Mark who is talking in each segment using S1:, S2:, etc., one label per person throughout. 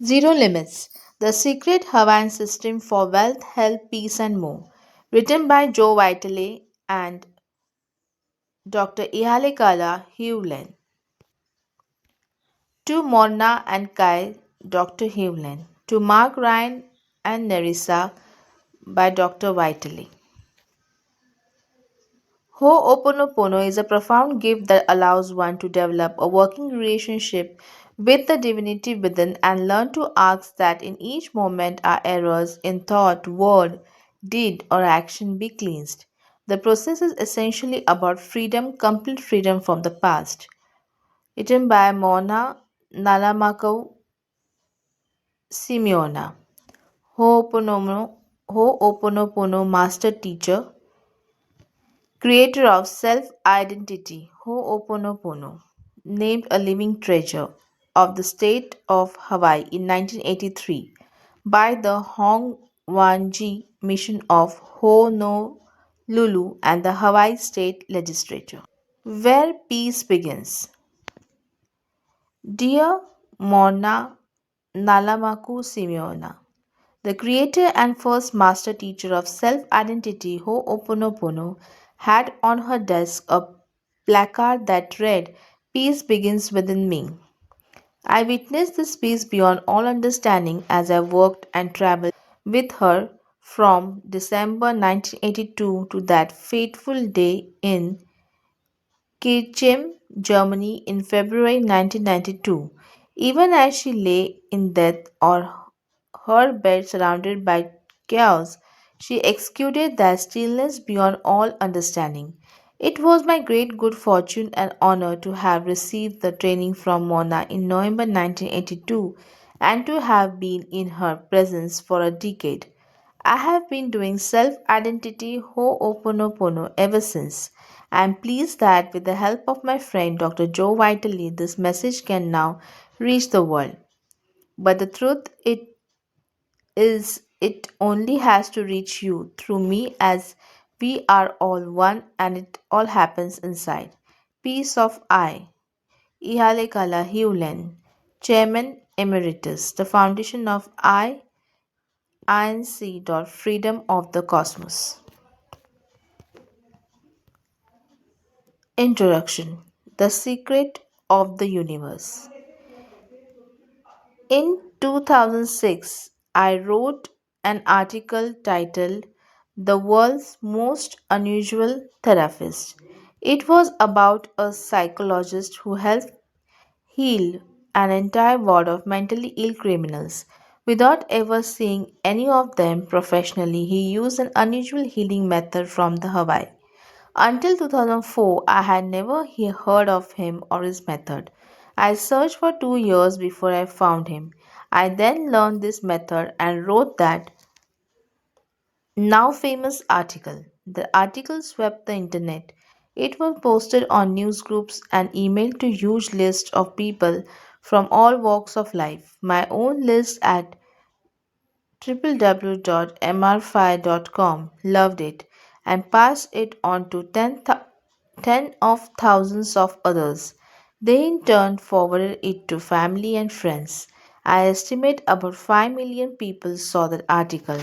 S1: Zero Limits: The Secret Hawaiian System for Wealth, Health, Peace, and More. Written by Joe Vitale and Dr. Ihalekala Hewlin. To Morna and Kai, Dr. Hewlin. To Mark Ryan and Nerissa by Dr. Vitale. Ho'oponopono is a profound gift that allows one to develop a working relationship with the divinity within and learn to ask that in each moment our errors in thought, word, deed, or action be cleansed. The process is essentially about freedom, complete freedom from the past. Written by Mona Nalamakau Simeona. Ho'oponopono, Ho'oponopono Master Teacher, creator of self-identity, Ho'oponopono, named a living treasure of the state of Hawaii in 1983 by the Hongwanji Mission of Honolulu and the Hawaii State Legislature. Where peace begins. Dear Mona Nalamaku Simeona, the creator and first master teacher of self identity, Ho'oponopono, had on her desk a placard that read, "Peace begins within me." I witnessed this peace beyond all understanding as I worked and traveled with her from December 1982 to that fateful day in Kirchheim, Germany in February 1992. Even as she lay in death or her bed surrounded by chaos, she executed that stillness beyond all understanding. It was my great good fortune and honor to have received the training from Mona in November 1982 and to have been in her presence for a decade. I have been doing self identity Ho'oponopono ever since. I am pleased that with the help of my friend Dr. Joe Vitale, this message can now reach the world. But the truth it only has to reach you through me as we are all one and it all happens inside. Peace of I. Ihalekala Hewlen, Chairman Emeritus, the foundation of INC. Freedom of the Cosmos. Introduction. The Secret of the Universe. In 2006, I wrote an article titled "The World's Most Unusual Therapist." It was about a psychologist who helped heal an entire ward of mentally ill criminals. Without ever seeing any of them professionally, he used an unusual healing method from the Hawaii. Until 2004, I had never heard of him or his method. I searched for 2 years before I found him. I then learned this method and wrote that now famous article. The article swept the internet. It was posted on news groups and emailed to huge lists of people from all walks of life. My own list at www.mrfi.com loved it and passed it on to 10 of thousands of others. They in turn forwarded it to family and friends. I estimate about 5 million people saw that article.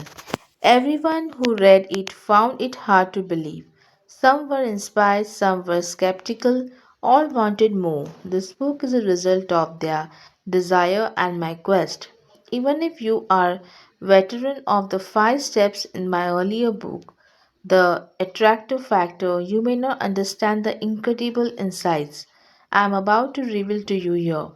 S1: Everyone who read it found it hard to believe. Some were inspired, some were skeptical, all wanted more. This book is a result of their desire and my quest. Even if you are veteran of the 5 steps in my earlier book, The Attractive Factor, you may not understand the incredible insights I am about to reveal to you here,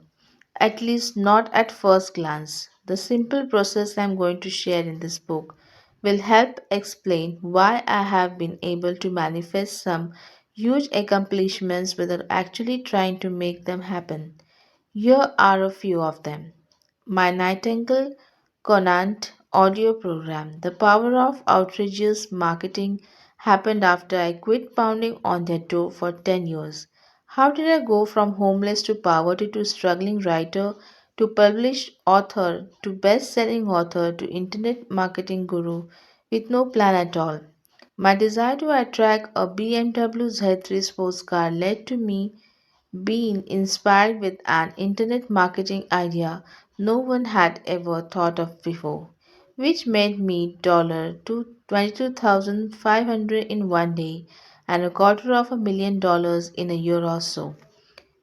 S1: at least not at first glance. The simple process I am going to share in this book will help explain why I have been able to manifest some huge accomplishments without actually trying to make them happen. Here are a few of them. My Nightingale Conant audio program. The power of outrageous marketing happened after I quit pounding on their door for 10 years. How did I go from homeless to poverty to struggling writer to published author to best selling author to internet marketing guru with no plan at all? My desire to attract a BMW Z3 sports car led to me been inspired with an internet marketing idea no one had ever thought of before, which made me $22,500 in one day and $250,000 in a year or so.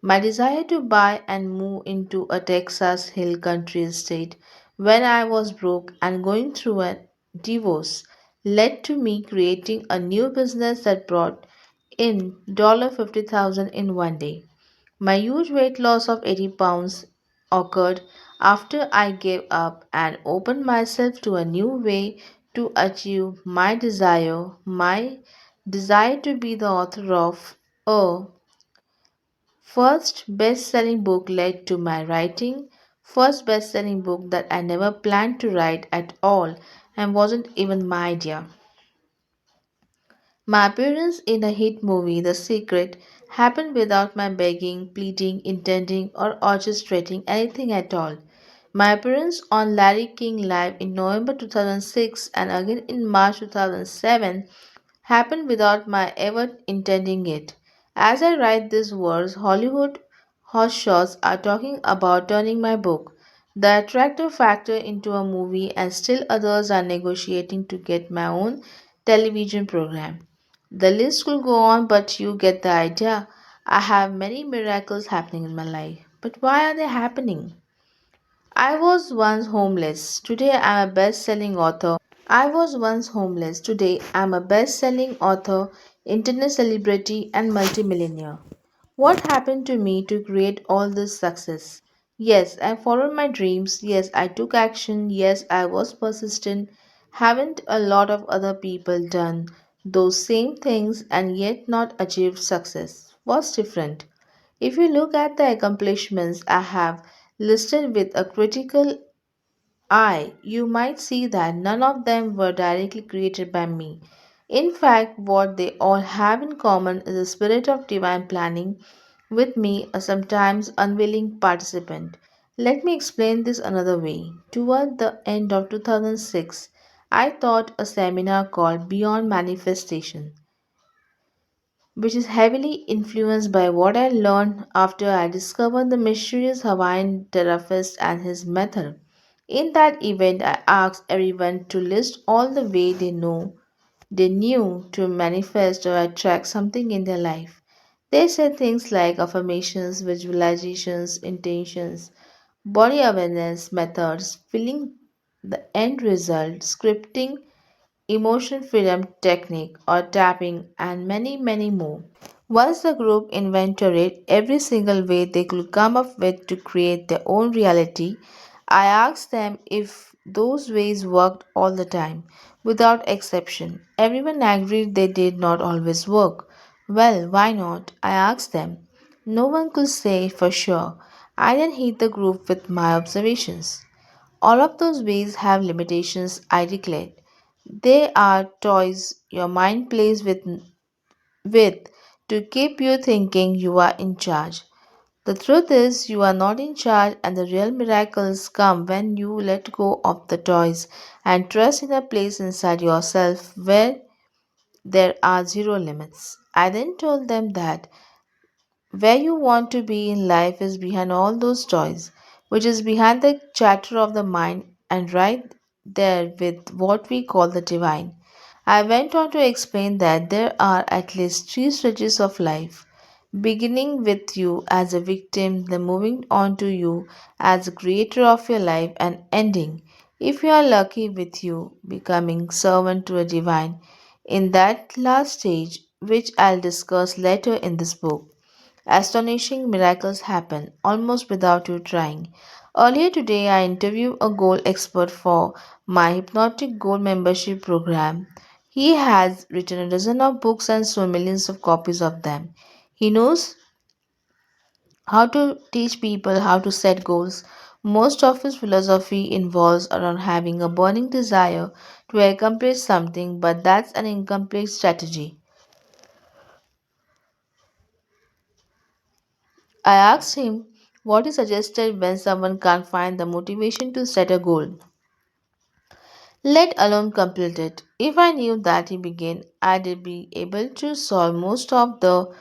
S1: My desire to buy and move into a Texas hill country estate when I was broke and going through a divorce led to me creating a new business that brought in $50,000 in one day. My huge weight loss of 80 pounds occurred after I gave up and opened myself to a new way to achieve my desire to be the author of a first best-selling book led to my writing first best-selling book that I never planned to write at all and wasn't even my idea. My appearance in a hit movie, The Secret, happened without my begging, pleading, intending, or orchestrating anything at all. My appearance on Larry King Live in November 2006 and again in March 2007 happened without my ever intending it. As I write these words, Hollywood hotshots are talking about turning my book, The Attractor Factor, into a movie, and still others are negotiating to get my own television program. The list could go on, but you get the idea. I have many miracles happening in my life. But why are they happening? I was once homeless. Today I am a best selling author. I was once homeless. Today I am a best selling author, internet celebrity, and multimillionaire. What happened to me to create all this success? Yes, I followed my dreams. Yes, I took action. Yes, I was persistent. Haven't a lot of other people done those same things and yet not achieved success? What's different? If you look at the accomplishments I have listed with a critical you might see that none of them were directly created by me. In fact, what they all have in common is a spirit of divine planning with me, a sometimes unwilling participant. Let me explain this another way. Toward the end of 2006, I taught a seminar called Beyond Manifestation, which is heavily influenced by what I learned after I discovered the mysterious Hawaiian therapist and his method. In that event, I asked everyone to list all the way they knew to manifest or attract something in their life. They said things like affirmations, visualizations, intentions, body awareness methods, feeling the end result, scripting, emotion freedom technique, or tapping, and many, many more. Once the group inventoried every single way they could come up with to create their own reality, I asked them if those ways worked all the time, without exception. Everyone agreed they did not always work. Well, why not? I asked them. No one could say for sure. I then hit the group with my observations. All of those ways have limitations, I declared. They are toys your mind plays with to keep you thinking you are in charge. The truth is, you are not in charge, and the real miracles come when you let go of the toys and trust in a place inside yourself where there are zero limits. I then told them that where you want to be in life is behind all those toys, which is behind the chatter of the mind and right there with what we call the divine. I went on to explain that there are at least three stages of life, beginning with you as a victim, then moving on to you as the creator of your life, and ending, if you are lucky, with you becoming servant to a divine. In that last stage, which I'll discuss later in this book, astonishing miracles happen almost without you trying. Earlier today, I interviewed a goal expert for my Hypnotic Gold membership program. He has written a dozen of books and sold millions of copies of them. He knows how to teach people how to set goals. Most of his philosophy involves around having a burning desire to accomplish something, but that's an incomplete strategy. I asked him what he suggested when someone can't find the motivation to set a goal, let alone complete it. If I knew that he began, I'd be able to solve most of the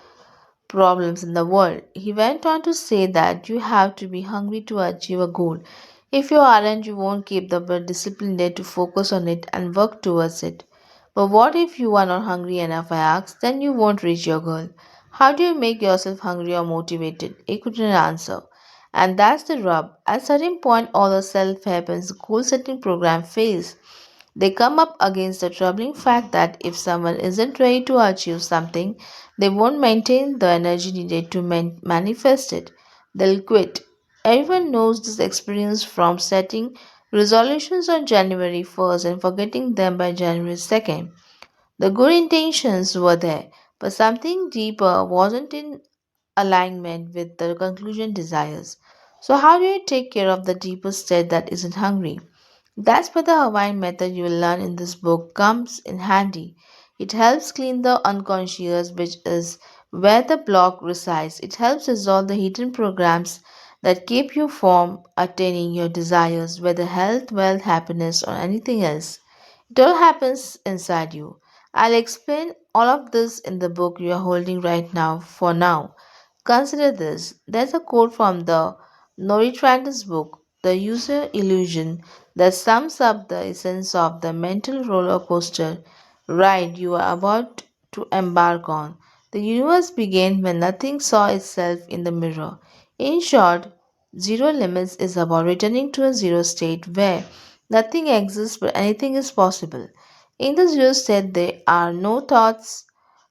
S1: problems in the world. He went on to say that you have to be hungry to achieve a goal. If you aren't, you won't keep the discipline there to focus on it and work towards it. But what if you are not hungry enough, I asked, then you won't reach your goal. How do you make yourself hungry or motivated? He couldn't answer. And that's the rub. At a certain point, all the self help and goal setting program fails. They come up against the troubling fact that if someone isn't ready to achieve something, they won't maintain the energy needed to manifest it. They'll quit. Everyone knows this experience from setting resolutions on January 1st and forgetting them by January 2nd. The good intentions were there, but something deeper wasn't in alignment with the conclusion desires. So, how do you take care of the deeper state that isn't hungry? That's where the Hawaiian method you will learn in this book comes in handy. It helps clean the unconscious, which is where the block resides. It helps resolve the hidden programs that keep you from attaining your desires, whether health, wealth, happiness, or anything else. It all happens inside you. I'll explain all of this in the book you are holding right now. For now, consider this. There's a quote from the Noritranda's book, The User Illusion, that sums up the essence of the mental roller coaster ride you are about to embark on. The universe began when nothing saw itself in the mirror. In short, zero limits is about returning to a zero state where nothing exists but anything is possible. In the zero state, there are no thoughts,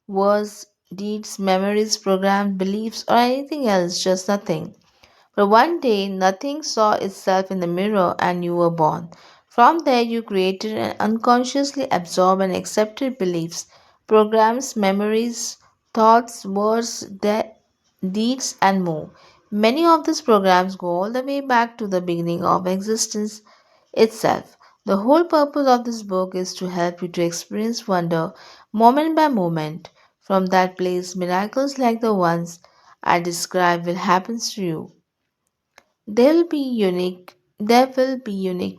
S1: words, deeds, memories, programs, beliefs, or anything else, just nothing. But one day, nothing saw itself in the mirror and you were born. From there, you created and unconsciously absorbed and accepted beliefs, programs, memories, thoughts, words, deeds, and more. Many of these programs go all the way back to the beginning of existence itself. The whole purpose of this book is to help you to experience wonder moment by moment. From that place, miracles like the ones I describe will happen to you. They will be unique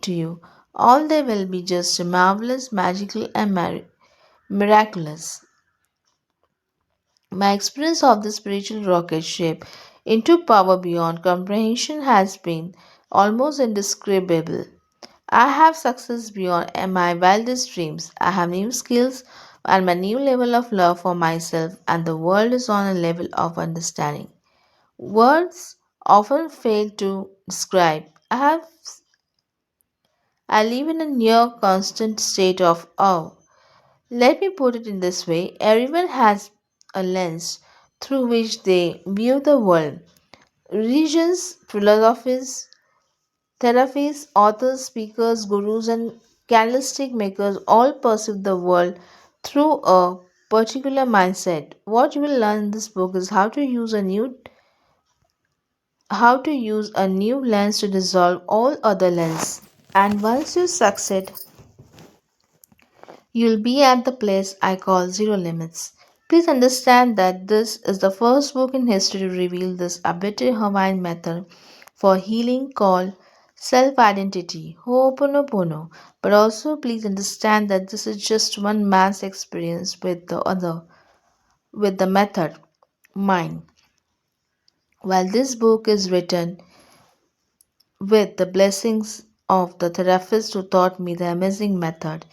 S1: to you. All they will be just marvelous, magical, and miraculous. My experience of the spiritual rocket ship into power beyond comprehension has been almost indescribable. I have success beyond my wildest dreams. I have new skills and a new level of love for myself, and the world is on a level of understanding. Words often fail to describe. I live in a near constant state of awe. Let me put it in this way, everyone has a lens through which they view the world. Religions, philosophies, therapies, authors, speakers, gurus, and candlestick makers all perceive the world through a particular mindset. What you will learn in this book is how to use a new lens to dissolve all other lenses. And once you succeed, you'll be at the place I call zero limits. Please understand that this is the first book in history to reveal this arbitrary Hawaiian method for healing called self identity, Ho'oponopono. But also, please understand that this is just one man's experience with the method, mine. While this book is written with the blessings of the therapist who taught me the amazing method,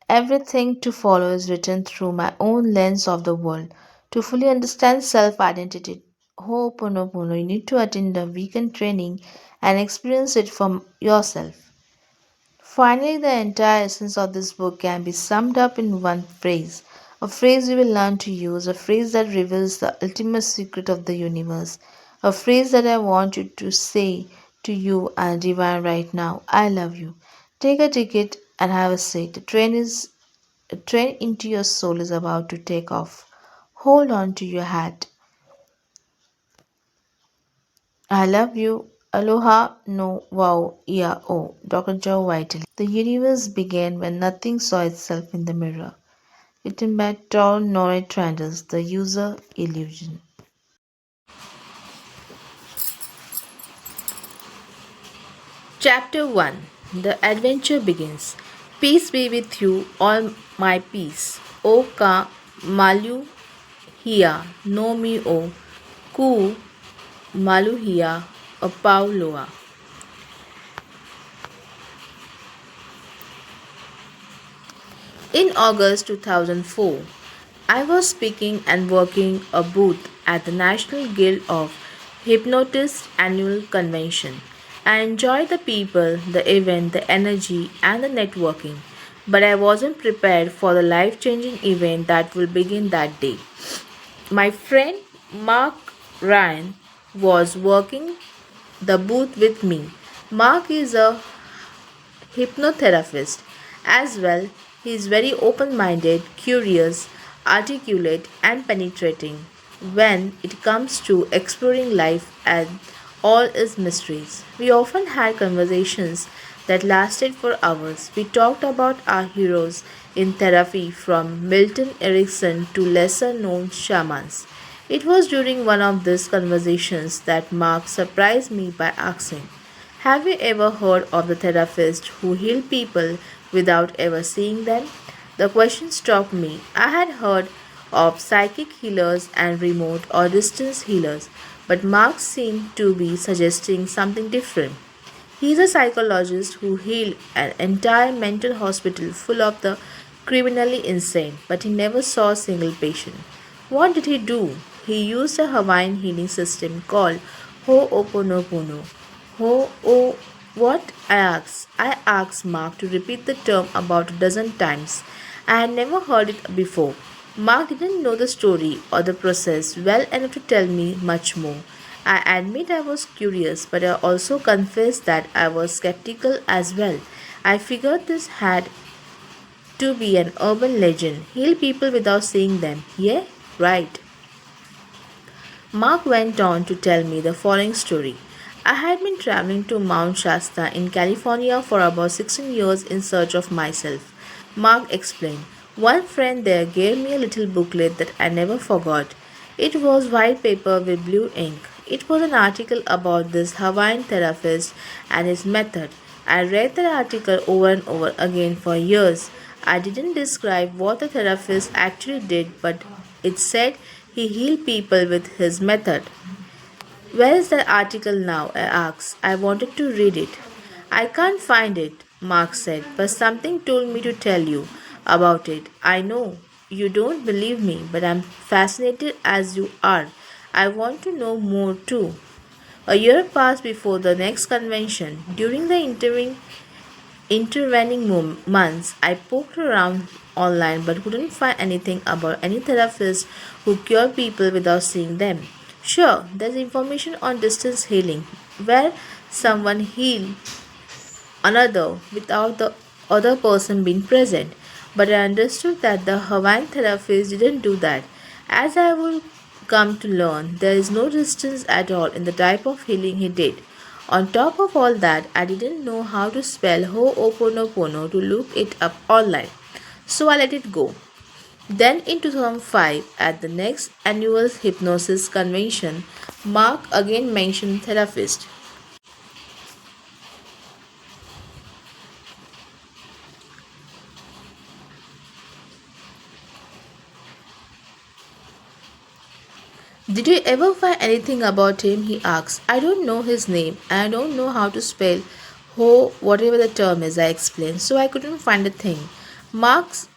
S1: everything to follow is written through my own lens of the world. To fully understand self identity, Ho'oponopono, you need to attend the weekend training and experience it for yourself. Finally, the entire essence of this book can be summed up in one phrase. A phrase you will learn to use, a phrase that reveals the ultimate secret of the universe. A phrase that I want you to say to you and divine right now. I love you. Take a ticket and have a seat. The train into your soul is about to take off. Hold on to your hat. I love you. Aloha no wow ia o. Dr. Joe Vitale. The universe began when nothing saw itself in the mirror. Written by Tall Norrie Tranders, The User Illusion. Chapter 1. The Adventure Begins. Peace be with you, all my peace. O ka malu hia no mi o Ku Maluhia Pauloa. In August 2004, I was speaking and working a booth at the National Guild of Hypnotists annual convention. I enjoyed the people, the event, the energy, and the networking, but I wasn't prepared for the life changing event that will begin that day. My friend Mark Ryan was working the booth with me. Mark is a hypnotherapist. As well, he is very open minded, curious, articulate, and penetrating when it comes to exploring life and all its mysteries. We often had conversations that lasted for hours. We talked about our heroes in therapy from Milton Erickson to lesser known shamans. It was during one of these conversations that Mark surprised me by asking, have you ever heard of the therapist who heal people without ever seeing them? The question struck me. I had heard of psychic healers and remote or distance healers, but Mark seemed to be suggesting something different. He is a psychologist who healed an entire mental hospital full of the criminally insane, but he never saw a single patient. What did he do? He used a Hawaiian healing system called Ho'oponopono. What? I asked Mark to repeat the term about a dozen times. I had never heard it before. Mark didn't know the story or the process well enough to tell me much more. I admit I was curious, but I also confess that I was skeptical as well. I figured this had to be an urban legend. Heal people without seeing them. Yeah, right. Mark went on to tell me the following story. I had been traveling to Mount Shasta in California for about 16 years in search of myself. Mark explained. One friend there gave me a little booklet that I never forgot. It was white paper with blue ink. It was an article about this Hawaiian therapist and his method. I read the article over and over again for years. I didn't describe what the therapist actually did, but it said he healed people with his method. Where is that article now? I asked. I wanted to read it. I can't find it, Mark said, but something told me to tell you about it. I know you don't believe me, but I'm fascinated as you are. I want to know more too. A year passed before the next convention. During the intervening months, I poked around online but couldn't find anything about any therapist who cure people without seeing them. Sure, there's information on distance healing, where someone heals another without the other person being present. But I understood that the Hawaiian therapist didn't do that. As I would come to learn, there is no distance at all in the type of healing he did. On top of all that, I didn't know how to spell Ho'oponopono to look it up online. So I let it go. Then in 2005, at the next annual hypnosis convention, Mark again mentioned therapist. Did you ever find anything about him? He asked. I don't know his name and I don't know how to spell ho whatever the term is, I explained, so I couldn't find a thing. Mark's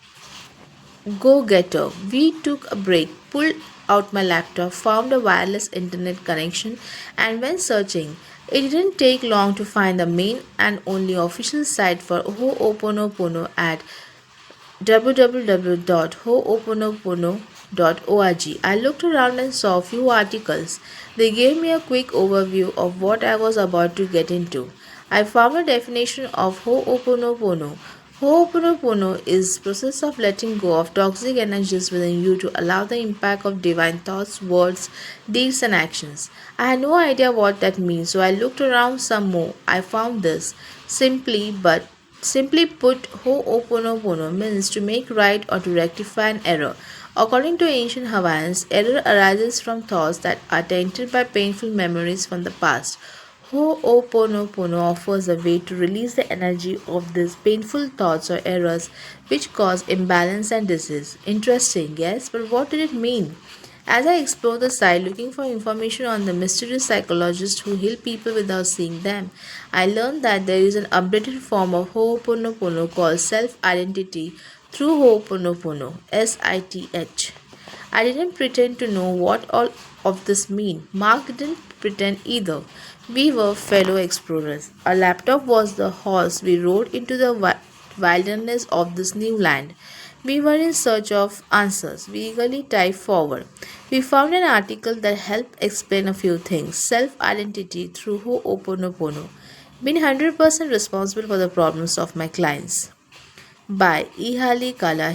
S1: go getter. We took a break, pulled out my laptop, found a wireless internet connection, and went searching. It didn't take long to find the main and only official site for Ho'oponopono at www.hooponopono.org. I looked around and saw a few articles. They gave me a quick overview of what I was about to get into. I found a definition of Ho'oponopono. Ho'oponopono is process of letting go of toxic energies within you to allow the impact of divine thoughts, words, deeds and actions. I had no idea what that means, so I looked around some more. I found this simply put, Ho'oponopono means to make right or to rectify an error. According to ancient Hawaiians, error arises from thoughts that are tainted by painful memories from the past. Ho'oponopono offers a way to release the energy of these painful thoughts or errors which cause imbalance and disease. Interesting, yes, but what did it mean? As I explore the site looking for information on the mysterious psychologists who heal people without seeing them, I learned that there is an updated form of Ho'oponopono called self identity through Ho'oponopono, SITH. I didn't pretend to know what all of this mean. Mark didn't pretend either. We were fellow explorers. Our laptop was the horse we rode into the wilderness of this new land. We were in search of answers. We eagerly typed forward. We found an article that helped explain a few things. Self identity through Ho'oponopono. Being 100% responsible for the problems of my clients by Ihali Kala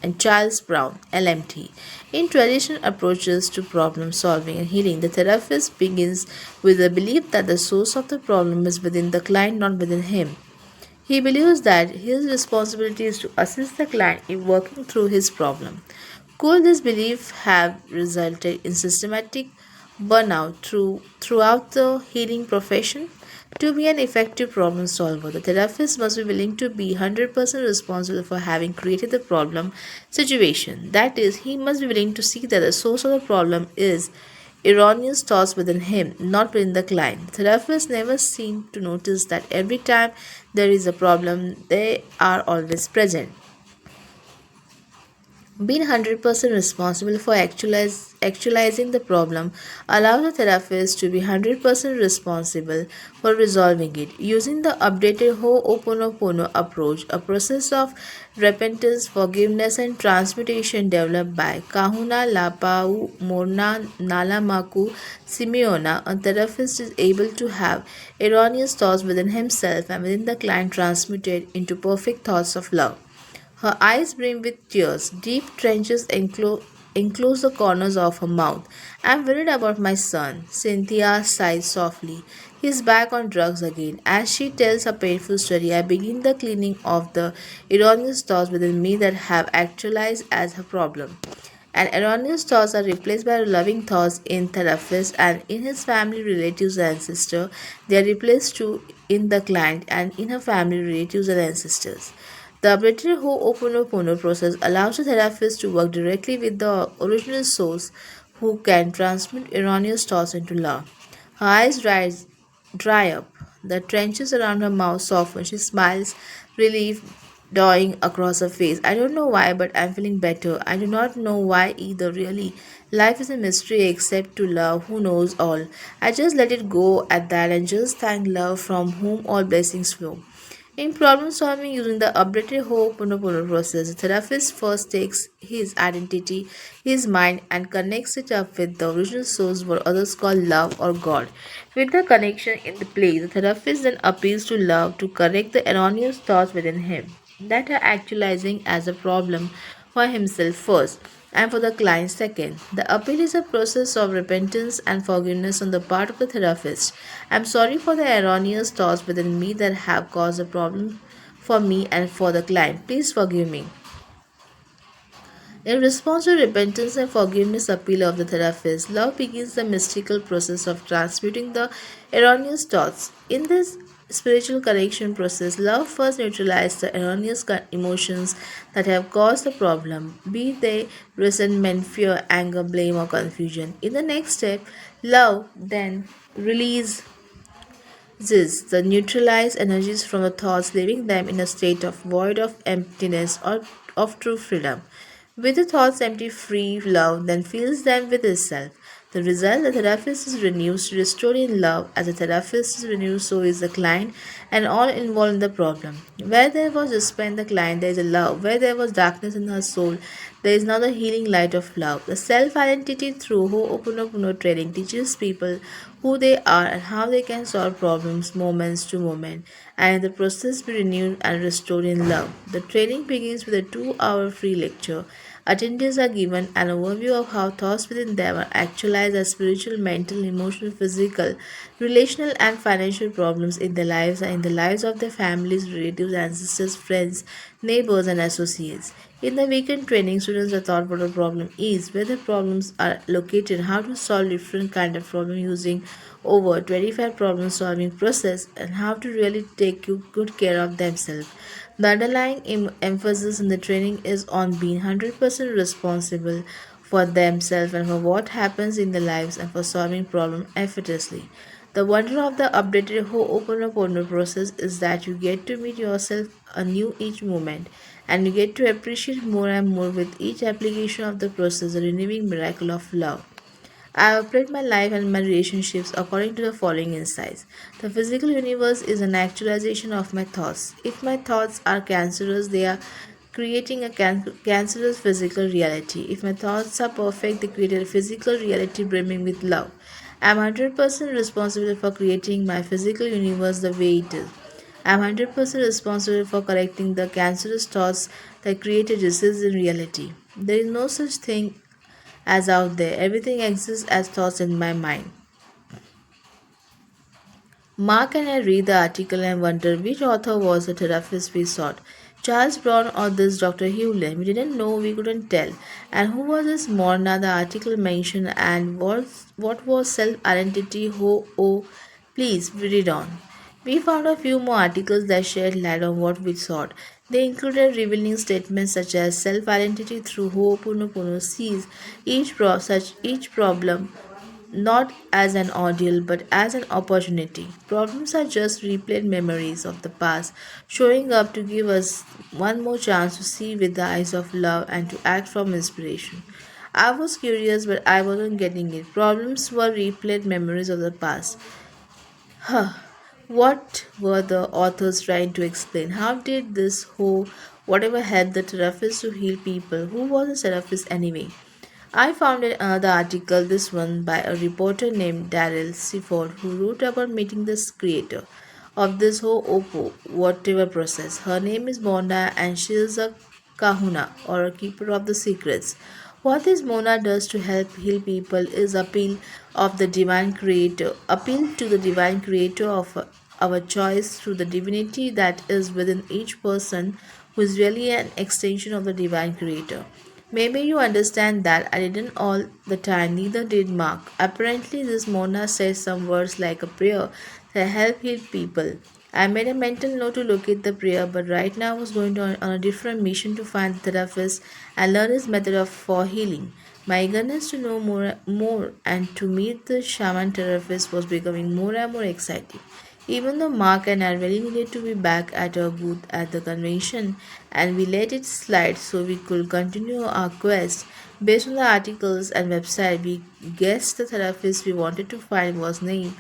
S1: and Charles Brown, LMT. In traditional approaches to problem solving and healing, the therapist begins with the belief that the source of the problem is within the client, not within him. He believes that his responsibility is to assist the client in working through his problem. Could this belief have resulted in systematic burnout throughout the healing profession? To be an effective problem solver, the therapist must be willing to be 100% responsible for having created the problem situation. That is, he must be willing to see that the source of the problem is erroneous thoughts within him, not within the client. Therapists never seem to notice that every time there is a problem, they are always present. Being 100% responsible for actualizing the problem allows the therapist to be 100% responsible for resolving it. Using the updated Ho'oponopono approach, a process of repentance, forgiveness, and transmutation developed by Kahuna Lapau Morna Nalamaku Simeona, a therapist is able to have erroneous thoughts within himself and within the client transmuted into perfect thoughts of love. Her eyes brim with tears. Deep trenches enclose the corners of her mouth. I'm worried about my son. Cynthia sighs softly. He's back on drugs again. As she tells her painful story, I begin the cleaning of the erroneous thoughts within me that have actualized as her problem. And erroneous thoughts are replaced by loving thoughts in therapist and in his family, relatives, and ancestors. They are replaced too in the client and in her family, relatives, and ancestors. The updated Ho'oponopono process allows the therapist to work directly with the original source who can transmit erroneous thoughts into love. Her eyes dry up. The trenches around her mouth soften. She smiles, relief dawning across her face. I don't know why, but I'm feeling better. I do not know why either, really. Life is a mystery except to love who knows all. I just let it go at that and just thank love from whom all blessings flow. In problem solving using the updated Ho'oponopono process, the therapist first takes his identity, his mind, and connects it up with the original source, what others call love or God. With the connection in the place, the therapist then appeals to love to correct the erroneous thoughts within him that are actualizing as a problem for himself first and for the client second. The appeal is a process of repentance and forgiveness on the part of the therapist. I'm sorry for the erroneous thoughts within me that have caused a problem for me and for the client. Please forgive me. In response to repentance and forgiveness appeal of the therapist, love begins the mystical process of transmuting the erroneous thoughts. In this spiritual correction process, love first neutralizes the erroneous emotions that have caused the problem, be they resentment, fear, anger, blame, or confusion. In the next step, love then releases the neutralized energies from the thoughts, leaving them in a state of void of emptiness or of true freedom. With the thoughts empty, free, love then fills them with itself. The result, the therapist is renewed, restored in love. As the therapist is renewed, so is the client and all involved in the problem. Where there was despair in the client, there is a love. Where there was darkness in her soul, there is now the healing light of love. The self identity through Ho'oponopono training teaches people who they are and how they can solve problems moments to moment, and in the process be renewed and restored in love. The training begins with a 2-hour free lecture. Attendees are given an overview of how thoughts within them are actualized as spiritual, mental, emotional, physical, relational, and financial problems in their lives and in the lives of their families, relatives, ancestors, friends, neighbors, and associates. In the weekend training, students are taught what a problem is, where the problems are located, how to solve different kind of problem using over 25 problem solving process, and how to really take good care of themselves. The underlying emphasis in the training is on being 100% responsible for themselves and for what happens in their lives and for solving problems effortlessly. The wonder of the updated Ho'oponopono process is that you get to meet yourself anew each moment and you get to appreciate more and more with each application of the process, the renewing miracle of love. I operate my life and my relationships according to the following insights. The physical universe is an actualization of my thoughts. If my thoughts are cancerous, they are creating a cancerous physical reality. If my thoughts are perfect, they create a physical reality brimming with love. I am 100% responsible for creating my physical universe the way it is. I am 100% responsible for correcting the cancerous thoughts that create a disease in reality. There is no such thing as out there. Everything exists as thoughts in my mind. Mark and I read the article and wonder which author was the therapist we sought. Charles Brown or this Dr. Hewlin. We didn't know, we couldn't tell. And who was this Morna the article mentioned and what was self-identity? Oh, please read on. We found a few more articles that shed light on what we sought. They included revealing statements such as self-identity through Ho'oponopono sees each problem not as an ordeal but as an opportunity. Problems are just replayed memories of the past, showing up to give us one more chance to see with the eyes of love and to act from inspiration. I was curious, but I wasn't getting it. Problems were replayed memories of the past. Huh. What were the authors trying to explain? How did this whole whatever help the therapist to heal people? Who was the therapist anyway? I found another article, this one by a reporter named Daryl Seaford, who wrote about meeting the creator of this whole Oppo, whatever process. Her name is Mona and she is a kahuna or a keeper of the secrets. What this Mona does to help heal people is appeal to the divine creator of our choice through the divinity that is within each person who is really an extension of the divine creator. Maybe you understand that I didn't all the time, neither did Mark. Apparently, this Mona says some words like a prayer that help heal people. I made a mental note to look at the prayer, but right now I was going on a different mission to find the therapist and learn his method for healing. My eagerness to know more and to meet the shaman therapist was becoming more and more exciting. Even though Mark and I really needed to be back at our booth at the convention, and we let it slide so we could continue our quest. Based on the articles and website, we guessed the therapist we wanted to find was named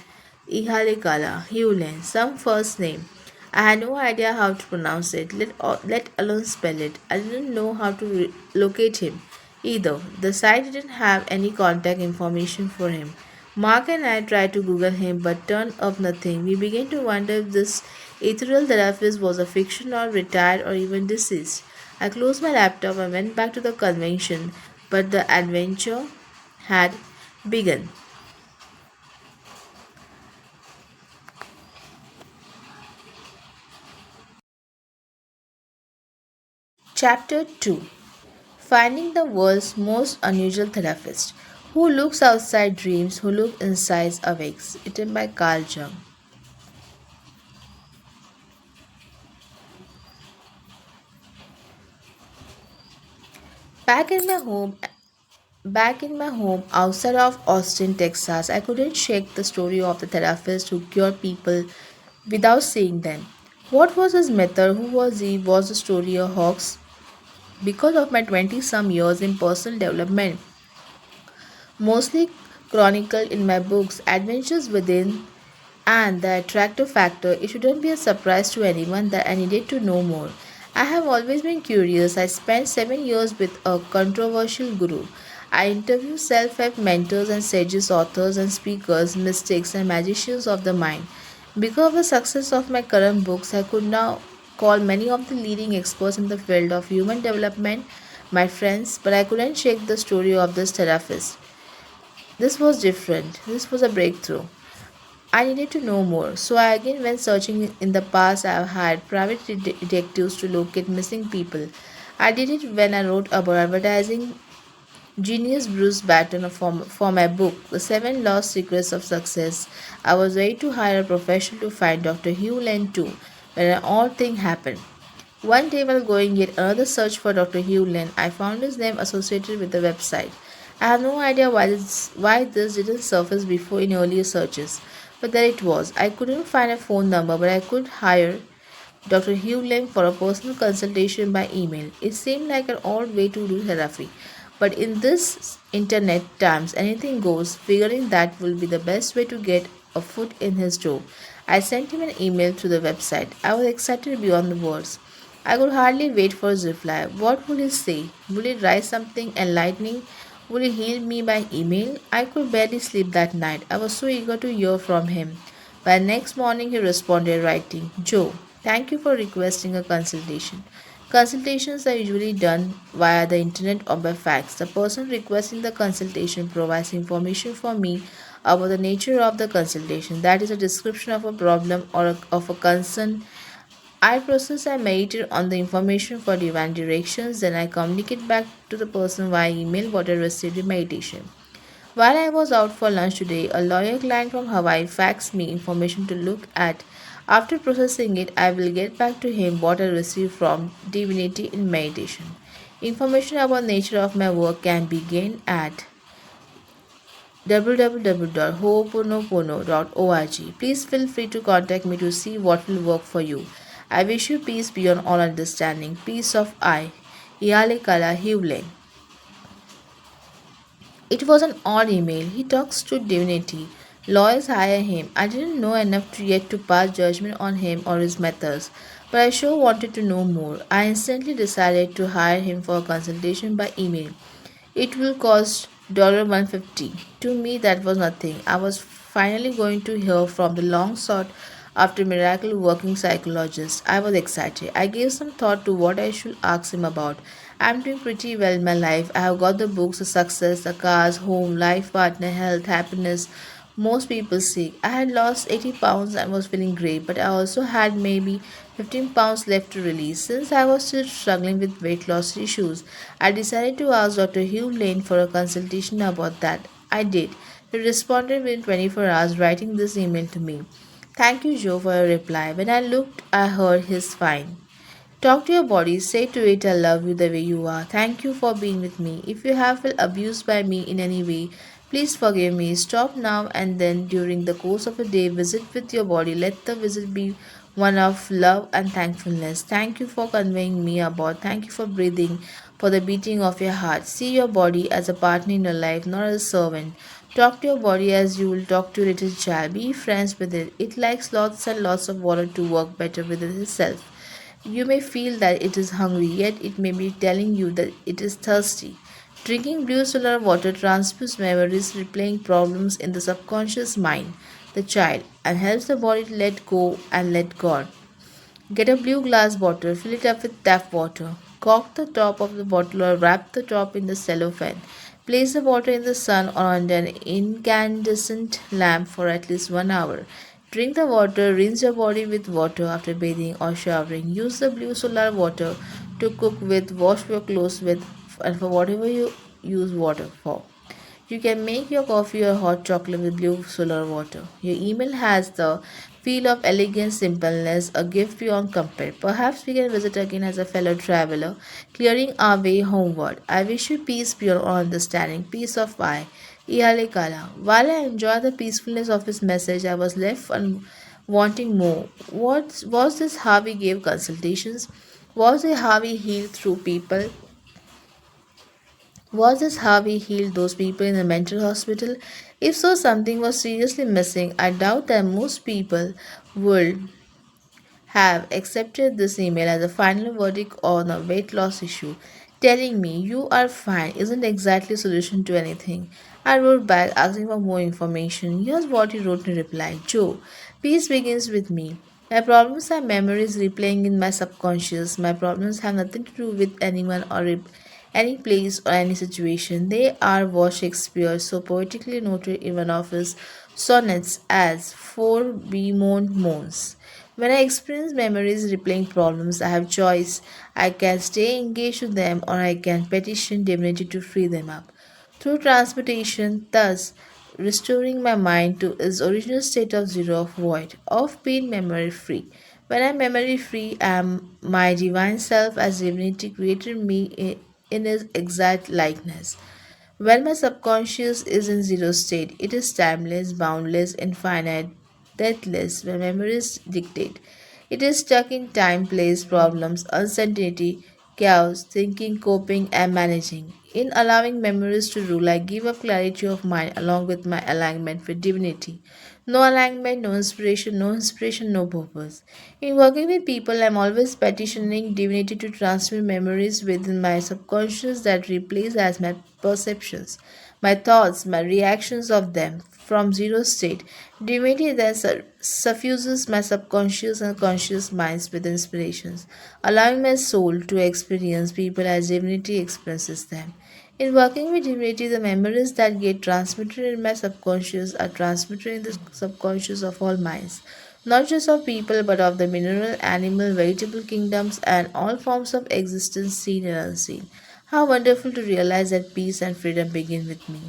S1: Ihalikala Hewlin, some first name. I had no idea how to pronounce it, let alone spell it. I didn't know how to locate him either. The site didn't have any contact information for him. Mark and I tried to Google him but turned up nothing. We began to wonder if this ethereal therapist was a fiction or retired or even deceased. I closed my laptop and went back to the convention, but the adventure had begun. Chapter 2. Finding the world's most unusual therapist. Who looks outside dreams, who look inside awakes. Written by Carl Jung. Back in my home Back in my home outside of Austin, Texas, I couldn't shake the story of the therapist who cured people without seeing them. What was his method? Who was he? Was the story a hoax? Because of my 20 some years in personal development, mostly chronicled in my books Adventures Within and the attractive factor, it shouldn't be a surprise to anyone that I needed to know more. I have always been curious. I spent 7 years with a controversial guru. I interviewed self help mentors and sages, authors and speakers, mystics and magicians of the mind. Because of the success of my current books, I could now call many of the leading experts in the field of human development my friends, but I couldn't shake the story of this therapist. This was different. This was a breakthrough. I needed to know more, so I again went searching. In the past, I've had private detectives to locate missing people. I did it when I wrote about advertising genius Bruce Batten for my book, The Seven Lost Secrets of Success. I was ready to hire a professional to find Dr. Hugh Len too, when an odd thing happened. One day while going yet another search for Dr. Hugh Len, I found his name associated with the website. I have no idea why this didn't surface before in earlier searches, but there it was. I couldn't find a phone number, but I could hire Dr. Hugh Lim for a personal consultation by email. It seemed like an odd way to do therapy, but in this internet times, anything goes. Figuring that will be the best way to get a foot in his door, I sent him an email through the website. I was excited beyond the words. I could hardly wait for his reply. What would he say? Would he write something enlightening? Would he heal me by email? I could barely sleep that night. I was so eager to hear from him. By next morning, he responded, writing, Joe, thank you for requesting a consultation. Consultations are usually done via the internet or by fax. The person requesting the consultation provides information for me about the nature of the consultation, that is, a description of a problem or of a concern. I process and meditate on the information for divine directions, then I communicate back to the person via email what I received in meditation. While I was out for lunch today, a lawyer client from Hawaii faxed me information to look at. After processing it, I will get back to him what I received from divinity in meditation. Information about nature of my work can be gained at www.hooponopono.org. Please feel free to contact me to see what will work for you. I wish you peace beyond all understanding, peace of eye. Iale Kala Hewlin. It was an odd email. He talks to divinity. Lawyers hire him. I didn't know enough yet to pass judgment on him or his methods, but I sure wanted to know more. I instantly decided to hire him for a consultation by email. It will cost $150. To me, that was nothing. I was finally going to hear from the long sought after miracle working psychologist. I was excited. I gave some thought to what I should ask him about. I'm doing pretty well in my life. I have got the books, the success, the cars, home, life partner, health, happiness. Most people seek. I had lost 80 pounds and was feeling great, but I also had maybe 15 pounds left to release. Since I was still struggling with weight loss issues, I decided to ask Dr. Hugh Lane for a consultation about that. I did. He responded within 24 hours, writing this email to me. Thank you, Joe, for your reply. When I looked, I heard his fine. Talk to your body, say to it, I love you the way you are. Thank you for being with me. If you have felt abused by me in any way, please forgive me. Stop now and then during the course of a day. Visit with your body. Let the visit be one of love and thankfulness. Thank you for conveying me about. Thank you for breathing, for the beating of your heart. See your body as a partner in your life, not as a servant. Talk to your body as you will talk to a little child. Be friends with it. It likes lots and lots of water to work better with itself. You may feel that it is hungry, yet it may be telling you that it is thirsty. Drinking blue solar water transmutes memories, replaying problems in the subconscious mind, the child, and helps the body to let go and let God. Get a blue glass bottle, fill it up with tap water. Cork the top of the bottle or wrap the top in the cellophane. Place the bottle in the sun or under an incandescent lamp for at least 1 hour. Drink the water, rinse your body with water after bathing or showering. Use the blue solar water to cook with, wash your clothes with, and for whatever you use water for. You can make your coffee or hot chocolate with blue solar water. Your email has the feel of elegance, simpleness, a gift beyond compare. Perhaps we can visit again as a fellow traveler, clearing our way homeward. I wish you peace beyond all understanding, peace of eye. Iale Kala. While I enjoyed the peacefulness of his message, I was left wanting more. What was this how he gave consultations? Was it how he healed through people? Was this how he healed those people in the mental hospital? If so, something was seriously missing. I doubt that most people would have accepted this email as a final verdict on a weight loss issue. Telling me you are fine isn't exactly a solution to anything. I wrote back asking for more information. Here's what he wrote in reply. Joe, peace begins with me. My problems are memories replaying in my subconscious. My problems have nothing to do with anyone or any place or any situation. They are what Shakespeare so poetically noted in one of his sonnets as four bemoaned moans. When I experience memories replaying problems, I have choice. I can stay engaged with them or I can petition divinity to free them up. Through transmutation, thus restoring my mind to its original state of zero of void, of being memory free. When I'm memory free, I am my divine self as divinity created me in his exact likeness. When my subconscious is in zero state, it is timeless, boundless, infinite, deathless, when memories dictate. It is stuck in time, place, problems, uncertainty, chaos, thinking, coping, and managing. In allowing memories to rule, I give up clarity of mind along with my alignment with divinity. No alignment, no inspiration, no purpose. In working with people, I'm always petitioning divinity to transfer memories within my subconscious that replace as my perceptions, my thoughts, my reactions of them from zero state. Divinity then suffuses my subconscious and conscious minds with inspirations, allowing my soul to experience people as divinity expresses them. In working with divinity, the memories that get transmitted in my subconscious are transmitted in the subconscious of all minds, not just of people but of the mineral, animal, vegetable kingdoms, and all forms of existence seen and unseen. How wonderful to realize that peace and freedom begin with me.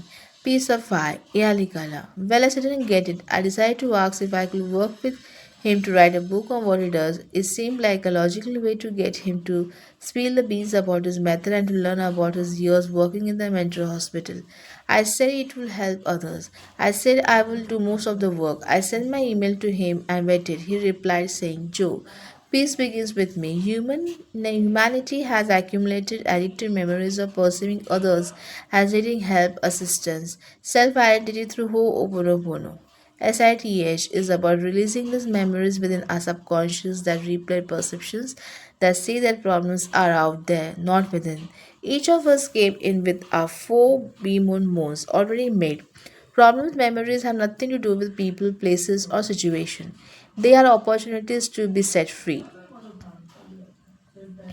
S1: Peace of I, Ealikala. Well, I didn't get it. I decided to ask if I could work with him to write a book on what he does. It seemed like a logical way to get him to spill the beans about his method and to learn about his years working in the mental hospital. I said it will help others. I said I will do most of the work. I sent my email to him and waited. He replied saying, Joe, peace begins with me. Humanity has accumulated addictive memories of perceiving others as needing help, assistance, self identity through Ho'oponopono. SITH is about releasing these memories within our subconscious that replay perceptions that say that problems are out there, not within. Each of us came in with our four bemoon moons already made. Problems memories have nothing to do with people, places, or situation. They are opportunities to be set free.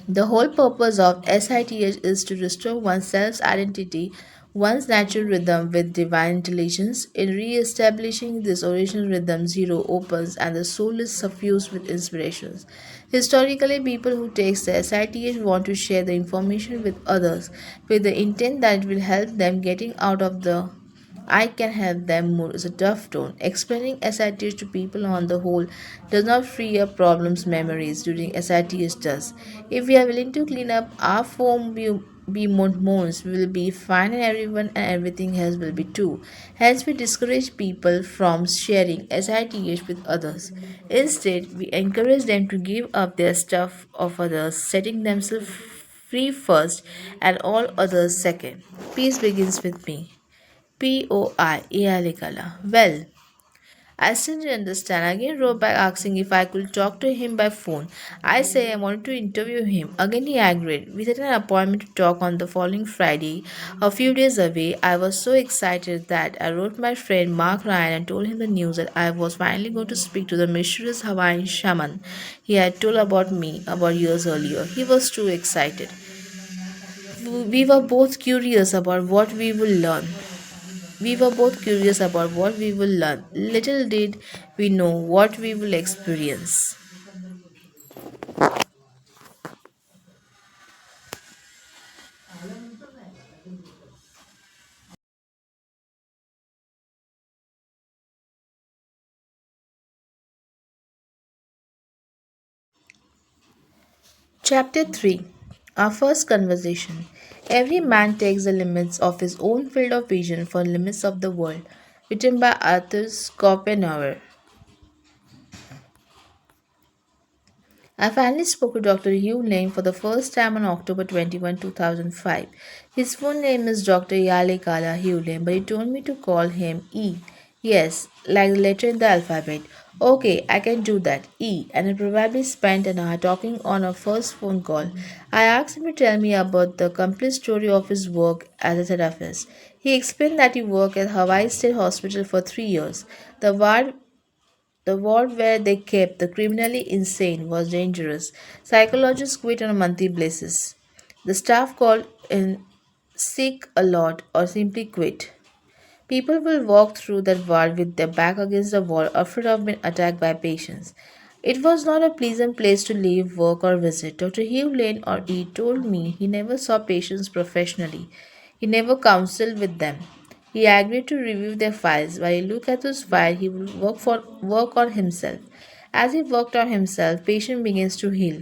S1: The whole purpose of SITH is to restore one's self's identity, one's natural rhythm with divine intelligence. In re establishing this original rhythm, zero opens and the soul is suffused with inspirations. Historically, people who take the SITH want to share the information with others with the intent that it will help them getting out of the I can help them more is a tough tone. Explaining SITs to people on the whole does not free up problems memories during SITs does. If we are willing to clean up our form be moans, we will be fine and everyone and everything else will be too. Hence we discourage people from sharing SITs with others. Instead, we encourage them to give up their stuff of others, setting themselves free first and all others second. Peace begins with me. POI, Ealikala. Well, I still didn't understand. Again wrote back asking if I could talk to him by phone. I say I wanted to interview him. Again he agreed. We set an appointment to talk on the following Friday, a few days away. I was so excited that I wrote my friend Mark Ryan and told him the news that I was finally going to speak to the mysterious Hawaiian shaman he had told about me about years earlier. He was too excited. We were both curious about what we would learn. We were both curious about what we will learn. Little did we know what we will experience. Chapter 3. Our first conversation. Every man takes the limits of his own field of vision for limits of the world. Written by Arthur Schopenhauer. I finally spoke to Dr. Hugh Lane for the first time on October 21, 2005. His full name is Dr. Yale Kala Hugh Lane, but he told me to call him E. Yes, like the letter in the alphabet. Okay, I can do that. E. And I probably spent an hour talking on our first phone call. I asked him to tell me about the complete story of his work as a therapist. He explained that he worked at Hawaii State Hospital for 3 years. The ward where they kept the criminally insane was dangerous. Psychologists quit on a monthly basis. The staff called in sick a lot or simply quit. People will walk through that ward with their back against the wall, afraid of being attacked by patients. It was not a pleasant place to live, work, or visit. Dr. Hugh Lane or E told me he never saw patients professionally. He never counseled with them. He agreed to review their files. While he looked at those files, he would work on himself. As he worked on himself, patient begins to heal.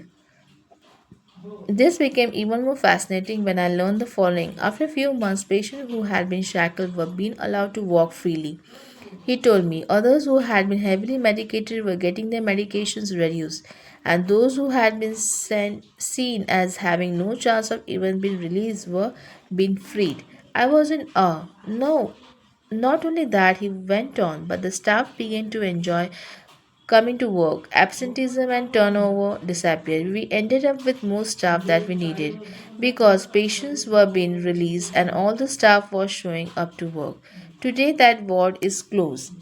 S1: This became even more fascinating when I learned the following. After a few months, patients who had been shackled were being allowed to walk freely. He told me others who had been heavily medicated were getting their medications reduced, and those who had been seen as having no chance of even being released were being freed. I was in awe. No, not only that, he went on, but the staff began to enjoy coming to work. Absenteeism and turnover disappeared. We ended up with more staff that we needed because patients were being released and all the staff was showing up to work. Today, that ward is closed.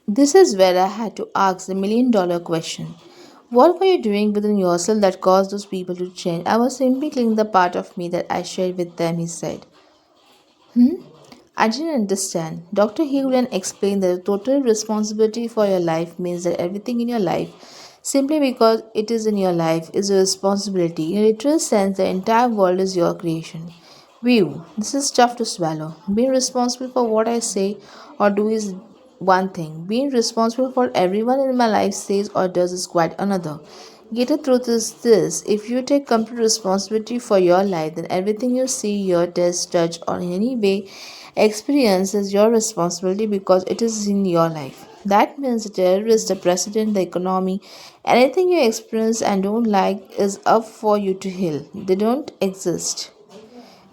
S1: This is where I had to ask the $1 million question. What were you doing within yourself that caused those people to change? I was simply killing the part of me that I shared with them, he said. I didn't understand. Dr. Hewlin explained that the total responsibility for your life means that everything in your life, simply because it is in your life, is a responsibility. In a literal sense, the entire world is your creation. View. This is tough to swallow. Being responsible for what I say or do is one thing. Being responsible for everyone in my life says or does is quite another. Yet the truth is this: if you take complete responsibility for your life, then everything you see, hear, taste, touch, or in any way experience is your responsibility because it is in your life. That means the terrorist, the president, the economy, anything you experience and don't like is up for you to heal. They don't exist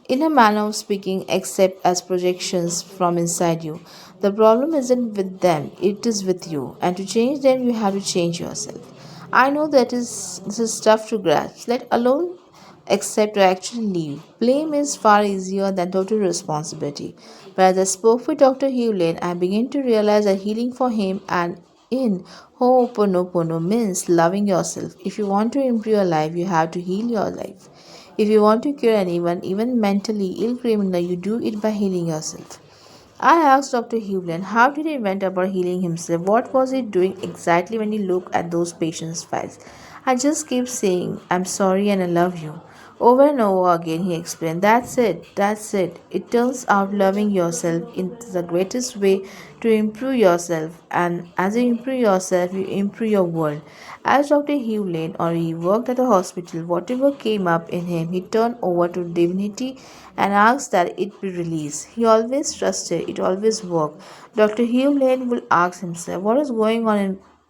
S1: in a manner of speaking except as projections from inside you. The problem isn't with them, it is with you. And to change them, you have to change yourself. I know that is this is tough to grasp, let alone accept or actually leave. Blame is far easier than total responsibility. But as I spoke with Dr. Hewlin, I began to realize that healing for him and in Ho'oponopono means loving yourself. If you want to improve your life, you have to heal your life. If you want to cure anyone, even mentally ill criminal, you do it by healing yourself. I asked Dr. Hewlin how did he went about healing himself? What was he doing exactly when he looked at those patients' files? I just kept saying, I'm sorry and I love you. Over and over again, he explained, that's it, that's it. It turns out loving yourself is the greatest way to improve yourself, and as you improve yourself, you improve your world. As Dr. Hewlin or he worked at a hospital, whatever came up in him, he turned over to divinity and asked that it be released. He always trusted, it always worked. Dr. Hewlin will ask himself, what is going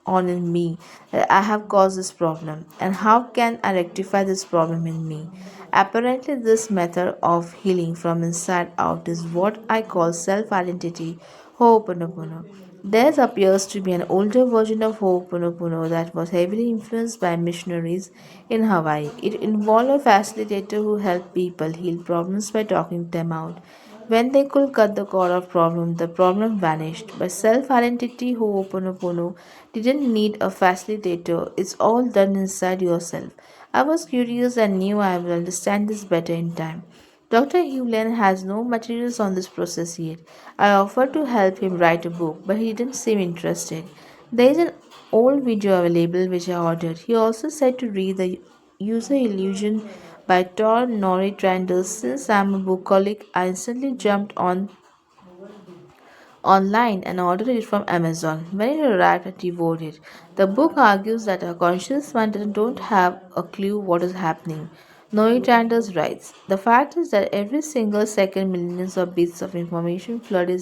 S1: on in me that I have caused this problem, and how can I rectify this problem in me? Apparently, this method of healing from inside out is what I call self identity, Ho'oponopono. There appears to be an older version of Ho'oponopono that was heavily influenced by missionaries in Hawaii. It involved a facilitator who helped people heal problems by talking them out. When they could cut the cord of problem, the problem vanished. But self-identity Ho'oponopono didn't need a facilitator. It's all done inside yourself. I was curious and knew I would understand this better in time. Dr. Hewlin has no materials on this process yet. I offered to help him write a book, but he didn't seem interested. There is an old video available which I ordered. He also said to read The User Illusion by Tor Nori Tranders. Since I'm a bookaholic, I instantly jumped on online and ordered it from Amazon. When it arrived, I devoured it. The book argues that our conscious mind don't have a clue what is happening. Noitanders writes, the fact is that every single second millions of bits of information flood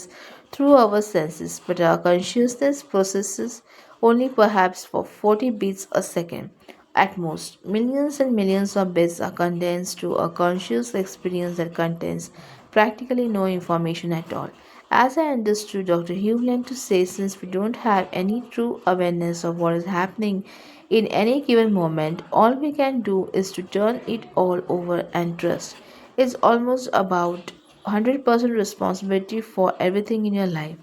S1: through our senses, but our consciousness processes only perhaps for 40 bits a second. At most, millions and millions of bits are condensed to a conscious experience that contains practically no information at all. As I understood Dr. Hewland to say, since we don't have any true awareness of what is happening in any given moment, all we can do is to turn it all over and trust. It's almost about 100% responsibility for everything in your life.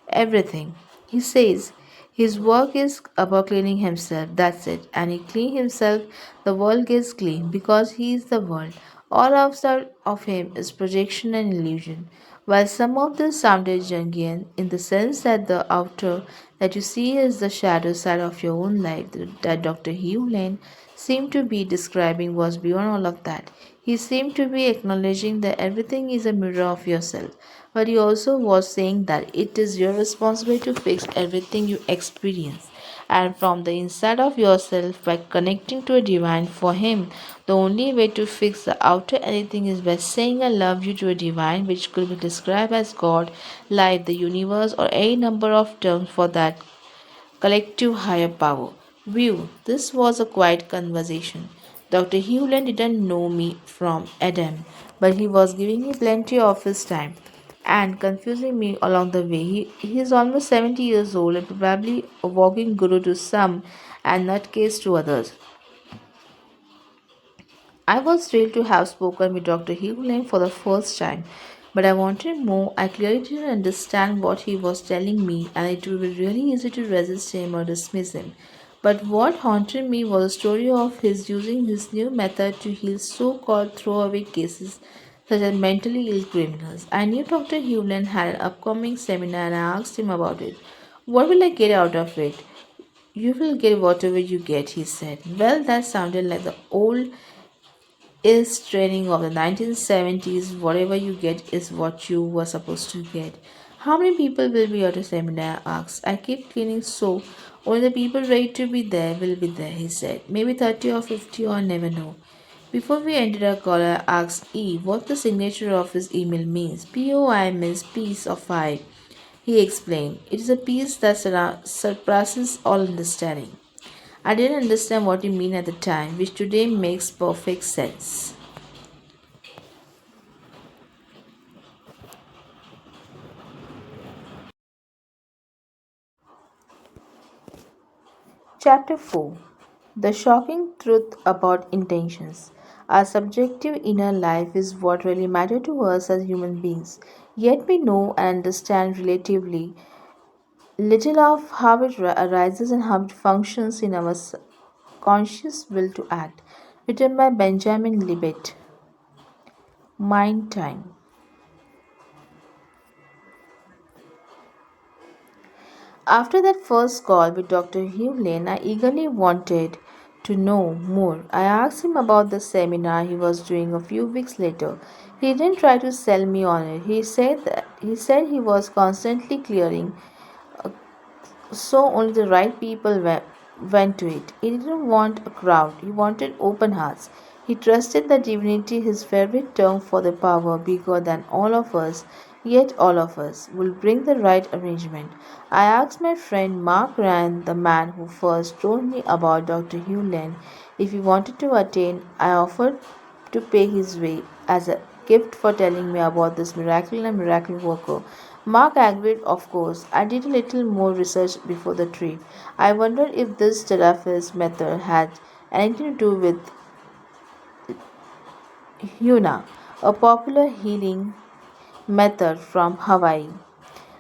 S1: Everything. He says his work is about cleaning himself. That's it. And he clean himself, the world gets clean because he is the world. All outside of him is projection and illusion. While some of this sounded Jungian in the sense that the outer that you see is the shadow side of your own life that Dr. Hugh Lane seemed to be describing was beyond all of that. He seemed to be acknowledging that everything is a mirror of yourself, but he also was saying that it is your responsibility to fix everything you experience and from the inside of yourself by connecting to a divine. For him, the only way to fix the outer anything is by saying I love you to a divine, which could be described as God, life, the universe, or any number of terms for that collective higher power. View. This was a quiet conversation. Dr. Hewland didn't know me from Adam, but he was giving me plenty of his time and confusing me along the way. He is almost 70 years old and probably a walking guru to some and nutcase to others. I was thrilled to have spoken with Dr. Hewland for the first time, but I wanted more. I clearly didn't understand what he was telling me, and it would be really easy to resist him or dismiss him. But what haunted me was the story of his using his new method to heal so called throwaway cases such as mentally ill criminals. I knew Dr. Hewland had an upcoming seminar and I asked him about it. What will I get out of it? You will get whatever you get, he said. Well, that sounded like the old is training of the 1970s. Whatever you get is what you were supposed to get. How many people will be at a seminar? I asked. I keep cleaning so only the people ready to be there will be there, he said. Maybe 30 or 50 or I never know. Before we ended our call, I asked Eve what the signature of his email means. POI means peace of I. He explained. It is a peace that surpasses all understanding. I didn't understand what he meant at the time, which today makes perfect sense. Chapter 4. The shocking truth about intentions. Our subjective inner life is what really matters to us as human beings. Yet we know and understand relatively little of how it arises and how it functions in our conscious will to act. Written by Benjamin Libet. Mind Time. After that first call with Dr. Hugh Lane, I eagerly wanted to know more. I asked him about the seminar he was doing a few weeks later. He didn't try to sell me on it. He said he was constantly clearing so only the right people went to it. He didn't want a crowd, he wanted open hearts. He trusted the divinity, his favorite term for the power bigger than all of us, yet all of us, will bring the right arrangement. I asked my friend Mark Rand, the man who first told me about Dr. Hewland, if he wanted to attend. I offered to pay his way as a gift for telling me about this miracle and miracle worker. Mark agreed, of course. I did a little more research before the trip. I wondered if this therapist method had anything to do with Huna, a popular healing method from Hawaii.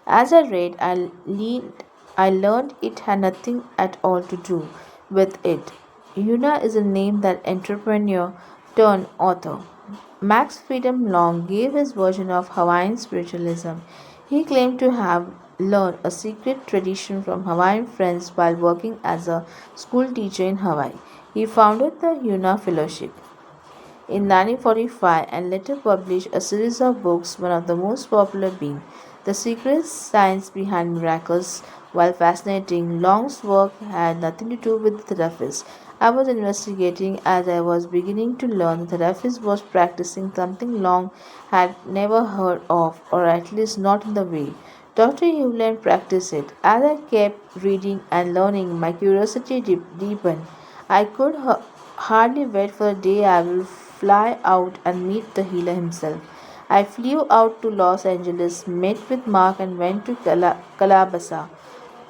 S1: As I read, I learned it had nothing at all to do with it. Yuna is a name that entrepreneur turned author Max Freedom Long gave his version of Hawaiian spiritualism. He claimed to have learned a secret tradition from Hawaiian friends while working as a school teacher in Hawaii. He founded the Yuna Fellowship in 1945 and later published a series of books, one of the most popular being The Secret Science Behind Miracles. While fascinating, Long's work had nothing to do with the therapist. I was investigating as I was beginning to learn the therapist was practicing something Long had never heard of, or at least not in the way Dr. Hewland practiced it. As I kept reading and learning, my curiosity deepened. I could hardly wait for the day I will fly out and meet the healer himself. I flew out to Los Angeles, met with Mark, and went to Calabasas,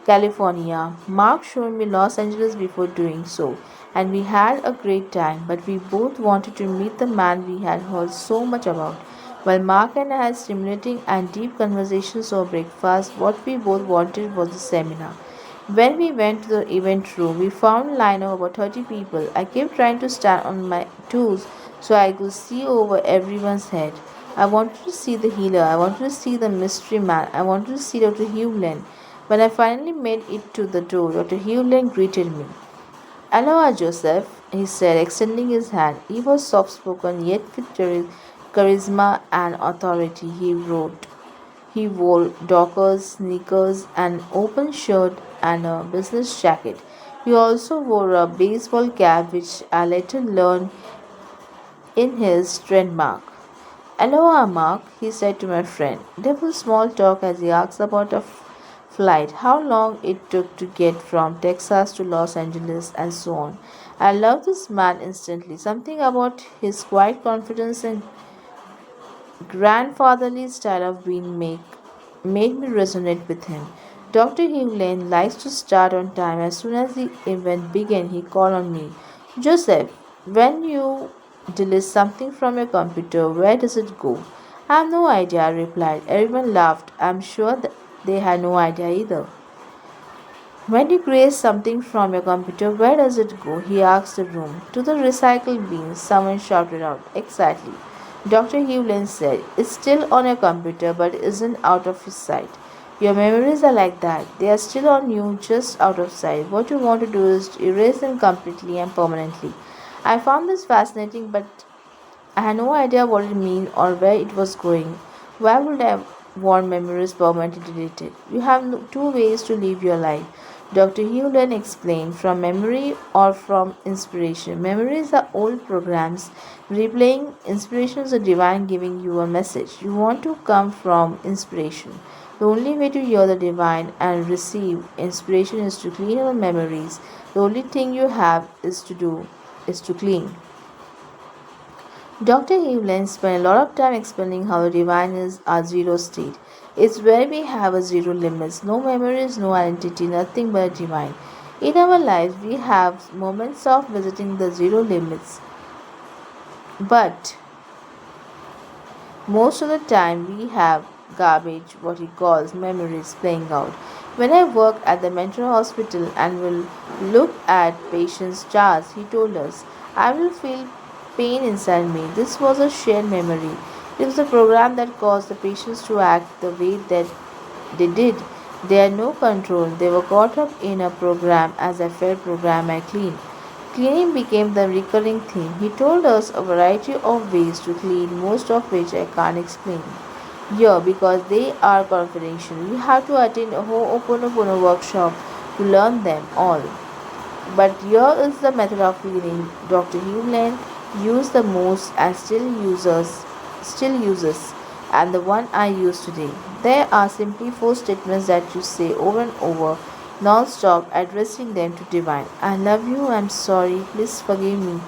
S1: California. Mark showed me Los Angeles before doing so, and we had a great time, but we both wanted to meet the man we had heard so much about. While Mark and I had stimulating and deep conversations over breakfast, what we both wanted was the seminar. When we went to the event room, we found a line of about 30 people. I kept trying to stand on my toes so I could see over everyone's head. I wanted to see the healer. I wanted to see the mystery man. I wanted to see Dr. Hewland. When I finally made it to the door, Dr. Hewland greeted me. Aloha, Joseph. he said, extending his hand. He was soft spoken yet with charisma and authority. He wore Dockers, sneakers, an open shirt, and a business jacket. He also wore a baseball cap, which I later learned in his trademark. Aloha, Mark, he said to my friend. There was small talk as he asked about a flight, how long it took to get from Texas to Los Angeles, and so on. I loved this man instantly. Something about his quiet confidence and grandfatherly style of being made me resonate with him. Dr. Hugh Lane likes to start on time. As soon as the event began, he called on me. Joseph, when you delete something from your computer, where does it go? I have no idea, I replied. Everyone laughed. I'm sure that they had no idea either. When you erase something from your computer, where does it go? He asked the room. To the recycle bin, someone shouted out. Exactly. Dr. Hewlin said, it's still on your computer but isn't out of your sight. Your memories are like that. They are still on you, just out of sight. What you want to do is to erase them completely and permanently. I found this fascinating, but I had no idea what it meant or where it was going. Why would I want memories permanently deleted? You have two ways to live your life. Dr. Hewlin explained, from memory or from inspiration. Memories are old programs replaying. Inspiration is a divine giving you a message. You want to come from inspiration. The only way to hear the divine and receive inspiration is to clean your memories. The only thing you have is to clean. Dr. Evelyn spent a lot of time explaining how the divine is our zero state. It's where we have a zero limits, no memories, no identity, nothing but a divine. In our lives, we have moments of visiting the zero limits, but most of the time we have garbage, what he calls memories, playing out. When I worked at the mental hospital and will look at patients' charts, he told us, I will feel pain inside me. This was a shared memory. It was a program that caused the patients to act the way that they did. They had no control. They were caught up in a program as I felt program I cleaned. Cleaning became the recurring theme. He told us a variety of ways to clean, most of which I can't explain here because they are confidential. You have to attend a Ho'oponopono workshop to learn them all. But here is the method of cleaning Dr. Hewland used the most and still uses, and the one I use today. There are simply four statements that you say over and over, non-stop, addressing them to divine. I love you, I'm sorry, please forgive me,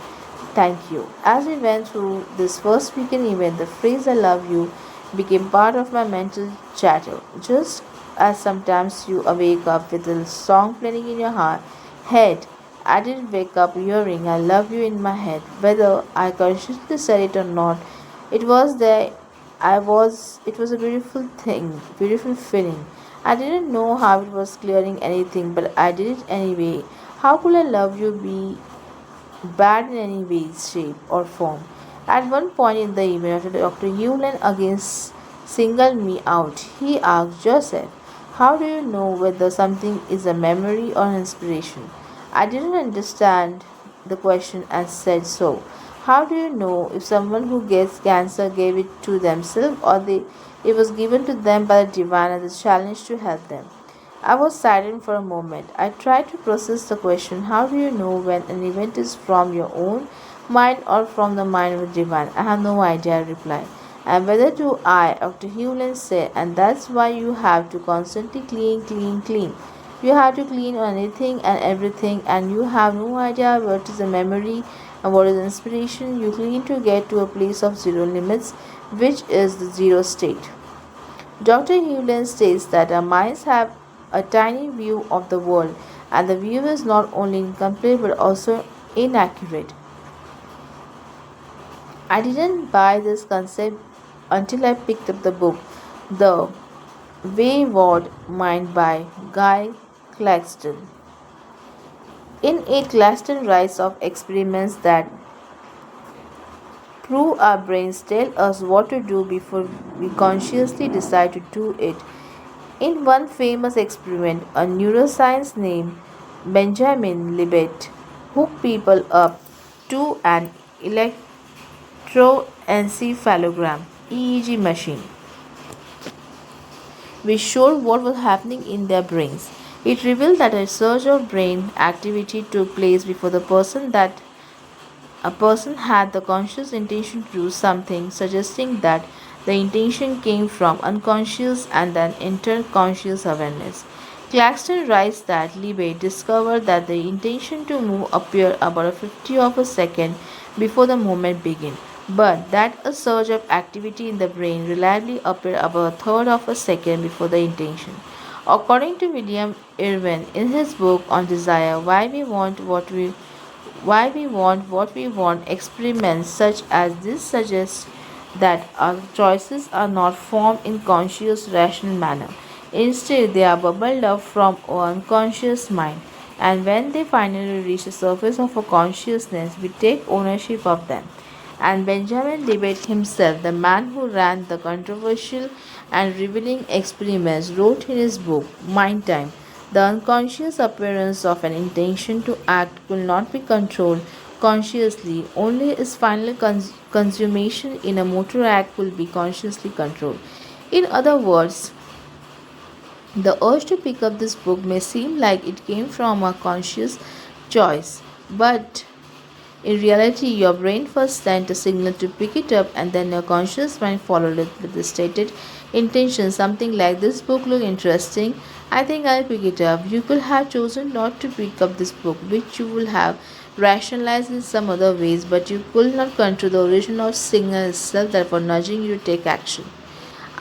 S1: thank you. As we went through this first weekend event, the phrase I love you became part of my mental chatter. Just as sometimes you wake up with a song playing in your head, I didn't wake up hearing I love you in my head. Whether I consciously said it or not, it was there. It was a beautiful thing, beautiful feeling. I didn't know how it was clearing anything, but I did it anyway. How could I love you be bad in any way, shape, or form? At one point in the evening, after Dr. Hewlin again singled me out, he asked Joseph, how do you know whether something is a memory or an inspiration? I didn't understand the question and said so. How do you know if someone who gets cancer gave it to themselves or it was given to them by the divine as a challenge to help them? I was silent for a moment. I tried to process the question. How do you know when an event is from your own mind or from the mind of the divine? I have no idea, I replied. And whether do I, Dr. Hewlin said, and that's why you have to constantly clean, clean, clean. You have to clean on anything and everything, and you have no idea what is a memory and what is inspiration. You clean to get to a place of zero limits, which is the zero state. Dr. Hewlin states that our minds have a tiny view of the world, and the view is not only incomplete but also inaccurate. I didn't buy this concept until I picked up the book, The Wayward Mind by Guy Claxton. In it, Claxton writes of experiments that prove our brains tell us what to do before we consciously decide to do it. In one famous experiment, a neuroscientist named Benjamin Libet hooked people up to an electroencephalogram (EEG) machine, which showed what was happening in their brains. It revealed that a surge of brain activity took place before the person that a person had the conscious intention to do something, suggesting that the intention came from unconscious and then entered conscious awareness. Claxton writes that Libet discovered that the intention to move appeared about a 50th of a second before the movement began, but that a surge of activity in the brain reliably appeared about a third of a second before the intention. According to William Irwin in his book on desire, what we want, experiments such as this suggest that our choices are not formed in conscious rational manner. Instead, they are bubbled up from our unconscious mind, and when they finally reach the surface of our consciousness, we take ownership of them. And Benjamin Libet himself, the man who ran the controversial and revealing experiments, wrote in his book Mind Time, the unconscious appearance of an intention to act could not be controlled consciously, only its final consummation in a motor act could be consciously controlled. In other words, the urge to pick up this book may seem like it came from a conscious choice, but in reality, your brain first sent a signal to pick it up, and then your conscious mind followed it with the stated intention. Something like, this book look interesting, I think I'll pick it up. You could have chosen not to pick up this book, which you will have rationalized in some other ways, but you could not control the original signal itself that was nudging you to take action.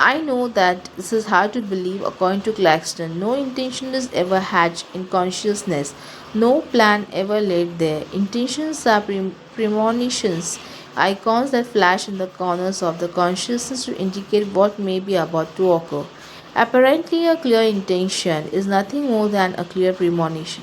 S1: I know that this is hard to believe according to Claxton. No intention is ever hatched in consciousness, no plan ever laid there. Intentions are premonitions, icons that flash in the corners of the consciousness to indicate what may be about to occur. Apparently, a clear intention is nothing more than a clear premonition.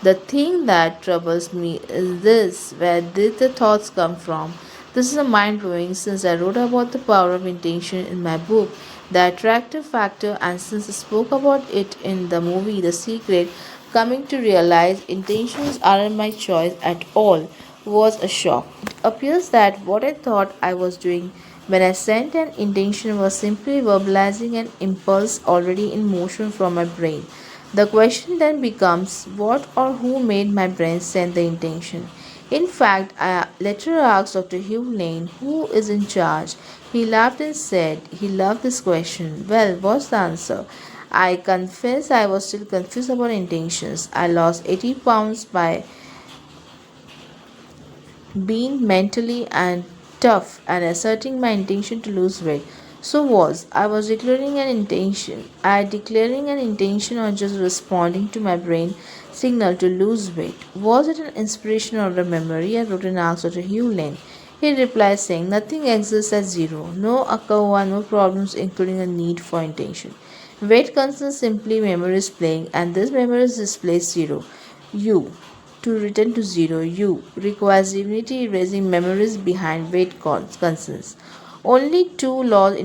S1: The thing that troubles me is this: where did the thoughts come from? This is a mind blowing since I wrote about the power of intention in my book, The Attractive Factor, and since I spoke about it in the movie The Secret. Coming to realize intentions aren't my choice at all was a shock. It appears that what I thought I was doing when I sent an intention was simply verbalizing an impulse already in motion from my brain. The question then becomes, what or who made my brain send the intention? In fact, I later asked Dr. Hugh Lane, who is in charge. He laughed and said he loved this question. Well, what's the answer? I confess I was still confused about intentions. I lost 80 pounds by being mentally and tough and asserting my intention to lose weight. So was I was declaring an intention. I declaring an intention or just responding to my brain signal to lose weight? Was it an inspiration or a memory? I wrote an answer to Hugh Lane. He replied saying nothing exists at zero. No akawa, no problems including a need for intention. Weight concerns simply memories playing, and this memories displays zero. You. To return to zero, U requires divinity erasing memories behind weight concerns. Only two laws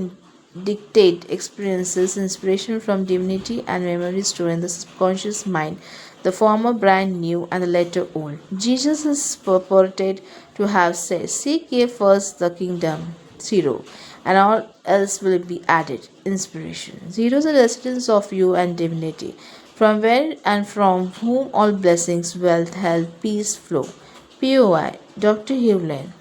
S1: dictate experiences: inspiration from divinity and memory stored in the subconscious mind, the former brand new and the latter old. Jesus is purported to have said, seek ye first the kingdom, zero, and all else will be added, inspiration. Zero is the residence of you and divinity, from where and from whom all blessings, wealth, health, peace flow. POI. Dr. Hewlin.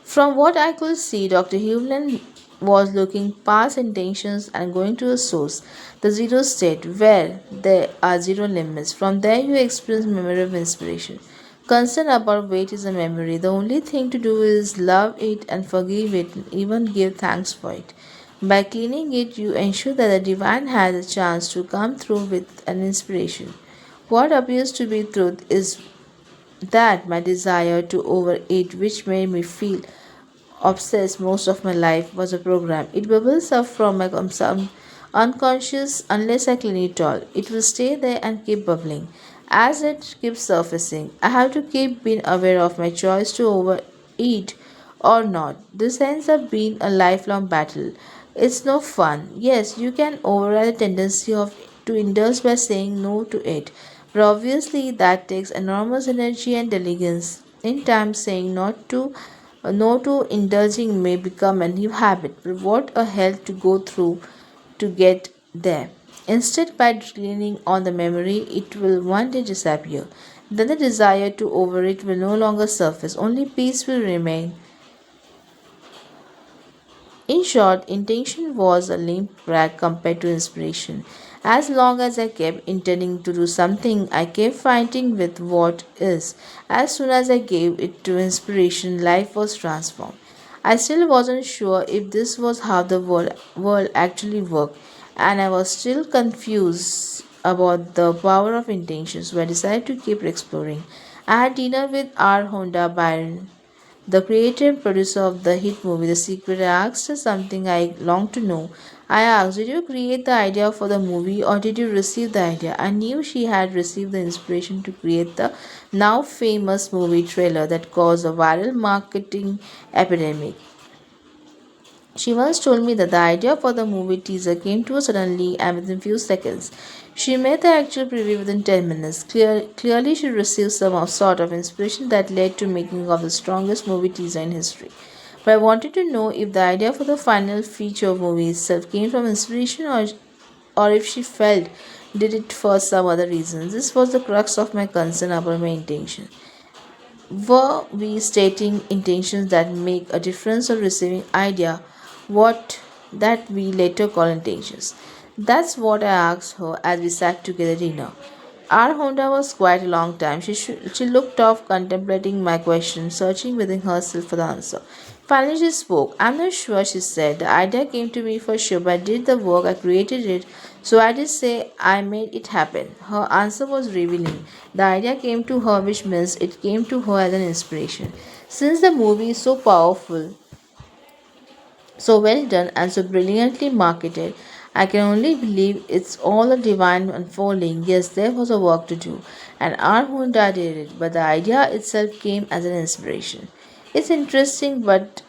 S1: From what I could see, Dr. Hewlin was looking past intentions and going to the source, the zero state, where there are zero limits. From there, you experience memory of inspiration. Concern about weight is a memory. The only thing to do is love it and forgive it, and even give thanks for it. By cleaning it, you ensure that the divine has a chance to come through with an inspiration. What appears to be truth is that my desire to overeat, which made me feel obsessed most of my life, was a program. It bubbles up from my some unconscious unless I clean it all. It will stay there and keep bubbling. As it keeps surfacing, I have to keep being aware of my choice to overeat or not. This ends up being a lifelong battle. It's no fun. Yes, you can override the tendency of to indulge by saying no to it, But obviously, that takes enormous energy and diligence. In time, saying not to no to indulging may become a new habit, but what a hell to go through to get there. Instead, by dwelling on the memory, it will one day disappear. Then the desire to over it will no longer surface, only peace will remain. In short, intention was a limp rag compared to inspiration. As long as I kept intending to do something, I kept fighting with what is. As soon as I gave it to inspiration, life was transformed. I still wasn't sure if this was how the world actually worked, and I was still confused about the power of intention, so I decided to keep exploring. I had dinner with R. Honda Byron, the creator and producer of the hit movie The Secret. I asked her something I longed to know. I asked, did you create the idea for the movie or did you receive the idea? I knew she had received the inspiration to create the now famous movie trailer that caused a viral marketing epidemic. She once told me that the idea for the movie teaser came to her suddenly and within few seconds. She made the actual preview within 10 minutes. Clearly, she received sort of inspiration that led to making of the strongest movie teaser in history. But I wanted to know if the idea for the final feature movie itself came from inspiration or if she felt did it for some other reason. This was the crux of my concern about my intention. Were we stating intentions that make a difference or receiving idea what that we later call intentions? That's what I asked her as we sat together at dinner. Our Honda was quite a long time. She looked off, contemplating my question, searching within herself for the answer. Finally, she spoke. I'm not sure, she said. The idea came to me for sure, but I did the work, I created it, so I did say I made it happen. Her answer was revealing. The idea came to her, which means it came to her as an inspiration. Since the movie is so powerful, so well done and so brilliantly marketed, I can only believe it's all a divine unfolding. Yes, there was a work to do, and our Honda did it, but the idea itself came as an inspiration. It's interesting, but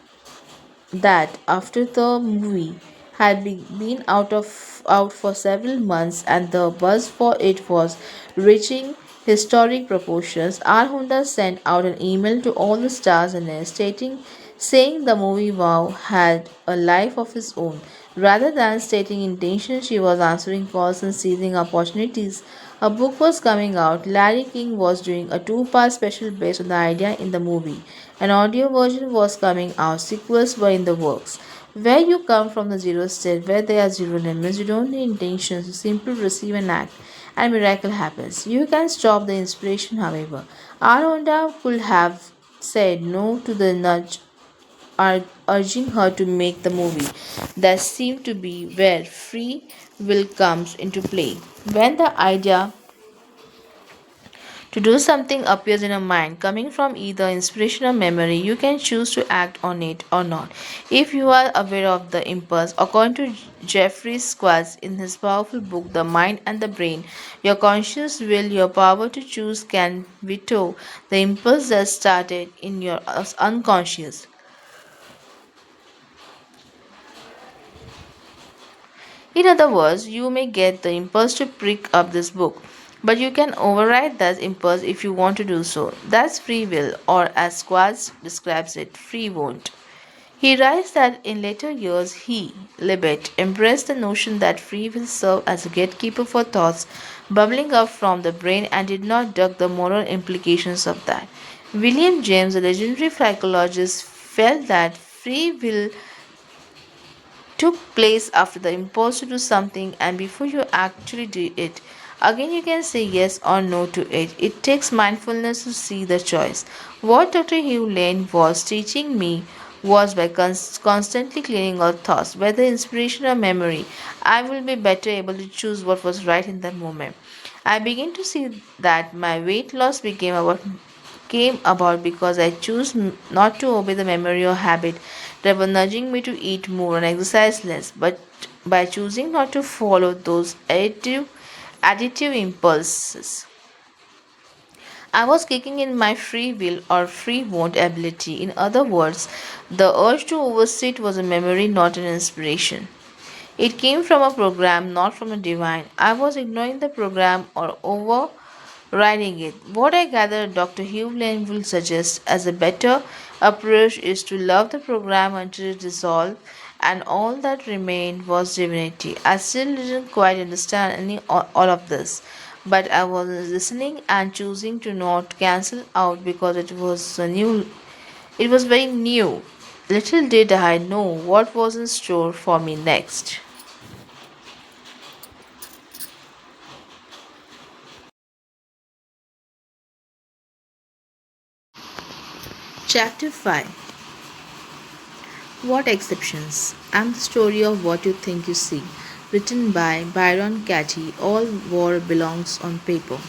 S1: that after the movie had been out for several months and the buzz for it was reaching historic proportions, our Honda sent out an email to all the stars in it stating saying the movie Wow had a life of its own. Rather than stating intentions, she was answering calls and seizing opportunities. A book was coming out. Larry King was doing a two-part special based on the idea in the movie. An audio version was coming out. Sequels were in the works. Where you come from the zero state, where there are zero limits, you don't need intentions, you simply receive an act, and miracle happens. You can stop the inspiration, however. Aronda could have said no to the nudge urging her to make the movie. That seemed to be where free will comes into play. When the idea to do something appears in your mind, coming from either inspiration or memory, you can choose to act on it or not. If you are aware of the impulse, according to Jeffrey Squaz in his powerful book The Mind and the Brain, your conscious will, your power to choose, can veto the impulse that started in your unconscious. In other words, you may get the impulse to pick up this book, but you can override that impulse if you want to do so. That's free will, or as Squaz describes it, free won't. He writes that in later years he, Libet, embraced the notion that free will served as a gatekeeper for thoughts bubbling up from the brain and did not duck the moral implications of that. William James, a legendary psychologist, felt that free will took place after the impulse to do something and before you actually do it. Again, you can say yes or no to it. It takes mindfulness to see the choice. What Dr. Hugh Lane was teaching me was by constantly cleaning out thoughts, whether inspiration or memory, I will be better able to choose what was right in that moment. I began to see that my weight loss came about because I chose not to obey the memory or habit that were nudging me to eat more and exercise less, but by choosing not to follow those additive impulses. I was kicking in my free will or free won't ability. In other words, the urge to overstate was a memory, not an inspiration. It came from a program, not from a divine. I was ignoring the program or over writing it. What I gather Dr. Hugh Lane will suggest as a better approach is to love the program until it dissolved and all that remained was divinity. I still didn't quite understand all of this, but I was listening and choosing to not cancel out because it was very new. Little did I know what was in store for me next. Chapter 5. What exceptions? I'm the story of what you think you see. Written by Byron Katie. All war belongs on paper.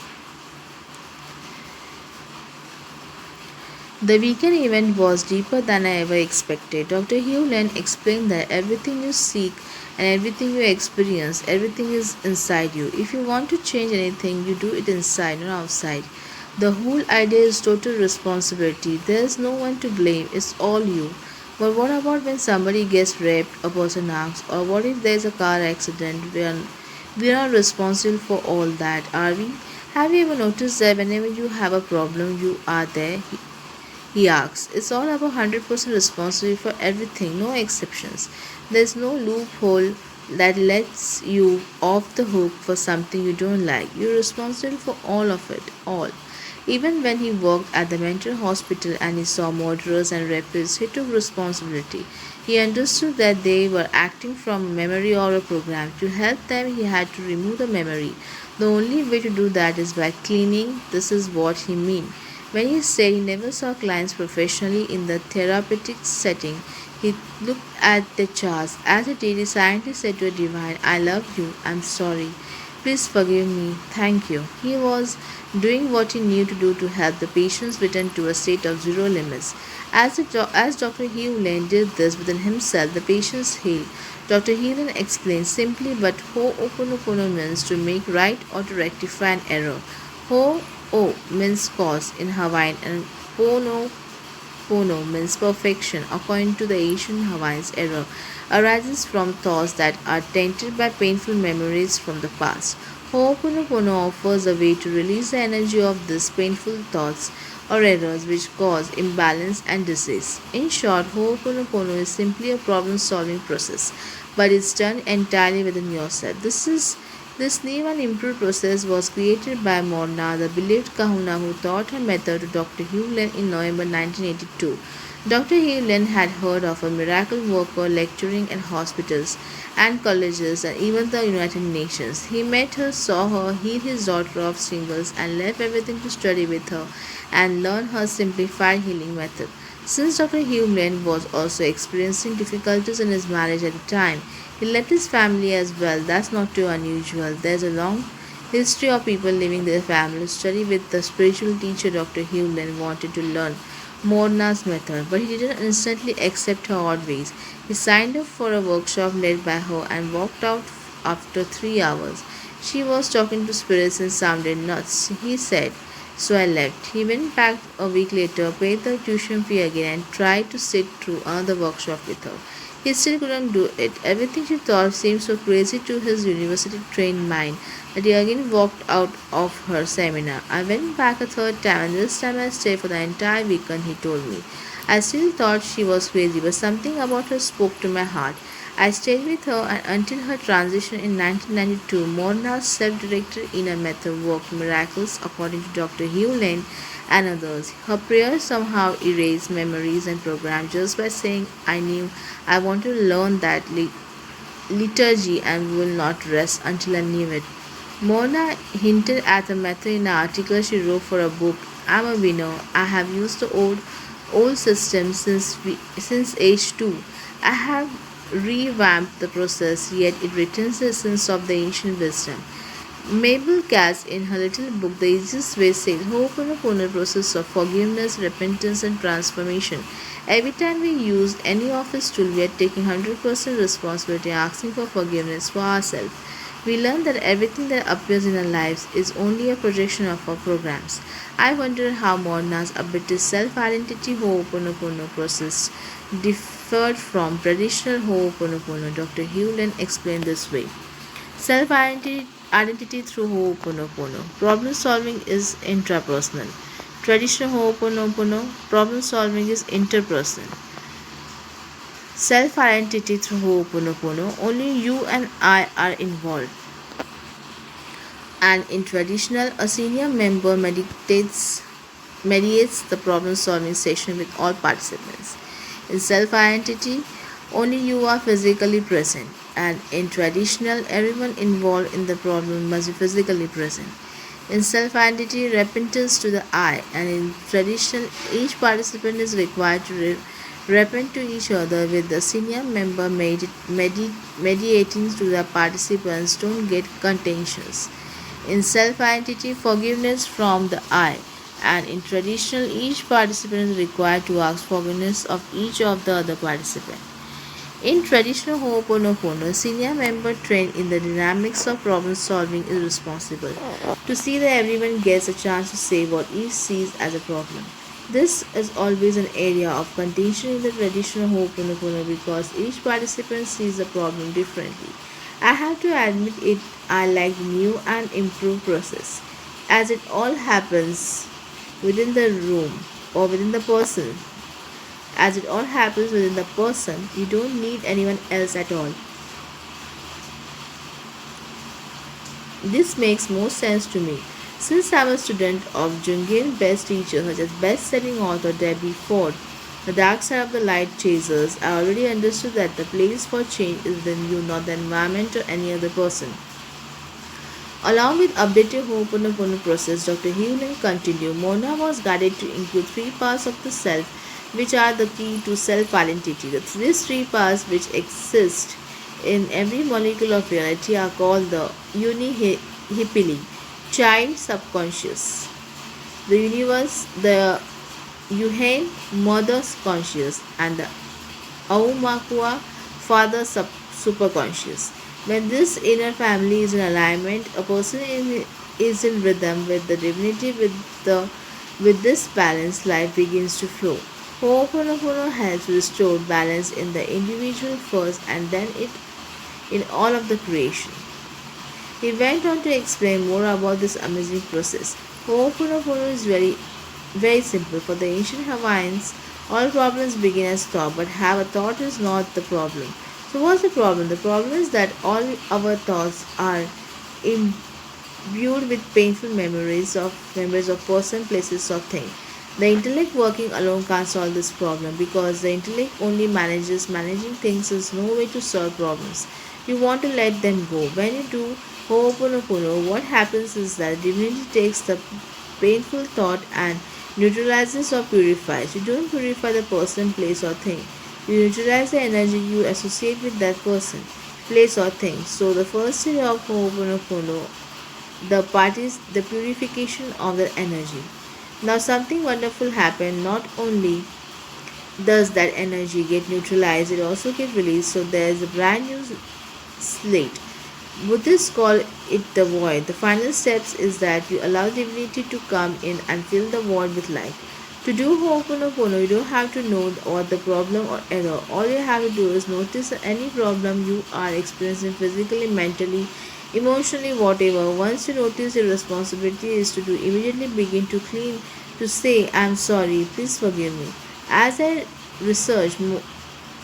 S1: The weekend event was deeper than I ever expected. Dr. Hewland explained that everything you seek and everything you experience, everything is inside you. If you want to change anything, you do it inside, not outside. The whole idea is total responsibility. There's no one to blame, it's all you. But what about when somebody gets raped, a person asks, or what if there's a car accident? We are not responsible for all that, are we? Have you ever noticed that whenever you have a problem, you are there? He asks. It's all about 100% responsibility for everything, no exceptions. There's no loophole that lets you off the hook for something you don't like. You're responsible for all of it, all. Even when he worked at the mental hospital and he saw murderers and rapists, he took responsibility. He understood that they were acting from a memory or a program. To help them, he had to remove the memory. The only way to do that is by cleaning. This is what he meant. When he said he never saw clients professionally in the therapeutic setting, he looked at the charts. As he did, he silently said to a divine, I love you, I'm sorry. Please forgive me, thank you. He was doing what he knew to do to help the patients return to a state of zero limits. As Dr. Hewlin did this within himself, the patients healed. Dr. Hewlin explained simply but Ho'oponopono means to make right or to rectify an error. Ho means cause in Hawaiian and pono means perfection. According to the ancient Hawaiians, error arises from thoughts that are tainted by painful memories from the past. Ho'oponopono offers a way to release the energy of these painful thoughts or errors which cause imbalance and disease. In short, Ho'oponopono is simply a problem solving process, but it's done entirely within yourself. This new and improved process was created by Morna, the beloved kahuna who taught her method to Dr. Hewlin in November 1982. Dr. Hewlin had heard of a miracle worker lecturing in hospitals and colleges and even the United Nations. He met her, saw her, healed his daughter of shingles, and left everything to study with her and learn her simplified healing method. Since Dr. Hewlin was also experiencing difficulties in his marriage at the time, he left his family as well. That's not too unusual. There's a long history of people leaving their family to study with the spiritual teacher Dr. Hewlin wanted to learn Morna's method, but he didn't instantly accept her odd ways. He signed up for a workshop led by her and walked out after 3 hours. She was talking to spirits and sounded nuts, he said. So I left. He went back a week later, paid the tuition fee again, and tried to sit through another workshop with her. He still couldn't do it. Everything she thought seemed so crazy to his university trained mind that he again walked out of her seminar. I went back a third time, and this time I stayed for the entire weekend, he told me. I still thought she was crazy, but something about her spoke to my heart. I stayed with her and until her transition in 1992. Morna's self-directed inner method worked miracles according to Dr. Hugh Lane and others. Her prayers somehow erased memories and programs just by saying, I knew I wanted to learn that liturgy and will not rest until I knew it. Mona hinted at the method in an article she wrote for a book. I'm a winner. I have used the old system since age 2. I have revamped the process, yet it retains the essence of the ancient wisdom. Mabel Katz, in her little book, The Easiest Way, says Ho'oponopono process of forgiveness, repentance, and transformation. Every time we use any of his tools, we are taking 100% responsibility, asking for forgiveness for ourselves. We learn that everything that appears in our lives is only a projection of our programs. I wonder how Morna's updated self-identity Ho'oponopono process differed from traditional Ho'oponopono. Dr. Hewlin explained this way. Self identity identity through Ho'oponopono. Problem solving is intrapersonal. Traditional Ho'oponopono, problem solving is interpersonal. Self identity through Ho'oponopono, only you and I are involved. And in traditional, a senior member mediates the problem solving session with all participants. In self identity, only you are physically present, and in traditional, everyone involved in the problem must be physically present. In self identity, repentance to the I, and in traditional, each participant is required to repent to each other, with the senior member mediating to the participants don't get contentious. In self identity, forgiveness from the I, and in traditional, each participant is required to ask forgiveness of each of the other participants. In traditional Ho'oponopono, senior member trained in the dynamics of problem solving is responsible to see that everyone gets a chance to say what each sees as a problem. This is always an area of contention in the traditional Ho'oponopono because each participant sees the problem differently. I have to admit it, I like the new and improved process as it all happens within the room or within the person. As it all happens within the person, you don't need anyone else at all. This makes more sense to me. Since I'm a student of Jungian best teachers such as best-selling author Debbie Ford, The Dark Side of the Light Chasers, I already understood that the place for change is within you, not the environment or any other person. Along with updated Ho'oponopono process, Dr. Hewlin continued, Mona was guided to include three parts of the self, which are the key to self-identity. These three parts, which exist in every molecule of reality, are called the Unihipili, child subconscious, the universe, the Yuhain, mother conscious, and the Aumakua, father superconscious. When this inner family is in alignment, a person is in rhythm with the divinity. With this balance, life begins to flow. Ho'oponopono helps restore balance in the individual first and then in all of the creation. He went on to explain more about this amazing process. Ho'oponopono is very simple. For the ancient Hawaiians, all problems begin as thought, but have a thought is not the problem. So what's the problem? The problem is that all our thoughts are imbued with painful memories of person, places, or thing. The intellect working alone can't solve this problem because the intellect only managing things is no way to solve problems. You want to let them go. When you do Ho'oponopono, what happens is that divinity takes the painful thought and neutralizes or purifies. You don't purify the person, place, or thing. You neutralize the energy you associate with that person, place, or thing. So the first stage of Ho'oponopono, the part is the purification of the energy. Now something wonderful happened. Not only does that energy get neutralized, it also get released. So there is a brand new slate. Buddhists call it the void. The final steps is that you allow divinity to come in and fill the void with light. To do Ho'oponopono, you don't have to know what the problem or error. All you have to do is notice any problem you are experiencing physically, mentally, emotionally, whatever. Once you notice, your responsibility is to do immediately begin to clean, to say, I'm sorry, please forgive me. As I researched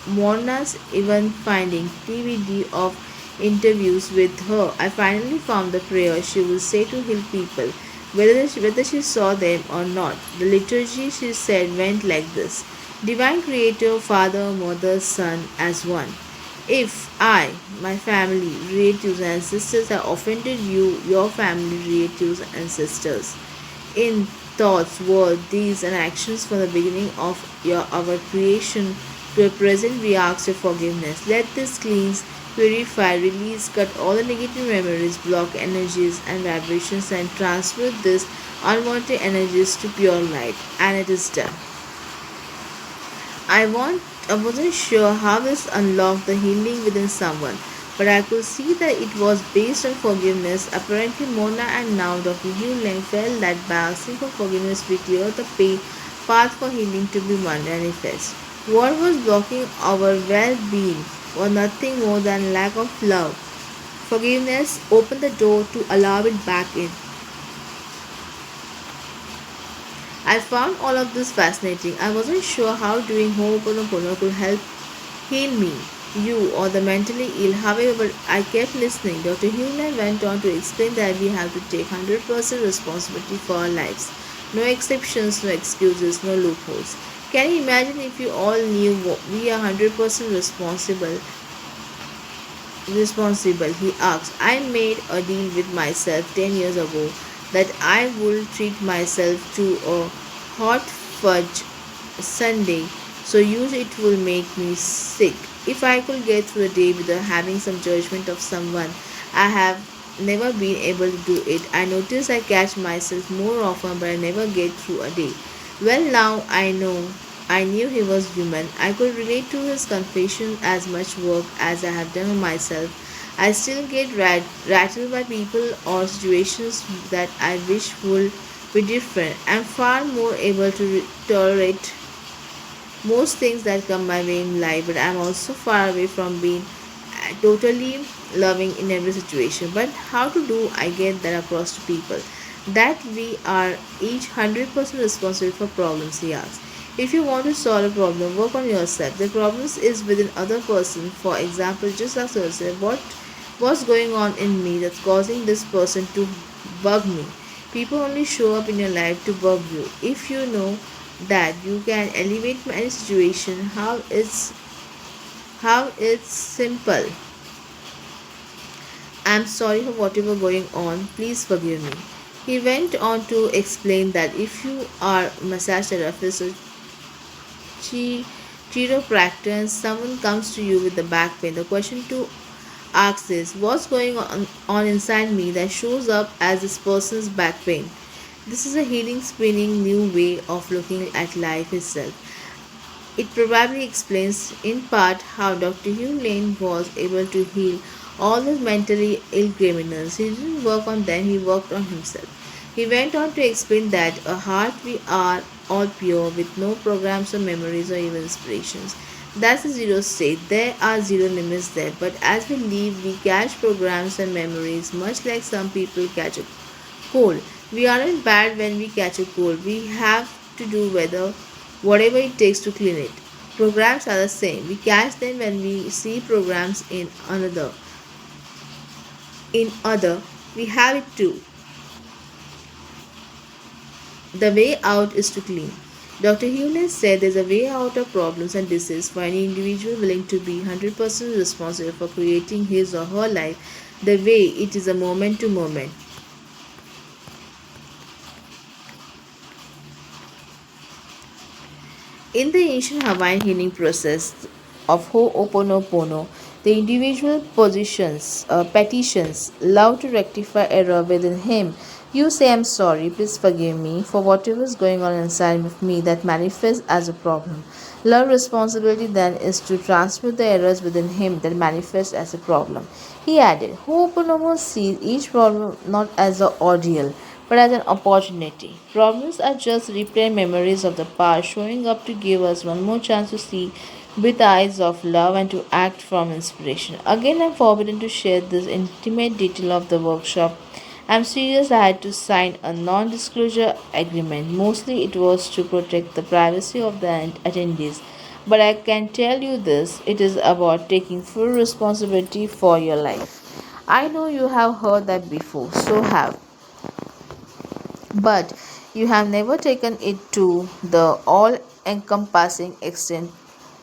S1: Morna's even finding DVD of interviews with her, I finally found the prayer she would say to heal people, whether she saw them or not. The liturgy, she said, went like this: Divine Creator, Father, Mother, Son, as one. If I, my family, relatives, and sisters have offended you, your family, relatives, and sisters, in thoughts, words, deeds, and actions from the beginning of our creation to a present, we ask your forgiveness. Let this cleanse, purify, release, cut all the negative memories, block energies and vibrations, and transmute these unwanted energies to pure light. And it is done. I wasn't sure how this unlocked the healing within someone, but I could see that it was based on forgiveness. Apparently, Mona and now Dr. Hugh Lang felt that by asking for forgiveness, we cleared the path for healing to be manifest. What was blocking our well being was nothing more than lack of love Forgiveness opened the door to allow it back in. I found all of this fascinating. I wasn't sure how doing Ho'oponopono could help heal me, you, or the mentally ill. However, I kept listening. Dr. Hewlett went on to explain that we have to take 100% responsibility for our lives. No exceptions, no excuses, no loopholes. Can you imagine if you all knew we are 100% responsible, he asked. I made a deal with myself 10 years ago that I would treat myself to a hot fudge sundae so huge it will make me sick. If I could get through the day without having some judgment of someone, I have never been able to do it. I notice I catch myself more often, but I never get through a day. Well, now I know. I knew he was human. I could relate to his confession as much work as I have done on myself. I still get rattled by people or situations that I wish would be different. I'm far more able to tolerate most things that come my way in life, but I'm also far away from being totally loving in every situation. But how to do I get that across to people? That we are each 100% responsible for problems, he asks. If you want to solve a problem, work on yourself. The problem is within other person. For example, just ask yourself what's going on in me that's causing this person to bug me. People only show up in your life to bug you. If you know that you can elevate any situation, how it's simple. I'm sorry for whatever going on. Please forgive me. He went on to explain that if you are a massage therapist or chi- chiropractor and someone comes to you with the back pain, the question to ask is what's going on inside me that shows up as this person's back pain. This is a healing, spinning new way of looking at life itself. It probably explains, in part, how Dr. Hugh Lane was able to heal all the mentally ill criminals. He didn't work on them, he worked on himself. He went on to explain that a heart we are all pure with no programs or memories or even inspirations. That's a zero state. There are zero limits there. But as we leave, we catch programs and memories, much like some people catch a cold. We aren't bad when we catch a cold. We have to do whatever it takes to clean it. Programs are the same. We catch them when we see programs in other. We have it too. The way out is to clean. Dr. Hewlett said there's a way out of problems and disease for any individual willing to be 100% responsible for creating his or her life the way it is a moment to moment. In the ancient Hawaiian healing process of Ho'oponopono, the individual petitions love to rectify error within him. You say, I'm sorry, please forgive me for whatever is going on inside of me that manifests as a problem. Love responsibility then is to transmute the errors within him that manifest as a problem. He added, Ho'oponopono sees each problem not as an ordeal but as an opportunity. Problems are just replayed memories of the past showing up to give us one more chance to see with eyes of love and to act from inspiration. Again, I'm forbidden to share this intimate detail of the workshop. I'm serious, I had to sign a non disclosure agreement. Mostly it was to protect the privacy of the attendees. But I can tell you this, it is about taking full responsibility for your life. I know you have heard that before, so have, but you have never taken it to the all encompassing extent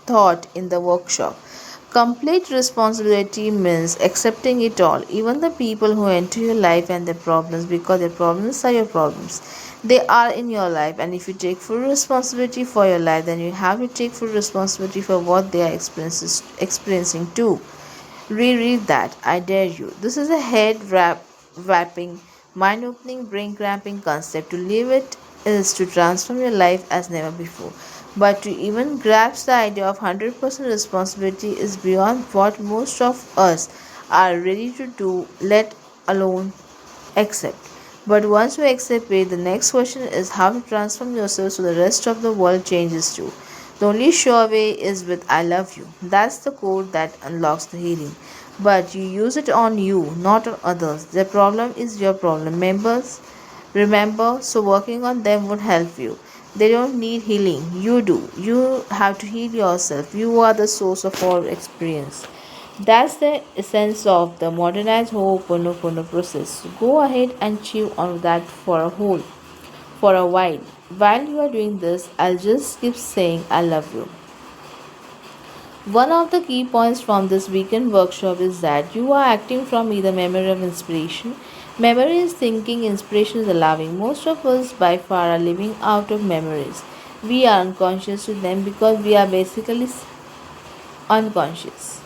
S1: taught in the workshop. Complete responsibility means accepting it all, even the people who enter your life and their problems, because their problems are your problems. They are in your life, and if you take full responsibility for your life, then you have to take full responsibility for what they are experiencing too. Reread that, I dare you. This is a wrapping, mind opening, brain cramping concept. To live it is to transform your life as never before. But to even grasp the idea of 100% responsibility is beyond what most of us are ready to do, let alone accept. But once you accept it, the next question is how to transform yourself so the rest of the world changes too. The only sure way is with I love you. That's the code that unlocks the healing. But you use it on you, not on others. The problem is your problem. Members, remember, so working on them would help you. They don't need healing. You do. You have to heal yourself. You are the source of all experience. That's the essence of the modernized Ho'oponopono process. Go ahead and chew on that for a while. While you are doing this, I'll just keep saying I love you. One of the key points from this weekend workshop is that you are acting from either memory of inspiration. Memory is thinking, inspiration is allowing. Most of us by far are living out of memories. We are unconscious to them because we are basically unconscious.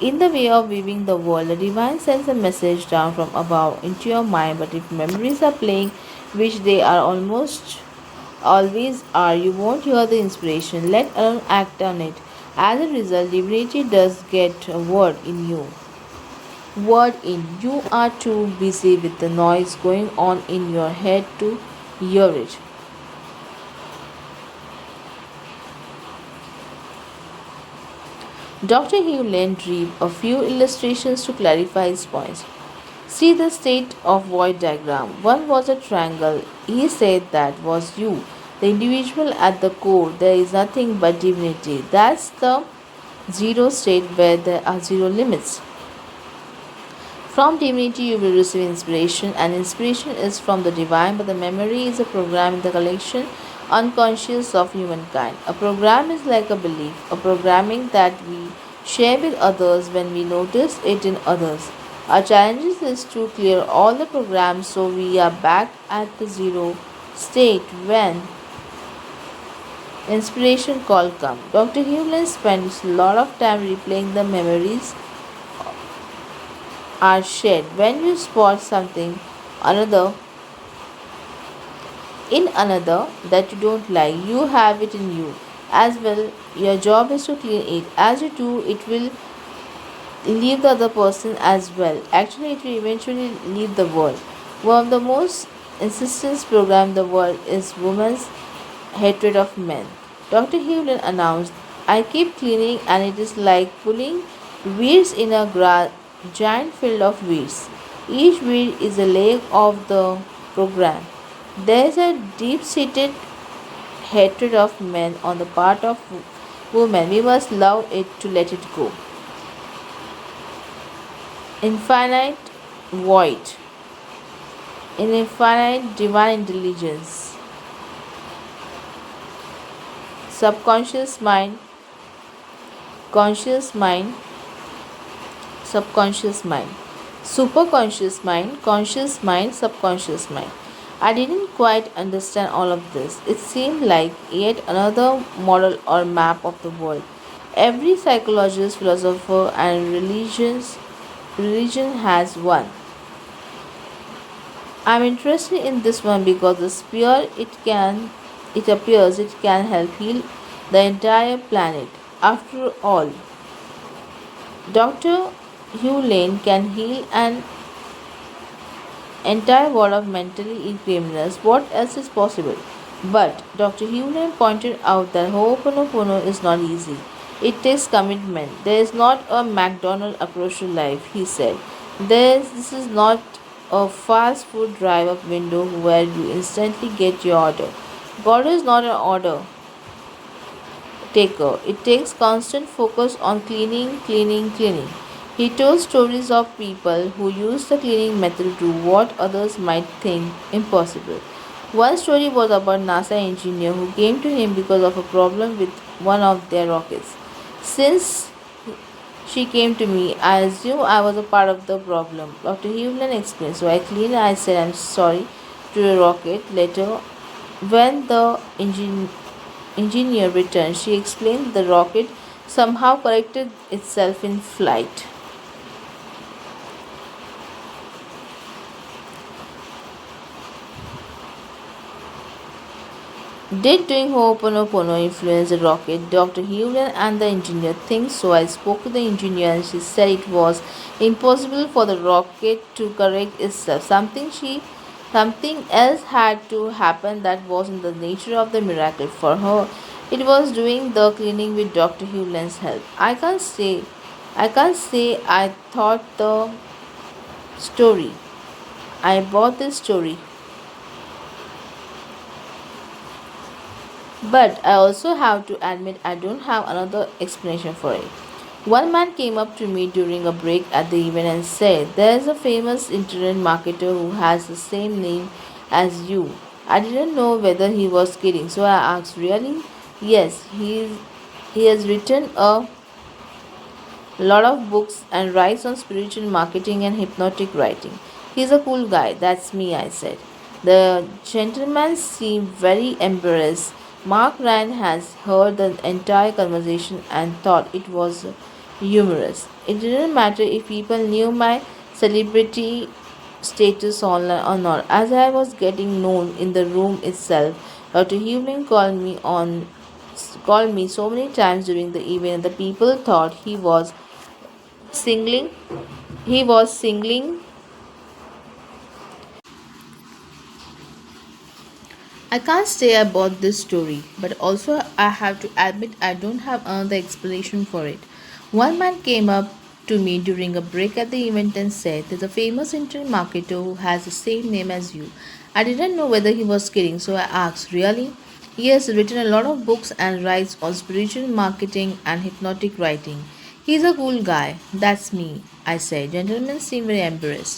S1: In the way of weaving the world, the divine sends a message down from above into your mind, but if memories are playing, which they are almost always are, you won't hear the inspiration, let alone act on it. As a result, divinity does get a word in you. Word in. You are too busy with the noise going on in your head to hear it. Dr. Hewlin drew a few illustrations to clarify his points. See the state of void diagram. One was a triangle. He said that was you, the individual at the core. There is nothing but divinity. That's the zero state where there are zero limits. From divinity, you will receive inspiration, and inspiration is from the divine, but the memory is a program in the collection unconscious of humankind. A program is like a belief, a programming that we share with others when we notice it in others. Our challenge is to clear all the programs so we are back at the zero state when inspiration call comes. Dr. Hewlin spends a lot of time replaying the memories are shared. When you spot something another in another that you don't like, you have it in you as well. Your job is to clean it. As you do, it will leave the other person as well. Actually, it will eventually leave the world. One of the most insistence program in the world is women's hatred of men. Dr. Hewlin announced, I keep cleaning and it is like pulling weeds in a giant field of weeds. Each weed is a leg of the program. There is a deep seated hatred of men on the part of women. We must love it to let it go. Infinite void. In infinite divine intelligence. Subconscious mind, conscious mind, subconscious mind, superconscious mind, conscious mind, subconscious mind. I didn't quite understand all of this. It seemed like yet another model or map of the world. Every psychologist, philosopher, and religion has one. I'm interested in this one because the spear it appears it can help heal the entire planet. After all, Dr. Hugh Lane can heal an entire world of mentally ill criminals. What else is possible? But Dr. Hewlin pointed out that Ho'oponopono is not easy. It takes commitment. There is not a McDonald approach to life, he said. This is not a fast food drive up window where you instantly get your order. God is not an order taker. It takes constant focus on cleaning, cleaning, cleaning. He told stories of people who used the cleaning method to do what others might think impossible. One story was about NASA engineer who came to him because of a problem with one of their rockets. Since she came to me, I assumed I was a part of the problem. Dr. Hewlin explained. So I cleaned. I said I'm sorry to the rocket. Later, when the engineer returned, she explained the rocket somehow corrected itself in flight. Did doing Ho'oponopono influence the rocket? Dr. Hewlin and the engineer think so. I spoke to the engineer and she said it was impossible for the rocket to correct itself. Something else had to happen that wasn't the nature of the miracle. For her, It was doing the cleaning with Dr. Hewland's help. I can't say I thought the story. I bought this story. But I also have to admit I don't have another explanation for it. One man came up to me during a break at the event and said, "There's a famous internet marketer who has the same name as you." I didn't know whether he was kidding, so I asked, "Really?" "Yes, he has written a lot of books and writes on spiritual marketing and hypnotic writing. He's a cool guy." "That's me," I said. The gentleman seemed very embarrassed. Mark Ryan has heard the entire conversation and thought it was humorous. It didn't matter if people knew my celebrity status online or not. As I was getting known in the room itself, Dr. Hewlin called me so many times during the event that people thought singling he was singling. I can't say I bought this story, but also I have to admit I don't have another explanation for it. One man came up to me during a break at the event and said, "There's a famous internet marketer who has the same name as you." I didn't know whether he was kidding, so I asked, "Really?" "He has written a lot of books and writes on spiritual marketing and hypnotic writing. He's a cool guy." "That's me," I said. Gentlemen seemed very embarrassed.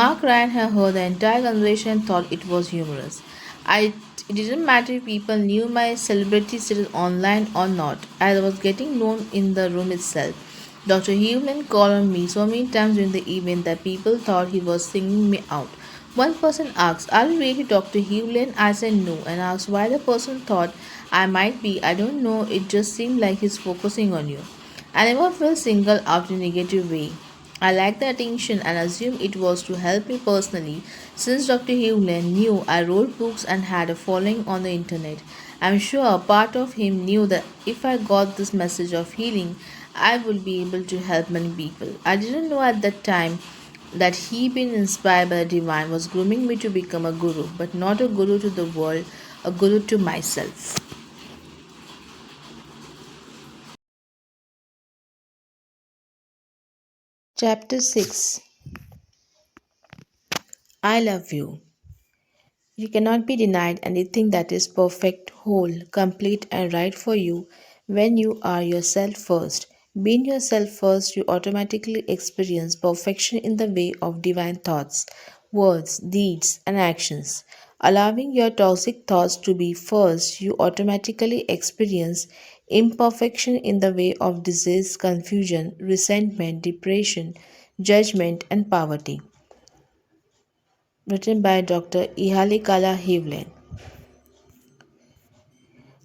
S1: Mark Ryan had heard the entire conversation and thought it was humorous. It didn't matter if people knew my celebrity status online or not, as I was getting known in the room itself. Dr. Hewlin called on me so many times during the event that people thought he was singling me out. One person asked, "Are you really Dr. Hewlin?" I said no and asked why the person thought I might be. "I don't know, it just seemed like he's focusing on you." I never felt singled out in a negative way. I liked the attention and assumed it was to help me personally. Since Dr. Hewlin knew I wrote books and had a following on the internet, I'm sure a part of him knew that if I got this message of healing, I would be able to help many people. I didn't know at that time that he, being inspired by the divine, was grooming me to become a guru, but not a guru to the world, a guru to myself. Chapter 6. I love you. You cannot be denied anything that is perfect, whole, complete, and right for you when you are yourself first. Being yourself first, you automatically experience perfection in the way of divine thoughts, words, deeds, and actions. Allowing your toxic thoughts to be first, you automatically experience imperfection in the way of disease, confusion, resentment, depression, judgment, and poverty. Written by Dr. Ihalikala Hivlen.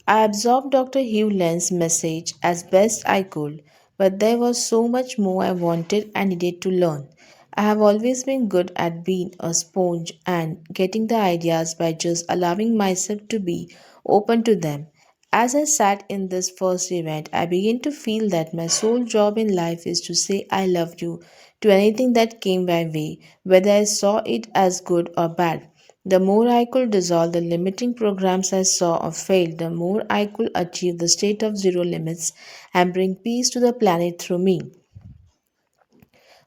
S1: I absorbed Dr. Hewland's message as best I could, but there was so much more I wanted and needed to learn. I have always been good at being a sponge and getting the ideas by just allowing myself to be open to them. As I sat in this first event, I began to feel that my sole job in life is to say "I love you" to anything that came my way, whether I saw it as good or bad. The more I could dissolve the limiting programs I saw or failed, the more I could achieve the state of zero limits and bring peace to the planet through me.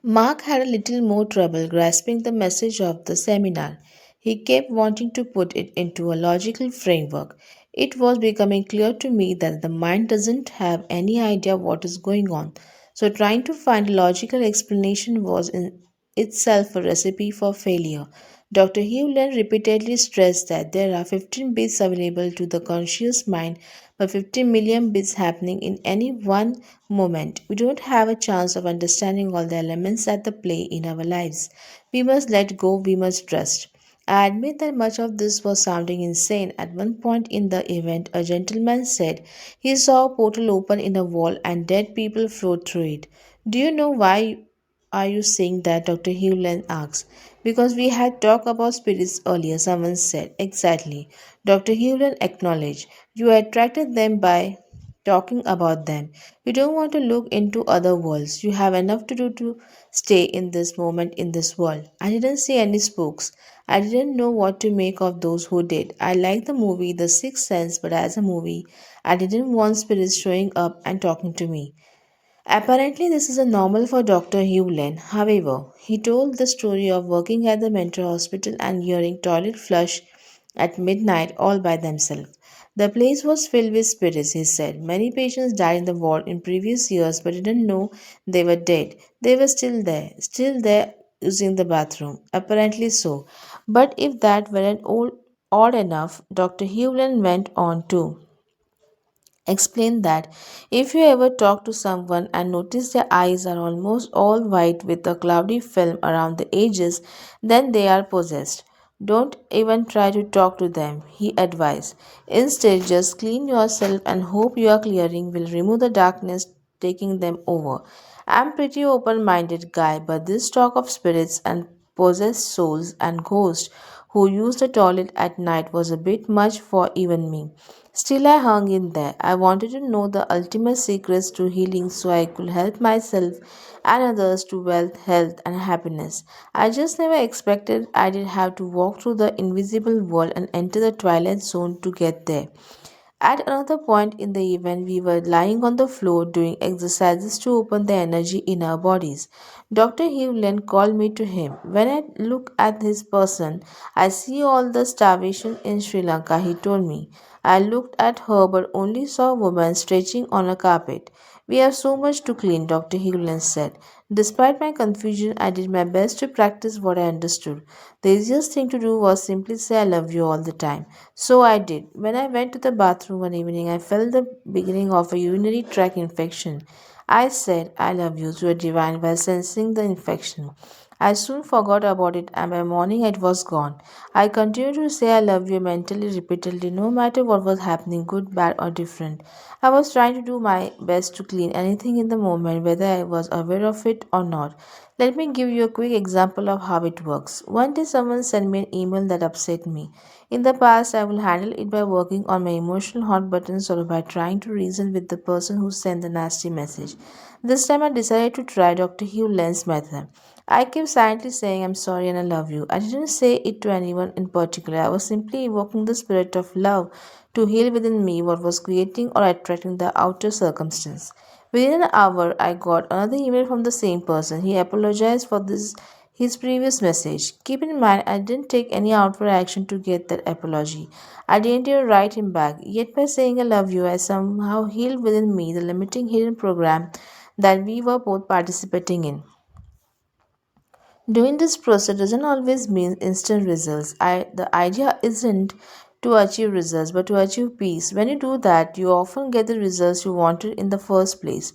S1: Mark had a little more trouble grasping the message of the seminar. He kept wanting to put it into a logical framework. It was becoming clear to me that the mind doesn't have any idea what is going on, so trying to find a logical explanation was in itself a recipe for failure. Dr. Hewland repeatedly stressed that there are 15 bits available to the conscious mind, but 50 million bits happening in any one moment. We don't have a chance of understanding all the elements at the play in our lives. We must let go, we must trust. I admit that much of this was sounding insane. At one point in the event, a gentleman said he saw a portal open in a wall and dead people float through it. "Do you know why are you saying that?" Dr. Hewland asked. "Because we had talked about spirits earlier," someone said. "Exactly," Dr. Hewland acknowledged. "You attracted them by talking about them. You don't want to look into other worlds. You have enough to do to stay in this moment in this world." I didn't see any spooks. I didn't know what to make of those who did. I liked the movie The Sixth Sense, but as a movie, I didn't want spirits showing up and talking to me. Apparently, this is a normal for Dr. Hewlin. However, he told the story of working at the mental hospital and hearing toilet flush at midnight all by themselves. The place was filled with spirits, he said. Many patients died in the ward in previous years but didn't know they were dead. They were still there using the bathroom. Apparently so. But if that weren't odd enough, Dr. Hewlin went on to explained that if you ever talk to someone and notice their eyes are almost all white with a cloudy film around the edges, then they are possessed. Don't even try to talk to them, he advised. Instead, just clean yourself and hope your clearing will remove the darkness taking them over. I'm pretty open-minded guy, but this talk of spirits and possessed souls and ghosts who use the toilet at night was a bit much for even me. Still, I hung in there. I wanted to know the ultimate secrets to healing so I could help myself and others to wealth, health, and happiness. I just never expected I did have to walk through the invisible world and enter the twilight zone to get there. At another point in the event, we were lying on the floor doing exercises to open the energy in our bodies. Dr. Hewland called me to him. When I look at this person, I see all the starvation in Sri Lanka, he told me. I looked at her but only saw a woman stretching on a carpet. We have so much to clean, Dr. Hewland said. Despite my confusion, I did my best to practice what I understood. The easiest thing to do was simply say I love you all the time. So I did. When I went to the bathroom one evening, I felt the beginning of a urinary tract infection. I said I love you to a divine while sensing the infection. I soon forgot about it and by morning it was gone. I continued to say I love you mentally repeatedly no matter what was happening, good, bad, or different. I was trying to do my best to clean anything in the moment, whether I was aware of it or not. Let me give you a quick example of how it works. One day, someone sent me an email that upset me. In the past, I will handle it by working on my emotional hot buttons or by trying to reason with the person who sent the nasty message. This time, I decided to try Dr. Hugh Len's method. I kept silently saying I'm sorry and I love you. I didn't say it to anyone in particular. I was simply evoking the spirit of love to heal within me what was creating or attracting the outer circumstance. Within an hour, I got another email from the same person. He apologized for this his previous message. Keep in mind, I didn't take any outward action to get that apology. I didn't even write him back. Yet, by saying I love you, I somehow healed within me the limiting hidden program that we were both participating in. Doing this process doesn't always mean instant results. The idea isn't to achieve results but to achieve peace. When you do that, you often get the results you wanted in the first place.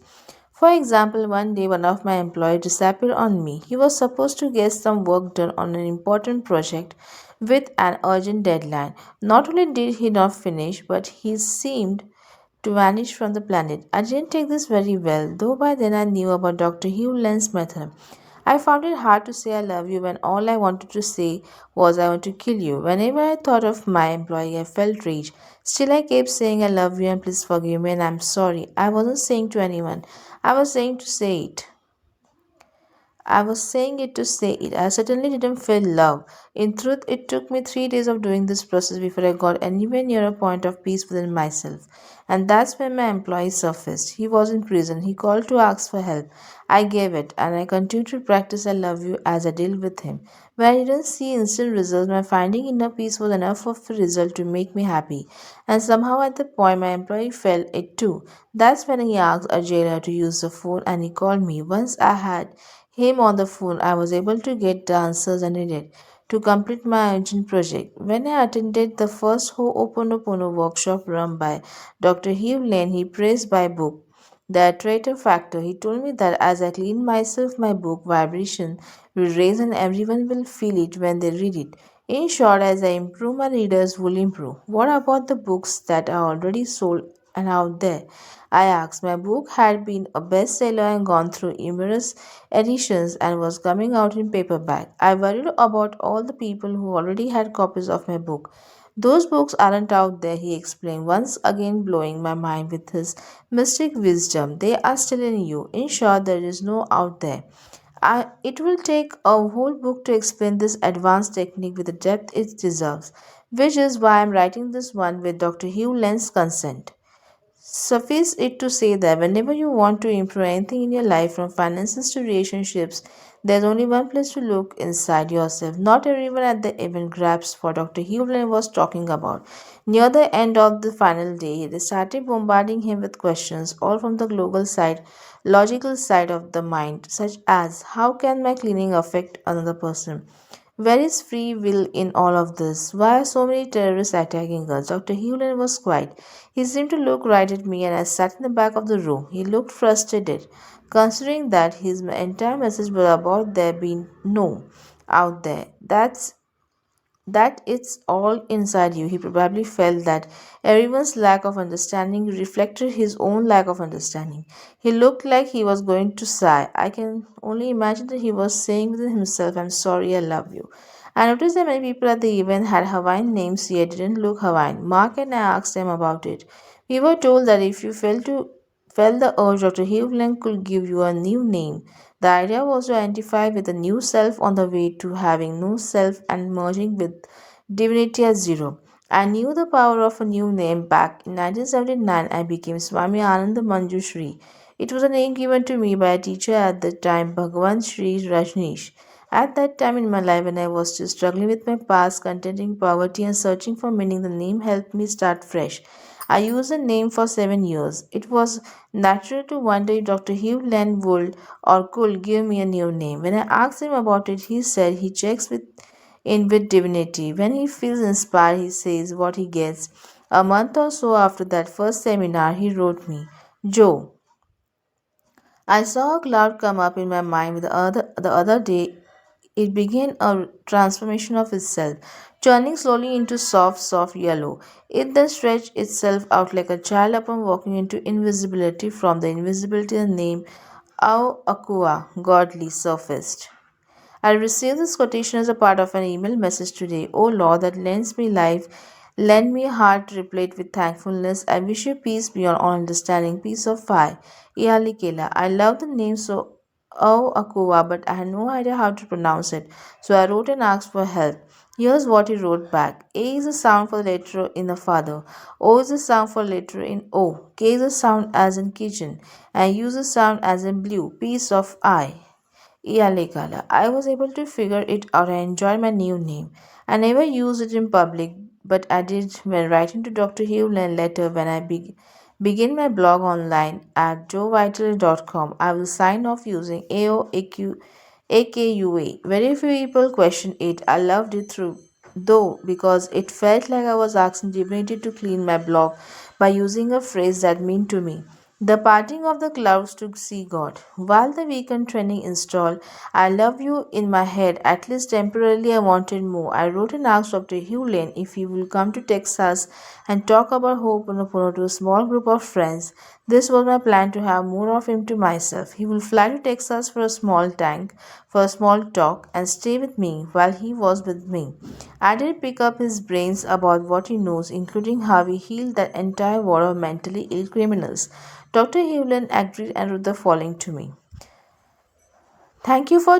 S1: For example, one day one of my employees disappeared on me. He was supposed to get some work done on an important project with an urgent deadline. Not only did he not finish, but he seemed to vanish from the planet. I didn't take this very well, though by then I knew about Dr. Hugh Len's method. I found it hard to say I love you when all I wanted to say was I want to kill you. Whenever I thought of my employee, I felt rage. Still, I kept saying I love you and please forgive me and I'm sorry. I wasn't saying to anyone, I was saying to say it. I was saying it to say it. I certainly didn't feel love. In truth, it took me 3 days of doing this process before I got anywhere near a point of peace within myself. And that's when my employee surfaced. He was in prison. He called to ask for help. I gave it, and I continued to practice I love you as I dealt with him. When I didn't see instant results, my finding inner peace was enough of a result to make me happy. And somehow at the point my employee felt it too. That's when he asked a jailer to use the phone and he called me. Once I had him on the phone, I was able to get the answers I needed to complete my urgent project. When I attended the first Ho'oponopono workshop run by Dr. Hugh Lane, he praised my book, The Attractor Factor. He told me that as I clean myself, my book vibration will raise and everyone will feel it when they read it. In short, as I improve, my readers will improve. What about the books that are already sold and out there? I asked. My book had been a bestseller and gone through numerous editions and was coming out in paperback. I worried about all the people who already had copies of my book. Those books aren't out there, he explained, once again blowing my mind with his mystic wisdom. They are still in you. In short, there is no out there. It will take a whole book to explain this advanced technique with the depth it deserves, which is why I'm writing this one with Dr. Hugh Len's consent. Suffice it to say that whenever you want to improve anything in your life, from finances to relationships, there's only one place to look: inside yourself. Not everyone at the event grasps what Dr. Hewlin was talking about. Near the end of the final day, they started bombarding him with questions, all from the global side, logical side of the mind, such as how can my cleaning affect another person? Where is free will in all of this? Why are so many terrorists attacking us? Dr. Hewlin was quiet. He seemed to look right at me, and I sat in the back of the room. He looked frustrated, considering that his entire message was about there being no out there. That it's all inside you. He probably felt that everyone's lack of understanding reflected his own lack of understanding. He looked like he was going to sigh. I can only imagine that he was saying within himself, I'm sorry, I love you. I noticed that many people at the event had Hawaiian names yet didn't look Hawaiian. Mark and I asked them about it. We were told that if you felt the urge, Dr. Hugh could give you a new name. The idea was to identify with a new self on the way to having no self and merging with divinity at zero. I knew the power of a new name. Back in 1979, I became Swami Ananda Manjushri. It was a name given to me by a teacher at the time, Bhagavan Sri Rajneesh. At that time in my life, when I was still struggling with my past, contenting poverty, and searching for meaning, the name helped me start fresh. I used the name for 7 years. It was natural to wonder if Dr. Hugh Len would or could give me a new name. When I asked him about it, he said he checks with divinity. When he feels inspired, he says what he gets. A month or so after that first seminar, he wrote me, Joe, I saw a cloud come up in my mind the other day. It began a transformation of itself, turning slowly into soft yellow. It then stretched itself out like a child upon walking into invisibility. From the invisibility, the name Au Akua, godly, surfaced. I received this quotation as a part of an email message today. Oh Lord, that lends me life. Lend me a heart replete with thankfulness. I wish you peace beyond all understanding, peace of fire. Ialikela. I love the name so Akua, but I had no idea how to pronounce it. So I wrote and asked for help. Here's what he wrote back. A is a sound for the letter in the father. O is a sound for letter in O. K is a sound as in kitchen. And U is a sound as in blue. Peace of I. Ialegala. I was able to figure it out. I enjoyed my new name. I never used it in public, but I did when writing to Dr. Hewlin letter when I begin my blog online at joevitale.com. I will sign off using AKUA. Very few people question it. I loved it through though because it felt like I was asking divinity to clean my blog by using a phrase that meant to me. The parting of the clouds to see God. While the weekend training installed, I love you in my head, at least temporarily I wanted more. I wrote and asked Dr. Hugh Lane if he will come to Texas and talk about Ho'oponopono to a small group of friends. This was my plan to have more of him to myself. He will fly to Texas for a small talk, and stay with me while he was with me. I did pick up his brains about what he knows, including how he healed that entire war of mentally ill criminals. Dr. Hewlin agreed and wrote the following to me. Thank you for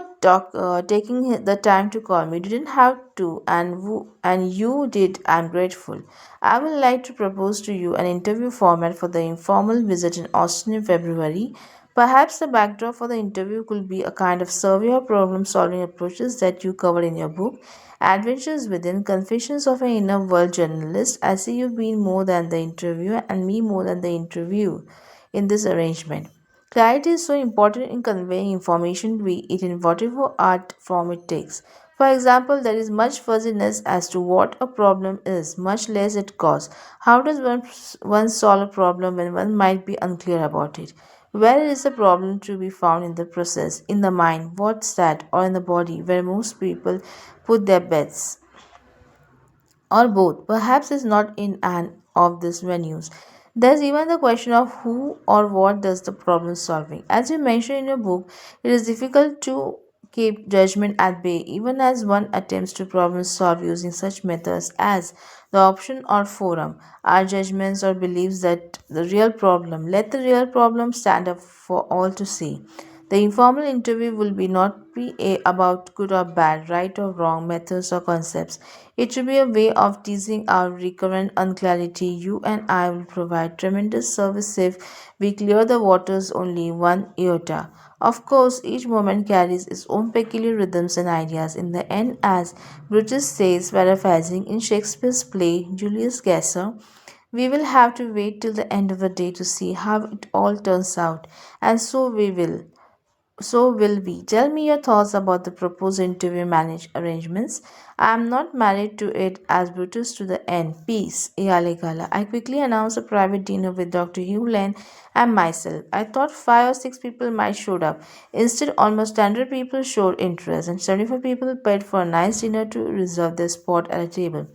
S1: taking the time to call me. You didn't have to, and you did. I'm grateful. I would like to propose to you an interview format for the informal visit in Austin in February. Perhaps the backdrop for the interview could be a kind of survey of problem solving approaches that you covered in your book, Adventures Within Confessions of an Inner World Journalist. I see you've been more than the interviewer and me more than the interview in this arrangement. Clarity is so important in conveying information, be it in whatever art form it takes. For example, there is much fuzziness as to what a problem is, much less its cause. How does one solve a problem when one might be unclear about it? Where is the problem to be found in the process, in the mind, what's that, or in the body, where most people put their bets? Or both. Perhaps it's not in an of these venues. There's even the question of who or what does the problem solving. As you mentioned in your book, it is difficult to keep judgment at bay even as one attempts to problem solve using such methods as the option or forum. Our judgments or beliefs that the real problem, let the real problem stand up for all to see. The informal interview will be not be about good or bad, right or wrong methods or concepts. It will be a way of teasing our recurrent unclarity. You and I will provide tremendous service if we clear the waters only one iota. Of course, each moment carries its own peculiar rhythms and ideas. In the end, as Brutus says, paraphrasing in Shakespeare's play Julius Caesar, we will have to wait till the end of the day to see how it all turns out, and so we will. So will we. Tell me your thoughts about the proposed interview manage arrangements. I am not married to it as Brutus to the end. Peace. Iyale Gala. I quickly announced a private dinner with Dr. Hugh Lane and myself. I thought 5 or 6 people might show up. Instead, almost 100 people showed interest, and 75 people paid for a nice dinner to reserve their spot at a table.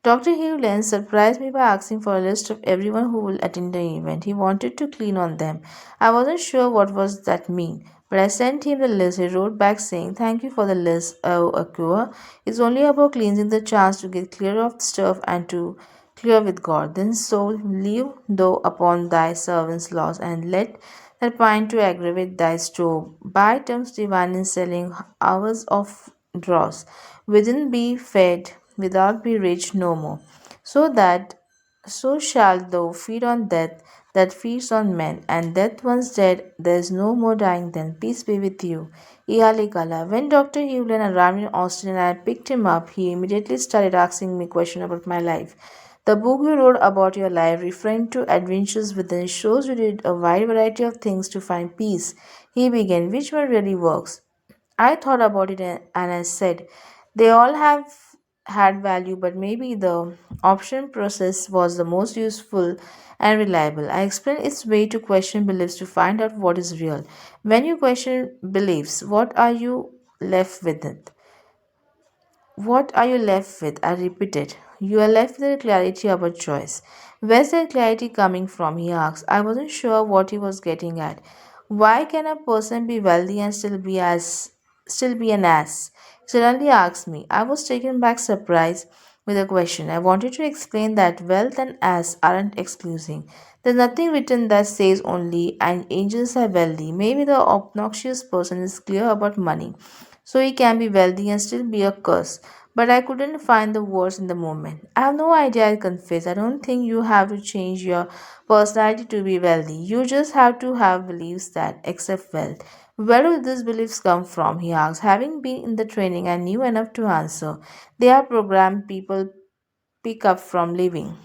S1: Dr. Hewland surprised me by asking for a list of everyone who will attend the event. He wanted to clean on them. I wasn't sure what was that mean, but I sent him the list. He wrote back saying, "Thank you for the list, oh Akua. It's only about cleansing the chance to get clear of stuff and to clear with God. Then so leave thou upon thy servants' laws, and let that pine to aggravate thy stove. Buy terms divine in selling hours of dross. Within be fed, without be rich no more. So that so shalt thou feed on death that feeds on men, and death once dead, there is no more dying then. Peace be with you. Iyale Kala. When Dr. Hewlin arrived in Austin and I picked him up, he immediately started asking me questions about my life. The book you wrote about your life, referring to adventures within, shows you did a wide variety of things to find peace. He began, which one really works? I thought about it and I said, they all have had value, but maybe the option process was the most useful and reliable. I explained its way to question beliefs to find out what is real. When you question beliefs, what are you left with it? What are you left with? I repeated. You are left with a clarity about choice. Where's that clarity coming from? He asked. I wasn't sure what he was getting at. Why can a person be wealthy and still be an ass? He suddenly asked me. I was taken back surprised with a question. I wanted to explain that wealth and ass aren't exclusive. There's nothing written that says only and angels are wealthy. Maybe the obnoxious person is clear about money so he can be wealthy and still be a curse. But I couldn't find the words in the moment. I have no idea, I confess. I don't think you have to change your personality to be wealthy. You just have to have beliefs that accept wealth. Where do these beliefs come from? He asked. Having been in the training, I knew enough to answer. They are programmed people pick up from living.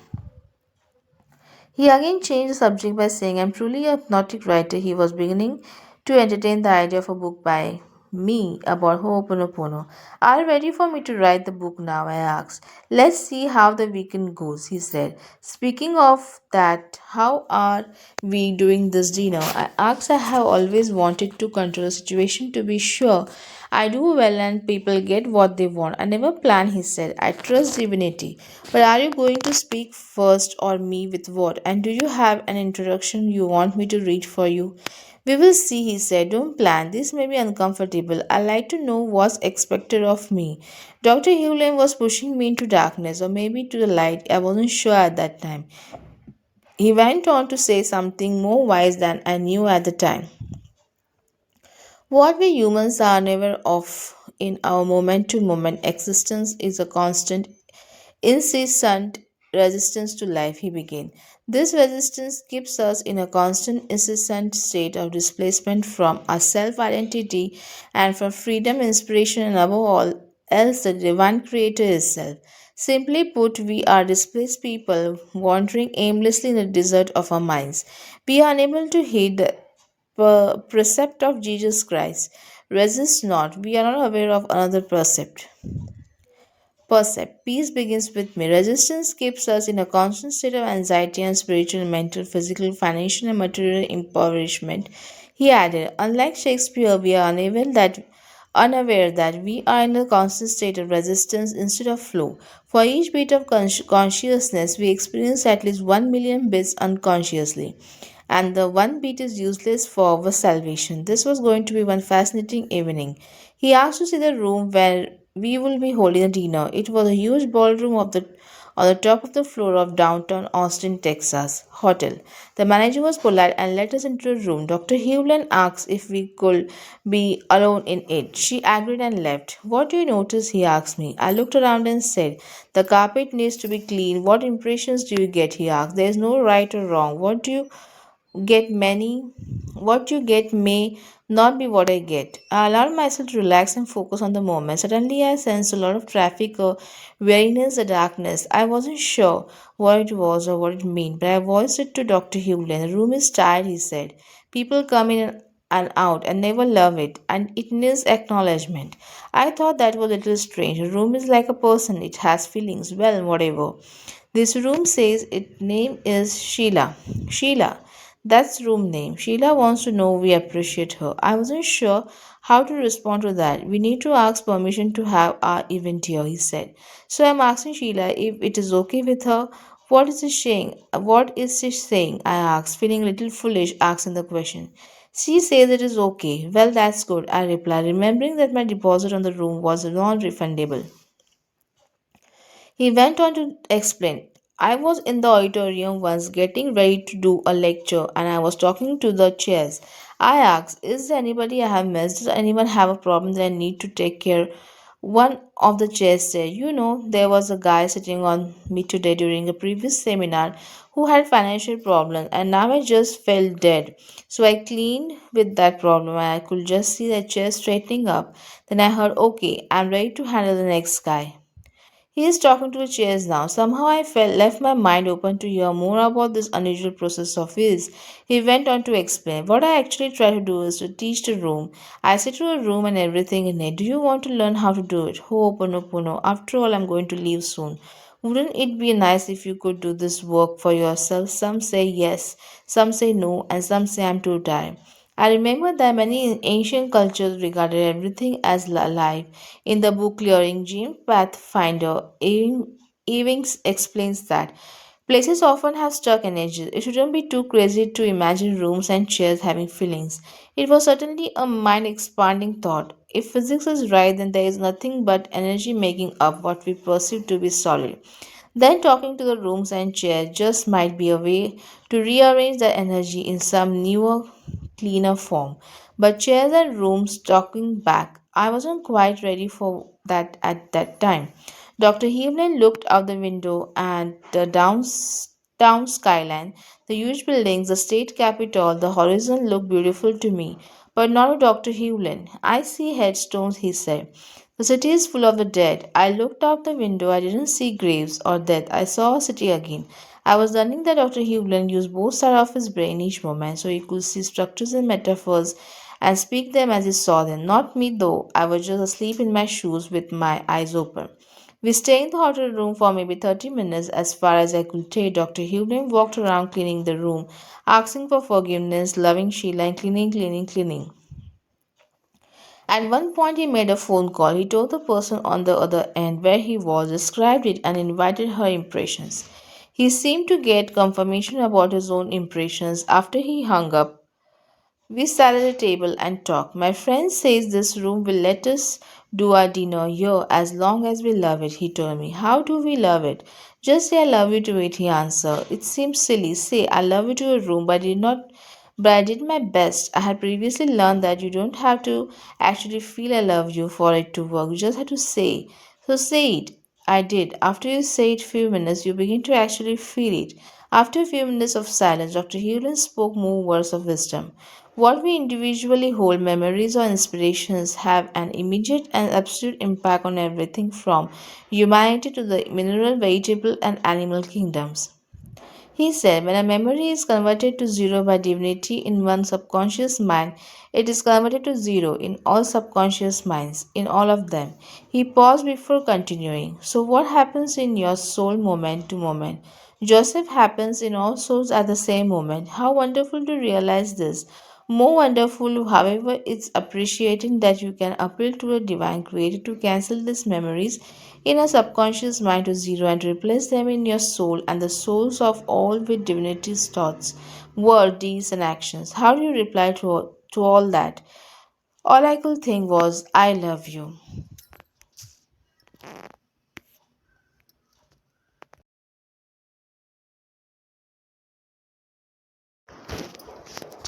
S1: He again changed the subject by saying, I'm truly a hypnotic writer. He was beginning to entertain the idea of a book by me about Ho'oponopono. Are you ready for me to write the book now? I asked. Let's see how the weekend goes, he said. Speaking of that, how are we doing this dinner? I asked. I have always wanted to control the situation to be sure I do well and people get what they want. I never plan, he said. I trust divinity. But are you going to speak first or me with what? And do you have an introduction you want me to read for you? We will see, he said. Don't plan. This may be uncomfortable. I like to know what's expected of me. Dr. Hewlin was pushing me into darkness or maybe to the light. I wasn't sure at that time. He went on to say something more wise than I knew at the time. What we humans are never of in our moment to moment existence is a constant, incessant resistance to life, he began. This resistance keeps us in a constant, incessant state of displacement from our self identity and from freedom, inspiration, and above all else, the divine creator itself. Simply put, we are displaced people wandering aimlessly in the desert of our minds. We are unable to heed the precept of Jesus Christ. Resist not. We are not aware of another precept. Percept. Peace begins with me. Resistance keeps us in a constant state of anxiety and spiritual, mental, physical, financial, and material impoverishment. He added, unlike Shakespeare, we are unaware that we are in a constant state of resistance instead of flow. For each bit of consciousness, we experience at least 1 million bits unconsciously. And the one bit is useless for our salvation. This was going to be one fascinating evening. He asked to see the room where we will be holding a dinner. It was a huge ballroom on the top of the floor of downtown Austin, Texas hotel. The manager was polite and let us into the room. Dr. Hewland asked if we could be alone in it. She agreed and left. What do you notice? He asked me. I looked around and said, the carpet needs to be clean. What impressions do you get? He asked. There is no right or wrong. Get many what you get may not be what I get. I allowed myself to relax and focus on the moment. Suddenly I sensed a lot of traffic, a weariness, a darkness. I wasn't sure what it was or what it meant, but I voiced it to Dr. Hewlin. The room is tired, he said. People come in and out and never love it, and it needs acknowledgement. I thought that was a little strange. A room is like a person, it has feelings. Well, whatever. This room says its name is Sheila. Sheila. That's room name. Sheila wants to know we appreciate her. I wasn't sure how to respond to that. We need to ask permission to have our event here, he said. So I'm asking Sheila if it is okay with her. What is she saying? What is she saying? I asked, feeling a little foolish asking the question. She says it is okay. Well, that's good, I replied, remembering that my deposit on the room was non refundable. He went on to explain. I was in the auditorium once getting ready to do a lecture and I was talking to the chairs. I asked, is there anybody I have missed? Does anyone have a problem that I need to take care? One of the chairs said, you know, there was a guy sitting on me today during a previous seminar who had financial problems and now I just felt dead. So I cleaned with that problem and I could just see the chair straightening up. Then I heard, okay, I'm ready to handle the next guy. He is talking to the chairs now. Somehow I felt left my mind open to hear more about this unusual process of his. He went on to explain. What I actually try to do is to teach the room. I sit to a room and everything in it. Do you want to learn how to do it? Ho'oponopono. After all, I'm going to leave soon. Wouldn't it be nice if you could do this work for yourself? Some say yes, some say no, and some say I'm too tired. I remember that many ancient cultures regarded everything as alive. In the book Clearing Gene Pathfinder, Ewings explains that places often have stuck energies. It shouldn't be too crazy to imagine rooms and chairs having feelings. It was certainly a mind expanding thought. If physics is right, then there is nothing but energy making up what we perceive to be solid. Then talking to the rooms and chairs just might be a way to rearrange the energy in some newer, cleaner form. But chairs and rooms talking back, I wasn't quite ready for that at that time. Dr. Heavlin looked out the window and the down skyline, the huge buildings, the state capitol, the horizon looked beautiful to me. But not to Dr. Hewlin. I see headstones, he said. The city is full of the dead. I looked out the window. I didn't see graves or death. I saw a city again. I was learning that Dr. Hewlin used both sides of his brain each moment so he could see structures and metaphors and speak them as he saw them. Not me, though. I was just asleep in my shoes with my eyes open. We stayed in the hotel room for maybe 30 minutes. As far as I could tell, Dr. Hewlin walked around cleaning the room, asking for forgiveness, loving Sheila, and cleaning. At one point, he made a phone call. He told the person on the other end where he was, described it, and invited her impressions. He seemed to get confirmation about his own impressions after he hung up. We sat at a table and talked. My friend says this room will let us do our dinner here as long as we love it, he told me. How do we love it? Just say I love you to it, he answered. It seems silly. Say I love you to a room, but I did my best. I had previously learned that you don't have to actually feel I love you for it to work. You just have to say. So say it. I did. After you say it few minutes, you begin to actually feel it. After a few minutes of silence, Dr. Hewlin spoke more words of wisdom. What we individually hold, memories or inspirations, have an immediate and absolute impact on everything from humanity to the mineral, vegetable, and animal kingdoms. He said, when a memory is converted to zero by divinity in one subconscious mind, it is converted to zero in all subconscious minds, in all of them. He paused before continuing. So, what happens in your soul moment to moment? Joseph happens in all souls at the same moment. How wonderful to realize this. More wonderful, however, it's appreciating that you can appeal to a divine creator to cancel these memories in a subconscious mind to zero and replace them in your soul and the souls of all with divinity's thoughts, words, deeds, and actions. How do you reply to all that? All I could think was, I love you.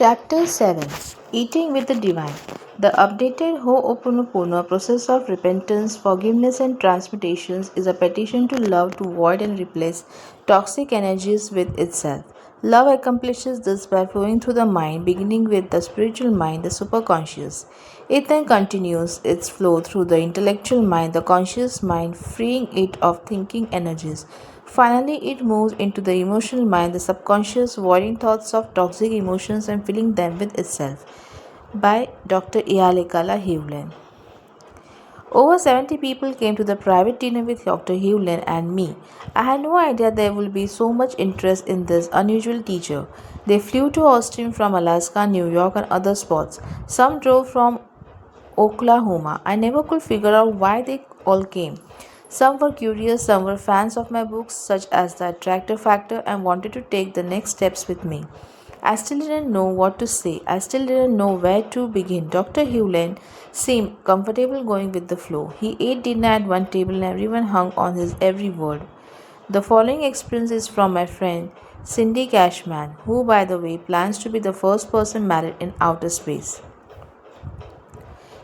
S1: Chapter 7, Eating with the Divine. The updated Ho'oponopono process of repentance, forgiveness, and transmutations is a petition to love to void and replace toxic energies with itself. Love accomplishes this by flowing through the mind, beginning with the spiritual mind, the superconscious. It then continues its flow through the intellectual mind, the conscious mind, freeing it of thinking energies. Finally, it moves into the emotional mind, the subconscious, voiding thoughts of toxic emotions and filling them with itself. By Dr. Iyalekala Hewlin. Over 70 people came to the private dinner with Dr. Hewlin and me. I had no idea there would be so much interest in this unusual teacher. They flew to Austin from Alaska, New York, and other spots. Some drove from Oklahoma. I never could figure out why they all came. Some were curious, some were fans of my books, such as The Attractor Factor, and wanted to take the next steps with me. I still didn't know what to say. I still didn't know where to begin. Dr. Hewlin seemed comfortable going with the flow. He ate dinner at one table and everyone hung on his every word. The following experience is from my friend Cindy Cashman, who, by the way, plans to be the first person married in outer space.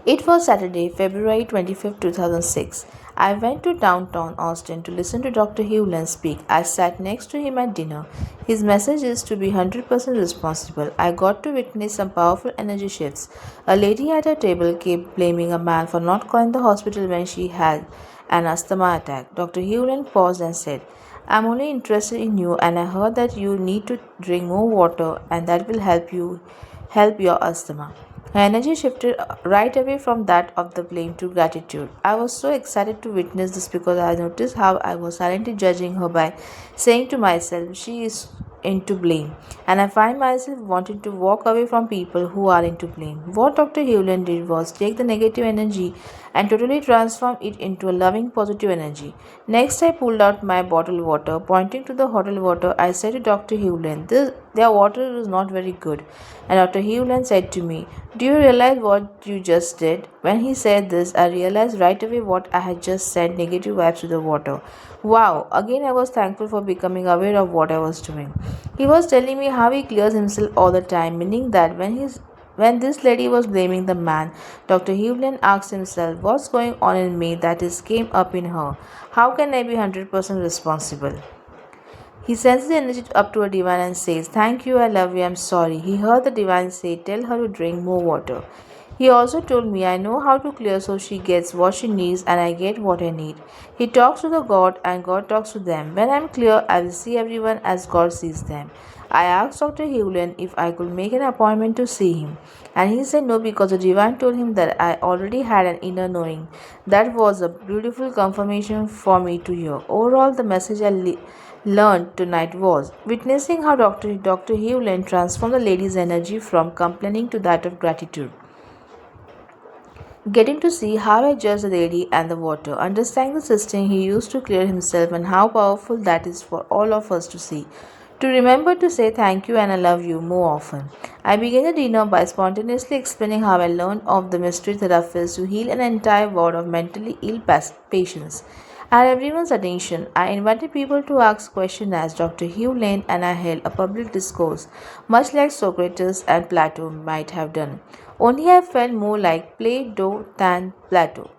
S1: It was Saturday, February 25th, 2006. I went to downtown Austin to listen to Dr. Hewlin speak. I sat next to him at dinner. His message is to be 100% responsible. I got to witness some powerful energy shifts. A lady at her table kept blaming a man for not calling the hospital when she had an asthma attack. Dr. Hewlin paused and said, I'm only interested in you, and I heard that you need to drink more water and that will help your asthma. Her energy shifted right away from that of the blame to gratitude. I was so excited to witness this because I noticed how I was silently judging her by saying to myself, she is into blame. And I find myself wanting to walk away from people who are into blame. What Dr. Hewlin did was take the negative energy and totally transform it into a loving, positive energy. Next, I pulled out my bottled water. Pointing to the bottled water, I said to Dr. Hewlin, their water is not very good. And Dr. Hewlin said to me, do you realize what you just did? When he said this, I realized right away what I had just sent negative vibes to the water. Wow! Again, I was thankful for becoming aware of what I was doing. He was telling me how he clears himself all the time, meaning that when this lady was blaming the man, Dr. Hewlin asked himself, what's going on in me that is came up in her? How can I be 100% responsible? He sends the energy up to a divine and says, thank you, I love you, I'm sorry. He heard the divine say, tell her to drink more water. He also told me I know how to clear so she gets what she needs and I get what I need. He talks to the God and God talks to them. When I'm clear, I will see everyone as God sees them. I asked Dr. Hewlin if I could make an appointment to see him, and he said no because the divine told him that I already had an inner knowing. That was a beautiful confirmation for me to hear. Overall, the message I learned tonight was witnessing how Dr. Hewlin transformed the lady's energy from complaining to that of gratitude. Getting to see how I judge the lady and the water, understanding the system he used to clear himself, and how powerful that is for all of us to see. To remember to say thank you and I love you more often. I began the dinner by spontaneously explaining how I learned of the mystery therapist to heal an entire ward of mentally ill patients. At everyone's attention, I invited people to ask questions as Dr. Hugh Lane and I held a public discourse, much like Socrates and Plato might have done. Only I felt more like Plato than Plato.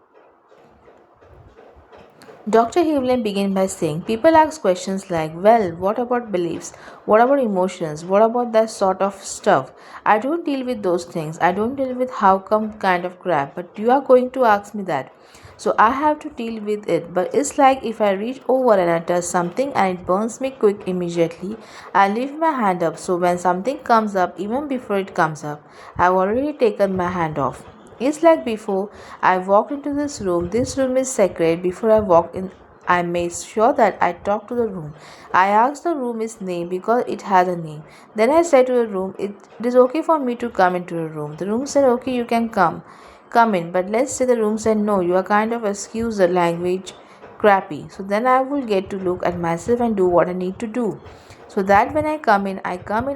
S1: Dr. Hewlin began by saying, people ask questions like, well, what about beliefs? What about emotions? What about that sort of stuff? I don't deal with those things. I don't deal with how come kind of crap, but you are going to ask me that. So I have to deal with it. But it's like if I reach over and I touch something and it burns me quick immediately, I leave my hand up. So when something comes up, even before it comes up, I've already taken my hand off. It's like before I walked into this room is sacred. Before I walked in, I made sure that I talked to the room. I asked the room its name because it has a name. Then I said to the room, it is okay for me to come into the room. The room said, okay, you can come in. But let's say the room said, no, you are kind of excuse the language crappy. So then I will get to look at myself and do what I need to do. So that when I come in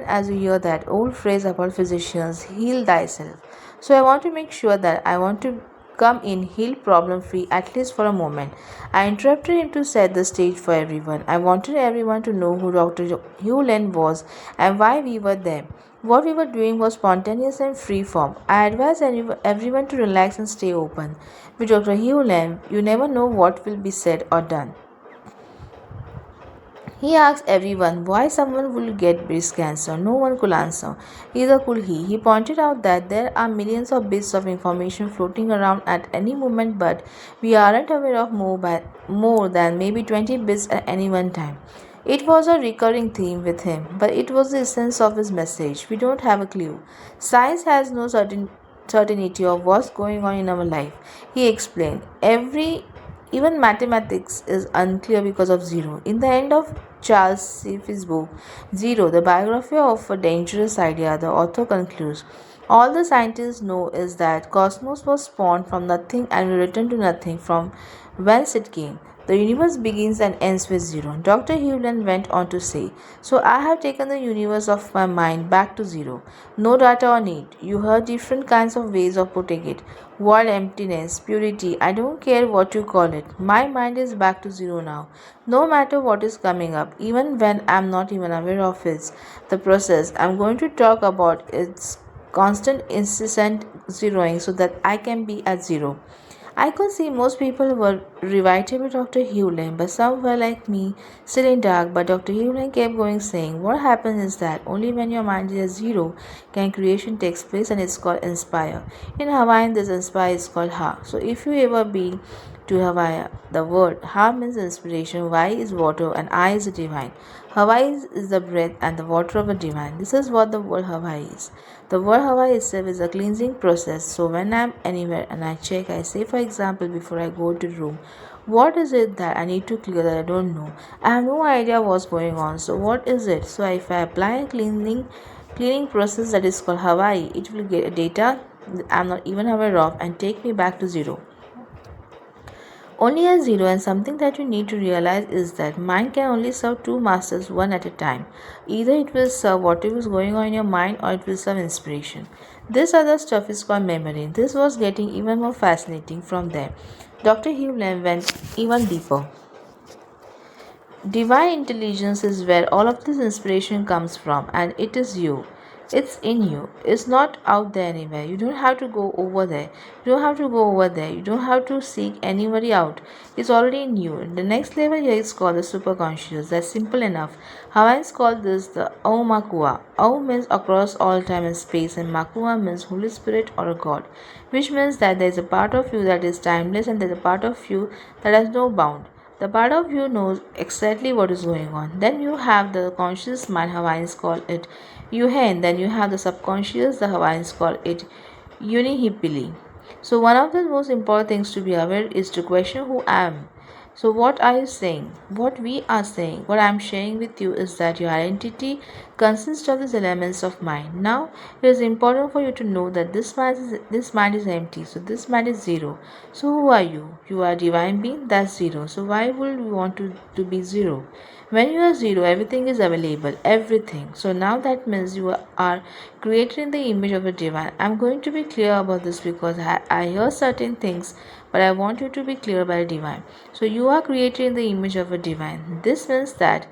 S1: as you hear that old phrase about physicians, heal thyself. So I want to make sure that I want to come in healed problem free at least for a moment. I interrupted him to set the stage for everyone. I wanted everyone to know who Dr. Hewlin was and why we were there. What we were doing was spontaneous and free form. I advise everyone to relax and stay open. With Dr. Hugh Lam, you never know what will be said or done. He asked everyone why someone would get breast cancer. No one could answer. Neither could he. He pointed out that there are millions of bits of information floating around at any moment, but we aren't aware of more than maybe 20 bits at any one time. It was a recurring theme with him, but it was the essence of his message. We don't have a clue. Science has no certainty of what's going on in our life. He explained. Even mathematics is unclear because of zero. In the end of Charles Safe's book, Zero, the biography of a dangerous idea, the author concludes, all the scientists know is that cosmos was spawned from nothing and will return to nothing from whence it came. The universe begins and ends with zero. Dr. Hewland went on to say, so I have taken the universe of my mind back to zero. No data or need. You heard different kinds of ways of putting it. Void, emptiness, purity, I don't care what you call it. My mind is back to zero now. No matter what is coming up, even when I'm not even aware of it, the process, I'm going to talk about its constant, incessant zeroing so that I can be at zero. I could see most people were riveted with Dr. Hewlin, but some were like me, still in dark. But Dr. Hewlin kept going, saying, what happens is that only when your mind is at zero can creation takes place, and it's called inspire. In Hawaiian, this inspire is called Ha. So if you ever been to Hawaii, the word Ha means inspiration, Y is water, and I is the divine. Hawaii is the breath and the water of the divine. This is what the word Hawaii is. The word Hawaii itself is a cleansing process. So when I'm anywhere and I check, I say, for example, before I go to the room, what is it that I need to clear that I don't know? I have no idea what's going on. So what is it? So if I apply a cleaning process that is called Hawaii, it will get a data that I'm not even aware of and take me back to zero. Only at zero, and something that you need to realize is that mind can only serve two masters one at a time. Either it will serve whatever is going on in your mind or it will serve inspiration. This other stuff is called memory. This was getting even more fascinating from there. Dr. Hewlin went even deeper. Divine intelligence is where all of this inspiration comes from, and it is you. It's in you. It's not out there anywhere. You don't have to go over there. You don't have to go over there. You don't have to seek anybody out. It's already in you. The next level here is called the superconscious. That's simple enough. Hawaiians call this the Aumakua. Au means across all time and space, and Makua means Holy Spirit or a God, which means that there is a part of you that is timeless and there is a part of you that has no bound. The part of you knows exactly what is going on. Then you have the conscious mind, Hawaiians call it Yuhen. Then you have the subconscious, the Hawaiians call it Unihipili. So one of the most important things to be aware is to question who I am. So what are you saying? What we are saying, what I am sharing with you is that your identity consists of these elements of mind. Now it is important for you to know that this mind is empty. So this mind is zero. So who are you? You are a divine being, that's zero. So why would you want to be zero? When you are zero, everything is available, everything. So now that means you are created in the image of a divine. I'm going to be clear about this because I hear certain things, but I want you to be clear about a divine. So you are created in the image of a divine. This means that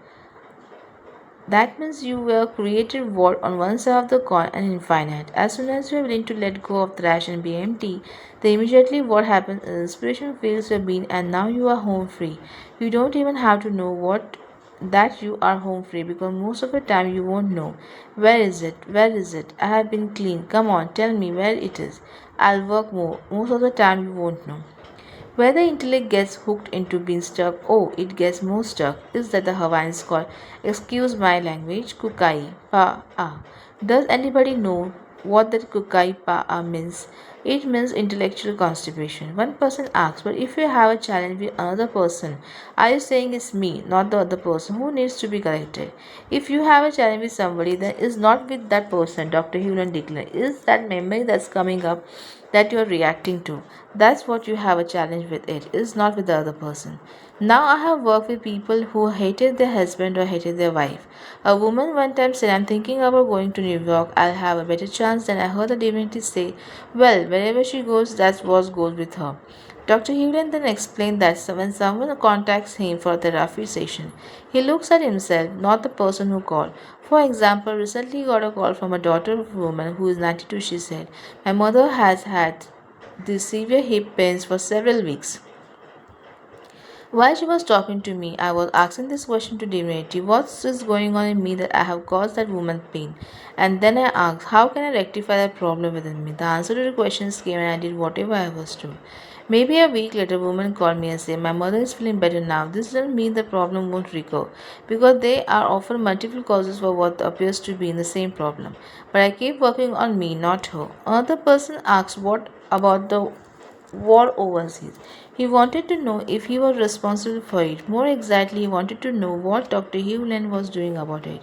S1: means you were created what on one side of the coin and infinite. As soon as you are willing to let go of trash and be empty, then immediately what happens is inspiration fills your being and now you are home free. You don't even have to know what that you are home free because most of the time you won't know. Where is it? Where is it? I have been clean. Come on, tell me where it is. I'll work more. Most of the time you won't know. Where the intellect gets hooked into being stuck, oh, it gets more stuck, is that the Hawaiians call, excuse my language, kukai pa a. Does anybody know what that kukai pa a means? It means intellectual constipation. One person asks, but if you have a challenge with another person, are you saying it's me, not the other person, who needs to be corrected? If you have a challenge with somebody, then it's not with that person, Dr. Hewlin declared. It's that memory that's coming up that you're reacting to. That's what you have a challenge with it, is not with the other person. Now I have worked with people who hated their husband or hated their wife. A woman one time said, I'm thinking about going to New York. I'll have a better chance. Then I heard the divinity say, well, wherever she goes, that's what goes with her. Dr. Hewlett then explained that when someone contacts him for a therapy session, he looks at himself, not the person who called. For example, recently got a call from a daughter of a woman who is 92. She said, "My mother has had these severe hip pains for several weeks. While she was talking to me, I was asking this question to divinity: what is going on in me that I have caused that woman pain? And then I asked, how can I rectify that problem within me? The answer to the questions came and I did whatever I was told. Maybe a week later, a woman called me and said, my mother is feeling better now. This doesn't mean the problem won't recur, because there are often multiple causes for what appears to be in the same problem. But I keep working on me, not her. Another person asked, what about the war overseas? He wanted to know if he was responsible for it. More exactly, he wanted to know what Dr. Hewland was doing about it.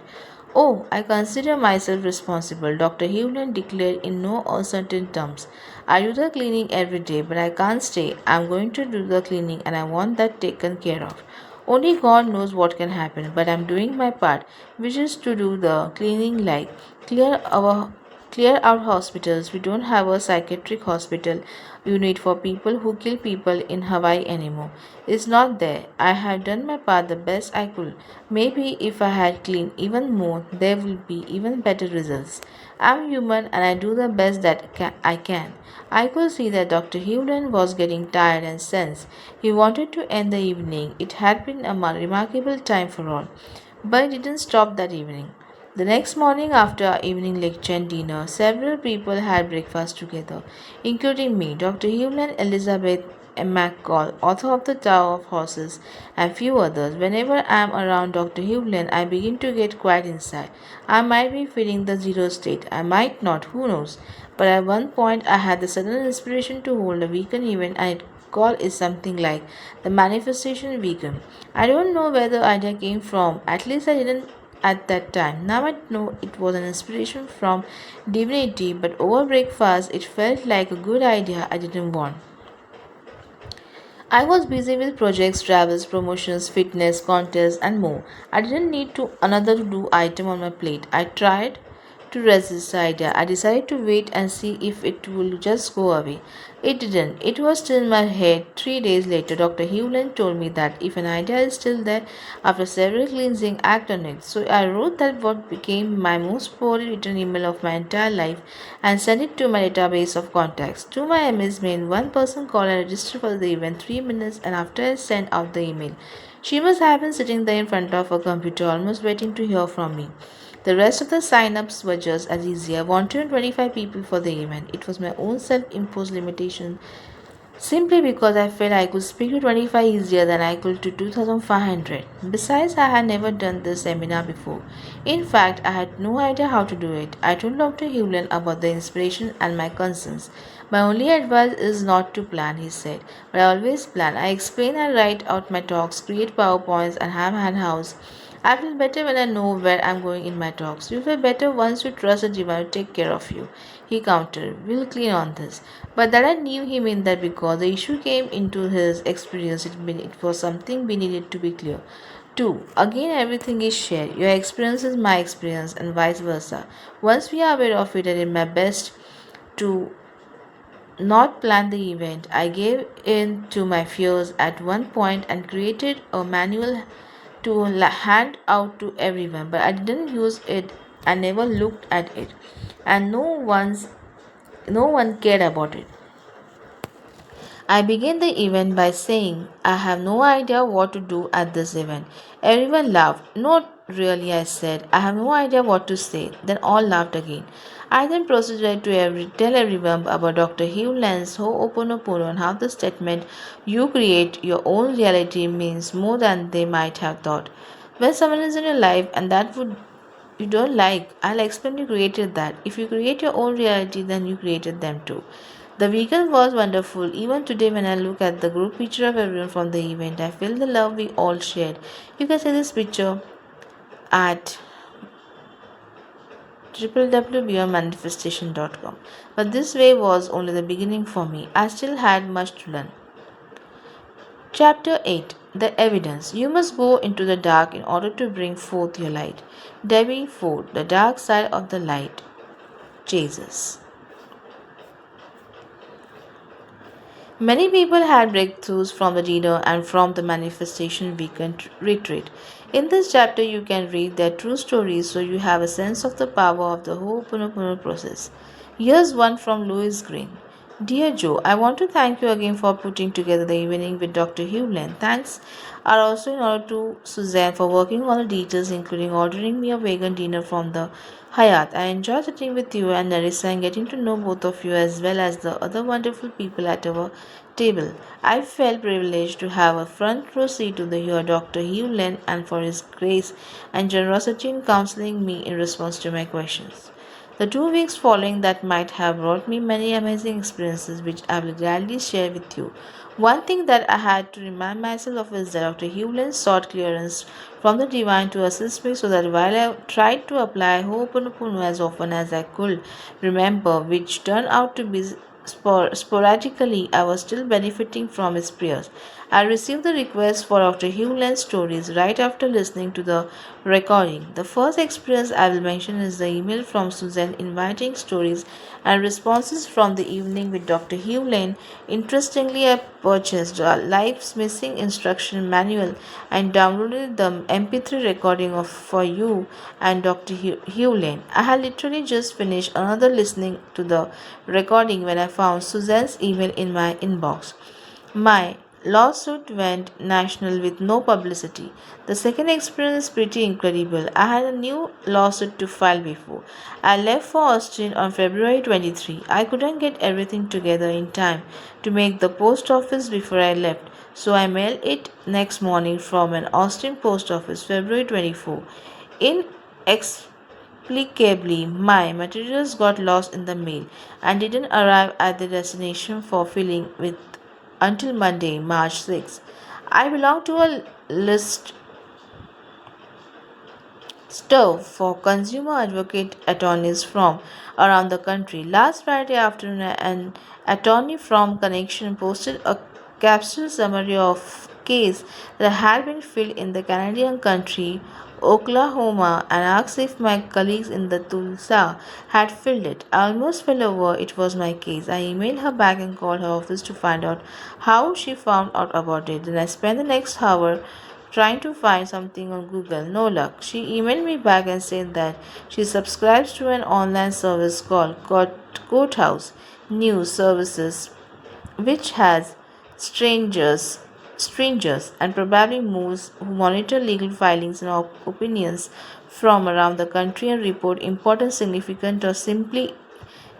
S1: Oh, I consider myself responsible, Dr. Hewland declared in no uncertain terms. I do the cleaning every day, but I can't stay. I'm going to do the cleaning and I want that taken care of. Only God knows what can happen, but I'm doing my part, which is to do the cleaning, like clear our clear out hospitals. We don't have a psychiatric hospital unit for people who kill people in Hawaii anymore. It's not there. I have done my part the best I could. Maybe if I had cleaned even more, there will be even better results. I'm human and I do the best that I can. I could see that Dr. Hewland was getting tired and sensed he wanted to end the evening. It had been a remarkable time for all. But it didn't stop that evening. The next morning, after our evening lecture and dinner, several people had breakfast together, including me, Dr. Hewland, Elizabeth McCall, author of The Tower of Horses, and few others. Whenever I am around Dr. Hewland, I begin to get quiet inside. I might be feeling the zero state, I might not, who knows? But at one point, I had the sudden inspiration to hold a weekend event, and it call is something like the manifestation vegan. I don't know where the idea came from, at least I didn't at that time. Now I know it was an inspiration from divinity, but over breakfast it felt like a good idea I didn't want. I was busy with projects, travels, promotions, fitness, contests, and more. I didn't need to another to do item on my plate. I tried to resist the idea. I decided to wait and see if it will just go away. It didn't. It was still in my head. 3 days later, Dr. Hewland told me that if an idea is still there after several cleansing, act on it. So I wrote that what became my most poorly written email of my entire life and sent it to my database of contacts. To my amazement, one person called and registered for the event 3 minutes and after I sent out the email. She must have been sitting there in front of her computer, almost waiting to hear from me. The rest of the sign-ups were just as easy. I wanted 25 people for the event. It was my own self-imposed limitation simply because I felt I could speak to 25 easier than I could to 2500. Besides, I had never done this seminar before. In fact, I had no idea how to do it. I told Dr. Hewlin about the inspiration and my concerns. My only advice is not to plan, he said, but I always plan. I explain and write out my talks, create PowerPoints, and have handouts. I feel better when I know where I'm going in my talks. You feel better once you trust the divine to take care of you. He countered, we'll clean on this. But that I knew he meant that because the issue came into his experience, it was something we needed to be clear. 2. Again, everything is shared. Your experience is my experience, and vice versa. Once we are aware of it, I did my best to not plan the event. I gave in to my fears at one point and created a manual to hand out to everyone, but I didn't use it. I never looked at it, and no one cared about it. I began the event by saying, I have no idea what to do at this event. Everyone laughed. Not really, I said. I have no idea what to say. Then all laughed again. I then proceeded to tell everyone about Dr. Hugh Lenz's Ho'oponopono and how the statement, you create your own reality, means more than they might have thought. When someone is in your life and that would you don't like, I'll explain you created that. If you create your own reality, then you created them too. The weekend was wonderful. Even today, when I look at the group picture of everyone from the event, I feel the love we all shared. You can see this picture at www.beyondmanifestation.com. But this way was only the beginning for me. I still had much to learn. Chapter 8. The Evidence. You must go into the dark in order to bring forth your light. Debbie Ford, The Dark Side of the Light. Jesus. Many people had breakthroughs from the dinner and from the manifestation weekend retreat. In this chapter, you can read their true stories so you have a sense of the power of the Ho'oponopono process. Here's one from Louis Green. Dear Joe, I want to thank you again for putting together the evening with Dr. Hewlin. Thanks are also in order to Suzanne for working on the details, including ordering me a vegan dinner from the Hayat. I enjoy sitting with you and Narissa and getting to know both of you as well as the other wonderful people at our table. I felt privileged to have a front row seat to the hear Dr. Hugh Len and for his grace and generosity in counseling me in response to my questions. The 2 weeks following that might have brought me many amazing experiences which I will gladly share with you. One thing that I had to remind myself of is that Dr. Hewlin sought clearance from the divine to assist me so that while I tried to apply Ho'oponopono as often as I could remember, which turned out to be sporadically, I was still benefiting from his prayers. I received the request for Dr. Hewland's stories right after listening to the recording. The first experience I will mention is the email from Susan inviting stories and responses from the evening with Dr. Hewland. Interestingly, I purchased a Life's Missing Instruction Manual and downloaded the MP3 recording of for you and Dr. Hewland. I had literally just finished another listening to the recording when I found Suzanne's email in my inbox. My lawsuit went national with no publicity. The second experience is pretty incredible. I had a new lawsuit to file before. I left for Austin on February 23. I couldn't get everything together in time to make the post office before I left, so I mailed it next morning from an Austin post office, February 24. Inexplicably, my materials got lost in the mail and didn't arrive at the destination for filling with until Monday, March 6. I belong to a list stove for consumer advocate attorneys from around the country. Last Friday afternoon, an attorney from Connection posted a capsule summary of case that had been filed in the Canadian country, Oklahoma, and asked if my colleagues in the Tulsa had filled it. I almost fell over. It was my case. I emailed her back and called her office to find out how she found out about it. Then I spent the next hour trying to find something on Google. No luck. She emailed me back and said that she subscribes to an online service called Courthouse News Services, which has strangers strangers and probably moves who monitor legal filings and opinions from around the country and report important, significant, or simply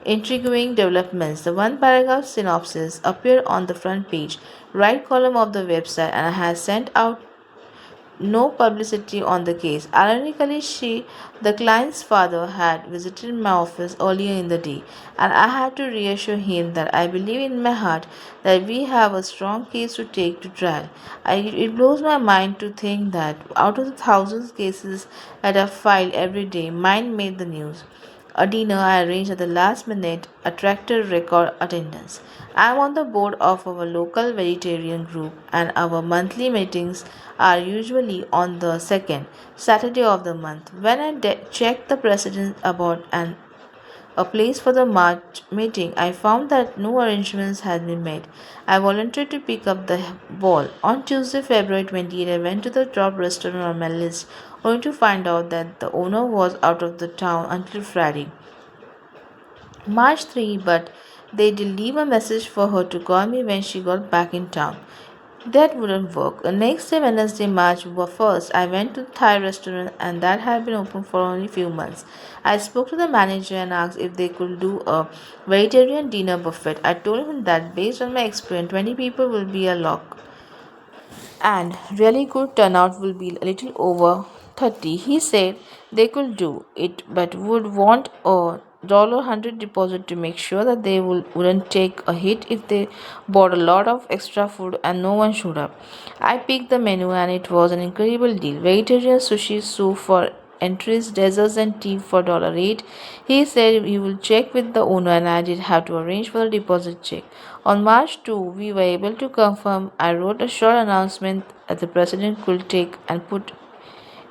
S1: intriguing developments. The one paragraph synopsis appeared on the front page, right column of the website, and has sent out no publicity on the case. Ironically, the client's father, had visited my office earlier in the day, and I had to reassure him that I believe in my heart that we have a strong case to take to trial. It blows my mind to think that out of the thousands of cases that are filed every day, mine made the news. A dinner I arranged at the last minute attracted record attendance. I am on the board of our local vegetarian group, and our monthly meetings are usually on the second Saturday of the month. When I checked the precedent about a place for the March meeting, I found that no arrangements had been made. I volunteered to pick up the ball. On Tuesday, February 28, I went to the top restaurant on my list, only to find out that the owner was out of the town until Friday. March 3, but they did leave a message for her to call me when she got back in town. That wouldn't work. The next day, Wednesday, March 1st, I went to the Thai restaurant and that had been open for only a few months. I spoke to the manager and asked if they could do a vegetarian dinner buffet. I told him that based on my experience, 20 people will be a lock and really good turnout will be a little over 30. He said they could do it but would want a $100 deposit to make sure that wouldn't take a hit if they bought a lot of extra food and no one showed up. I picked the menu and it was an incredible deal. Vegetarian sushi soup for entries, desserts, and tea for $8. He said he will check with the owner, and I did have to arrange for the deposit check. On March 2, we were able to confirm. I wrote a short announcement that the president could take and put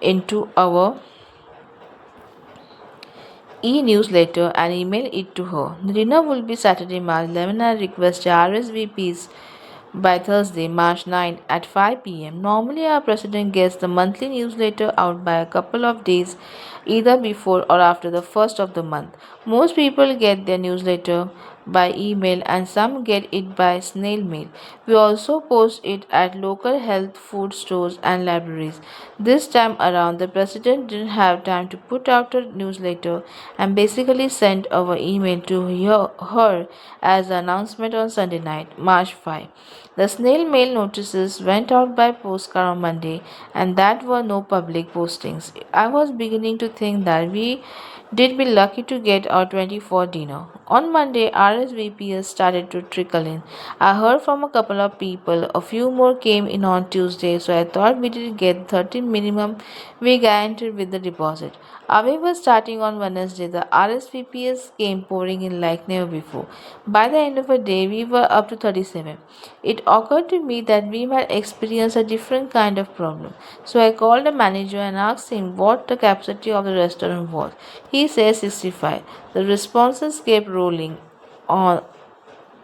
S1: into our e-newsletter and email it to her. The dinner will be Saturday, March 11. I request RSVPs by Thursday, March 9 at 5 p.m. Normally, our president gets the monthly newsletter out by a couple of days, either before or after the first of the month. Most people get their newsletter by email and some get it by snail mail. We also post it at local health food stores and libraries. This time around, the president didn't have time to put out a newsletter and basically sent our email to her as an announcement on Sunday night, March 5. The snail mail notices went out by postcard on Monday, and that were no public postings. I was beginning to think that we did be lucky to get our 24 dinner. On Monday, RSVPs started to trickle in. I heard from a couple of people. A few more came in on Tuesday, so I thought we did get 13 minimum we guaranteed with the deposit. However, starting on Wednesday, the RSVPs came pouring in like never before. By the end of the day, we were up to 37. It occurred to me that we might experience a different kind of problem. So I called the manager and asked him what the capacity of the restaurant was. He said 65. The responses kept rolling on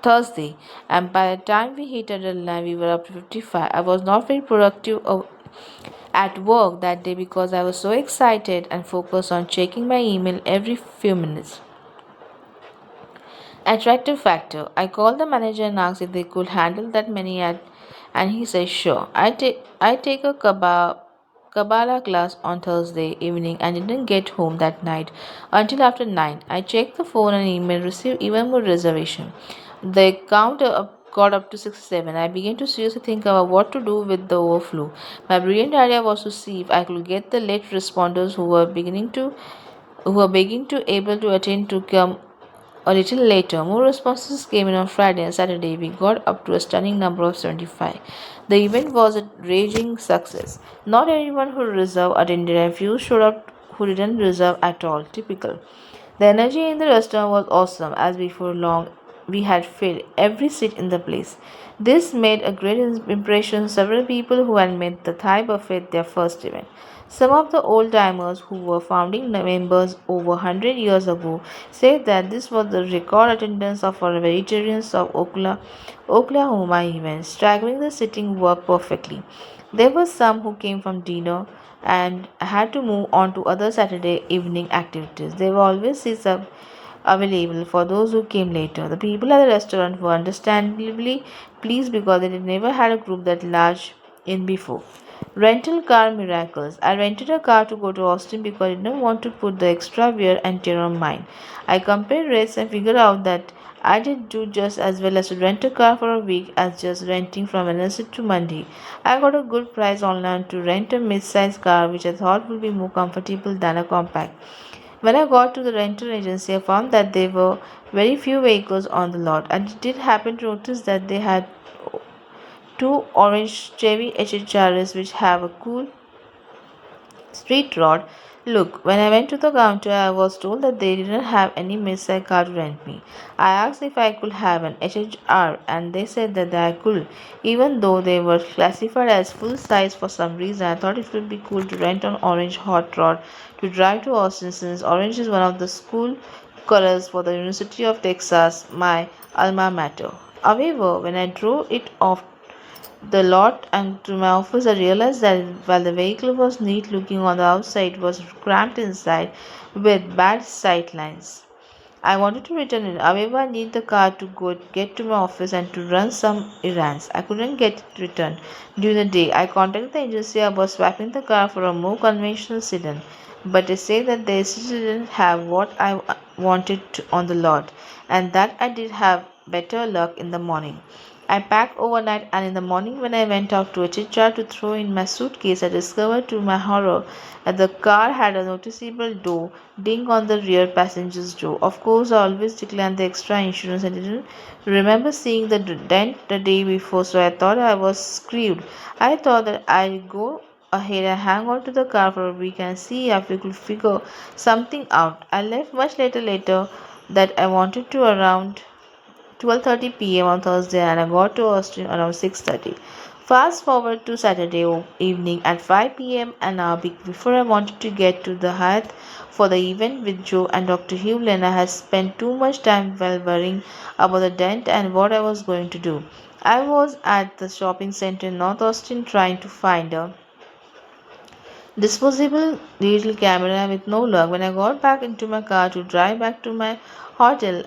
S1: Thursday, and by the time we hit a deadline, we were up to 55. I was not very productive at work that day because I was so excited and focused on checking my email every few minutes. Attractive factor. I called the manager and asked if they could handle that many and he said sure. I take a Kabbalah class on Thursday evening and didn't get home that night until after 9. I checked the phone and email, received even more reservation. The count got up to 67. I began to seriously think about what to do with the overflow. My brilliant idea was to see if I could get the late responders who were beginning to able to attend to come a little later. More responses came in on Friday and Saturday. We got up to a stunning number of 75. The event was a raging success. Not everyone who reserved attended, and few showed up who didn't reserve at all. Typical. The energy in the restaurant was awesome, as before long we had filled every seat in the place. This made a great impression. Several people who had made the Thai buffet their first event. Some of the old timers who were founding members over 100 years ago said that this was the record attendance of our vegetarians of Oklahoma event, staggering the sitting work perfectly. There were some who came from dinner and had to move on to other Saturday evening activities. There were always seats available for those who came later. The people at the restaurant were understandably pleased because they had never had a group that large in before. Rental car miracles. I rented a car to go to Austin because I didn't want to put the extra wear and tear on mine. I compared rates and figured out that I did do just as well as to rent a car for a week as just renting from Wednesday to Monday. I got a good price online to rent a mid-sized car which I thought would be more comfortable than a compact. When I got to the rental agency, I found that there were very few vehicles on the lot. I did happen to notice that they had two orange Chevy HHRs which have a cool street rod. Look, when I went to the counter, I was told that they didn't have any mid-size car to rent me. I asked if I could have an HHR, and they said that I could, even though they were classified as full size for some reason. I thought it would be cool to rent an orange hot rod to drive to Austin since orange is one of the school colors for the University of Texas, my alma mater. However, when I drove it off the lot and to my office, I realized that while the vehicle was neat looking on the outside, it was cramped inside with bad sight lines. I wanted to return it. However, I need the car to get to my office and to run some errands. I couldn't get it returned during the day. I contacted the agency about swapping the car for a more conventional sedan, but they say that they still didn't have what I wanted on the lot, and that I did have better luck in the morning. I packed overnight, and in the morning, when I went out to a chitchat to throw in my suitcase, I discovered to my horror that the car had a noticeable door ding on the rear passenger's door. Of course, I always declined the extra insurance and didn't remember seeing the dent the day before, so I thought I was screwed. I thought that I'd go ahead and hang on to the car for a week and see if we could figure something out. I left much later that I wanted to around 12:30 p.m. on Thursday and I got to Austin around 6:30. Fast forward to Saturday evening at 5 p.m., an hour before I wanted to get to the Hyatt for the event with Joe and Dr. Hewlin. I had spent too much time while worrying about the dent and what I was going to do. I was at the shopping center in North Austin trying to find a disposable digital camera with no luck. When I got back into my car to drive back to my hotel,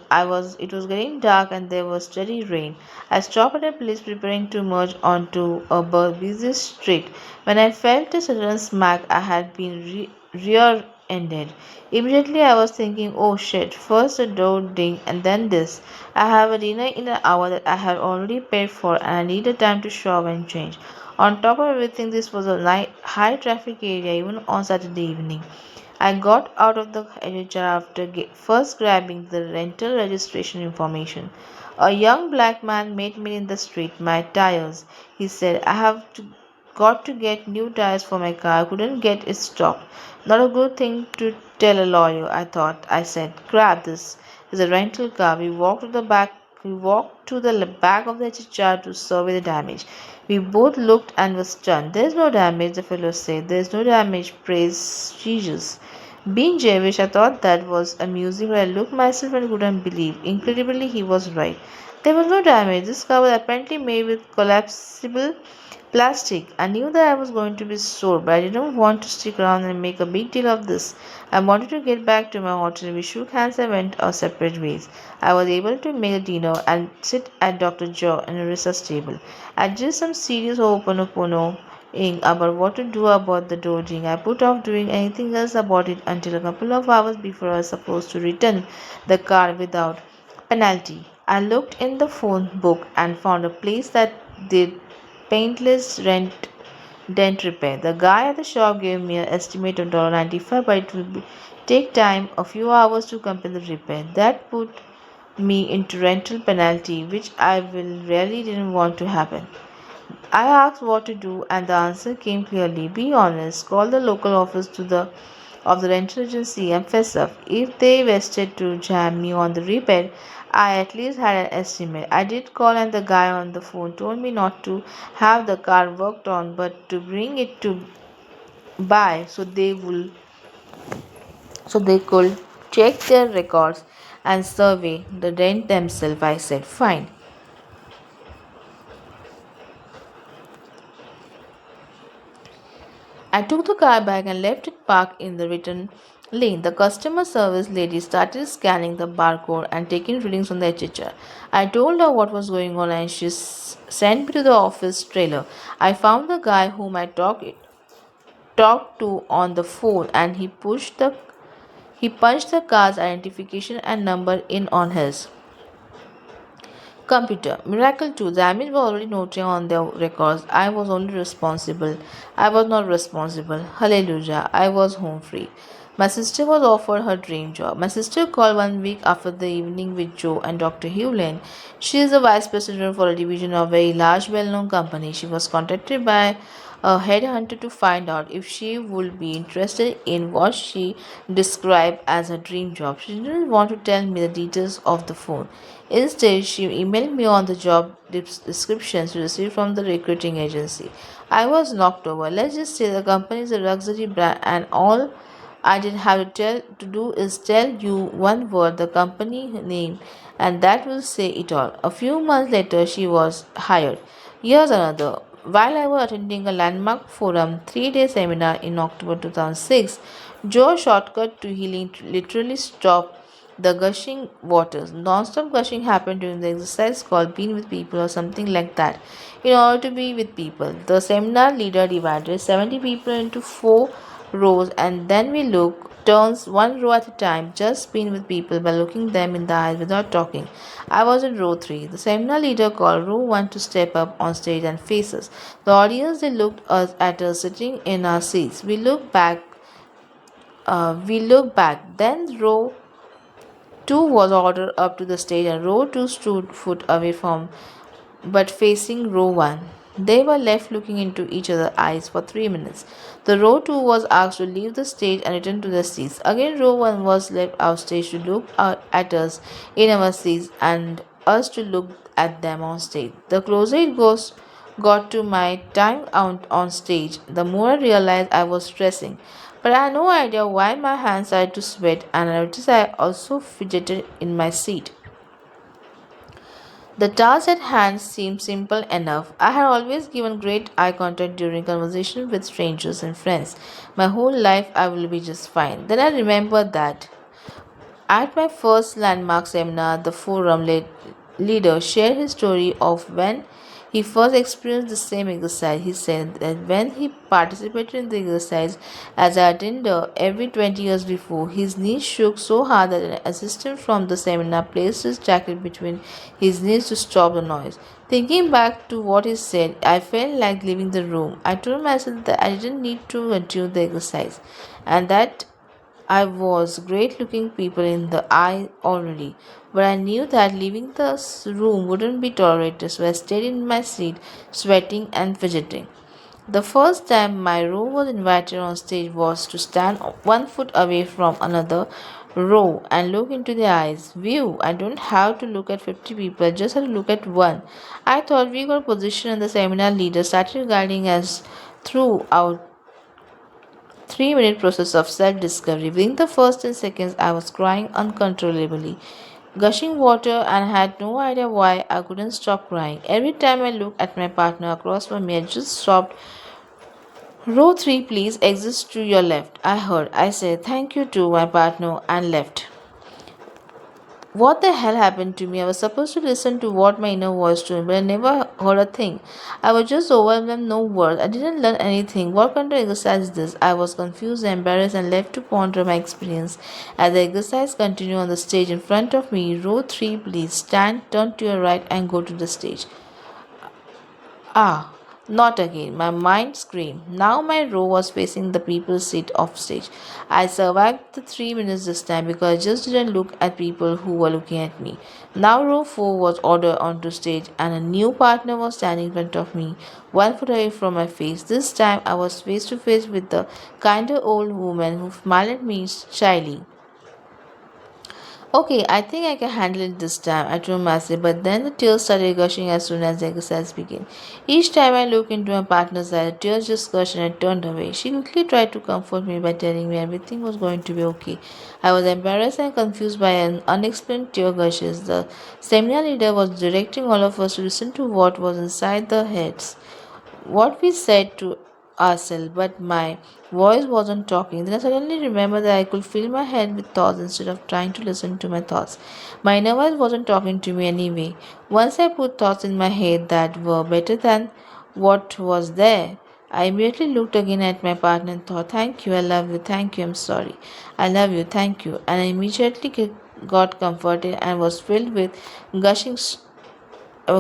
S1: it was getting dark and there was steady rain. I stopped at a place preparing to merge onto a busy street when I felt a sudden smack. I had been rear-ended. Immediately I was thinking, oh shit, first a door ding and then this. I have a dinner in an hour that I have already paid for and I needed time to shower and change. On top of everything, this was a high traffic area even on Saturday evening. I got out of the HR after first grabbing the rental registration information. A young black man met me in the street. My tires, he said. Got to get new tires for my car. I couldn't get it stopped. Not a good thing to tell a lawyer, I thought. I said, grab this. It's a rental car. We walked to the back of the HR to survey the damage. We both looked and were stunned. There's no damage, the fellow said. There's no damage, praise Jesus. Being Jewish, I thought that was amusing, but I looked myself and couldn't believe. Incredibly, he was right. There was no damage. This car was apparently made with collapsible plastic. I knew that I was going to be sore, but I didn't want to stick around and make a big deal of this. I wanted to get back to my hotel. We shook hands and went our separate ways. I was able to make dinner and sit at Dr. Joe and Marissa's table. I did some serious Ho'oponopono-ing about what to do about the dodging. I put off doing anything else about it until a couple of hours before I was supposed to return the car without penalty. I looked in the phone book and found a place that did paintless dent repair. The guy at the shop gave me an estimate of $95, but it will take time, a few hours to complete the repair. That put me into rental penalty, which I will really didn't want to happen. I asked what to do, and the answer came clearly. Be honest. Call the local office to the of the rental agency and fess up. If they vested to jam me on the repair, I at least had an estimate. I did call, and the guy on the phone told me not to have the car worked on, but to bring it to buy so they could check their records and survey the dent themselves. I said, fine. I took the car back and left it parked in the return lane. The customer service lady started scanning the barcode and taking readings on the HHR. I told her what was going on and she sent me to the office trailer. I found the guy whom I talked to on the phone and he punched the car's identification and number in on his computer. Miracle 2. Damage was already noted on their records. I was only responsible. I was not responsible. Hallelujah. I was home free. My sister was offered her dream job. My sister called 1 week after the evening with Joe and Dr. Hewlin. She is the vice president for a division of a very large, well known company. She was contacted by a headhunter to find out if she would be interested in what she described as her dream job. She didn't want to tell me the details of the phone. Instead, she emailed me on the job descriptions she received from the recruiting agency. I was knocked over. Let's just say the company is a luxury brand, and all I did have to do is tell you one word, the company name, and that will say it all. A few months later, she was hired. Here's another. While I was attending a landmark forum 3-day seminar in October 2006, Joe shortcut to healing literally stopped the gushing waters. Non-stop gushing happened during the exercise called Being with People or something like that. In order to be with people, the seminar leader divided 70 people into 4 rows and then we turns one row at a time, just being with people by looking them in the eyes without talking. I was in row 3. The seminar leader called row 1 to step up on stage and face us. The audience they looked at us sitting in our seats. We looked back. Then row 2 was ordered up to the stage and row 2 stood foot away from but facing row 1. They were left looking into each other's eyes for 3 minutes. The row 2 was asked to leave the stage and return to their seats. Again, row 1 was left outstage to look out at us in our seats and us to look at them on stage. The closer it goes got to my time out on stage, the more I realized I was stressing. But I had no idea why my hands started to sweat, and I noticed I also fidgeted in my seat. The task at hand seemed simple enough. I had always given great eye contact during conversations with strangers and friends. My whole life I will be just fine. Then I remembered that at my first landmark seminar, the leader shared his story of when he first experienced the same exercise. He said that when he participated in the exercise as a attender every 20 years before, his knees shook so hard that an assistant from the seminar placed his jacket between his knees to stop the noise. Thinking back to what he said, I felt like leaving the room. I told myself that I didn't need to continue the exercise and that I was great looking people in the eye already, but I knew that leaving the room wouldn't be tolerated, so I stayed in my seat, sweating and fidgeting. The first time my row was invited on stage was to stand 1 foot away from another row and look into their eyes. View, I don't have to look at 50 people, I just have to look at one. I thought we got position and the seminar leader started guiding us through our 3 minute process of self discovery. Within the first 10 seconds, I was crying uncontrollably, gushing water, and had no idea why I couldn't stop crying. Every time I looked at my partner across from me, I just stopped. Row 3, please, exit to your left. I heard. I said thank you to my partner and left. What the hell happened to me? I was supposed to listen to what my inner voice told me, but I never heard a thing. I was just overwhelmed, no words. I didn't learn anything. What kind of exercise is this? I was confused, embarrassed, and left to ponder my experience. As the exercise continued on the stage in front of me, row 3, please stand, turn to your right, and go to the stage. Ah, not again. My mind screamed. Now my row was facing the people's seat off stage. I survived the 3 minutes this time because I just didn't look at people who were looking at me. Now row 4 was ordered onto stage and a new partner was standing in front of me, 1 foot away from my face. This time I was face to face with the kinder old woman who smiled at me shyly. Okay, I think I can handle it this time, I told myself, but then the tears started gushing as soon as the exercise began. Each time I looked into my partner's eyes, the tears just gushed and I turned away. She quickly tried to comfort me by telling me everything was going to be okay. I was embarrassed and confused by an unexplained tear gushes. The seminar leader was directing all of us to listen to what was inside their heads, what we said to ourselves, but my voice wasn't talking. Then I suddenly remembered that I could fill my head with thoughts instead of trying to listen to my thoughts. My inner voice wasn't talking to me anyway. Once I put thoughts in my head that were better than what was there, I immediately looked again at my partner and thought, thank you, I love you, thank you, I'm sorry, I love you, thank you. And I immediately got comforted and was filled with gushing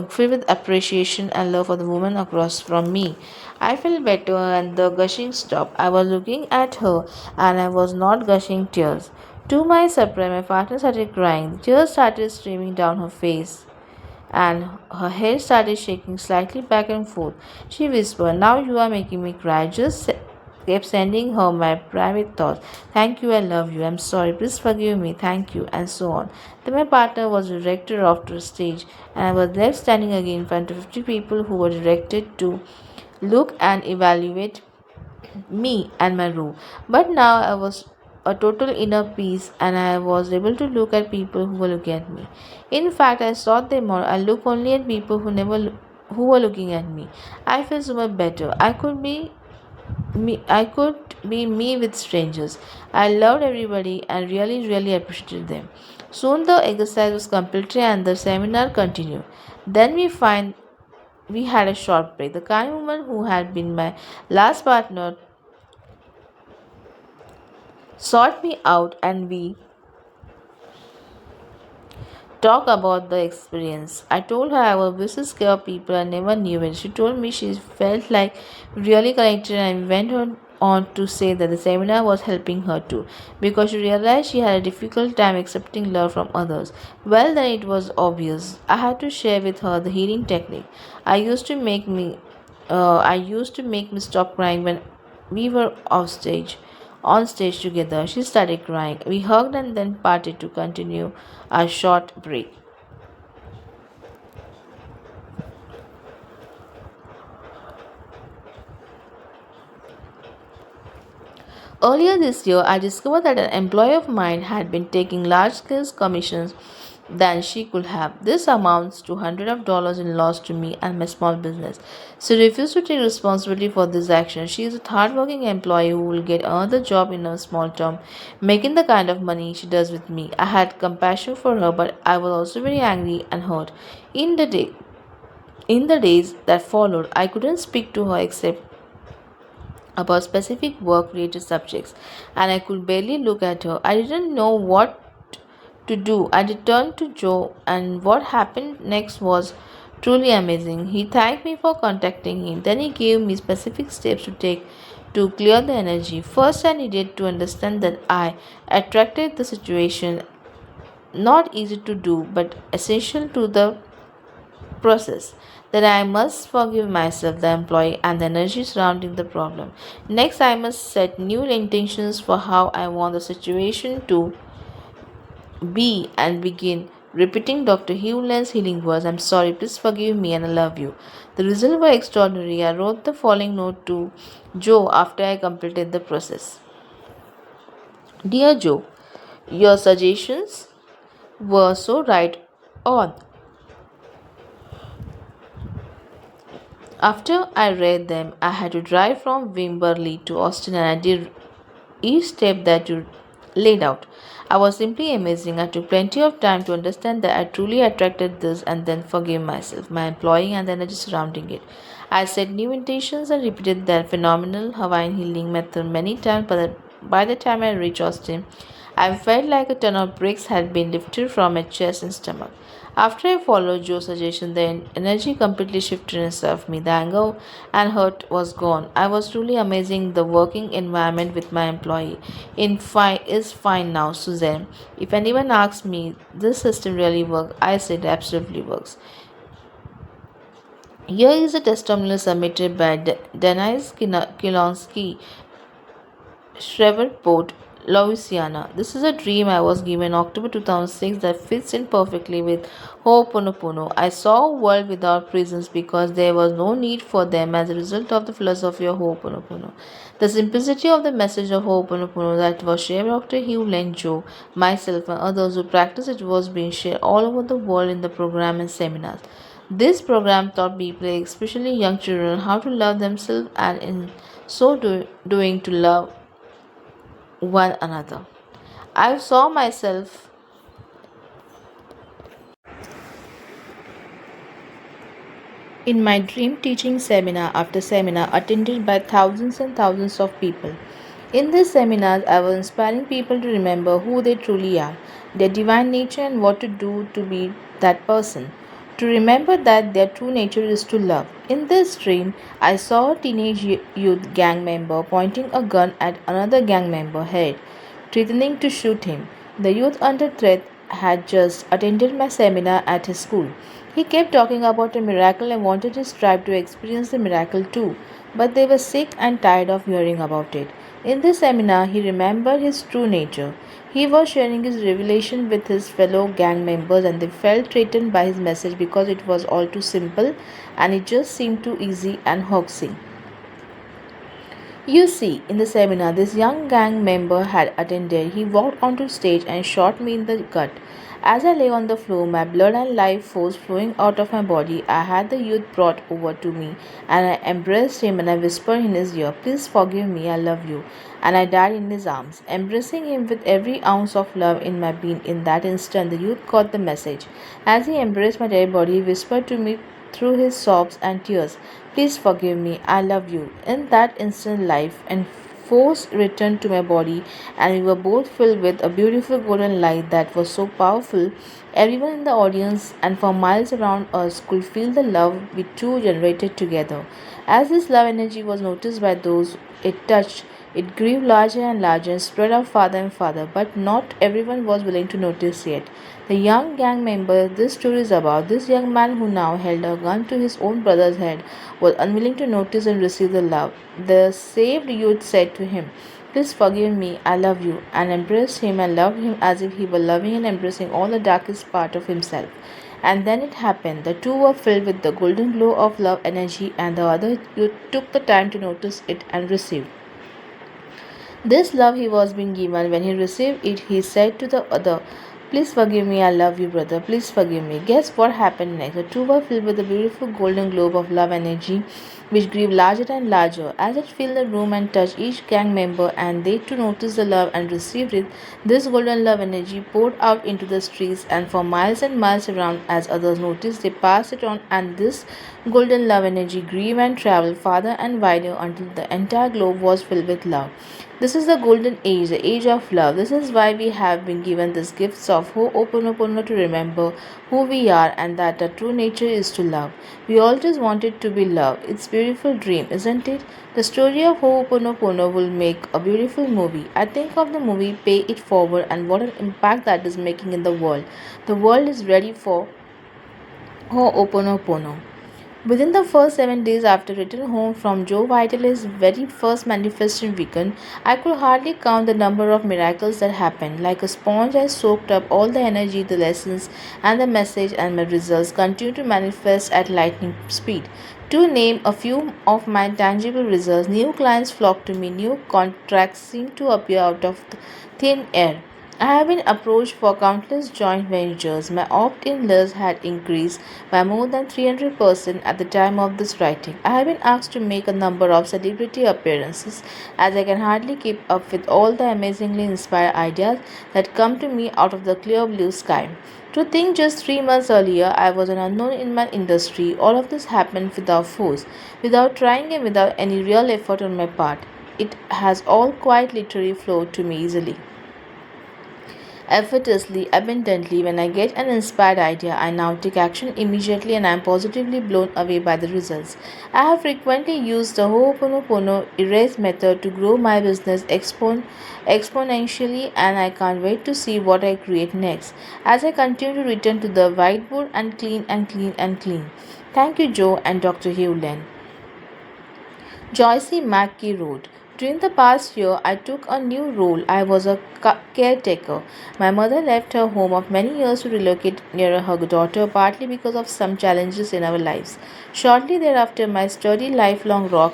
S1: filled with appreciation and love for the woman across from me. I felt better and the gushing stopped. I was looking at her and I was not gushing tears. To my surprise, my partner started crying. The tears started streaming down her face and her head started shaking slightly back and forth. She whispered, now you are making me cry. Kept sending her my private thoughts. Thank you, I love you, I'm sorry, please forgive me, thank you, and so on. Then my partner was directed off to the stage, and I was left standing again in front of 50 people who were directed to look and evaluate me and my room. But now I was a total inner peace and I was able to look at people who were looking at me. In fact, I saw them all. I look only at people who were looking at me. I feel so much better. I could be me with strangers. I loved everybody and really appreciated them. Soon the exercise was completed and the seminar continued. Then we had a short break. The kind woman who had been my last partner sought me out and we talked about the experience. I told her I was busy scare people and never knew it. She told me she felt like really connected and went on to say that the seminar was helping her too because she realized she had a difficult time accepting love from others. Well then it was obvious. I had to share with her the healing technique. I used to make me stop crying when we were on stage together. She started crying. We hugged and then parted to continue our short break. Earlier this year, I discovered that an employee of mine had been taking large scale commissions than she could have. This amounts to hundreds of dollars in loss to me and my small business. She refused to take responsibility for this action. She is a hardworking employee who will get another job in a small town, making the kind of money she does with me. I had compassion for her, but I was also very angry and hurt. In the day, in the days that followed, I couldn't speak to her except about specific work related subjects, and I could barely look at her. I didn't know what to do. I returned to Joe, and what happened next was truly amazing. He thanked me for contacting him. Then he gave me specific steps to take to clear the energy. First, I needed to understand that I attracted the situation, not easy to do, but essential to the process. That I must forgive myself, the employee, and the energy surrounding the problem. Next, I must set new intentions for how I want the situation to be and begin repeating Dr. Hewland's healing words. I'm sorry, please forgive me, and I love you. The results were extraordinary. I wrote the following note to Joe after I completed the process. Dear Joe, your suggestions were so right on. After I read them, I had to drive from Wimberley to Austin, and I did each step that you laid out. I was simply amazing. I took plenty of time to understand that I truly attracted this and then forgave myself, my employee, and the energy surrounding it. I set new intentions and repeated that phenomenal Hawaiian healing method many times, but by the time I reached Austin, I felt like a ton of bricks had been lifted from my chest and stomach. After I followed Joe's suggestion, the energy completely shifted inside of me. The anger and hurt was gone. I was truly amazing. The working environment with my employee is fine now, Suzanne. If anyone asks me, this system really works, I said absolutely works. Here is a testimonial submitted by Denise Kilonsky, Shreveport, Louisiana. This is a dream I was given October 2006 that fits in perfectly with Ho'oponopono. I saw a world without prisons because there was no need for them as a result of the philosophy of Ho'oponopono. The simplicity of the message of Ho'oponopono that was shared by Dr. Hugh Len Joe, myself, and others who practice it was being shared all over the world in the program and seminars. This program taught people, especially young children, how to love themselves and in doing to love one another. I saw myself in my dream teaching seminar after seminar attended by thousands and thousands of people. In these seminars, I was inspiring people to remember who they truly are, their divine nature, and what to do to be that person. To remember that their true nature is to love. In this dream, I saw a teenage youth gang member pointing a gun at another gang member's head, threatening to shoot him. The youth under threat had just attended my seminar at his school. He kept talking about a miracle and wanted his tribe to experience the miracle too, but they were sick and tired of hearing about it. In this seminar, he remembered his true nature. He was sharing his revelation with his fellow gang members, and they felt threatened by his message because it was all too simple and it just seemed too easy and hoaxy. You see, in the seminar this young gang member had attended, he walked onto stage and shot me in the gut. As I lay on the floor, my blood and life force flowing out of my body, I had the youth brought over to me and I embraced him and I whispered in his ear, "Please forgive me, I love you." And I died in his arms. Embracing him with every ounce of love in my being, in that instant, the youth caught the message. As he embraced my dead body, he whispered to me through his sobs and tears, "Please forgive me, I love you." In that instant, life and force returned to my body, and we were both filled with a beautiful golden light that was so powerful. Everyone in the audience and for miles around us could feel the love we two generated together. As this love energy was noticed by those it touched, it grew larger and larger and spread out farther and farther, but not everyone was willing to notice yet. The young gang member this story is about, this young man who now held a gun to his own brother's head, was unwilling to notice and receive the love. The saved youth said to him, "Please forgive me, I love you," and embraced him and loved him as if he were loving and embracing all the darkest part of himself. And then it happened. The two were filled with the golden glow of love energy, and the other youth took the time to notice it and received. This love he was being given, when he received it, he said to the other, "Please forgive me, I love you, brother. Please forgive me." Guess what happened next? The two were filled with a beautiful golden globe of love energy, which grew larger and larger. As it filled the room and touched each gang member, and they too noticed the love and received it, this golden love energy poured out into the streets and for miles and miles around. As others noticed, they passed it on, and this golden love energy grew and traveled farther and wider until the entire globe was filled with love. This is the golden age, the age of love. This is why we have been given these gifts of Ho'oponopono to remember who we are and that our true nature is to love. We always wanted to be loved. It's a beautiful dream, isn't it? The story of Ho'oponopono will make a beautiful movie. I think of the movie Pay It Forward and what an impact that is making in the world. The world is ready for Ho'oponopono. Within the first 7 days after returning home from Joe Vitale's very first manifestation weekend, I could hardly count the number of miracles that happened. Like a sponge, I soaked up all the energy, the lessons, and the message, and my results continued to manifest at lightning speed. To name a few of my tangible results, new clients flocked to me, new contracts seemed to appear out of thin air. I have been approached for countless joint ventures. My opt in list had increased by more than 300% at the time of this writing. I have been asked to make a number of celebrity appearances as I can hardly keep up with all the amazingly inspired ideas that come to me out of the clear blue sky. To think just 3 months earlier I was an unknown in my industry, all of this happened without force, without trying, and without any real effort on my part. It has all quite literally flowed to me easily, effortlessly, abundantly. When I get an inspired idea, I now take action immediately and I am positively blown away by the results. I have frequently used the Ho'oponopono erase method to grow my business exponentially, and I can't wait to see what I create next as I continue to return to the whiteboard and clean and clean and clean. Thank you, Joe and Dr. Hewlin. Joyce Mackey wrote, "During the past year, I took a new role. I was a caretaker. My mother left her home of many years to relocate nearer her daughter, partly because of some challenges in our lives. Shortly thereafter, my sturdy, lifelong rock,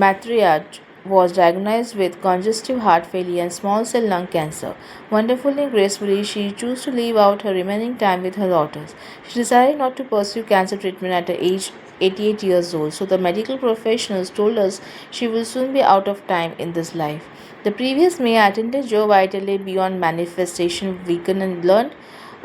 S1: matriarch, was diagnosed with congestive heart failure and small cell lung cancer. Wonderfully and gracefully, she chose to live out her remaining time with her daughters. She decided not to pursue cancer treatment at her age 88 years old, so the medical professionals told us she will soon be out of time in this life. The previous May, I attended Joe Vitale Beyond Manifestation Weekend and learned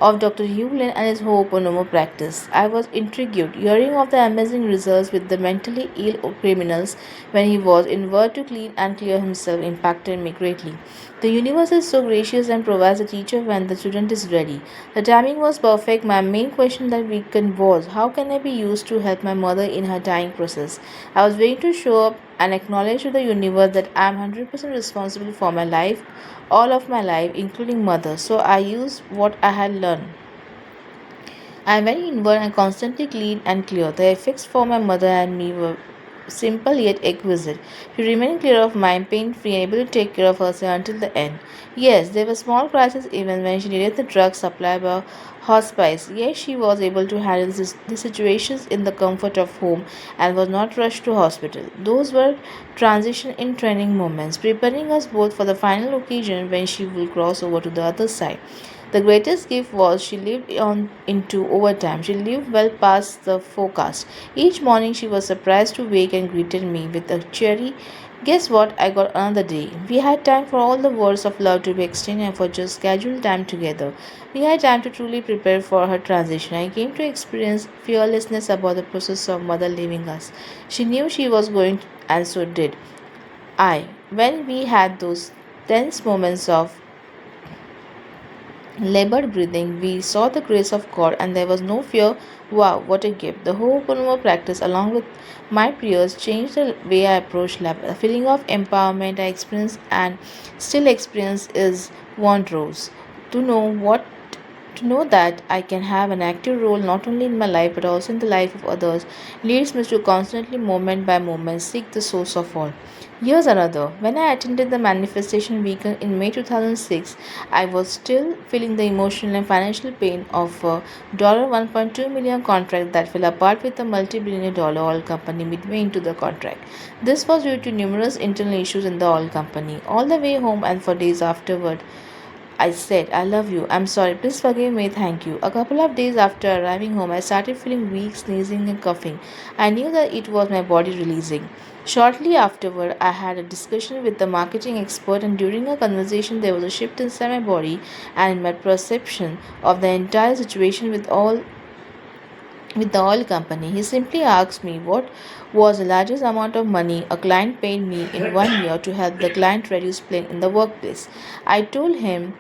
S1: of Dr. Hewlin and his Ho'oponopono practice. I was intrigued, hearing of the amazing results with the mentally ill criminals when he was inward to clean and clear himself impacted me greatly. The universe is so gracious and provides a teacher when the student is ready. The timing was perfect. My main question that weekend was, how can I be used to help my mother in her dying process? I was waiting to show up and acknowledge to the universe that I am 100% responsible for my life, all of my life, including mother. So I used what I had learned. I am very inward and constantly clean and clear. The effects for my mother and me were simple yet exquisite. She remained clear of mind, pain free, and able to take care of herself until the end. Yes, there were small crises even when she needed the drug supply by hospice. Yes, she was able to handle the situations in the comfort of home and was not rushed to hospital. Those were transition in training moments, preparing us both for the final occasion when she will cross over to the other side. The greatest gift was she lived on into overtime. She lived well past the forecast. Each morning she was surprised to wake and greeted me with a cheery, "Guess what? I got another day." We had time for all the words of love to be exchanged and for just casual time together. We had time to truly prepare for her transition. I came to experience fearlessness about the process of mother leaving us. She knew she was going, and so did I. When we had those tense moments of labored breathing, we saw the grace of God and there was no fear. Wow, what a gift. The Ho'oponopono practice, along with my prayers, changed the way I approach life. The feeling of empowerment I experience and still experience is wondrous. To know what To know that I can have an active role not only in my life but also in the life of others leads me to constantly, moment by moment, seek the source of all. Here's another. When I attended the manifestation weekend in May 2006, I was still feeling the emotional and financial pain of a $1.2 million contract that fell apart with a multi-billion dollar oil company midway into the contract. This was due to numerous internal issues in the oil company. All the way home and for days afterward, I said, I love you. I'm sorry. Please forgive me. Thank you. A couple of days after arriving home, I started feeling weak, sneezing, and coughing. I knew that it was my body releasing. Shortly afterward, I had a discussion with the marketing expert, and during a conversation, there was a shift inside my body and in my perception of the entire situation with the oil company. He simply asked me what was the largest amount of money a client paid me in 1 year to help the client reduce pain in the workplace. I told him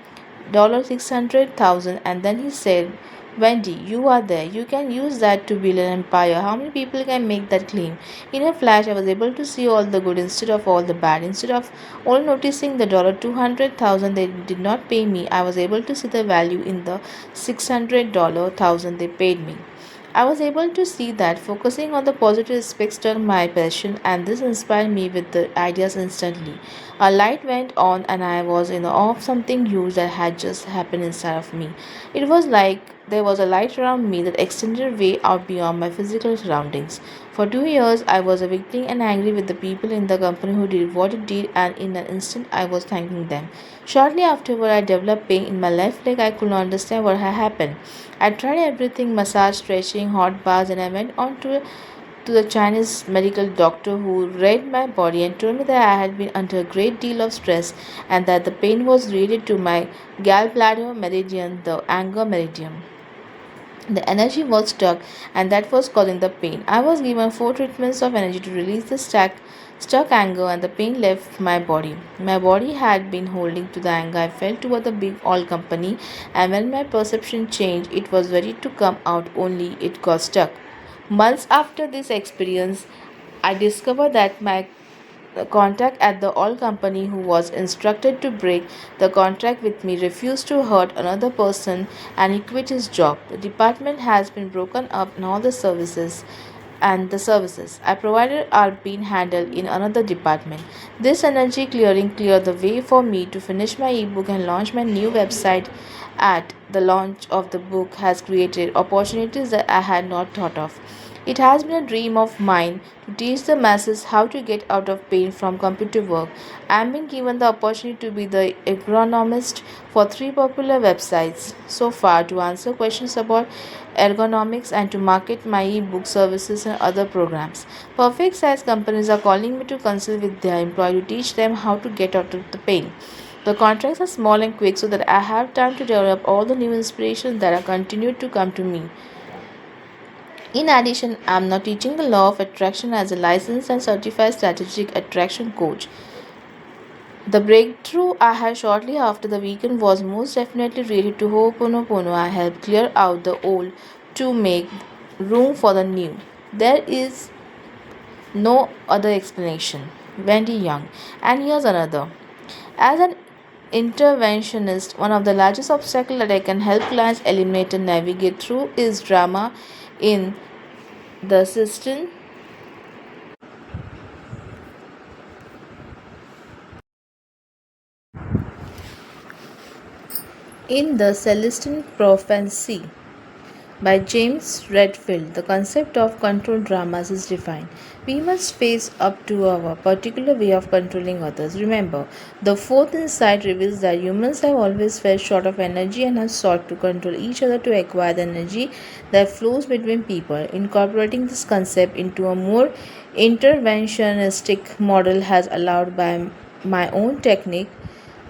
S1: $600,000, and then he said, Wendy, you are there. You can use that to build an empire. How many people can make that claim? In a flash, I was able to see all the good instead of all the bad. Instead of only noticing the $200,000 they did not pay me, I was able to see the value in the $600,000 they paid me. I was able to see that focusing on the positive aspects turned my passion, and this inspired me with the ideas instantly. A light went on, and I was in awe of something huge that had just happened inside of me. It was like there was a light around me that extended way out beyond my physical surroundings. For 2 years, I was evicting and angry with the people in the company who did what it did, and in an instant, I was thanking them. Shortly afterward, I developed pain in my left leg. I could not understand what had happened. I tried everything massage, stretching, hot baths, and I went on to the Chinese medical doctor who read my body and told me that I had been under a great deal of stress and that the pain was related to my gallbladder meridian, the anger meridian. The energy was stuck, and that was causing the pain. I was given 4 treatments of energy to release the stuck anger, and the pain left my body. My body had been holding to the anger I felt toward the big oil company, and when my perception changed, it was ready to come out, only it got stuck. Months after this experience, I discovered that my contact at the oil company who was instructed to break the contract with me refused to hurt another person and he quit his job. The department has been broken up and all the services I provided are being handled in another department. This energy clearing cleared the way for me to finish my ebook and launch my new website. At the launch of the book has created opportunities that I had not thought of. It has been a dream of mine to teach the masses how to get out of pain from computer work. I have been given the opportunity to be the ergonomist for 3 popular websites so far to answer questions about ergonomics and to market my e-book services and other programs. Perfect size companies are calling me to consult with their employees to teach them how to get out of the pain. The contracts are small and quick so that I have time to develop all the new inspirations that are continued to come to me. In addition, I am now teaching the law of attraction as a licensed and certified strategic attraction coach. The breakthrough I had shortly after the weekend was most definitely related to Ho'oponopono. I helped clear out the old to make room for the new. There is no other explanation. Wendy Young. And here's another. As an interventionist, one of the largest obstacles that I can help clients eliminate and navigate through is drama in the system. In the Celestine Prophecy by James Redfield, the concept of control dramas is defined. We must face up to our particular way of controlling others. Remember, the fourth insight reveals that humans have always felt short of energy and have sought to control each other to acquire the energy that flows between people. Incorporating this concept into a more interventionistic model has my own technique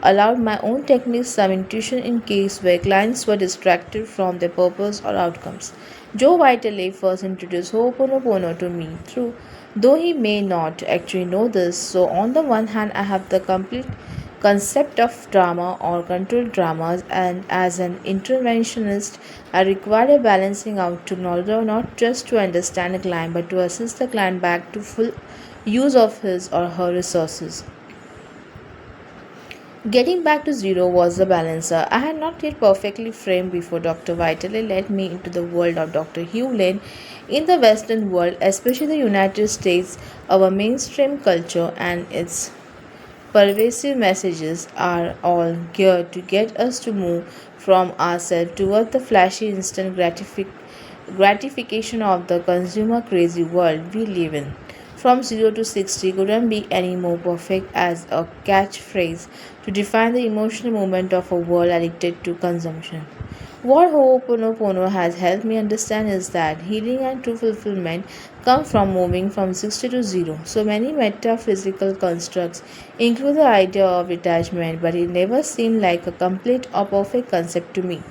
S1: allowed my own techniques some intuition in case where clients were distracted from their purpose or outcomes. Joe Vitale first introduced Ho'oponopono to me through though he may not actually know this. So on the one hand I have the complete concept of drama or controlled dramas, and as an interventionist I require a balancing out to not just to understand a client but to assist the client back to full use of his or her resources. Getting back to zero was the balancer. I had not yet perfectly framed before Dr. Vitale led me into the world of Dr. Hugh Lane. In the Western world, especially the United States, our mainstream culture and its pervasive messages are all geared to get us to move from ourselves toward the flashy instant gratification of the consumer crazy world we live in. From 0 to 60 couldn't be any more perfect as a catchphrase to define the emotional moment of a world addicted to consumption. What Ho'oponopono has helped me understand is that healing and true fulfillment come from moving from 60 to 0. So many metaphysical constructs include the idea of detachment, but it never seemed like a complete or perfect concept to me.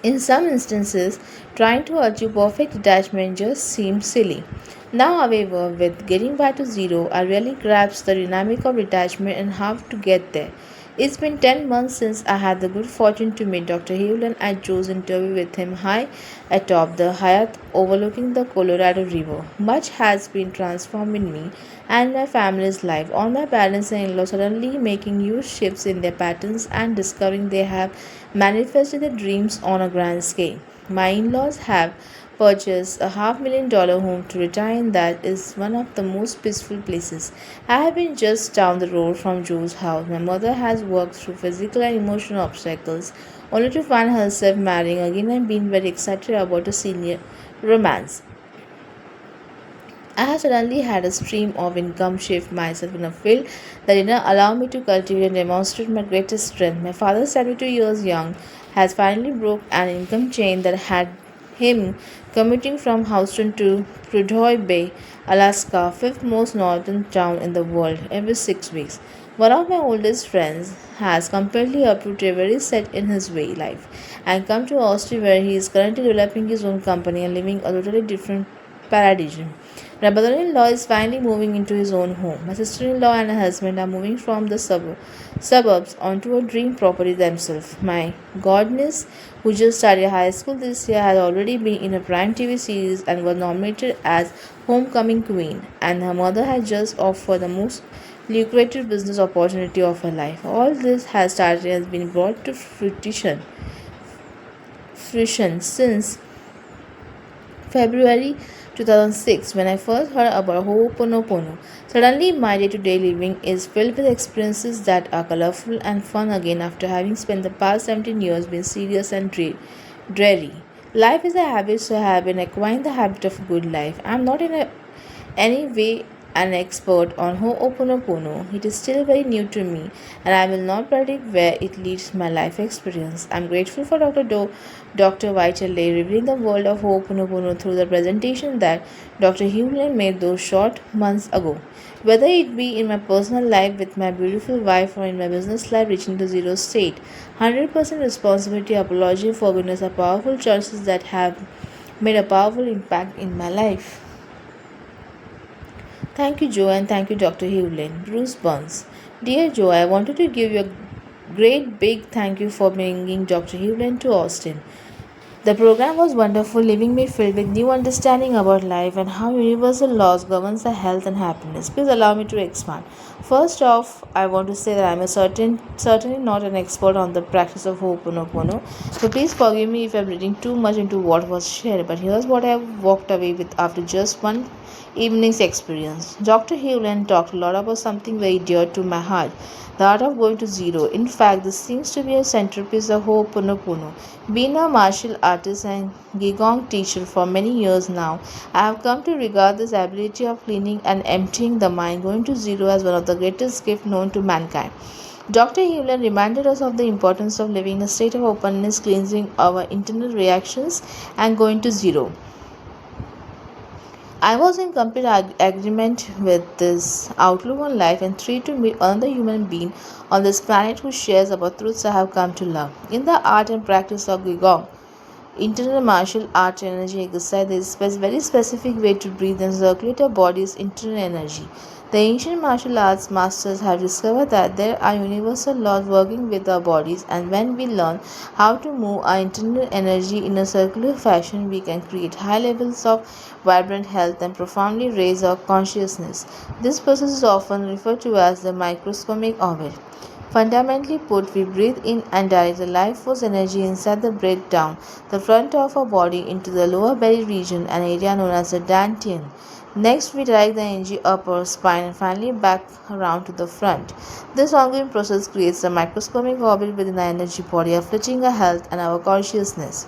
S1: In some instances, trying to achieve perfect detachment just seems silly. Now, however, with getting back to zero, I really grasp the dynamic of detachment and how to get there. It's been 10 months since I had the good fortune to meet Dr. Hewlin at Joe's interview with him high atop the Hyatt overlooking the Colorado River. Much has been transformed in me and my family's life. All my parents and in laws suddenly making huge shifts in their patterns and discovering they have manifested their dreams on a grand scale. My in laws have purchased a $500,000 home to retire in that is one of the most peaceful places. I have been just down the road from Joe's house. My mother has worked through physical and emotional obstacles only to find herself marrying again and being very excited about a senior romance. I have suddenly had a stream of income shift myself in a field that did not allow me to cultivate and demonstrate my greatest strength. My father, 72 years young, has finally broke an income chain that had him commuting from Houston to Prudhoe Bay, Alaska, fifth most northern town in the world, every 6 weeks. One of my oldest friends has completely uprooted every set in his way life and come to Austin where he is currently developing his own company and living a totally different paradigm. My brother-in-law is finally moving into his own home. My sister-in-law and her husband are moving from the suburbs onto a dream property themselves. My godniece, who just started high school this year, has already been in a prime TV series and was nominated as Homecoming Queen. And her mother has just offered the most lucrative business opportunity of her life. All this has started has been brought to fruition since February 2006, when I first heard about Ho'oponopono. Suddenly, my day to day living is filled with experiences that are colorful and fun again after having spent the past 17 years being serious and dreary. Life is a habit, so I have been acquiring the habit of a good life. I'm not in any way an expert on Ho'oponopono. It is still very new to me, and I will not predict where it leads my life experience. I'm grateful for Dr. Vitale revealing the world of Ho'oponopono through the presentation that Dr. Hewlin made those short months ago. Whether it be in my personal life with my beautiful wife or in my business life reaching the zero state, 100% responsibility, apology, and forgiveness are powerful choices that have made a powerful impact in my life. Thank you, Joe, and thank you, Dr. Hewlin. Bruce Burns. Dear Joe, I wanted to give you a great big thank you for bringing Dr. Hewlin to Austin. The program was wonderful, leaving me filled with new understanding about life and how universal laws governs the health and happiness. Please allow me to expand. First off, I want to say that I am certainly not an expert on the practice of Ho'oponopono, so please forgive me if I am reading too much into what was shared. But here's what I walked away with after just one evening's experience. Dr. Hewland talked a lot about something very dear to my heart, the art of going to zero. In fact, this seems to be a centerpiece of Ho'oponopono. Being a martial artist and Gigong teacher for many years now, I have come to regard this ability of cleaning and emptying the mind, going to zero, as one of the greatest gifts known to mankind. Dr. Hewlett reminded us of the importance of living in a state of openness, cleansing our internal reactions, and going to zero. I was in complete agreement with this outlook on life and thrilled to meet another human being on this planet who shares about truths I have come to love. In the art and practice of Gigong, internal martial art energy exercise. There is a very specific way to breathe and circulate our body's internal energy. The ancient martial arts masters have discovered that there are universal laws working with our bodies, and when we learn how to move our internal energy in a circular fashion, we can create high levels of vibrant health and profoundly raise our consciousness. This process is often referred to as the microscopic orbit. Fundamentally put, we breathe in and direct the life force energy inside the breath down the front of our body into the lower belly region, an area known as the dantian. Next, we direct the energy up our spine and finally back around to the front. This ongoing process creates a microscopic orbit within the energy body, affecting our health and our consciousness.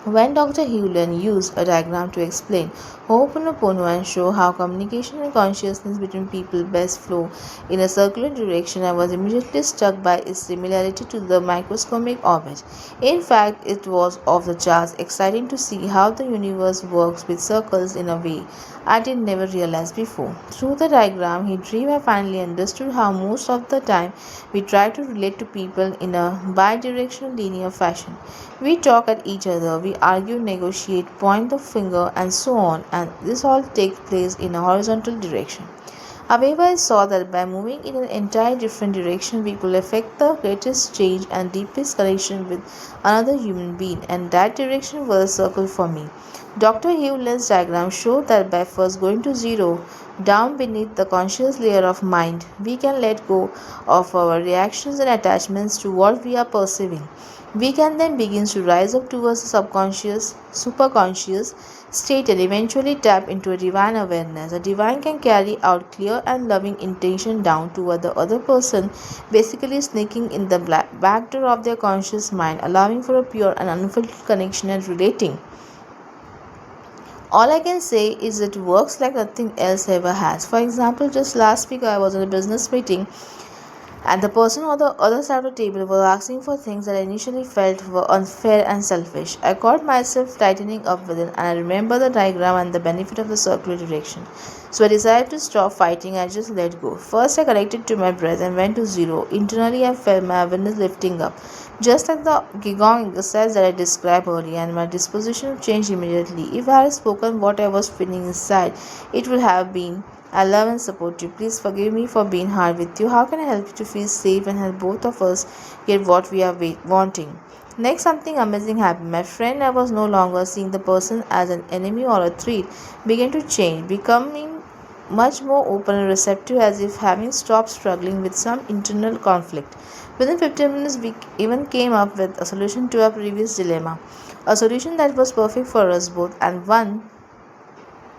S1: When Dr. Hewlin used a diagram to explain Ho'oponopono and show how communication and consciousness between people best flow in a circular direction, I was immediately struck by its similarity to the microscopic orbit. In fact, it was off the charts exciting to see how the universe works with circles in a way I did never realize before. Through the diagram he drew, I finally understood how most of the time we try to relate to people in a bi-directional linear fashion. We talk at each other, we argue, negotiate, point the finger, and so on, and this all takes place in a horizontal direction. However, I saw that by moving in an entirely different direction, we could effect the greatest change and deepest connection with another human being, and that direction was a circle for me. Dr. Hewlett's diagram showed that by first going to zero, down beneath the conscious layer of mind, we can let go of our reactions and attachments to what we are perceiving. We can then begin to rise up towards the subconscious, superconscious state and eventually tap into a divine awareness. A divine can carry out clear and loving intention down toward the other person, basically sneaking in the back door of their conscious mind, allowing for a pure and unfiltered connection and relating. All I can say is it works like nothing else ever has. For example, just last week I was in a business meeting and the person on the other side of the table was asking for things that I initially felt were unfair and selfish. I caught myself tightening up within, and I remember the diagram and the benefit of the circular direction. So I decided to stop fighting and just let go. First, I connected to my breath and went to zero. Internally, I felt my awareness lifting up, just like the Gigong exercise that I described earlier, and my disposition changed immediately. If I had spoken what I was feeling inside, it would have been, I love and support you. Please forgive me for being hard with you. How can I help you to feel safe and help both of us get what we are wanting? Next, something amazing happened. My friend, I was no longer seeing the person as an enemy or a threat, began to change, becoming much more open and receptive as if having stopped struggling with some internal conflict. Within 15 minutes, we even came up with a solution to our previous dilemma, a solution that was perfect for us both and one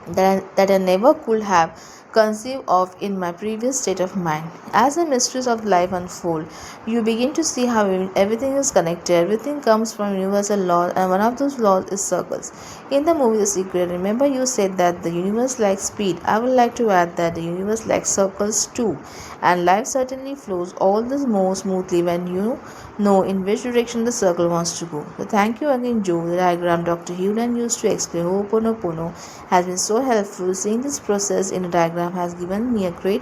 S1: that I never could have conceived of in my previous state of mind. As the mysteries of life unfold, you begin to see how everything is connected. Everything comes from universal laws, and one of those laws is circles. In the movie The Secret, remember you said that the universe likes speed. I would like to add that the universe likes circles too, and life certainly flows all the more smoothly when you know in which direction the circle wants to go. So thank you again, Joe. The diagram Dr. Hewlett used to explain Ho'oponopono has been so helpful. Seeing this process in a diagram has given me a great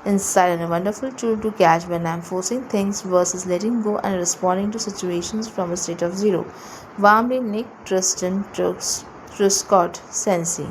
S1: insight and a wonderful tool to catch when I am forcing things versus letting go and responding to situations from a state of zero. Warmly, Nick Tristan Truscott Sensi.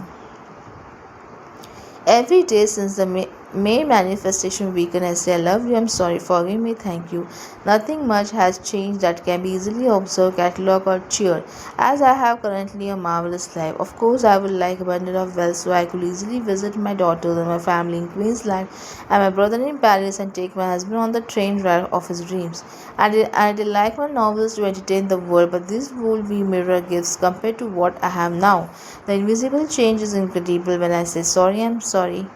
S1: Every day since the May manifestation weekend, I say I love you, I'm sorry, forgive me, thank you. Nothing much has changed that can be easily observed, catalog or cheered, as I have currently a marvelous life. Of course, I would like abundance of wealth so I could easily visit my daughters and my family in Queensland and my brother in Paris and take my husband on the train ride of his dreams. I did like my novels to entertain the world, but these would be mirror gifts compared to what I have now. The invisible change is incredible. When I say sorry, I'm sorry.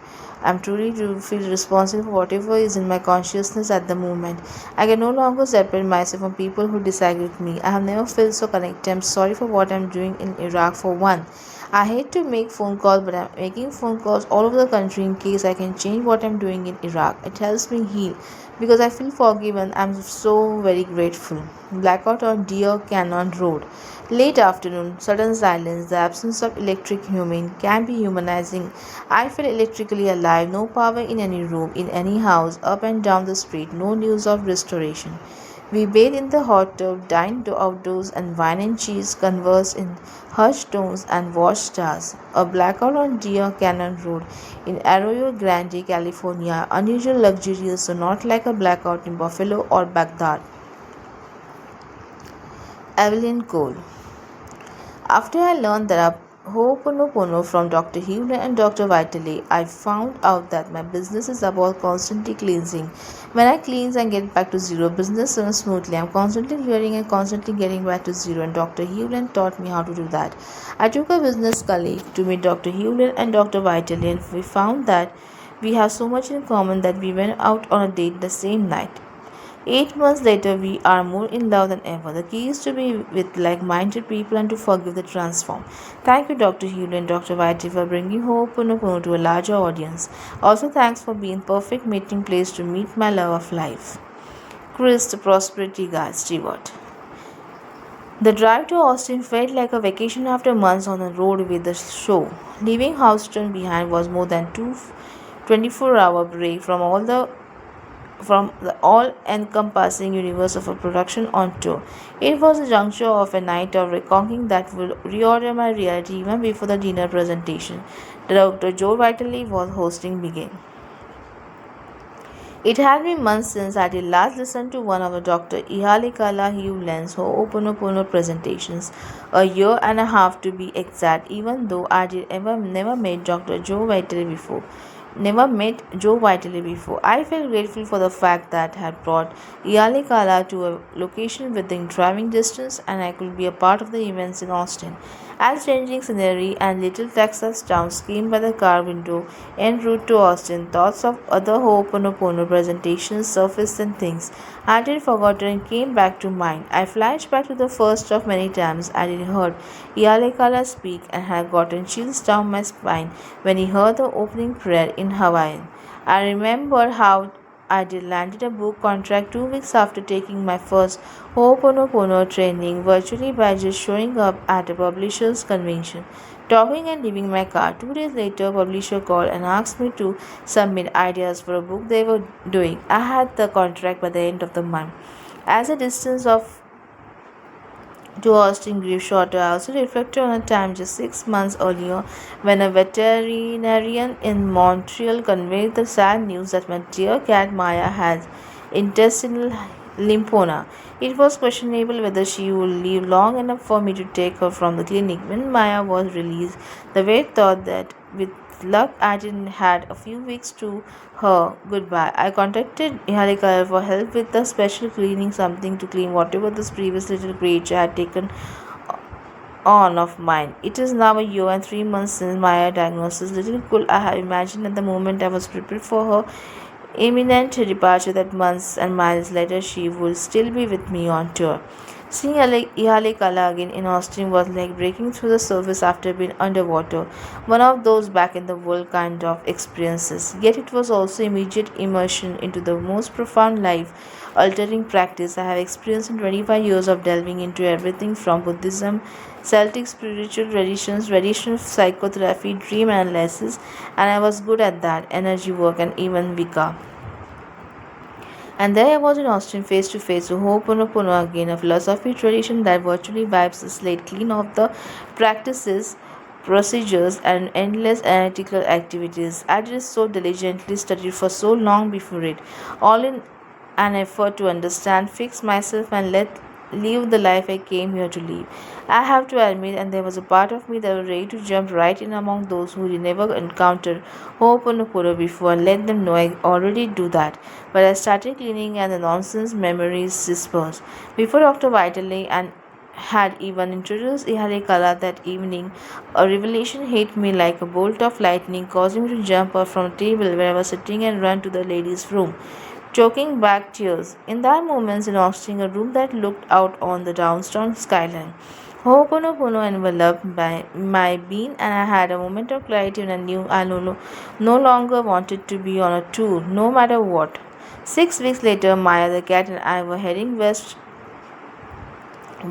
S1: I'm truly to feel responsible for whatever is in my consciousness at the moment. I can no longer separate myself from people who disagree with me. I have never felt so connected. I'm sorry for what I'm doing in Iraq for one. I hate to make phone calls, but I'm making phone calls all over the country in case I can change what I'm doing in Iraq. It helps me heal because I feel forgiven. I'm so very grateful. Blackout on Deer Canyon Road. Late afternoon, sudden silence, the absence of electric humming can be humanizing. I feel electrically alive, no power in any room, in any house, up and down the street, no news of restoration. We bathed in the hot tub, dined outdoors, and wine and cheese conversed in hushed tones and watched stars. A blackout on Deer Canyon Road in Arroyo Grande, California, unusual luxurious, so not like a blackout in Buffalo or Baghdad. Evelyn Cole. After I learned that Ho'oponopono from Dr. Hewlett and Dr. Vitale, I found out that my business is about constantly cleansing. When I cleanse and get back to zero, business runs smoothly. I'm constantly clearing and constantly getting back to zero, and Dr. Hewlett taught me how to do that. I took a business colleague to meet Dr. Hewlett and Dr. Vitale, and we found that we have so much in common that we went out on a date the same night. 8 months later, we are more in love than ever. The key is to be with like minded people and to forgive the transform. Thank you, Dr. Hewlett and Dr. Whitey, for bringing Ho'oponopono to a larger audience. Also, thanks for being perfect meeting place to meet my love of life. Chris, the prosperity guy, Stewart. The drive to Austin felt like a vacation after months on the road with the show. Leaving Houston behind was more than 24-hour break from the all-encompassing universe of a production on tour. It was the juncture of a night of reconquering that would reorder my reality even before the dinner presentation Dr. Joe Vitale was hosting began. It had been months since I did last listen to one of the Dr. Ihalikala Hewland's Ho'oponopono presentations, a year and a half to be exact, even though I did ever never met Dr. Joe Vitale before. Never met Joe Vitale before. I felt grateful for the fact that had brought Ihalikala to a location within driving distance and I could be a part of the events in Austin. As changing scenery and little Texas towns came by the car window en route to Austin, thoughts of other Ho'oponopono presentations surfaced and things I had forgotten came back to mind. I flashed back to the first of many times I had heard Ialekala speak and had gotten chills down my spine when he heard the opening prayer in Hawaiian. I remember how I did landed a book contract 2 weeks after taking my first Ho'oponopono training virtually by just showing up at a publisher's convention, talking and leaving my car. 2 days later, publisher called and asked me to submit ideas for a book they were doing. I had the contract by the end of the month. As a distance of to Austin grew shorter, I also reflected on a time just 6 months earlier when a veterinarian in Montreal conveyed the sad news that my dear cat Maya had intestinal lymphoma. It was questionable whether she would live long enough for me to take her from the clinic. When Maya was released, the vet thought that with luck I didn't had a few weeks to her goodbye. I contacted Harika for help with the special cleaning something to clean whatever this previous little creature had taken on of mine. It is now a year and 3 months since my diagnosis. Little could I have imagined at the moment I was prepared for her imminent departure that months and miles later she would still be with me on tour. Seeing Ihale Kala again in Austin was like breaking through the surface after being underwater, one of those back in the world kind of experiences. Yet it was also immediate immersion into the most profound life altering practice I have experienced in 25 years of delving into everything from Buddhism, Celtic spiritual traditional psychotherapy, dream analysis, and I was good at that, energy work, and even Vika. And there I was in Austin face to face with Ho'oponopono again, a philosophy tradition that virtually wipes the slate clean of the practices, procedures, and endless analytical activities. I did so diligently, studied for so long before it, all in an effort to understand, fix myself, and live the life I came here to live. I have to admit, and there was a part of me that was ready to jump right in among those who had never encountered Ho'oponopono before and let them know I already do that. But I started cleaning and the nonsense memories dispersed. Before Dr. Vitale and had even introduced Ihale Kala that evening, a revelation hit me like a bolt of lightning, causing me to jump up from the table where I was sitting and run to the ladies' room choking back tears. In that moment in Austin, a room that looked out on the downtown skyline. Ho'oponopono enveloped my being, and I had a moment of clarity when I knew I no longer wanted to be on a tour, no matter what. 6 weeks later, Maya the cat and I were heading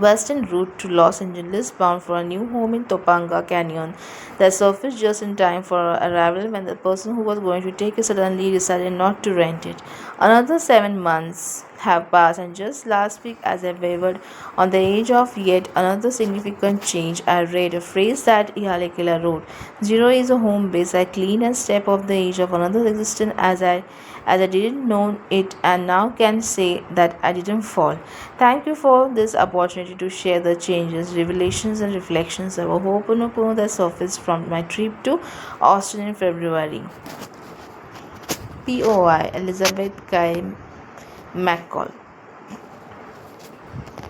S1: western route to Los Angeles bound for a new home in Topanga Canyon that surfaced just in time for our arrival when the person who was going to take it suddenly decided not to rent it. Another 7 months have passed, and just last week, as I wavered on the edge of yet another significant change, I read a phrase that Ihalekela wrote: "Zero is a home base. I clean and step off the edge of another existence as I didn't know it, and now can say that I didn't fall." Thank you for this opportunity to share the changes, revelations, and reflections of Ho'oponopono that surfaced from my trip to Austin in February. POI Elizabeth Guy McCall.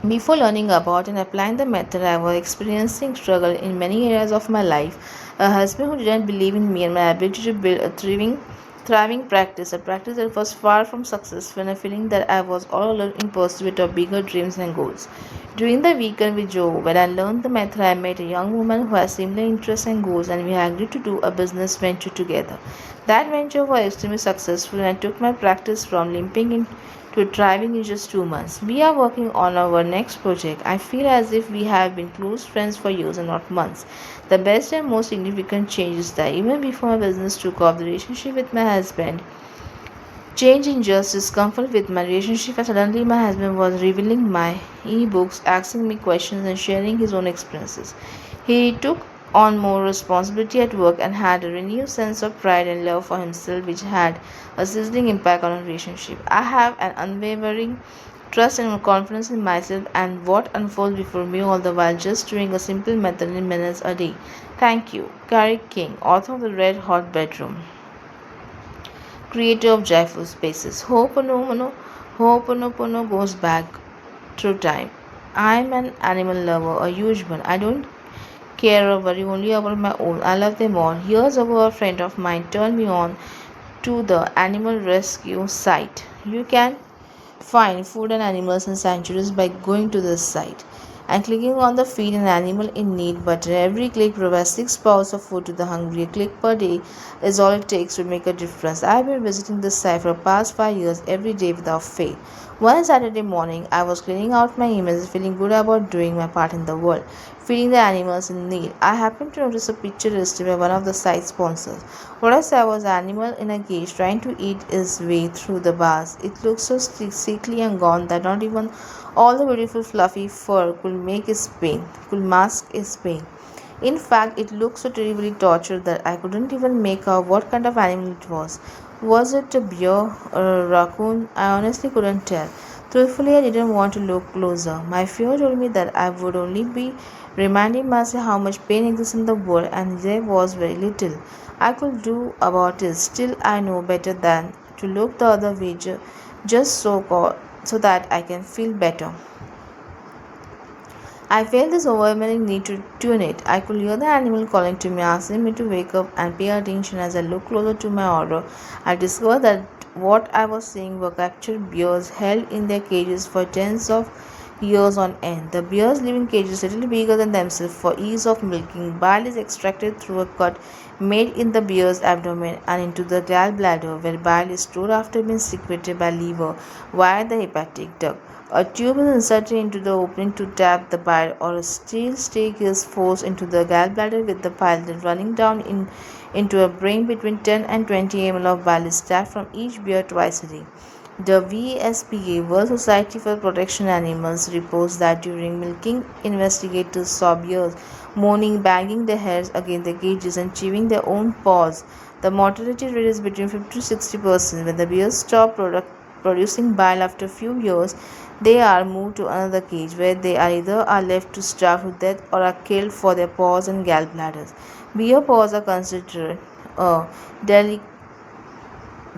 S1: Before learning about and applying the method, I was experiencing struggle in many areas of my life. A husband who didn't believe in me and my ability to build a thriving practice, a practice that was far from successful, and a feeling that I was all alone in pursuit of bigger dreams and goals. During the weekend with Joe, when I learned the method, I met a young woman who had similar interests and goals, and we agreed to do a business venture together. That venture was extremely successful, and I took my practice from limping in to thriving in just 2 months. We are working on our next project. I feel as if we have been close friends for years and not months. The best and most significant change is that even before my business took off, the relationship with my husband change in just discomfort with my relationship, and suddenly my husband was revealing my e-books, asking me questions, and sharing his own experiences. He took on more responsibility at work and had a renewed sense of pride and love for himself, which had a sizzling impact on our relationship. I have an unwavering trust and confidence in myself and what unfolds before me, all the while just doing a simple method in minutes a day. Thank you. Carrie King, author of The Red Hot Bedroom, creator of Joyful Spaces. Ho'oponopono goes back through time. I'm an animal lover, a huge one. I don't care or worry only about my own. I love them all. Years ago, a friend of mine turned me on to the animal rescue site. You can find food and animals in sanctuaries by going to this site and clicking on the feed an animal in need button. Every click provides 6 pounds of food to the hungry. A click per day is all it takes to make a difference. I've been visiting this site for the past 5 years every day without fail. One Saturday morning, I was cleaning out my emails, feeling good about doing my part in the world, feeding the animals in need. I happened to notice a picture listed by one of the site sponsors. What I saw was an animal in a cage trying to eat his way through the bars. It looked so sickly and gone that not even all the beautiful fluffy fur could mask his pain. In fact, it looked so terribly tortured that I couldn't even make out what kind of animal it was. Was it a bear or a raccoon? I honestly couldn't tell. Truthfully, I didn't want to look closer. My fear told me that I would only be reminding myself how much pain exists in the world, and there was very little I could do about it. Still, I know better than to look the other way just so that I can feel better. I felt this overwhelming need to tune it. I could hear the animal calling to me, asking me to wake up and pay attention. As I looked closer to my order, I discovered that what I was seeing were captured bears held in their cages for tens of years on end. The bears live in cages little bigger than themselves for ease of milking. Bile is extracted through a cut made in the bear's abdomen and into the gallbladder, where bile is stored after being secreted by liver via the hepatic duct. A tube is inserted into the opening to tap the bile, or a steel stick is forced into the gallbladder with the bile then running down into a brain. Between 10 and 20 ml of bile is tapped from each bear twice a day. The VSPA, World Society for Protection Animals, reports that during milking, investigators saw bears moaning, banging their heads against the cages, and chewing their own paws. The mortality rate is between 50 to 60%. When the bears stop producing bile after a few years, they are moved to another cage where they are left to starve to death or are killed for their paws and gallbladders. Bear paws are considered a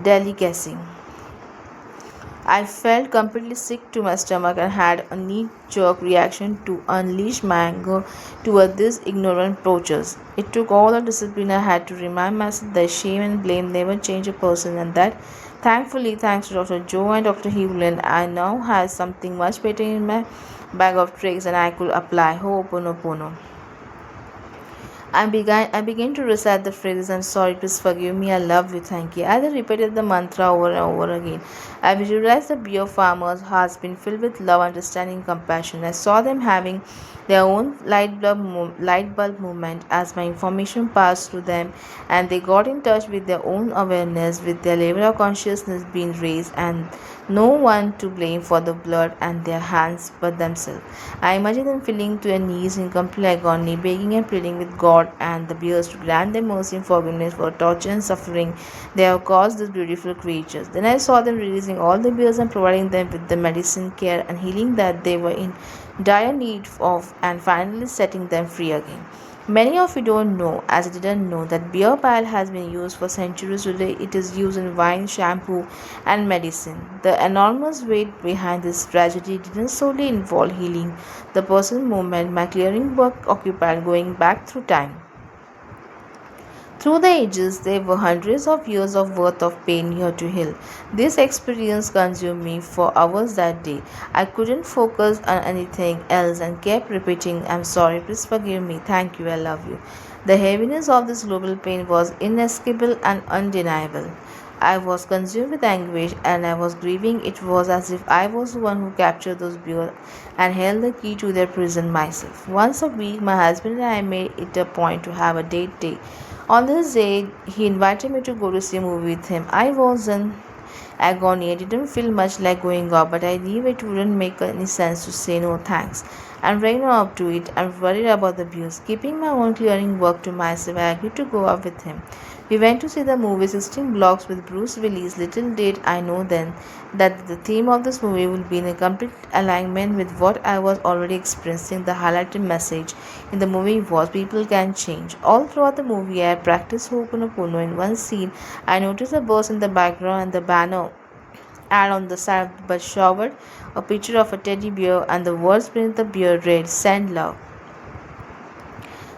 S1: delicacy. I felt completely sick to my stomach and had a knee-jerk reaction to unleash my anger toward these ignorant poachers. It took all the discipline I had to remind myself that shame and blame never change a person, and that, thankfully, thanks to Dr. Joe and Dr. Hewlin, I now had something much better in my bag of tricks and I could apply. Ho'oponopono. I began to recite the phrases, "I'm sorry, please forgive me, I love you, thank you." As I repeated the mantra over and over again, I visualized the beer farmers' hearts being filled with love, understanding, compassion. I saw them having their own light bulb moment as my information passed through them, and they got in touch with their own awareness, with their level of consciousness being raised, and no one to blame for the blood and their hands but themselves. I imagine them falling to their knees in complete agony, begging and pleading with God and the bears to grant them mercy and forgiveness for torture and suffering they have caused these beautiful creatures. Then I saw them releasing all the bears and providing them with the medicine, care, and healing that they were in dire need of, and finally setting them free again. Many of you don't know, as I didn't know, that beer pile has been used for centuries. Today, it is used in wine, shampoo, and medicine. The enormous weight behind this tragedy didn't solely involve healing the person's movement. My clearing work occupied going back through time. Through the ages, there were hundreds of years of worth of pain here to heal. This experience consumed me for hours that day. I couldn't focus on anything else and kept repeating, I'm sorry, please forgive me, thank you, I love you. The heaviness of this global pain was inescapable and undeniable. I was consumed with anguish and I was grieving. It was as if I was the one who captured those bears and held the key to their prison myself. Once a week, my husband and I made it a point to have a date day. On this day, he invited me to go to see a movie with him. I was in agony. I didn't feel much like going out, but I knew it wouldn't make any sense to say no thanks and ran up to it. I'm worried about the views. Keeping my own clearing work to myself, I agreed to go out with him. We went to see the movie 16 Blocks with Bruce Willis. Little did I know then that the theme of this movie will be in a complete alignment with what I was already experiencing. The highlighted message in the movie was people can change. All throughout the movie, I practiced Ho'oponopono. In one scene, I noticed a bird in the background and the banner ad on the side of the bus showered a picture of a teddy bear, and the words beneath the bear read, Send love.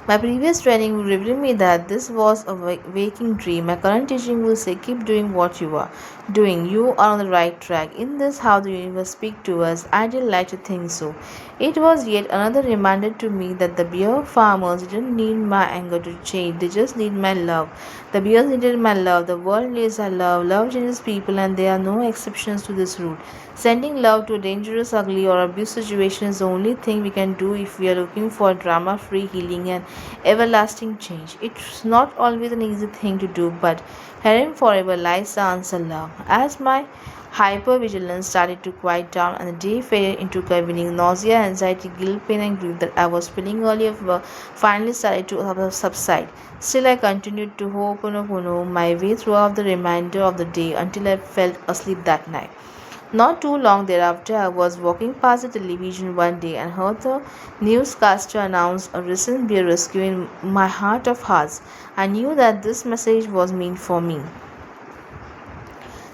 S1: My previous training would reveal me that this was a waking dream. My current teaching will say, keep doing what you are doing. You are on the right track. In this, how the universe speaks to us, I did like to think so. It was yet another reminder to me that the beer farmers didn't need my anger to change. They just need my love. The beers needed my love. The world needs our love. Love changes people, and there are no exceptions to this rule. Sending love to a dangerous, ugly, or abuse situation is the only thing we can do if we are looking for drama free healing and everlasting change. It's not always an easy thing to do, but herein forever lies the answer love. As my hypervigilance started to quiet down and the day faded into convening, nausea, anxiety, guilt, pain, and grief that I was feeling earlier finally started to subside. Still, I continued to ho'oponopono my way throughout the remainder of the day until I fell asleep that night. Not too long thereafter, I was walking past the television one day and heard the newscaster announce a recent bear rescue. In my heart of hearts, I knew that this message was meant for me,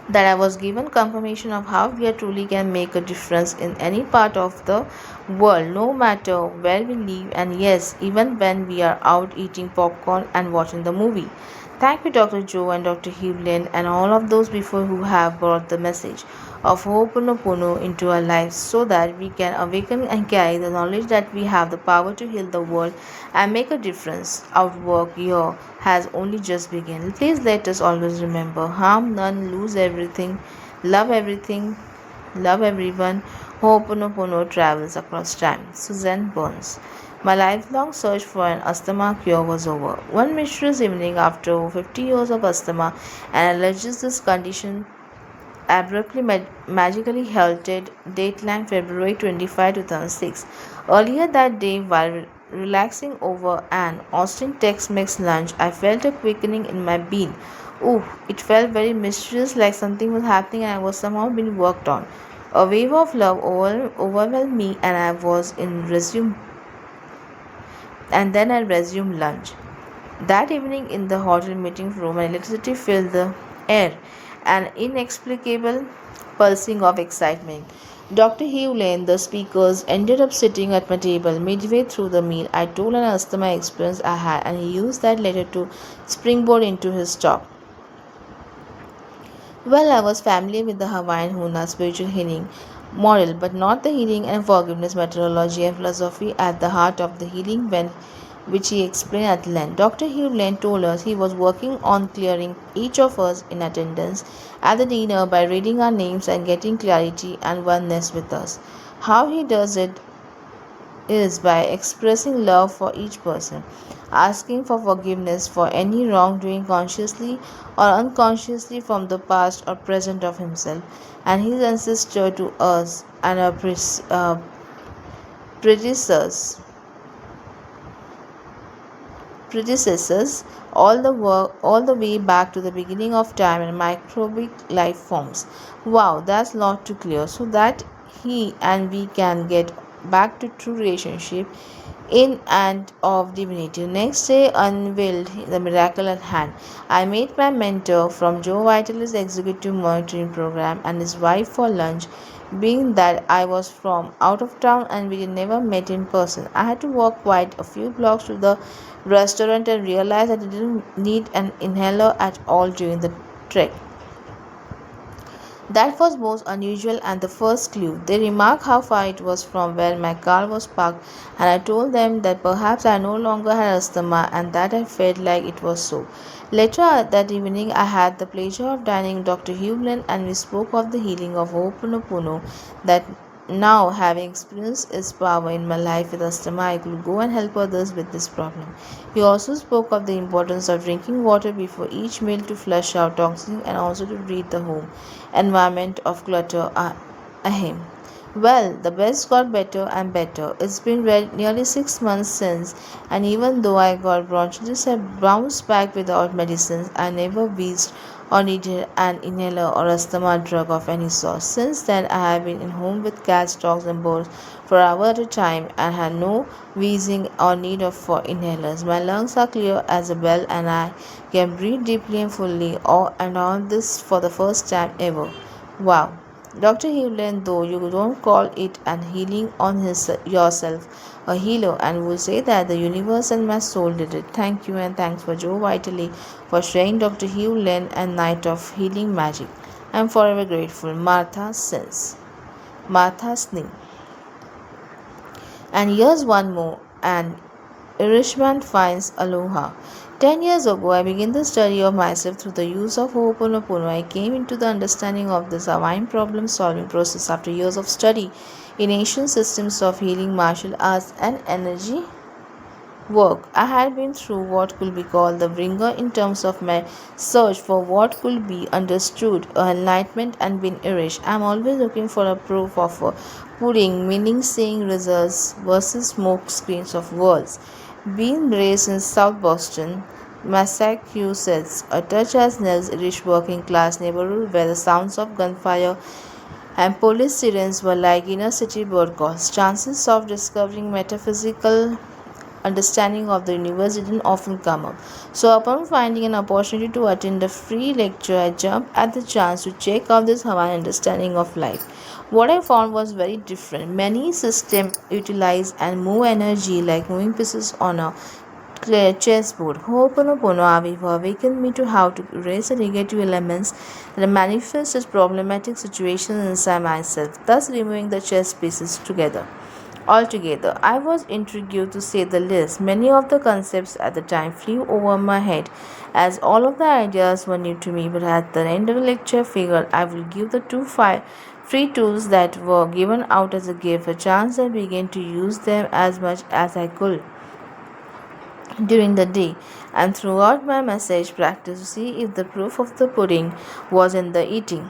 S1: that I was given confirmation of how we truly can make a difference in any part of the world, no matter where we live, and yes, even when we are out eating popcorn and watching the movie. Thank you, Dr. Joe and Dr. Hewland, and all of those before who have brought the message of Ho'oponopono into our lives so that we can awaken and carry the knowledge that we have the power to heal the world and make a difference. Our work here has only just begun. Please let us always remember, harm none, lose everything, love everyone. Ho'oponopono travels across time. Suzanne Burns. My lifelong search for an asthma cure was over. One mysterious evening, after over 50 years of asthma and allergies, this condition abruptly magically halted. Dateline February 25, 2006. Earlier that day, while relaxing over an Austin Tex-Mex lunch, I felt a quickening in my bean. Ooh, it felt very mysterious, like something was happening and I was somehow being worked on. A wave of love overwhelmed me, and then I resumed lunch. That evening in the hotel meeting room, electricity filled the air, an inexplicable pulsing of excitement. Dr. Hugh Lane, the speakers, ended up sitting at my table midway through the meal. I told an asthma experience I had, and he used that later to springboard into his talk. Well, I was familiar with the Hawaiian Huna spiritual healing model, but not the healing and forgiveness methodology and philosophy at the heart of the healing which he explained at length. Dr. Hugh Lane told us he was working on clearing each of us in attendance at the dinner by reading our names and getting clarity and oneness with us. How he does it is by expressing love for each person, asking for forgiveness for any wrongdoing consciously or unconsciously from the past or present of himself and his ancestor to us and our predecessors predecessors all the way back to the beginning of time and microbic life forms. Wow, that's lot to clear. So that he and we can get back to true relationship in and of divinity. Next day unveiled the miracle at hand. I met my mentor from Joe Vitale's executive monitoring program and his wife for lunch. Being that I was from out of town and we never met in person, I had to walk quite a few blocks to the restaurant and realized that I didn't need an inhaler at all during the trek. That was most unusual and the first clue. They remarked how far it was from where my car was parked, and I told them that perhaps I no longer had asthma and that I felt like it was so. Later that evening, I had the pleasure of dining with Dr. Hughlin, and we spoke of the healing of Ho'oponopono that now, having experienced its power in my life with asthma, I could go and help others with this problem. He also spoke of the importance of drinking water before each meal to flush out toxins and also to rid the home environment of clutter ahem. Well, the best got better and better. It's been nearly 6 months since, and even though I got bronchitis, I bounced back without medicines. I never wheezed or needed an inhaler or asthma drug of any sort. Since then, I have been in home with cats, dogs, and birds for hours at a time and had no wheezing or need of for inhalers. My lungs are clear as a bell, and I can breathe deeply and fully. And all this for the first time ever. Wow. Dr. Hewland, though you don't call it an healing on yourself, a healer, and will say that the universe and my soul did it. Thank you, and thanks for Joe Vitale for sharing Dr. Hewland and Night of Healing Magic. I'm forever grateful. Martha Sning. And here's one more. An Irishman finds aloha. 10 years ago, I began the study of myself through the use of Ho'oponopono. I came into the understanding of this divine problem solving process after years of study in ancient systems of healing, martial arts, and energy work. I had been through what could be called the bringer in terms of my search for what could be understood, enlightenment, and been Irish. I'm always looking for a proof of a pudding, meaning seeing results versus smoke screens of words. Being raised in South Boston, Massachusetts, a touch as Nell's Irish working class neighborhood where the sounds of gunfire and police sirens were like inner city bird calls. Chances of discovering metaphysical understanding of the universe didn't often come up. So, upon finding an opportunity to attend a free lecture, I jumped at the chance to check out this Hawaiian understanding of life. What I found was very different. Many systems utilize and move energy like moving pieces on a clear chessboard. Ho'oponopono awakened me to how to erase the negative elements that manifest as problematic situations inside myself, thus removing the chess pieces together. Altogether, I was intrigued to say the least. Many of the concepts at the time flew over my head as all of the ideas were new to me, but at the end of the lecture, I figured I would give the free tools that were given out as a gift a chance and began to use them as much as I could during the day and throughout my message practice to see if the proof of the pudding was in the eating.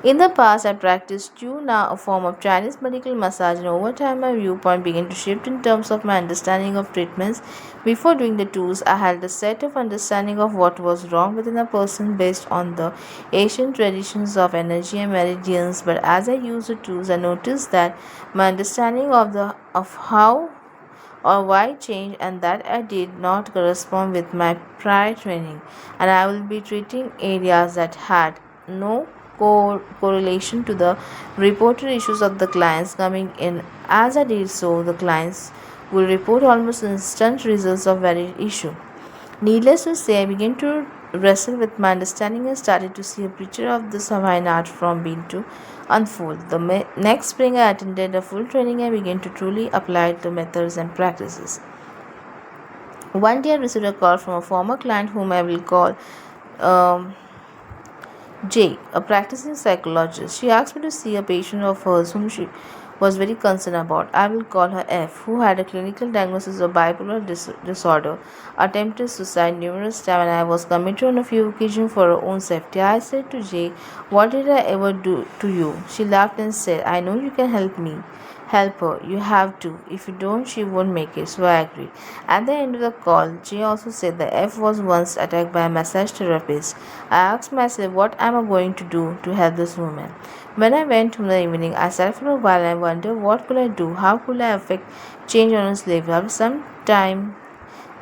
S1: In the past, I practiced Qigong, a form of Chinese medical massage, and over time, my viewpoint began to shift in terms of my understanding of treatments. Before doing the tools, I had a set of understanding of what was wrong within a person based on the ancient traditions of energy and meridians. But as I used the tools, I noticed that my understanding of how or why changed and that I did not correspond with my prior training, and I will be treating areas that had no correlation to the reported issues of the clients coming in. As I did so, the clients will report almost instant results of varied issue. Needless to say, I began to wrestle with my understanding and started to see a picture of this Hawaiian art from being to unfold. The next spring, I attended a full training and began to truly apply the methods and practices. One day, I received a call from a former client whom I will call um, Jay, a practicing psychologist. She asked me to see a patient of hers was very concerned about. I will call her F, who had a clinical diagnosis of bipolar disorder, attempted suicide numerous times, and I was committed on a few occasions for her own safety. I said to Jay, "What did I ever do to you?" She laughed and said, "I know you can help me. Help her. You have to. If you don't, she won't make it." So I agreed. At the end of the call, Jay also said that F was once attacked by a massage therapist. I asked myself, what am I going to do to help this woman? When I went home in the evening, I sat for a while and wondered what could I do? How could I affect change on his life? After some time,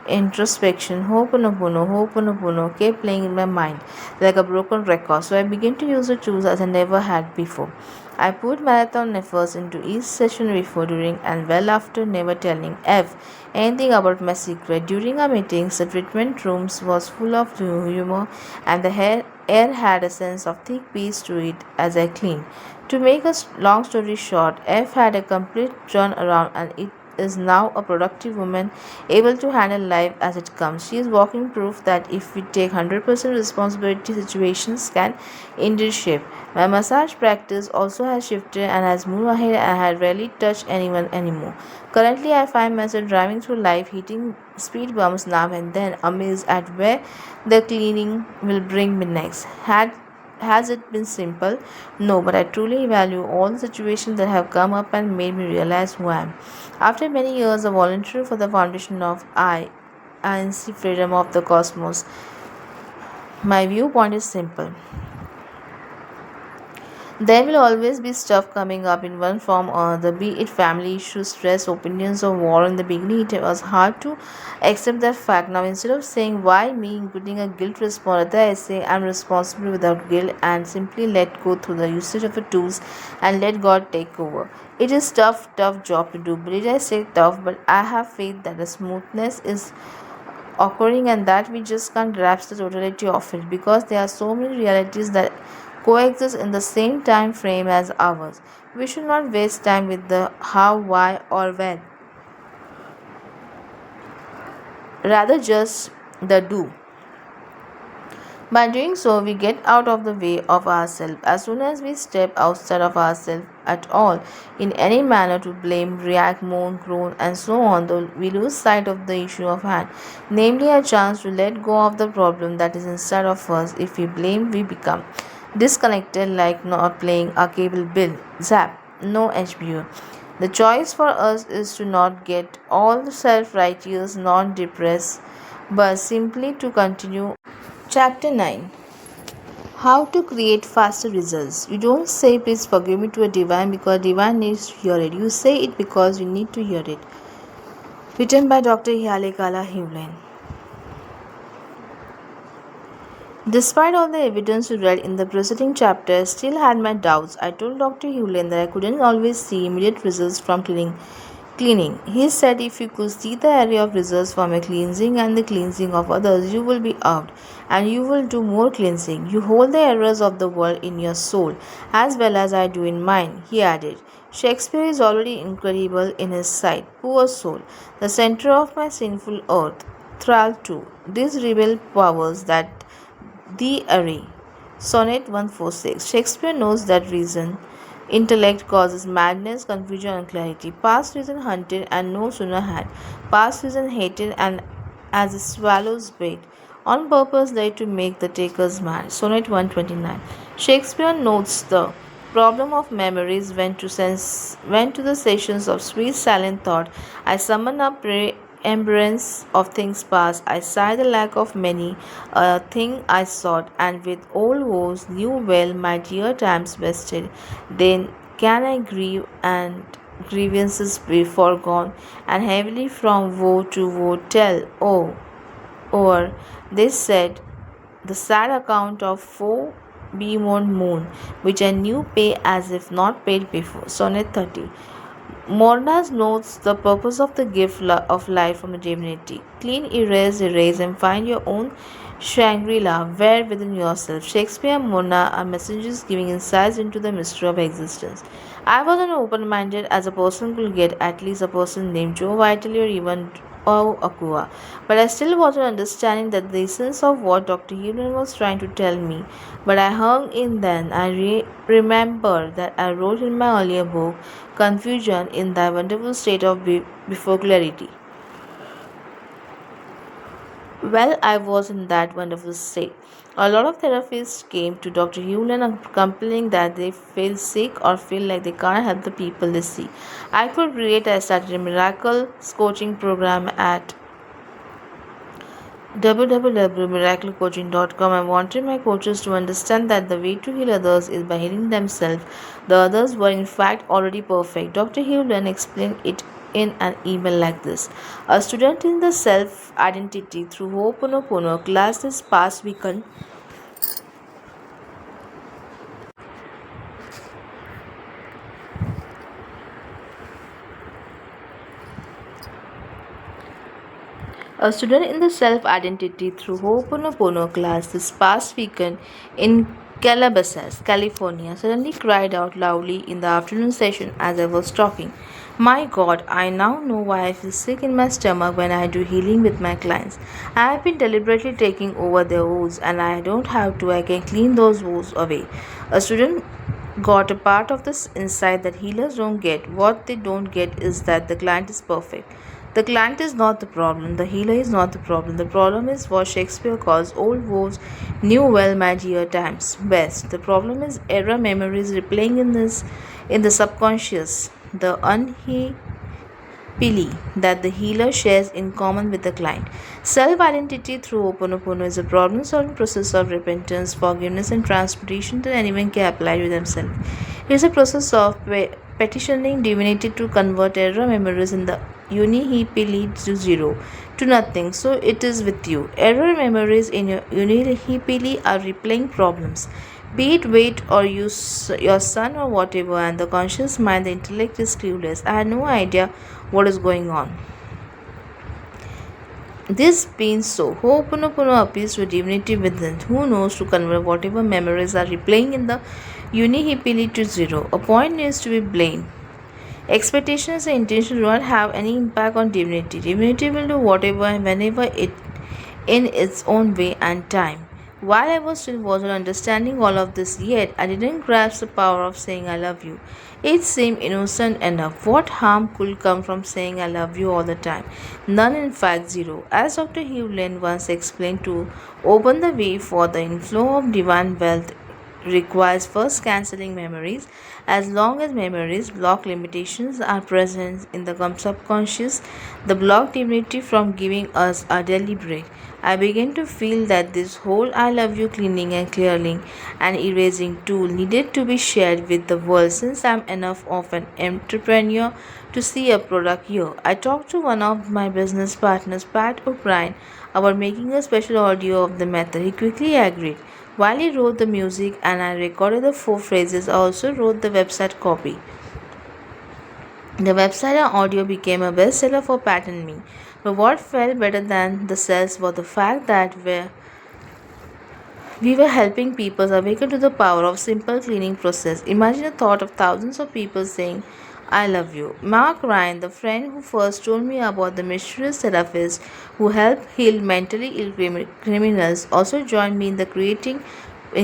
S1: introspection, Ho'oponopono kept playing in my mind like a broken record, so I began to use the tools as I never had before. I put marathon efforts into each session before, during, and well after, never telling F anything about my secret. During our meetings, the treatment rooms was full of humor, and the air had a sense of thick peace to it as I cleaned. To make a long story short, F had a complete turnaround, and it is now a productive woman, able to handle life as it comes. She is walking proof that if we take 100% responsibility, situations can indeed shift. My massage practice also has shifted and has moved ahead, and I rarely touch anyone anymore. Currently, I find myself driving through life, hitting speed bumps now and then, amazed at where the cleaning will bring me next. Has it been simple? No, but I truly value all the situations that have come up and made me realize who I am. After many years of volunteering for the foundation of INC Freedom of the Cosmos, my viewpoint is simple. There will always be stuff coming up in one form or other, be it family issues, stress, opinions, or war. In the beginning, it was hard to accept that fact. Now, instead of saying why me, including a guilt response, I say I'm responsible without guilt and simply let go through the usage of the tools and let God take over. It is tough job to do. But I say tough, but I have faith that the smoothness is occurring and that we just can't grasp the totality of it because there are so many realities that coexist in the same time frame as ours. We should not waste time with the how, why, or when, rather just the do. By doing so, we get out of the way of ourselves. As soon as we step outside of ourselves at all, in any manner to blame, react, moan, groan, and so on, though we lose sight of the issue of hand, namely a chance to let go of the problem that is inside of us. If we blame, we become disconnected like not playing a cable bill. Zap, no HBO. The choice for us is to not get all self righteous, not depressed, but simply to continue. Chapter 9, How to Create Faster Results. You don't say, "Please forgive me" to a divine because divine needs to hear it. You say it because you need to hear it. Written by Dr. Hewlin. Despite all the evidence we read in the preceding chapter, I still had my doubts. I told Dr. Hewlin that I couldn't always see immediate results from cleaning. He said if you could see the area of results from a cleansing and the cleansing of others, you will be out and you will do more cleansing. You hold the errors of the world in your soul as well as I do in mine, he added. Shakespeare is already incredible in his sight. Poor soul, the center of my sinful earth, thrall too. These rebel powers that the array. Sonnet 146. Shakespeare knows that reason, intellect causes madness, confusion, and clarity. Past reason hunted and no sooner had. Past reason hated and as a swallow's bait. On purpose laid to make the takers mad. Sonnet 129. Shakespeare notes the problem of memories went to the sessions of sweet silent thought. I summon up remembrance of things past. I sigh the lack of many a thing I sought, and with old woes knew well my dear times wasted. Then can I grieve and grievances be forgone, and heavily from woe to woe tell, oh, or they said, the sad account of foe bemoaned moon, which I knew pay as if not paid before. Sonnet 30. Mornas notes the purpose of the gift of life from the divinity. Clean, erase, and find your own Shangri-La, where within yourself. Shakespeare and Morna are messengers giving insights into the mystery of existence. I was an open-minded as a person could get, at least a person named Joe Vitale Aqua, but I still wasn't understanding the essence of what Dr. Hewlin was trying to tell me. But I hung in then. I remember that I wrote in my earlier book, Confusion in Thy Wonderful State of Before Clarity. Well, I was in that wonderful state. A lot of therapists came to Dr. Hewlin complaining that they feel sick or feel like they can't help the people they see. I could relate. I started a miracle coaching program at www.miraclecoaching.com. I wanted my coaches to understand that the way to heal others is by healing themselves. The others were in fact already perfect. Dr. Hewlin explained it in an email like this. A student in the self identity through Ho'oponopono class this past weekend. A student in the self identity through Ho'oponopono class this past weekend in Calabasas, California, suddenly cried out loudly in the afternoon session as I was talking. My God, I now know why I feel sick in my stomach when I do healing with my clients. I have been deliberately taking over their wounds, and I don't have to, I can clean those wounds away. A student got a part of this insight that healers don't get. What they don't get is that the client is perfect. The client is not the problem. The healer is not the problem. The problem is what Shakespeare calls old woes knew well my dear times best. The problem is error memories replaying in the subconscious. The Pili that the healer shares in common with the client. Self identity through Ho'oponopono is a problem solving process of repentance, forgiveness, and transmutation that anyone can apply to themselves. It is a process of petitioning divinity to convert error memories in the Pili to zero, to nothing. So it is with you. Error memories in your Pili are replaying problems, be it weight or your son or whatever, and the conscious mind, the intellect is clueless. I had no idea what is going on. This being so, Ho'oponopono appeals to divinity within, who knows to convert whatever memories are replaying in the unihipili to zero. A point needs to be blamed. Expectations and intention do not have any impact on divinity. Divinity will do whatever and whenever it in its own way and time. While I was still wasn't understanding all of this yet, I didn't grasp the power of saying I love you. It seemed innocent enough. What harm could come from saying I love you all the time? None, in fact, zero. As Dr. Hewlin once explained, to open the way for the inflow of divine wealth requires first cancelling memories. As long as memories block limitations are present in the subconscious, the block divinity from giving us a daily break. I began to feel that this whole I love you cleaning and clearing and erasing tool needed to be shared with the world, since I'm enough of an entrepreneur to see a product here. I talked to one of my business partners, Pat O'Brien, about making a special audio of the method. He quickly agreed. While he wrote the music and I recorded the 4 phrases, I also wrote the website copy. The website and audio became a bestseller for Pat and me. But what felt better than the sales was the fact that we were helping people awaken to the power of simple cleaning process. Imagine the thought of thousands of people saying, I love you. Mark Ryan, the friend who first told me about the mysterious therapist who helped heal mentally ill criminals, also joined me in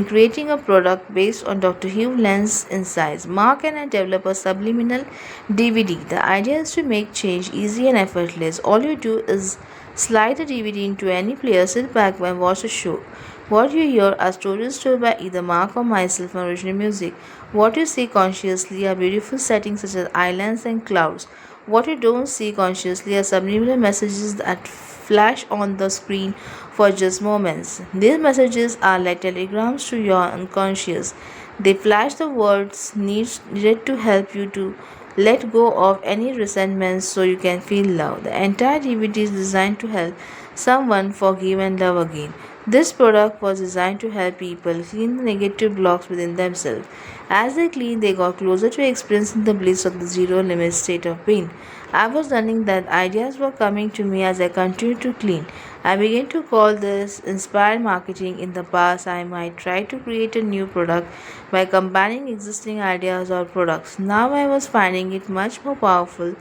S1: creating a product based on Dr. Hugh Lenz's insights. Mark and I developed a subliminal DVD. The idea is to make change easy and effortless. All you do is slide the DVD into any player, sit back and watch the show. What you hear are stories told by either Mark or myself from original music. What you see consciously are beautiful settings such as islands and clouds. What you don't see consciously are subliminal messages that flash on the screen for just moments. These messages are like telegrams to your unconscious. They flash the words needed to help you to let go of any resentment so you can feel love. The entire DVD is designed to help someone forgive and love again. This product was designed to help people clean the negative blocks within themselves. As they cleaned, they got closer to experiencing the bliss of the zero limit state of being. I was learning that ideas were coming to me as I continued to clean. I began to call this inspired marketing. In the past, I might try to create a new product by combining existing ideas or products. Now I was finding it much more powerful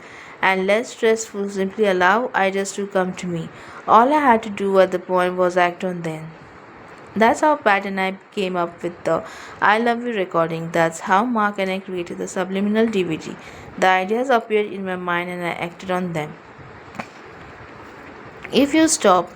S1: and less stressful. Simply allow ideas to come to me. All I had to do at the point was act on them. That's how Pat and I came up with the I Love You recording. That's how Mark and I created the subliminal DVD. The ideas appeared in my mind and I acted on them. If you stop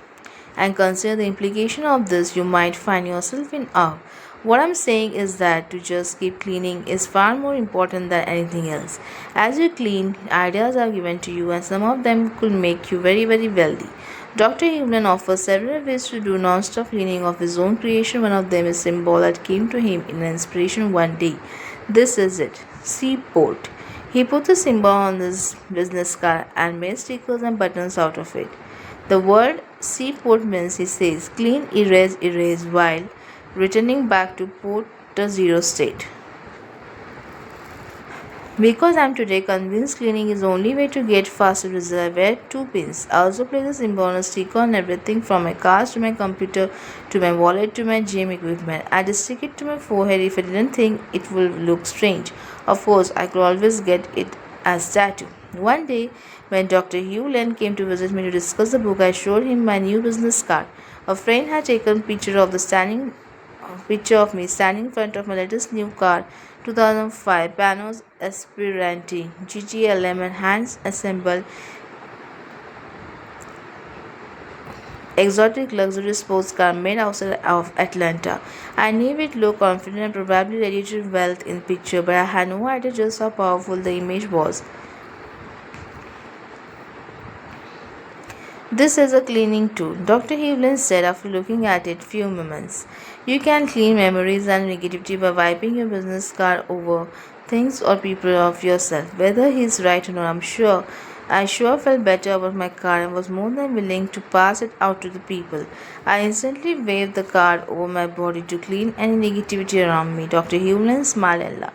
S1: and consider the implication of this, you might find yourself in awe. What I'm saying is that to just keep cleaning is far more important than anything else. As you clean, ideas are given to you, and some of them could make you very, very wealthy. Dr. Hewlin offers several ways to do non-stop cleaning of his own creation. One of them is a symbol that came to him in an inspiration one day. This is it, Seaport. He put the symbol on his business card and made stickers and buttons out of it. The word seaport means, he says, clean, erase, erase, while returning back to port, the zero state. Because I'm today convinced cleaning is the only way to get faster results, I wear two pins. I also place a symbol on a sticker on everything from my cars to my computer to my wallet to my gym equipment. I just stick it to my forehead if I didn't think it would look strange. Of course, I could always get it as tattoo. One day, when Dr. Hugh Len came to visit me to discuss the book, I showed him my new business card. A friend had taken picture of me standing in front of my latest new car, 2005 Panos Aspiranti GTLM and hands assembled exotic luxury sports car made outside of Atlanta. I knew it looked confident and probably radiated wealth in picture, but I had no idea just how powerful the image was. This is a cleaning tool, Dr. Hewlin said after looking at it few moments. You can clean memories and negativity by wiping your business card over things or people of yourself. Whether he's right or not, I sure felt better about my card and was more than willing to pass it out to the people. I instantly waved the card over my body to clean any negativity around me. Dr. Hewlin smiled and laughed.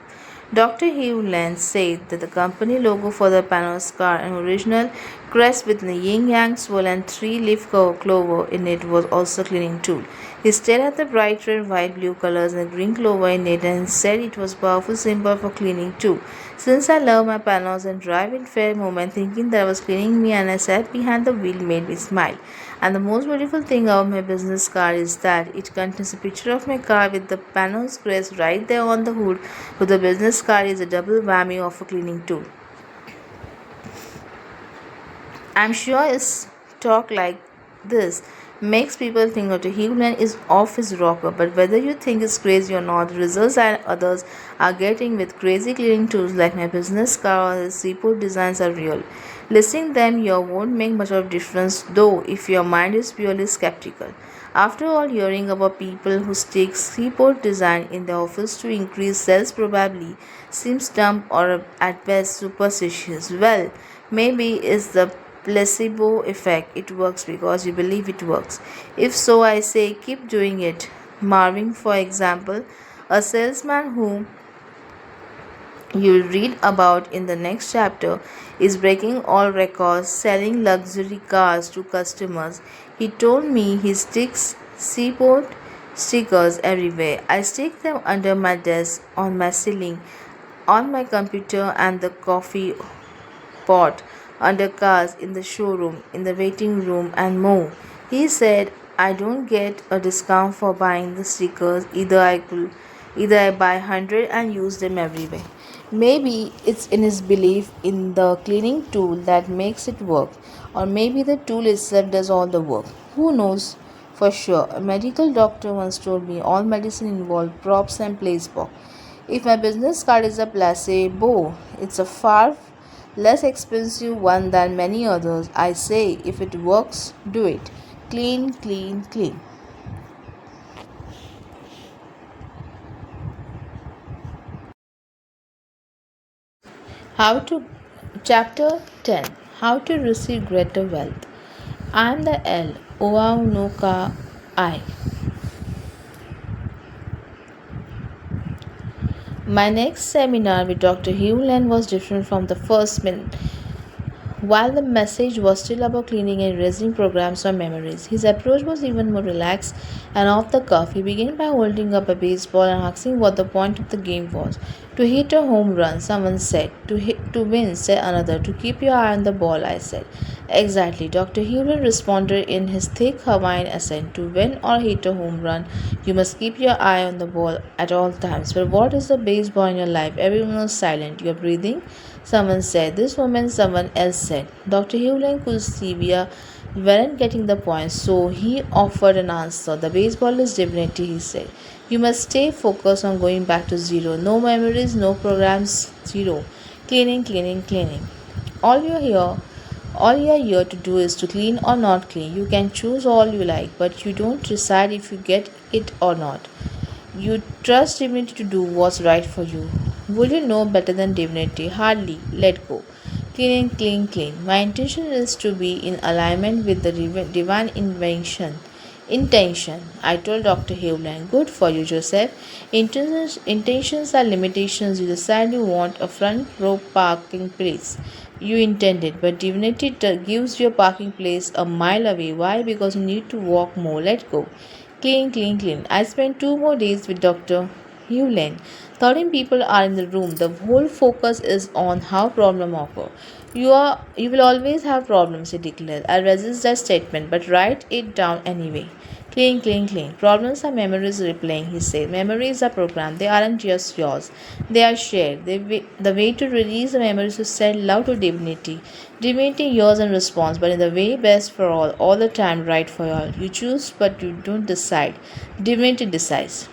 S1: Dr. Hugh Lance said that the company logo for the Panos car, an original crest with the yin-yang swirl and three-leaf clover in it, was also a cleaning tool. He stared at the bright red, white, blue colors and the green clover in it and said it was a powerful symbol for cleaning too. Since I love my Panos and drive in fair moment thinking that I was cleaning me and I sat behind the wheel made me smile. And the most beautiful thing about my business card is that it contains a picture of my car with the Panos crest right there on the hood. So the business card is a double whammy of a cleaning tool. I'm sure his talk like this makes people think Dr. Hewlin is off his rocker, but whether you think it's crazy or not, the results that others are getting with crazy cleaning tools like my business card or his seaport designs are real. Listing them here won't make much of a difference though if your mind is purely skeptical. After all, hearing about people who stick seaport design in their office to increase sales probably seems dumb or at best superstitious. Well, maybe it's the placebo effect. It works because you believe it works. If so, I say keep doing it. Marvin, for example, a salesman who you'll read about in the next chapter, is breaking all records selling luxury cars to customers. He told me he sticks seaport stickers everywhere. I stick them under my desk, on my ceiling, on my computer, and the coffee pot, under cars, in the showroom, in the waiting room, and more. He said, I don't get a discount for buying the stickers. Either I buy 100 and use them everywhere. Maybe it's in his belief in the cleaning tool that makes it work, or maybe the tool itself does all the work. Who knows for sure? A medical doctor once told me all medicine involves props and placebo. If my business card is a placebo, it's a far less expensive one than many others. I say, if it works, do it. Clean, clean, clean. How to Chapter 10, How to Receive Greater Wealth. I am the L. Oaunoka I. My next seminar with Dr. Hugh Len was different from the first While the message was still about cleaning and erasing programs or memories, his approach was even more relaxed and off the cuff. He began by holding up a baseball and asking what the point of the game was. To hit a home run, someone said. To win, said another. To keep your eye on the ball, I said. Exactly, Dr. Hewlett responded in his thick Hawaiian accent. To win or hit a home run, you must keep your eye on the ball at all times. But what is the baseball in your life? Everyone was silent. You're breathing? Someone said. This woman, someone else said. Dr. Hewlett could see weren't getting the point, so he offered an answer. The baseball is divinity, he said. You must stay focused on going back to zero. No memories, no programs, zero. Cleaning, cleaning, cleaning. All you're here all you're here to do is to clean or not clean. You can choose all you like, but you don't decide if you get it or not. You trust divinity to do what's right for you. Will you know better than divinity? Hardly. Let go. Clean, clean, clean. My intention is to be in alignment with the divine intention. I told Dr. Hewland. Good for you, Joseph. Intentions are limitations. You decide you want a front row parking place. You intended, but divinity gives you a parking place a mile away. Why? Because you need to walk more. Let go. Clean, clean, clean. I spent 2 more days with Dr. Hewlin. 13 people are in the room. The whole focus is on how problems occur. You will always have problems, he declared. I resist that statement, but write it down anyway. Clean, clean, clean. Problems are memories replaying, he said. Memories are programmed. They aren't just yours. They are shared. The way to release the memories is to send love to divinity. Divinity yours in response, but in the way best for all the time, right for all. You choose, but you don't decide. Divinity decides.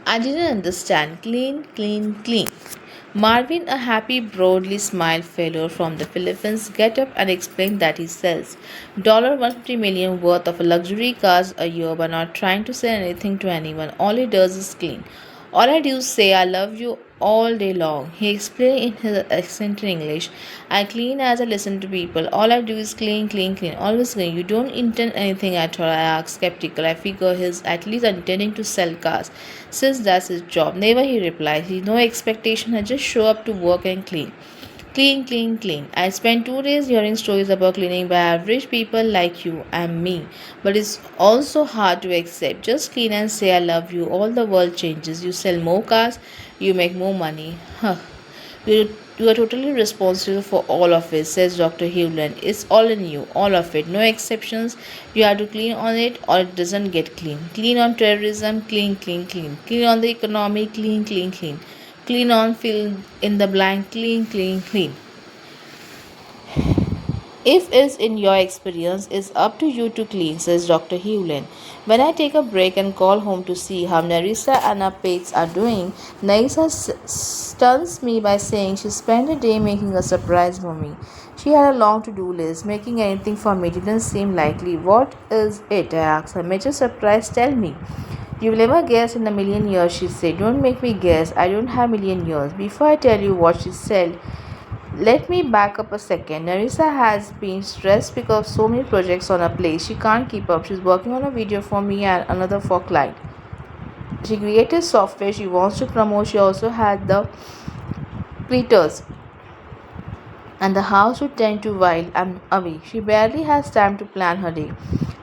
S1: I didn't understand. Clean, clean, clean. Marvin, a happy, broadly smiled fellow from the Philippines, get up and explained that he sells $150 million worth of luxury cars a year but not trying to sell anything to anyone. All he does is clean. All I do is say I love you all day long. He explained in his accent in English. I clean as I listen to people. All I do is clean, clean, clean. Always clean. You don't intend anything at all, I asked, skeptical. I figure he's at least intending to sell cars, since that's his job. Never, he replied. He no expectation. I just show up to work and clean. Clean, clean, clean. I spent 2 days hearing stories about cleaning by average people like you and me. But it's also hard to accept. Just clean and say I love you. All the world changes. You sell more cars, you make more money. Huh. You are totally responsible for all of it, says Dr. Hewland. It's all in you, all of it, no exceptions. You have to clean on it or it doesn't get clean. Clean on terrorism, clean, clean, clean. Clean on the economy, clean, clean, clean. Clean on fill in the blank, clean, clean, clean. If it's in your experience, it's up to you to clean, says Dr. Hewlin. When I take a break and call home to see how Narissa and her pets are doing, Narissa stuns me by saying she spent a day making a surprise for me. She had a long to-do list. Making anything for me didn't seem likely. What is it? I asked her. Major surprise, tell me. You'll never guess in a million years, she said. Don't make me guess. I don't have million years. Before I tell you what she said, let me back up a second. Narissa has been stressed because of so many projects on her plate. She can't keep up. She's working on a video for me and another for client. She created software she wants to promote. She also had the creators and the house to tend to while I'm away. She barely has time to plan her day,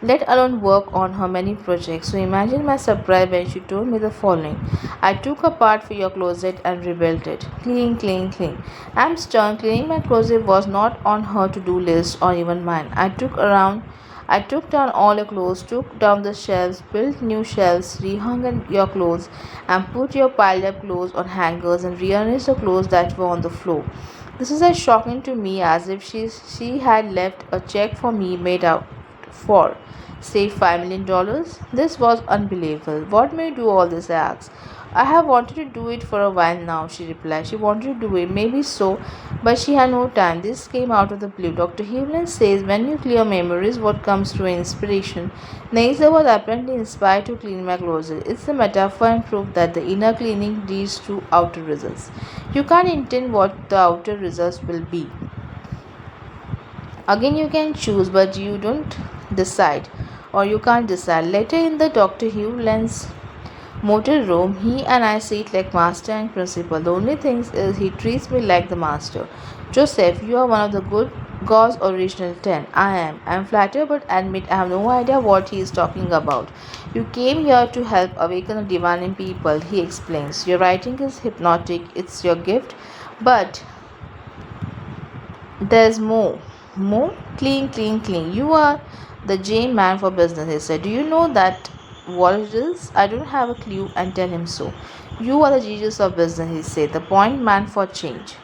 S1: let alone work on her many projects. So imagine my surprise when she told me the following. I took apart for your closet and rebuilt it. Clean, clean, clean. I'm stunned. Cleaning my closet was not on her to-do list or even mine. I took down all your clothes, took down the shelves, built new shelves, rehung your clothes, and put your piled up clothes on hangers and rearranged the clothes that were on the floor. This is as shocking to me as if she had left a check for me made out for, say, $5 million. This was unbelievable. What made you do all this? I asked. I have wanted to do it for a while now, she replied. She wanted to do it, maybe so, but she had no time. This came out of the blue. Dr. Hewlin says when you clear memories, what comes through inspiration. Neither was apparently inspired to clean my closet. It's a metaphor and proof that the inner cleaning leads to outer results. You can't intend what the outer results will be. Again, you can choose, but you don't decide, or you can't decide. Later in the Dr. Hugh Len's motor room. He and I sit like master and principal. The only thing is he treats me like the master. Joseph, you are one of the good God's original 10. I am. I am flattered but admit I have no idea what he is talking about. You came here to help awaken the divine in people, he explains. Your writing is hypnotic, it's your gift, but there's more. More? Clean, clean, clean. You are the J man for business, he said. Do you know that what it is? I don't have a clue and tell him so. You are the Jesus of business, he said. The point man for change.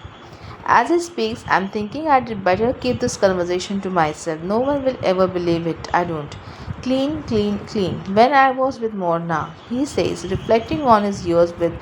S1: As he speaks, I'm thinking I'd better keep this conversation to myself. No one will ever believe it. I don't. Clean, clean, clean. When I was with Morna, he says, reflecting on his years with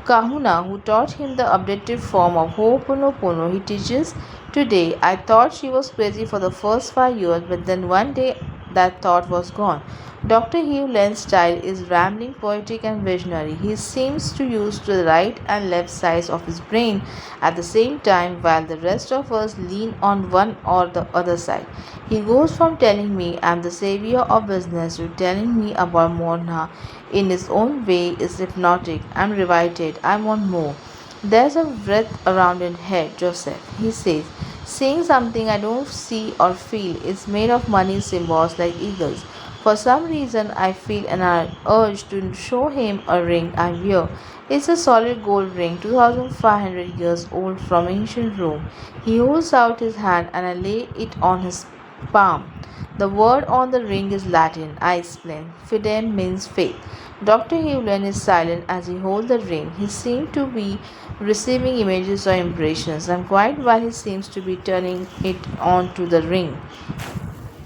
S1: Kahuna, who taught him the updated form of Ho'oponopono he teaches today. I thought she was crazy for the first 5 years, but then one day that thought was gone. Dr. Hugh Len's style is rambling, poetic, and visionary. He seems to use the right and left sides of his brain at the same time, while the rest of us lean on one or the other side. He goes from telling me I'm the savior of business to telling me about Morna in his own way is hypnotic. I'm riveted. I want more. There's a wreath around his head, Joseph, he says, seeing something I don't see or feel. It's made of money symbols like eagles. For some reason, I feel an urge to show him a ring I wear. It's a solid gold ring, 2500 years old from ancient Rome. He holds out his hand and I lay it on his palm. The word on the ring is Latin, I explain. Fidem means faith. Dr. Hewlin is silent as he holds the ring. He seems to be receiving images or impressions, and quite while he seems to be turning it onto the ring,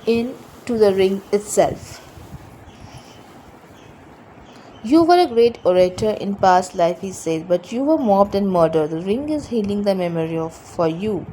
S1: into the ring itself. You were a great orator in past life, he says, but you were mobbed and murdered. The ring is healing the memory of for you.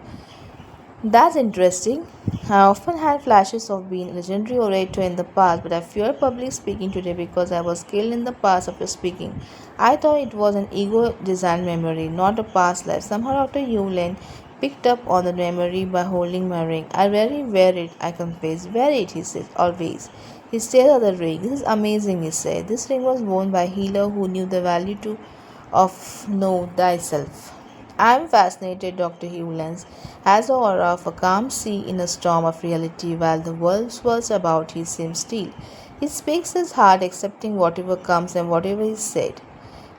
S1: That's interesting. I often had flashes of being a legendary orator in the past, but I fear public speaking today because I was killed in the past after speaking. I thought it was an ego designed memory, not a past life. Somehow Dr. Yulin picked up on the memory by holding my ring. I rarely wear it, I confess. Wear it, he says, always. He stared at the ring. This is amazing, he said. This ring was worn by a healer who knew the value of know thyself. I am fascinated, Dr. Hewlands has the aura of a calm sea in a storm of reality while the world swirls about he seems still. He speaks his heart, accepting whatever comes and whatever is said.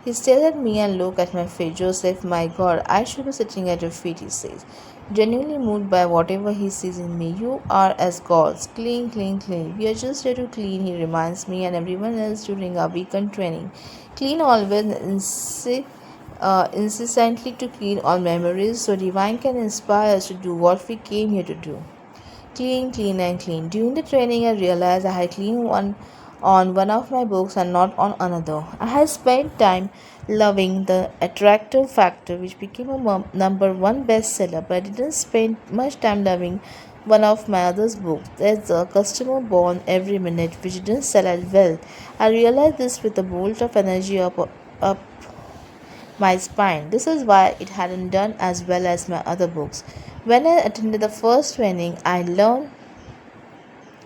S1: He stares at me and looks at my face. Joseph, my God, I should be sitting at your feet, he says. Genuinely moved by whatever he sees in me. You are as gods. Clean, clean, clean. We are just here to clean, he reminds me and everyone else during our weekend training. Clean always incessantly to clean all memories so divine can inspire us to do what we came here to do. Clean, clean, and clean. During the training, I realized I had cleaned on one of my books and not on another. I had spent time loving The Attractive Factor, which became a number one bestseller, but I didn't spend much time loving one of my other books. There's a customer born every minute, which didn't sell as well. I realized this with a bolt of energy up my spine. This is why it hadn't done as well as my other books. When I attended the first training, I learned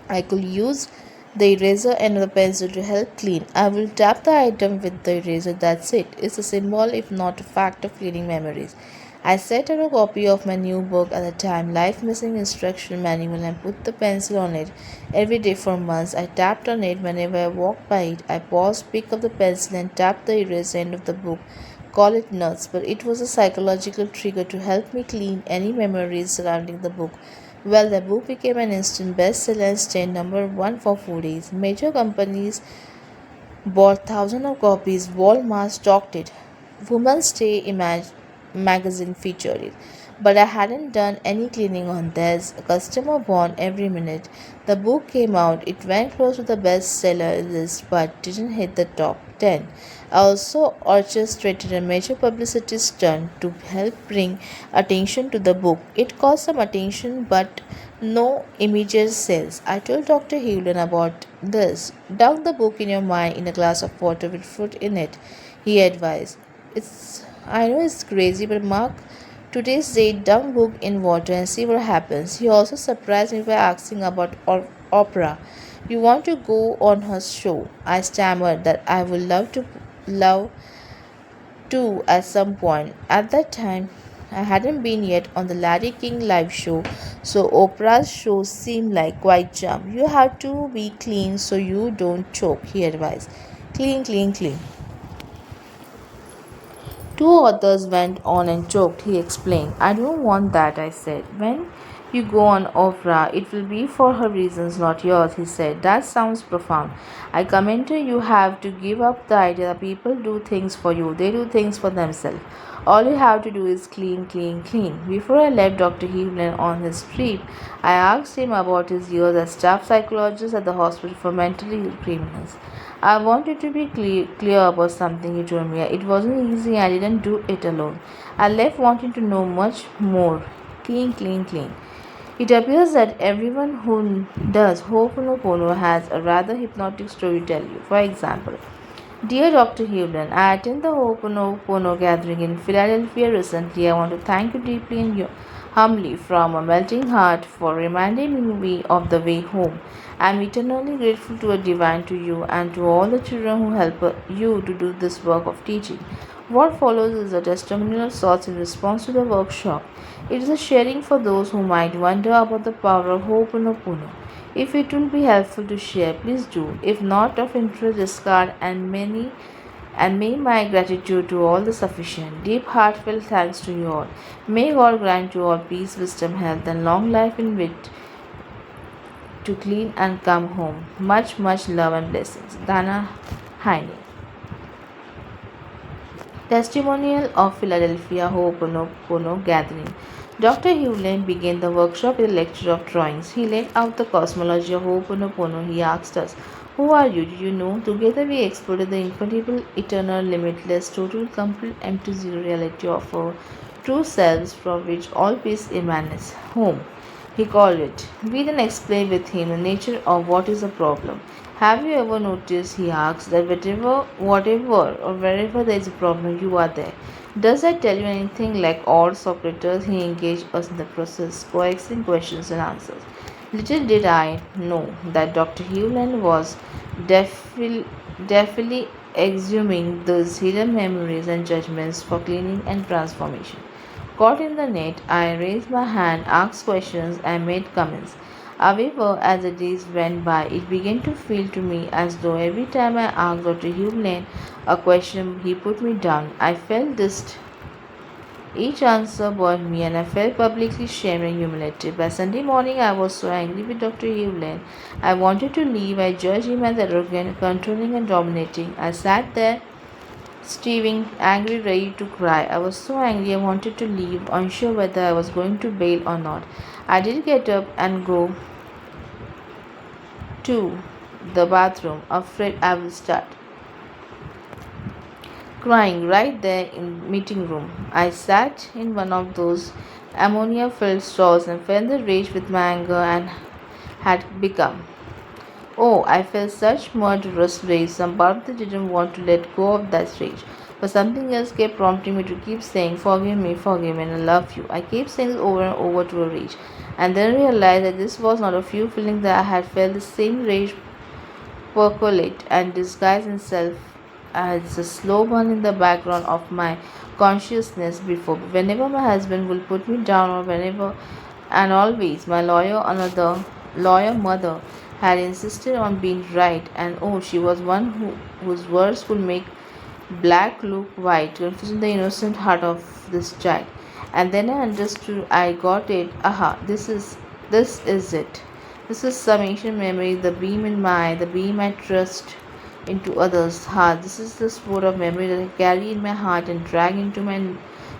S1: I could use the eraser and the pencil to help clean. I will tap the item with the eraser, that's it. It's a symbol, if not a fact, of cleaning memories. I set out a copy of my new book at the time, Life Missing Instruction Manual, and put the pencil on it every day for months. I tapped on it whenever I walked by it. I paused, picked up the pencil, and tapped the eraser end of the book. Call it nuts, but it was a psychological trigger to help me clean any memories surrounding the book. Well, the book became an instant bestseller and stayed number one for 4 days. Major companies bought thousands of copies. Walmart stocked it. Women's Day magazine featured it. But I hadn't done any cleaning on theirs. A customer born every minute. The book came out. It went close to the bestseller list but didn't hit the top 10. I also orchestrated a major publicity stunt to help bring attention to the book. It caused some attention but no immediate sales. I told Dr. Hewlin about this. Dunk the book in your mind in a glass of water with fruit in it, he advised. I know it's crazy, but Mark, today's date, dunk book in water and see what happens. He also surprised me by asking about opera. You want to go on her show? I stammered that I would love to love too at some point. At that time, I hadn't been yet on the Larry King live show, so Oprah's shows seemed like quite jump. You have to be clean so you don't choke, he advised. Clean, clean, clean. Two authors went on and choked, he explained. I don't want that, I said. When you go on Oprah, it will be for her reasons, not yours, he said. That sounds profound. I commented you have to give up the idea that people do things for you, they do things for themselves. All you have to do is clean, clean, clean. Before I left Dr. Heveland on his trip, I asked him about his years as staff psychologist at the hospital for mentally ill criminals. I wanted to be clear about something he told me. It wasn't easy, I didn't do it alone. I left wanting to know much more. Clean, clean, clean. It appears that everyone who does Ho'oponopono has a rather hypnotic story to tell you. For example, Dear Dr. Hewlin, I attended the Ho'oponopono gathering in Philadelphia recently. I want to thank you deeply and humbly from a melting heart for reminding me of the way home. I am eternally grateful to a divine, to you, and to all the children who help you to do this work of teaching. What follows is a testimonial thoughts in response to the workshop. It is a sharing for those who might wonder about the power of Ho'oponopono. If it will be helpful to share, please do. If not of interest, discard and may my gratitude to all the sufficient, deep heartfelt thanks to you all. May God grant you all peace, wisdom, health, and long life in wit to clean and come home. Much, much love and blessings. Dana Heine. Testimonial of Philadelphia Ho'oponopono Gathering. Dr. Hewlin began the workshop with a lecture of drawings. He laid out the cosmology of Ho'oponopono. He asked us, Who are you? Did you know? Together we explored the incredible, eternal, limitless, total, complete, empty, zero reality of our true selves from which all peace emanates. Home, he called it. We then explained with him the nature of what is a problem. Have you ever noticed, he asked, that whatever or wherever there is a problem, you are there? Does that tell you anything like odds operators? He engaged us in the process, coaxing questions and answers. Little did I know that Dr. Hewland was deftly exhuming those hidden memories and judgments for cleaning and transformation. Caught in the net, I raised my hand, asked questions, and made comments. However, as the days went by, it began to feel to me as though every time I asked Dr. Hughlin a question, he put me down. I felt this. Each answer burned me, and I felt publicly shamed and humiliated. By Sunday morning, I was so angry with Dr. Hughlin. I wanted to leave. I judged him as arrogant, controlling, and dominating. I sat there Steving, angry, ready to cry. I was so angry I wanted to leave, unsure whether I was going to bail or not. I did get up and go to the bathroom, afraid I will start crying right there in meeting room. I sat in one of those ammonia filled stalls and felt the rage with my anger and had become. Oh, I felt such murderous rage. Some part of me didn't want to let go of that rage. But something else kept prompting me to keep saying, forgive me, and I love you. I kept saying it over and over to a rage. And then realized that this was not a few feeling that I had felt the same rage percolate and disguise itself as a slow burn in the background of my consciousness before. Whenever my husband will put me down or whenever and always my lawyer mother had insisted on being right, and oh, she was one whose words would make black look white, confusing the innocent heart of this child. And then I understood, I got it. Aha, this is it. This is some ancient memory, the beam in my eye, the beam I trust into others' heart. This is the sword of memory that I carry in my heart and drag into my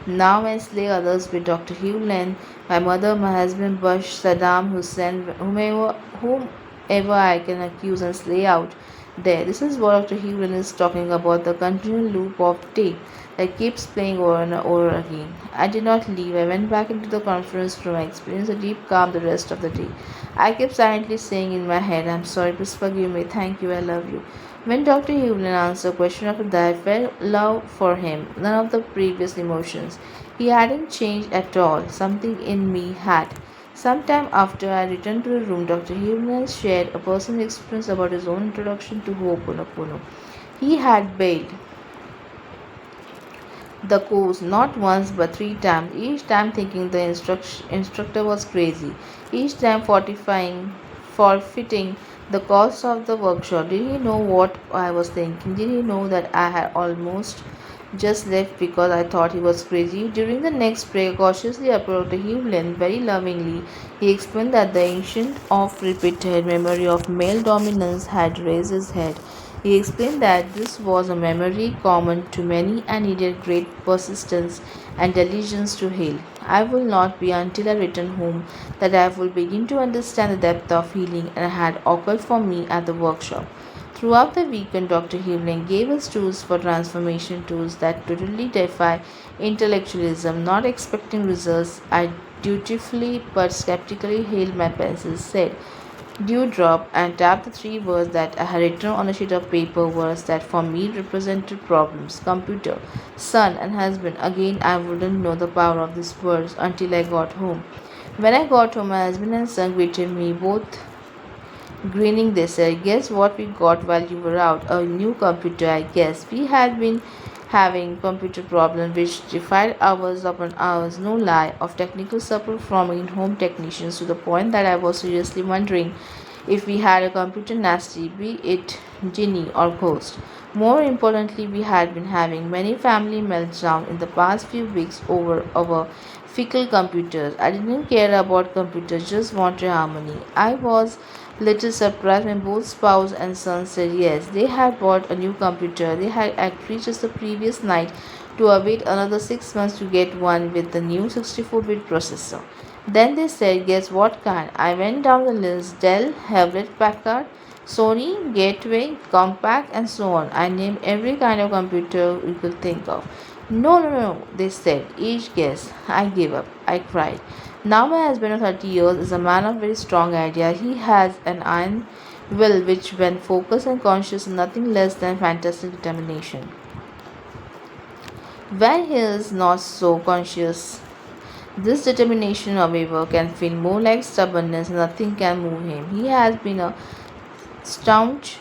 S1: now and slay others with Dr. Hugh Len, my mother, my husband Bush, Saddam Hussein, whomever I can accuse and slay out there. This is what Dr. Hewlin is talking about, the continual loop of tape that keeps playing over and over again. I did not leave. I went back into the conference room. I experienced a deep calm the rest of the day. I kept silently saying in my head, I'm sorry, please forgive me, thank you, I love you. When Dr. Hewlin answered a question after that, I felt love for him, none of the previous emotions. He hadn't changed at all. Something in me had. Sometime after I returned to the room, Dr. Hewlin shared a personal experience about his own introduction to Ho'oponopono. He had bailed the course not once but three times, each time thinking the instructor was crazy, each time forfeiting the cost of the workshop. Did he know what I was thinking? Did he know that I had almost just left because I thought he was crazy? During the next break, cautiously approached Hewlin very lovingly. He explained that the ancient oft repeated memory of male dominance had raised his head. He explained that this was a memory common to many and needed great persistence and diligence to heal. I will not be until I return home that I will begin to understand the depth of healing and had occurred for me at the workshop. Throughout the weekend, Dr. Hewling gave us tools for transformation, tools that totally defy intellectualism. Not expecting results, I dutifully but skeptically held my pencil, said, Dewdrop, and tapped the three words that I had written on a sheet of paper, words that for me represented problems, computer, son, and husband. Again, I wouldn't know the power of these words until I got home. When I got home, my husband and son greeted me, both grinning. They said, Guess what we got while you were out? A new computer, I guess. We had been having computer problems which defied hours upon hours, no lie, of technical support from in home technicians to the point that I was seriously wondering if we had a computer nasty, be it genie or ghost. More importantly, we had been having many family meltdowns in the past few weeks over our fickle computers. I didn't care about computers, just wanted harmony. I was little surprised when both spouse and son said yes. They had bought a new computer. They had agreed just the previous night to await another 6 months to get one with the new 64-bit processor. Then they said, Guess what kind? I went down the list: Dell, Hewlett Packard, Sony, Gateway, Compaq, and so on. I named every kind of computer you could think of. No, no, no, they said, each guess. I gave up. I cried. Now my husband of 30 years is a man of very strong idea. He has an iron will which when focused and conscious is nothing less than fantastic determination. When he is not so conscious, this determination, however, can feel more like stubbornness. Nothing can move him. He has been a staunch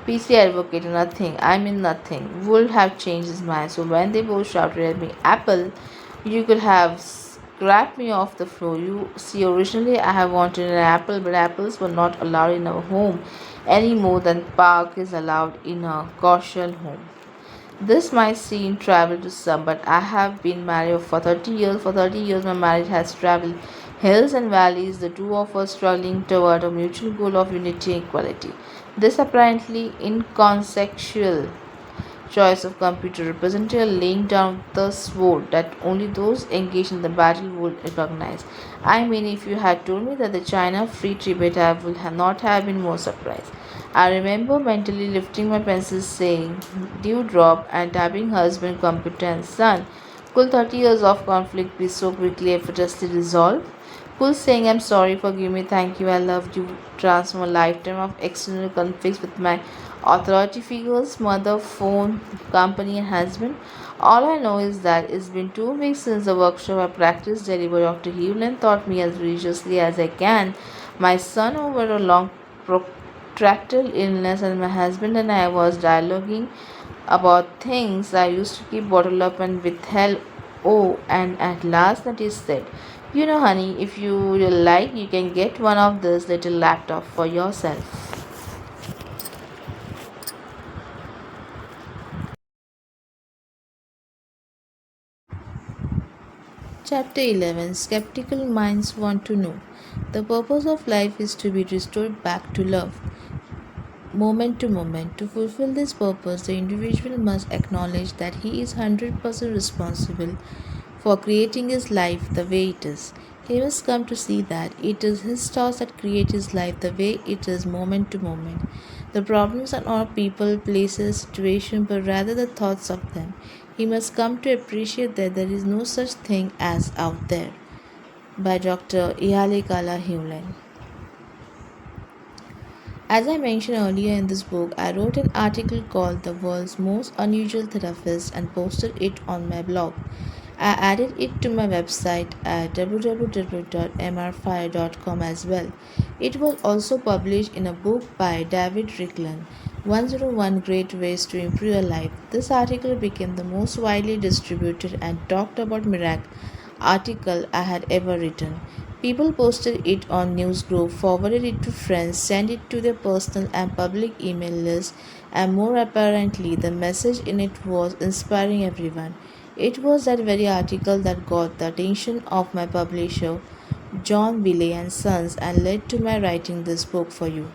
S1: PC advocate. Nothing would have changed his mind. So when they both shouted at me, Apple, you could have scrapped me off the floor. You see, originally I have wanted an apple, but apples were not allowed in our home any more than park is allowed in a casual home. This might seem travel to some, but I have been married for 30 years. For 30 years, my marriage has traveled hills and valleys, the two of us struggling toward a mutual goal of unity and equality. This apparently inconsequential choice of computer represented a laying down the sword that only those engaged in the battle would recognize. I mean, if you had told me that the China Free Tibet, I would not have been more surprised. I remember mentally lifting my pencil, saying, Dewdrop, and tapping husband, computer, and son. Could 30 years of conflict be so quickly, effortlessly resolved? Cool saying I'm sorry, forgive me, thank you, I love you, transform a lifetime of external conflicts with my authority figures, mother, phone, company, and husband. All I know is that it's been 2 weeks since the workshop I practiced delivery. Dr. Hewland taught me as religiously as I can. My son over a long protracted illness, and my husband and I was dialoguing about things I used to keep bottled up and withheld. Oh, and at last that he said, honey, if you like, you can get one of those little laptop for yourself. Chapter 11. Skeptical minds want to know. The purpose of life is to be restored back to love, moment to moment. To fulfill this purpose, the individual must acknowledge that he is 100% responsible for creating his life the way it is. He must come to see that it is his thoughts that create his life the way it is moment to moment. The problems are not people, places, situations, but rather the thoughts of them. He must come to appreciate that there is no such thing as out there. By Dr. Iyale Hewlin. As I mentioned earlier in this book, I wrote an article called The World's Most Unusual Therapist and posted it on my blog. I added it to my website at www.mrfire.com as well. It was also published in a book by David Ricklin. 101 Great Ways to Improve Your Life. This article became the most widely distributed and talked about miracle article I had ever written. People posted it on newsgroup, forwarded it to friends, sent it to their personal and public email lists, and more apparently, the message in it was inspiring everyone. It was that very article that got the attention of my publisher, John Wiley and Sons, and led to my writing this book for you.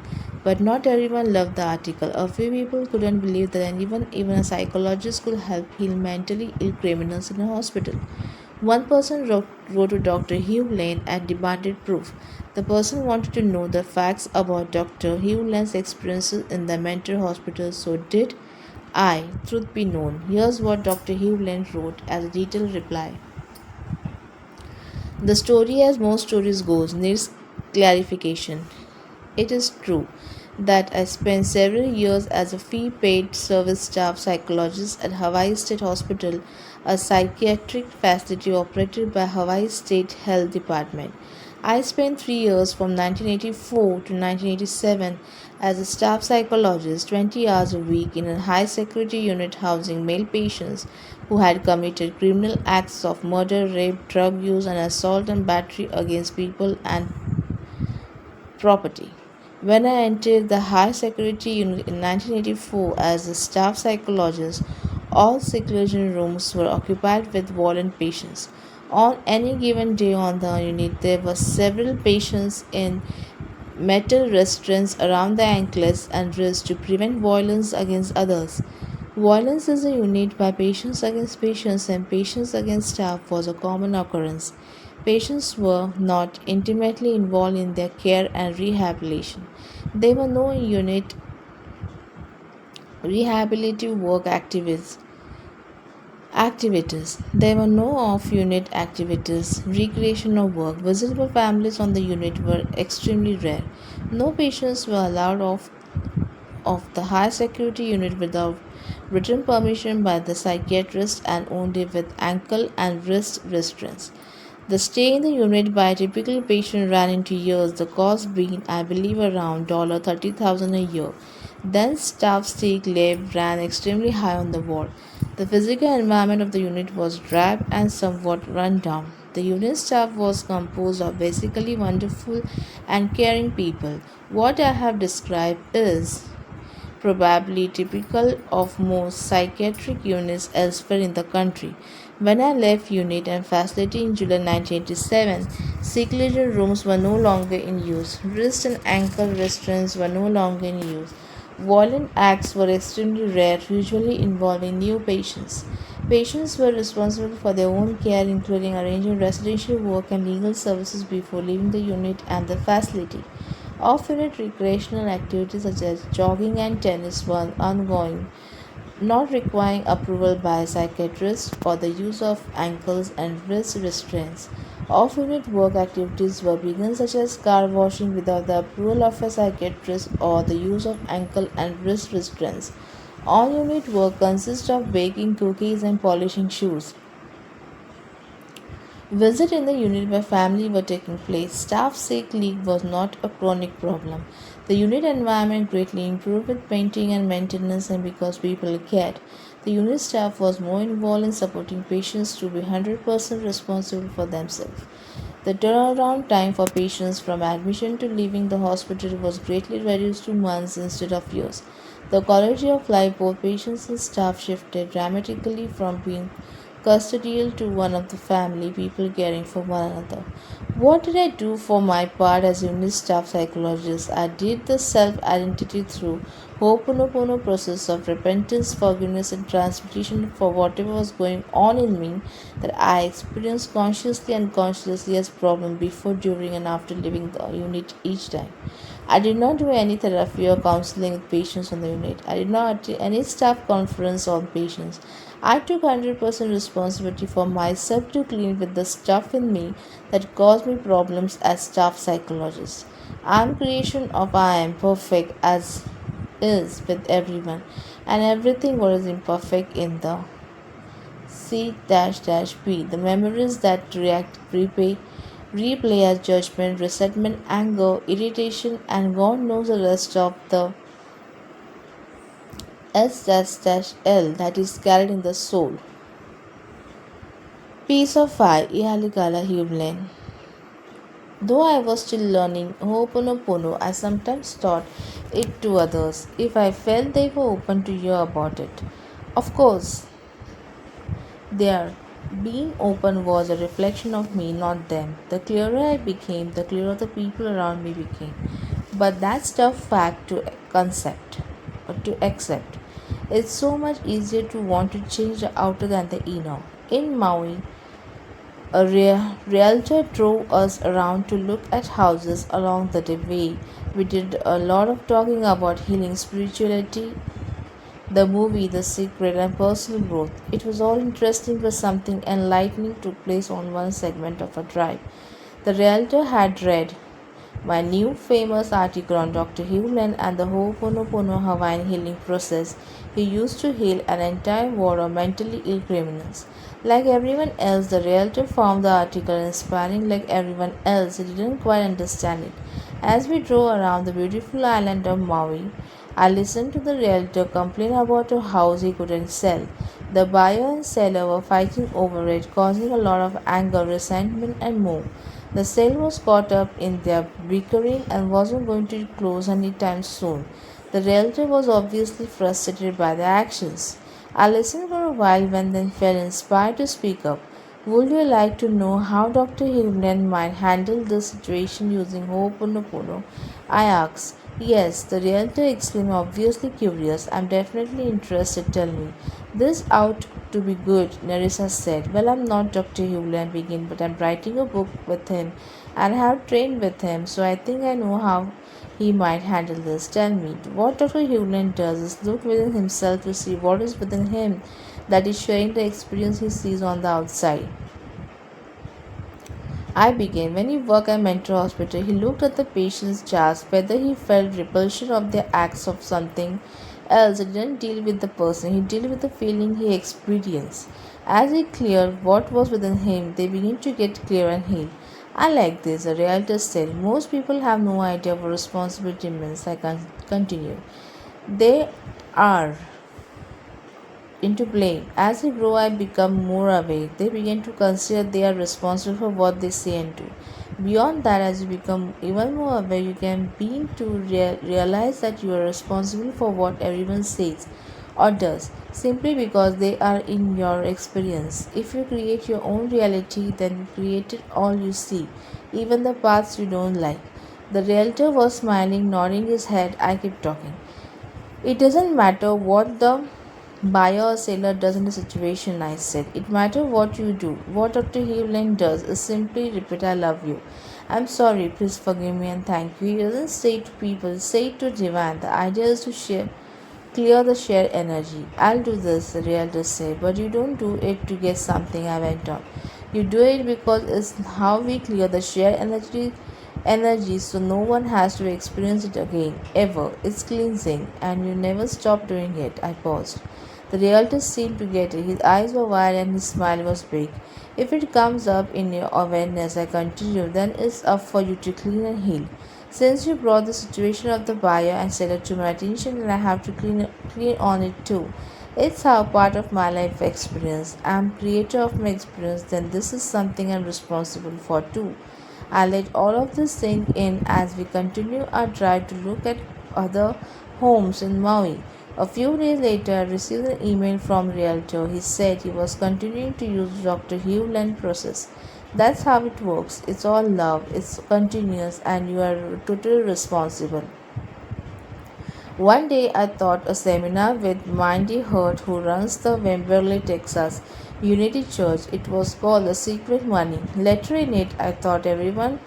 S1: But not everyone loved the article. A few people couldn't believe that even a psychologist could help heal mentally ill criminals in a hospital. One person wrote to Dr. Hugh Lane and demanded proof. The person wanted to know the facts about Dr. Hugh Lane's experiences in the mental hospital. So did I. Truth be known, here's what Dr. Hugh Lane wrote as a detailed reply. The story, as most stories goes, needs clarification. It is true that I spent several years as a fee-paid service staff psychologist at Hawaii State Hospital, a psychiatric facility operated by Hawaii State Health Department. I spent 3 years from 1984 to 1987 as a staff psychologist, 20 hours a week in a high security unit housing male patients who had committed criminal acts of murder, rape, drug use, and assault and battery against people and property. When I entered the high security unit in 1984 as a staff psychologist, all seclusion rooms were occupied with violent patients. On any given day on the unit, there were several patients in metal restraints around the ankles and wrists to prevent violence against others. Violence is a unit by patients against patients and patients against staff was a common occurrence. Patients were not intimately involved in their care and rehabilitation. There were no unit rehabilitative work activities. There were no off unit activities, recreation or work. Visible families on the unit were extremely rare. No patients were allowed of the high security unit without written permission by the psychiatrist and only with ankle and wrist restraints. The stay in the unit by a typical patient ran into years, the cost being, I believe, around $30,000 a year. Then staff sick leave ran extremely high on the ward. The physical environment of the unit was drab and somewhat run down. The unit staff was composed of basically wonderful and caring people. What I have described is probably typical of most psychiatric units elsewhere in the country. When I left unit and facility in July 1987, seclusion rooms were no longer in use. Wrist and ankle restraints were no longer in use. Violent acts were extremely rare, usually involving new patients. Patients were responsible for their own care, including arranging residential work and legal services before leaving the unit and the facility. Off-unit recreational activities such as jogging and tennis were ongoing, not requiring approval by a psychiatrist or the use of ankles and wrist restraints. Off-unit work activities were begun such as car washing without the approval of a psychiatrist or the use of ankle and wrist restraints. On-unit work consists of baking cookies and polishing shoes. Visit in the unit where family were taking place. Staff sick leave was not a chronic problem. The unit environment greatly improved with painting and maintenance and because people cared. The unit staff was more involved in supporting patients to be 100% responsible for themselves. The turnaround time for patients from admission to leaving the hospital was greatly reduced to months instead of years. The quality of life both patients and staff shifted dramatically from being custodial to one of the family, people caring for one another. What did I do for my part as unit staff psychologist? I did the self-identity through Ho'oponopono process of repentance, forgiveness and transmutation for whatever was going on in me that I experienced consciously and unconsciously as problem before, during and after leaving the unit each time. I did not do any therapy or counseling with patients on the unit. I did not attend any staff conference on patients. I took 100% responsibility for myself to clean with the stuff in me that caused me problems as staff psychologist. I am creation of I am perfect as is with everyone and everything what is imperfect in the C dash dash B. The memories that replay as judgment, resentment, anger, irritation, and God knows the rest of the S-L that is carried in the soul. Piece of I, Ihaligala Himlen. Though I was still learning Ho'oponopono, I sometimes taught it to others if I felt they were open to hear about it. Of course, their being open was a reflection of me, not them. The clearer I became, the clearer the people around me became. But that's tough fact to concept or to accept. It's so much easier to want to change the outer than the inner. In Maui, a realtor drove us around to look at houses along the way. We did a lot of talking about healing, spirituality, the movie, The Secret, and personal growth. It was all interesting, but something enlightening took place on one segment of a drive. The realtor had read my new famous article on Dr. Hewland and the Ho'oponopono Hawaiian healing process. He used to heal an entire ward of mentally ill criminals. Like everyone else, the realtor found the article inspiring. Like everyone else, he didn't quite understand it. As we drove around the beautiful island of Maui, I listened to the realtor complain about a house he couldn't sell. The buyer and seller were fighting over it, causing a lot of anger, resentment, and more. The sale was caught up in their bickering and wasn't going to close anytime soon. The realtor was obviously frustrated by the actions. I listened for a while and then felt inspired to speak up. Would you like to know how Dr. Hewland might handle this situation using Ho'oponopono? I asked. Yes, the realtor exclaimed, obviously curious. I'm definitely interested. Tell me. This out to be good, Nerissa said. Well, I'm not Dr. Hewland begin, but I'm writing a book with him and have trained with him, so I think I know how he might handle this. Tell me, what Dr. Hewland does is look within himself to see what is within him that is sharing the experience he sees on the outside. I began. When he worked at Mentor Hospital, he looked at the patient's charts, whether he felt repulsion of their acts of something else. He didn't deal with the person, he dealt with the feeling he experienced. As he cleared what was within him, they began to get clear and heal. I like this, the realtor said. Most people have no idea what responsibility means. I continued. They are into blame. As they grow, I become more aware. They begin to consider they are responsible for what they say and do. Beyond that, as you become even more aware, you can begin to realize that you are responsible for what everyone says or does, simply because they are in your experience. If you create your own reality, then you created all you see, even the parts you don't like. The realtor was smiling, nodding his head. I kept talking. It doesn't matter what the buyer or seller does in a situation, I said. It matters what you do. What Dr. Hewland does is simply repeat, I love you. I'm sorry, please forgive me and thank you. He doesn't say it to people, say it to divine. The idea is to clear the shared energy. I'll do this, the realtor said, but you don't do it to get something, I went on. You do it because it's how we clear the shared energy so no one has to experience it again, ever. It's cleansing, and you never stop doing it. I paused. The realtor seemed to get it. His eyes were wide and his smile was big. If it comes up in your awareness, I continued, then it's up for you to clean and heal. Since you brought the situation of the buyer and seller to my attention, and I have to clean on it too. It's how part of my life experience. I'm creator of my experience, then this is something I'm responsible for too. I let all of this sink in as we continue our drive to look at other homes in Maui. A few days later, I received an email from Realtor. He said he was continuing to use Dr. Hewland process. That's how it works. It's all love, it's continuous, and you are totally responsible. One day I taught a seminar with Mindy Hurt, who runs the Wimberley, Texas Unity Church. It was called The Secret Money. Later in it, I taught everyone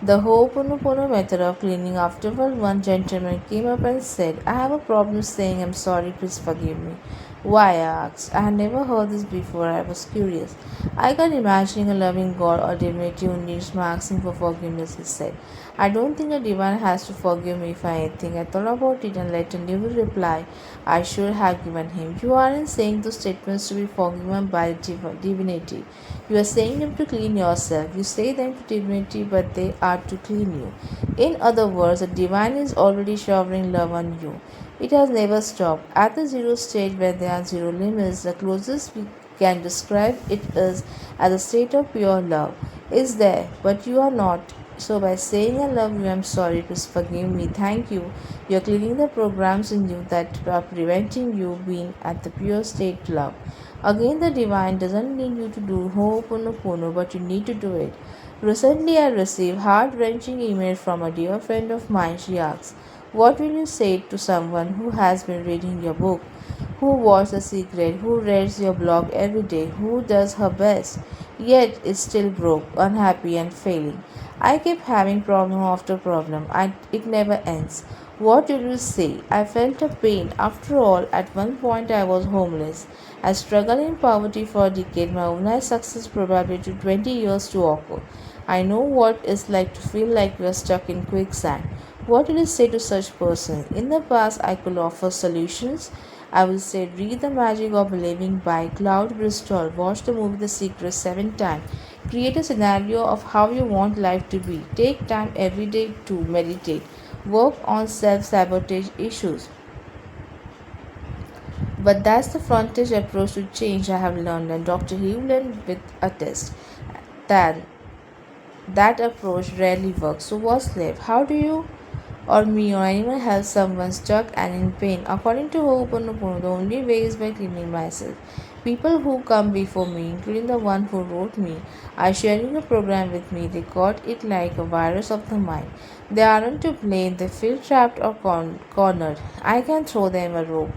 S1: the Ho'oponopono method of cleaning. Afterward, one gentleman came up and said, I have a problem saying I'm sorry, please forgive me. Why? I asked. I had never heard this before. I was curious. I can't imagine a loving God or divinity who needs my asking for forgiveness, he said. I don't think the divine has to forgive me for anything. I thought about it and later knew the reply I should have given him. You aren't saying those statements to be forgiven by divinity. You are saying them to clean yourself. You say them to divinity, but they are to clean you. In other words, the divine is already showering love on you. It has never stopped. At the zero stage where there are zero limits, the closest we can describe it is as a state of pure love. Is there, but you are not. So by saying I love you, I'm sorry, please forgive me, thank you, you're cleaning the programs in you that are preventing you being at the pure state love. Again, the divine doesn't need you to do Ho'oponopono, but you need to do it. Recently, I received heart-wrenching email from a dear friend of mine. She asks, "What will you say to someone who has been reading your book, who watches The Secret, who reads your blog every day, who does her best, yet is still broke, unhappy, and failing? I keep having problem after problem. It never ends. What will you say?" I felt a pain. After all, at one point I was homeless. I struggled in poverty for a decade. My overnight success probably took 20 years to occur. I know what it's like to feel like we are stuck in quicksand. What will you say to such person? In the past, I could offer solutions. I will say, read The Magic of Believing by Cloud Bristol. Watch the movie The Secret 7 times. Create a scenario of how you want life to be. Take time every day to meditate. Work on self sabotage issues. But that's the frontage approach to change I have learned, and Dr. Hewland with a test. Then that approach rarely works. So what's left? How do you or me or anyone help someone stuck and in pain? According to Ho'oponopono, the only way is by cleaning myself. People who come before me, including the one who wrote me, are sharing a program with me. They caught it like a virus of the mind. They aren't to blame. They feel trapped or cornered. I can throw them a rope,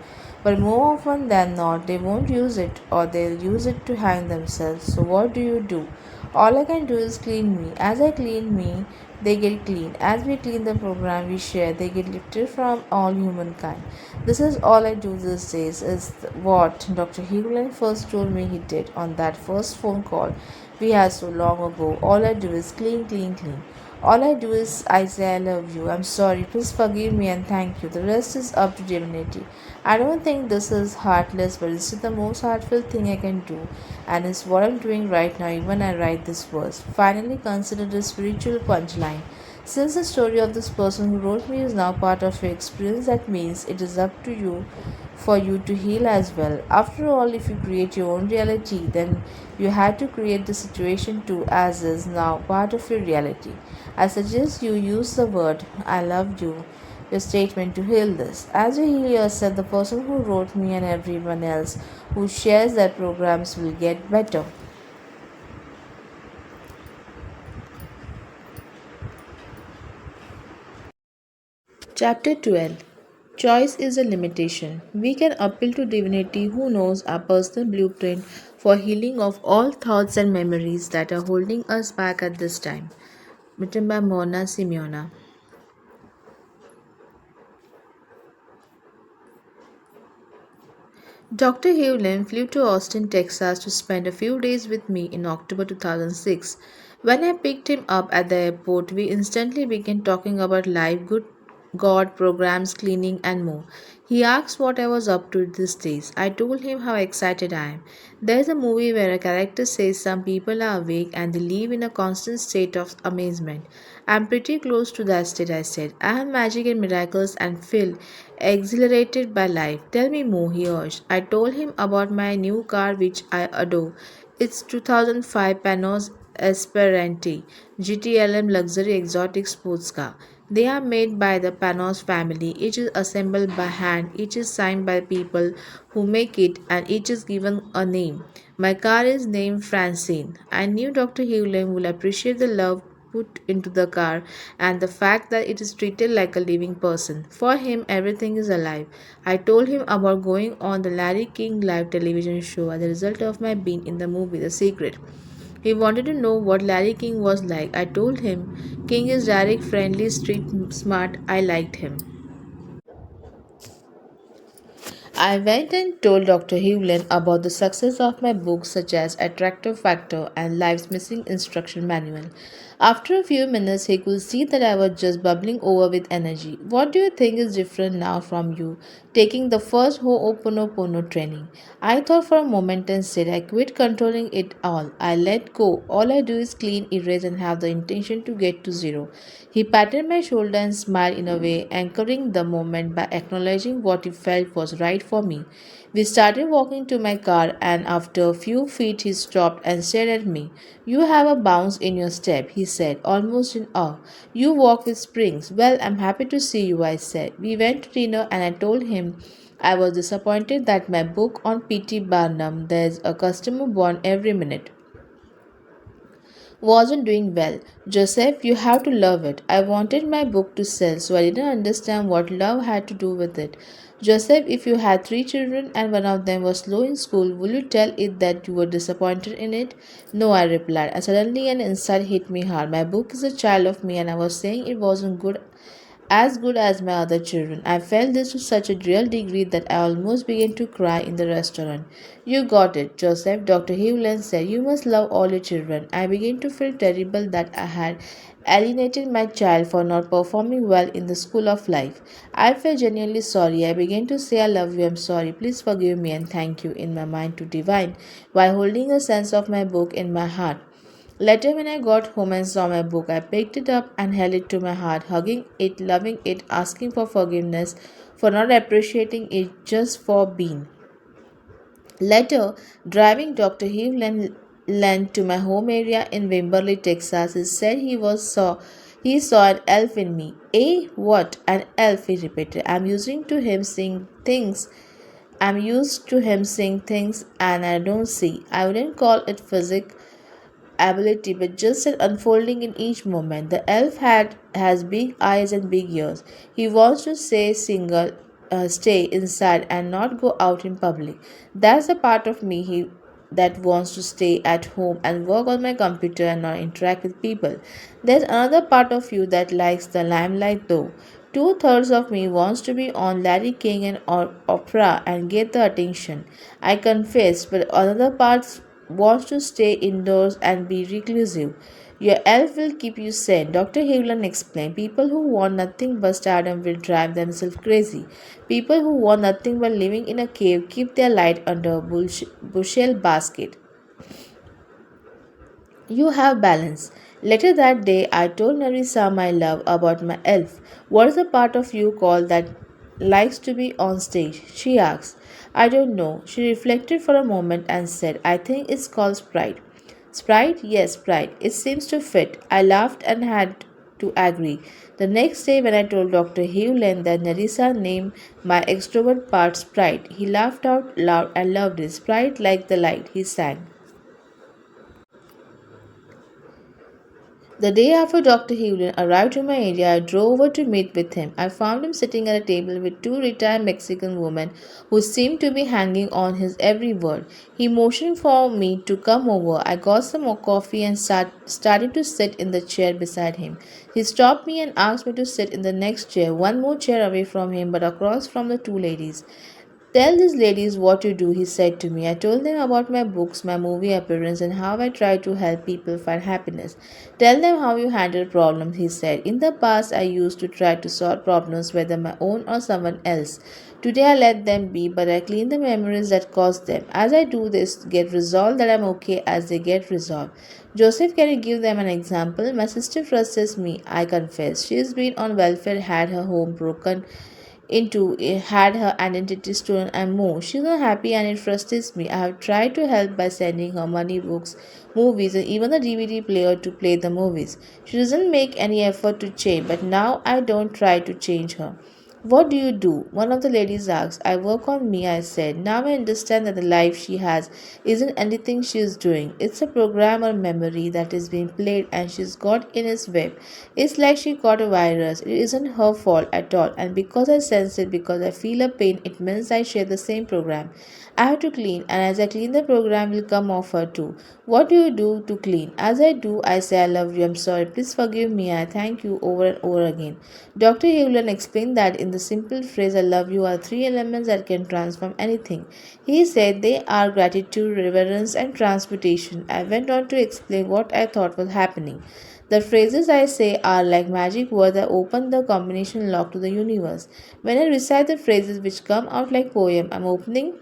S1: but more often than not, they won't use it or they'll use it to hang themselves. So, what do you do? All I can do is clean me. As I clean me, they get clean. As we clean the program we share, they get lifted from all humankind. This is all I do these days, is what Dr. Hewlin first told me he did on that first phone call we had so long ago. All I do is clean, clean, clean. All I do is I say I love you, I'm sorry, please forgive me, and thank you. The rest is up to divinity. I don't think this is heartless, but it's the most heartfelt thing I can do, and it's what I'm doing right now, even I write this verse. Finally, consider the spiritual punchline. Since the story of this person who wrote me is now part of your experience, that means it is up to you for you to heal as well. After all, if you create your own reality, then you had to create the situation too, as is now part of your reality. I suggest you use the word I love you, your statement, to heal this. As you heal yourself, the person who wrote me and everyone else who shares their programs will get better. Chapter 12. Choice is a limitation. We can appeal to divinity who knows our personal blueprint for healing of all thoughts and memories that are holding us back at this time. Written by Mona Simeona. Dr. Hewlin flew to Austin, Texas to spend a few days with me in October 2006. When I picked him up at the airport, we instantly began talking about life, good God, programs, cleaning, and more. He asked what I was up to these days. I told him how excited I am. There's a movie where a character says some people are awake and they live in a constant state of amazement. I'm pretty close to that state, I said. I have magic and miracles and feel exhilarated by life. Tell me more, he urged. I told him about my new car, which I adore. It's 2005 Panos Esperanti GTLM luxury exotic sports car. They are made by the Panos family. Each is assembled by hand, each is signed by people who make it, and each is given a name. My car is named Francine. I knew Dr. Hewlin will appreciate the love put into the car and the fact that it is treated like a living person. For him, everything is alive. I told him about going on the Larry King live television show as a result of my being in the movie The Secret. He wanted to know what Larry King was like. I told him, King is direct, friendly, street smart. I liked him. I went and told Dr. Hewlin about the success of my books such as Attractive Factor and Life's Missing Instruction Manual. After a few minutes, he could see that I was just bubbling over with energy. What do you think is different now from you taking the first Ho'oponopono training? I thought for a moment and said, I quit controlling it all. I let go. All I do is clean, erase, and have the intention to get to zero. He patted my shoulder and smiled in a way, anchoring the moment by acknowledging what he felt was right for me. We started walking to my car, and after a few feet, he stopped and stared at me. You have a bounce in your step, he said, almost in awe. You walk with springs. Well, I'm happy to see you, I said. We went to dinner, and I told him I was disappointed that my book on P.T. Barnum, There's a Customer Born Every Minute, wasn't doing well. Joseph, you have to love it. I wanted my book to sell, so I didn't understand what love had to do with it. Joseph, if you had three children and one of them was slow in school, will you tell it that you were disappointed in it? No, I replied, and suddenly an insight hit me hard. My book is a child of me, and I was saying it wasn't good as my other children. I felt this to such a real degree that I almost began to cry in the restaurant. You got it, Joseph, Dr. Hewland said. You must love all your children. I began to feel terrible that I had alienated my child for not performing well in the school of life. I felt genuinely sorry. I began to say, I love you, I'm sorry, please forgive me, and thank you in my mind to divine, while holding a sense of my book in my heart. Later, when I got home and saw my book, I picked it up and held it to my heart, hugging it, loving it, asking for forgiveness for not appreciating it just for being. Later, driving Dr. Hewland Land to my home area in Wimberley, Texas, he said he saw an elf in me. Eh? What? An elf, he repeated. I'm used to him seeing things and I don't see. I wouldn't call it physics ability, but just an unfolding in each moment. The elf has big eyes and big ears. He wants to stay inside and not go out in public. That's the part of me he that wants to stay at home and work on my computer and not interact with people. There's another part of you that likes the limelight though. Two-thirds of me wants to be on Larry King and opera and get the attention. I confess, but another part wants to stay indoors and be reclusive. Your elf will keep you sane. Dr. Hewland explained. People who want nothing but stardom will drive themselves crazy. People who want nothing but living in a cave keep their light under a bushel basket. You have balance. Later that day, I told Narissa my love about my elf. What is the part of you called that likes to be on stage? She asked. I don't know. She reflected for a moment and said, I think it's called Sprite. Sprite? Yes, Sprite. It seems to fit. I laughed and had to agree. The next day, when I told Dr. Hewland that Narissa named my extrovert part Sprite, he laughed out loud and loved it. Sprite like the light, he sang. The day after Dr. Hewlin arrived to my area, I drove over to meet with him. I found him sitting at a table with two retired Mexican women who seemed to be hanging on his every word. He motioned for me to come over. I got some more coffee and started to sit in the chair beside him. He stopped me and asked me to sit in the next chair, one more chair away from him but across from the two ladies. Tell these ladies what you do, he said to me. I told them about my books, my movie appearance, and how I try to help people find happiness. Tell them how you handle problems, he said. In the past, I used to try to solve problems, whether my own or someone else. Today, I let them be, but I clean the memories that caused them. As I do this, get resolved that I'm okay as they get resolved. Joseph, can you give them an example? My sister frustrates me, I confess. She's been on welfare, had her home broken into it, had her identity stolen and more. She's not happy and it frustrates me. I have tried to help by sending her money, books, movies, and even the DVD player to play the movies. She doesn't make any effort to change, but now I don't try to change her. What do you do? One of the ladies asked. I work on me, I said. Now I understand that the life she has isn't anything she is doing. It's a program or memory that is being played and she's got in its web. It's like she got a virus. It isn't her fault at all. And because I sense it, because I feel a pain, it means I share the same program. I have to clean, and as I clean, the program will come off her too. What do you do to clean? As I do, I say, I love you, I'm sorry, please forgive me, I thank you over and over again. Dr. Hewlin explained that in in the simple phrase I love you are three elements that can transform anything. He said they are gratitude, reverence, and transmutation. I went on to explain what I thought was happening. The phrases I say are like magic words that open the combination lock to the universe. When I recite the phrases which come out like poem, I'm opening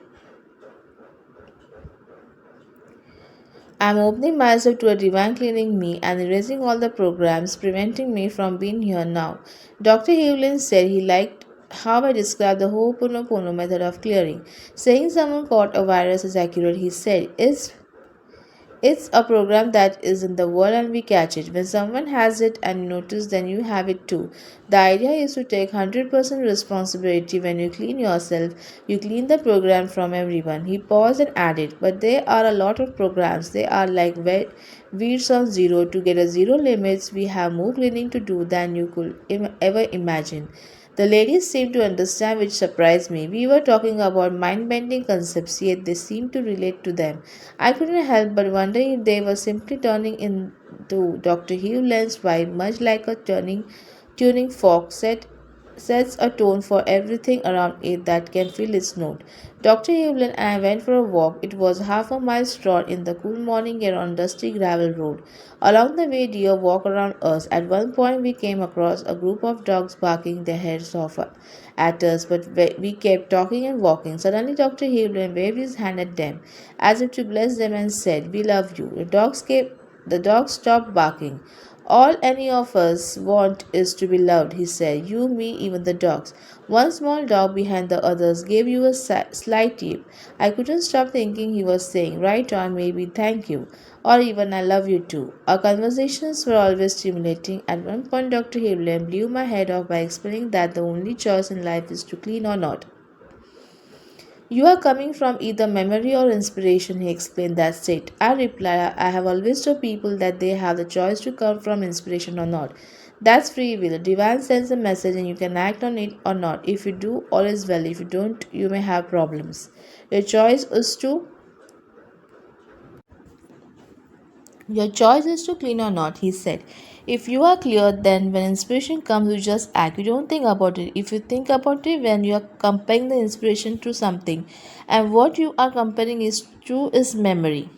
S1: myself to a divine cleaning me and erasing all the programs preventing me from being here now. Dr. Hewlin said he liked how I described the Ho'oponopono method of clearing. Saying someone caught a virus is accurate, he said. It's a program that is in the world and we catch it. When someone has it and you notice, then you have it too. The idea is to take 100% responsibility when you clean yourself. You clean the program from everyone. He paused and added, but there are a lot of programs. They are like weeds on zero. To get a zero limits, we have more cleaning to do than you could ever imagine. The ladies seemed to understand, which surprised me. We were talking about mind bending concepts, yet they seemed to relate to them. I couldn't help but wonder if they were simply turning into Dr. Hewland's vibe, much like a tuning fork sets a tone for everything around it that can fill its note. Dr. Evelyn and I went for a walk. It was half a mile stroll in the cool morning air on dusty gravel road. Along the way, deer walked around us. At one point, we came across a group of dogs barking their heads off at us, but we kept talking and walking. Suddenly, Dr. Evelyn waved his hand at them, as if to bless them, and said, "We love you." The dogs stopped barking. All any of us want is to be loved, he said. You, me, even the dogs. One small dog behind the others gave you a slight tip. I couldn't stop thinking he was saying, right on, maybe thank you, or even I love you too. Our conversations were always stimulating. At one point, Dr. Hewlin blew my head off by explaining that the only choice in life is to clean or not. You are coming from either memory or inspiration, he explained. That's it. I replied, I have always told people that they have the choice to come from inspiration or not. That's free will. Divine sends a message and you can act on it or not. If you do, all is well. If you don't, you may have problems. Your choice is to Your choice is to clean or not, he said. If you are clear, then when inspiration comes, you just act. You don't think about it. If you think about it when you are comparing the inspiration to something, and what you are comparing is to is a memory.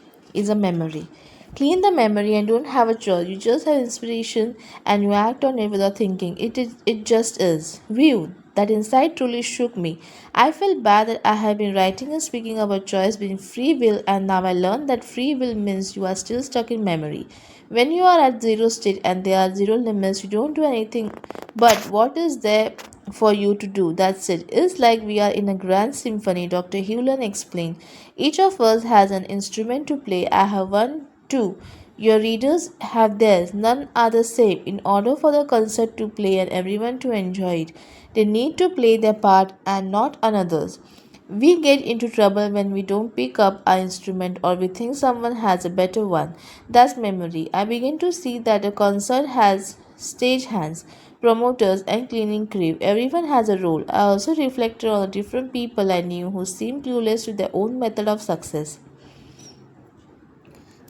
S1: Clean the memory and don't have a choice. You just have inspiration and you act on it without thinking. It just is. View. That insight truly shook me. I felt bad that I had been writing and speaking about choice being free will, and now I learned that free will means you are still stuck in memory. When you are at zero state and there are zero limits, you don't do anything. But what is there for you to do? That's it. It's like we are in a grand symphony, Dr. Hewlin explained. Each of us has an instrument to play. I have one too. Your readers have theirs. None are the same. In order for the concert to play and everyone to enjoy it, they need to play their part and not another's. We get into trouble when we don't pick up our instrument or we think someone has a better one. That's memory. I begin to see that a concert has stage hands, promoters, and cleaning crew. Everyone has a role. I also reflected on the different people I knew who seemed clueless to their own method of success.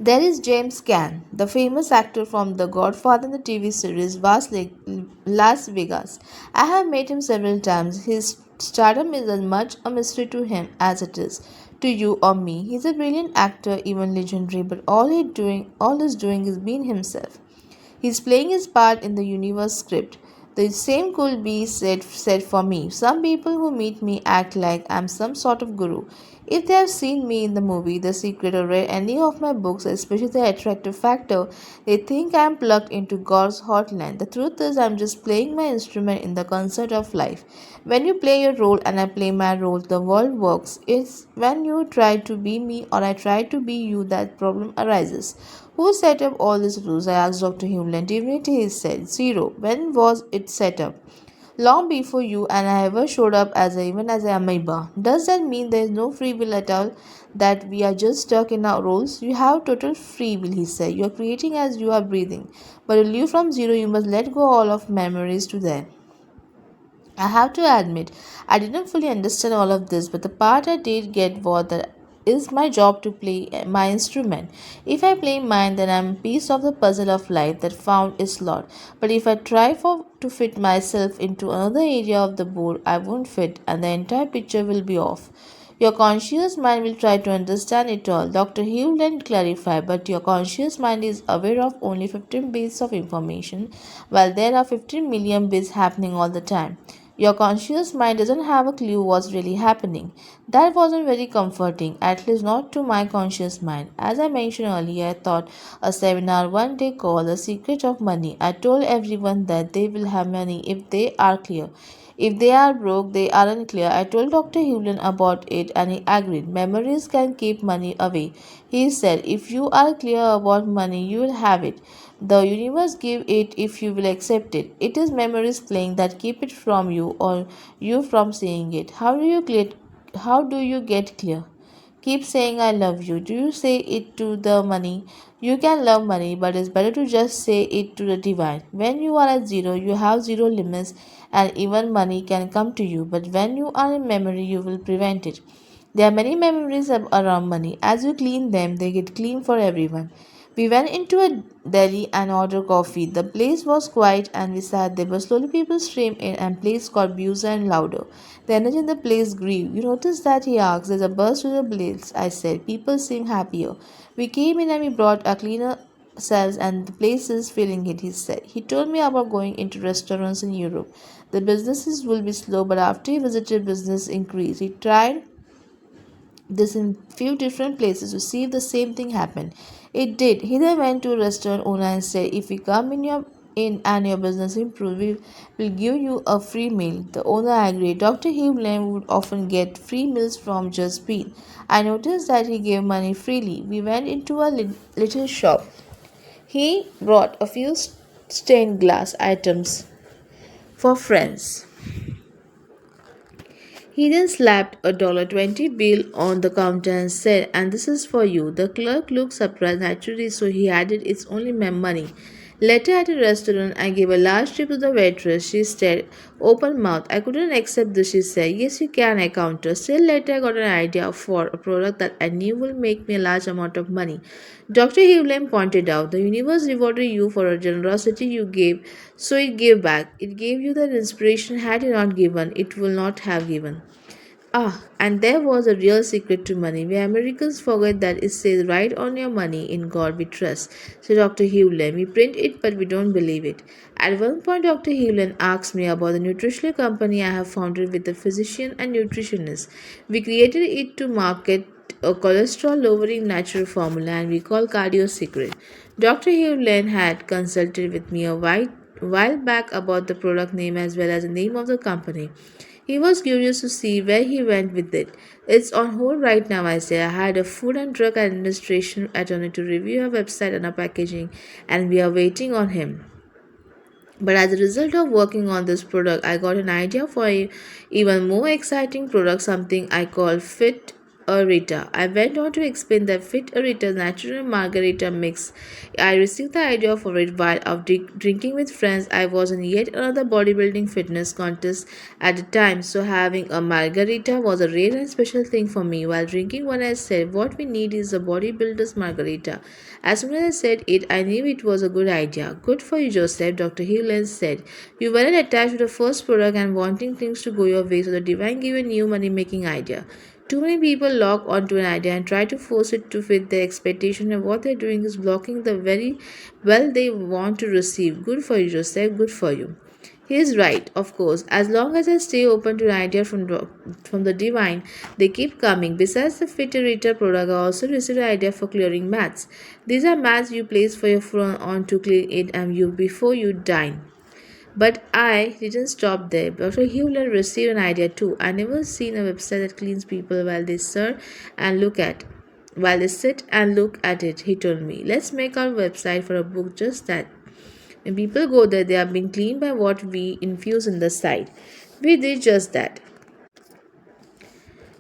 S1: There is James Caan, the famous actor from The Godfather in the TV series Las Vegas. I have met him several times. His stardom is as much a mystery to him as it is to you or me. He's a brilliant actor, even legendary, but all he's doing is being himself. He's playing his part in the universe script. The same could be said for me. Some people who meet me act like I'm some sort of guru. If they have seen me in the movie The Secret or read any of my books, especially The Attractive Factor, they think I'm plugged into God's hotline. The truth is, I'm just playing my instrument in the concert of life. When you play your role and I play my role, the world works. It's when you try to be me or I try to be you that problem arises. Who set up all these rules? I asked Dr. Hewland. Divinity, he said. Zero. When was it set up? Long before you and I ever showed up even as an amoeba. Does that mean there is no free will at all? That we are just stuck in our roles? You have total free will, he said. You are creating as you are breathing. But to live from zero, you must let go all of memories to them. I have to admit, I didn't fully understand all of this, but the part I did get was that is my job to play my instrument. If I play mine, then I'm a piece of the puzzle of life that found its slot. But if I try to fit myself into another area of the board, I won't fit, and the entire picture will be off. Your conscious mind will try to understand it all. Dr. Hewland clarified, but your conscious mind is aware of only 15 bits of information, while there are 15 million bits happening all the time. Your conscious mind doesn't have a clue what's really happening. That wasn't very comforting, at least not to my conscious mind. As I mentioned earlier, I taught a seminar one day called The Secret of Money. I told everyone that they will have money if they are clear. If they are broke, they aren't clear. I told Dr. Hewlin about it and he agreed. Memories can keep money away. He said, if you are clear about money, you will have it. The universe give it if you will accept it. It is memories playing that keep it from you or you from seeing it. How do you get clear? Keep saying I love you. Do you say it to the money? You can love money, but it's better to just say it to the divine. When you are at zero, you have zero limits, and even money can come to you. But when you are in memory, you will prevent it. There are many memories around money. As you clean them, they get clean for everyone. We went into a deli and ordered coffee. The place was quiet and we sat there, but slowly people streamed in and place got busier and louder. The energy in the place grew. You noticed that? He asked. There's a buzz to the place, I said. People seem happier. We came in and we brought a cleaner selves and the place is feeling it, he said. He told me about going into restaurants in Europe. The businesses will be slow, but after he visited, business increased. He tried this in few different places to see if the same thing happened. It did. He then went to a restaurant owner and said, if we come in and your business improves, we will give you a free meal. The owner agreed. Dr. Hughlem would often get free meals from Just Bean. I noticed that he gave money freely. We went into a little shop. He brought a few stained glass items for friends. He then slapped a $20 bill on the counter and said, and this is for you. The clerk looked surprised naturally, so he added, it's only my money. Later at a restaurant, I gave a large tip to the waitress. She stared, open mouth. I couldn't accept this, she said. Yes, you can, I countered. Still later, I got an idea for a product that I knew will make me a large amount of money. Dr. Hewlin pointed out, the universe rewarded you for a generosity you gave, so it gave back. It gave you that inspiration had you not given, it will not have given. Ah, and there was a real secret to money. We Americans forget that it says right on your money, in God we trust, said Dr. Hewlin. We print it, but we don't believe it. At one point, Dr. Hewlin asked me about the nutritional company I have founded with a physician and nutritionist. We created it to market a cholesterol lowering natural formula and we call cardio secret. Dr. Hewlin had consulted with me a while back about the product name as well as the name of the company. He was curious to see where he went with it. It's on hold right now, I said. I had a Food and Drug Administration attorney to review our website and our packaging, and we are waiting on him. But as a result of working on this product, I got an idea for a even more exciting product, something I call Fit Arita. I went on to explain that Fit Arita's natural margarita mix. I received the idea for it while out drinking with friends. I was in yet another bodybuilding fitness contest at the time, so having a margarita was a rare and special thing for me. While drinking one, I said, what we need is a bodybuilder's margarita. As soon as I said it, I knew it was a good idea. Good for you, Joseph, Dr. Hewlin said. You weren't attached to the first product and wanting things to go your way, so the divine gave you a new money making idea. Too many people lock onto an idea and try to force it to fit their expectation, and what they're doing is blocking the very well they want to receive. Good for you, Joseph. Good for you. He is right, of course. As long as I stay open to an idea from the divine, they keep coming. Besides the fitter reader product, I also received an idea for clearing mats. These are mats you place for your phone on to clean it and you before you dine. But I didn't stop there. Dr. Hewlett received an idea too. I never seen a website that cleans people while they sit and look at it, he told me. Let's make our website for a book just that. When people go there, they are being cleaned by what we infuse in the site. We did just that.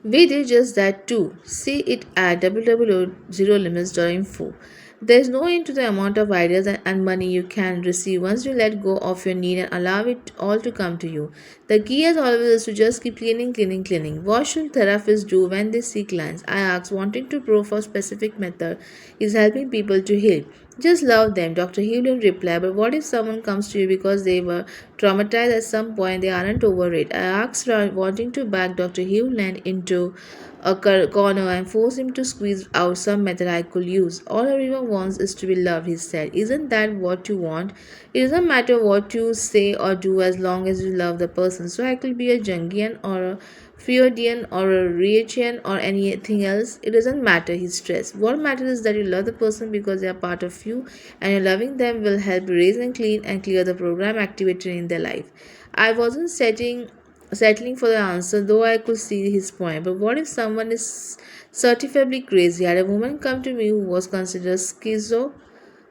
S1: We did just that too. See it at www.zerolimits.info. There's no end to the amount of ideas and money you can receive once you let go of your need and allow it all to come to you. The key, as always, is to just keep cleaning, cleaning, cleaning. What should therapists do when they see clients? I ask, wanting to prove for specific method is helping people to heal. Just love them, Dr. Hill will reply. But what if someone comes to you because they were traumatized at some point, they aren't over it? I asked, wanting to back Dr. Hewland into a corner and force him to squeeze out some method I could use. All everyone wants is to be loved, he said. Isn't that what you want? It doesn't matter what you say or do as long as you love the person. So I could be a Jungian or a Freudian or a Reichian or anything else. It doesn't matter, he stressed. What matters is that you love the person because they are part of you, and your loving them will help erase and clean and clear the program activated in their life. I wasn't settling for the answer, though I could see his point. But what if someone is certifiably crazy? I had a woman come to me who was considered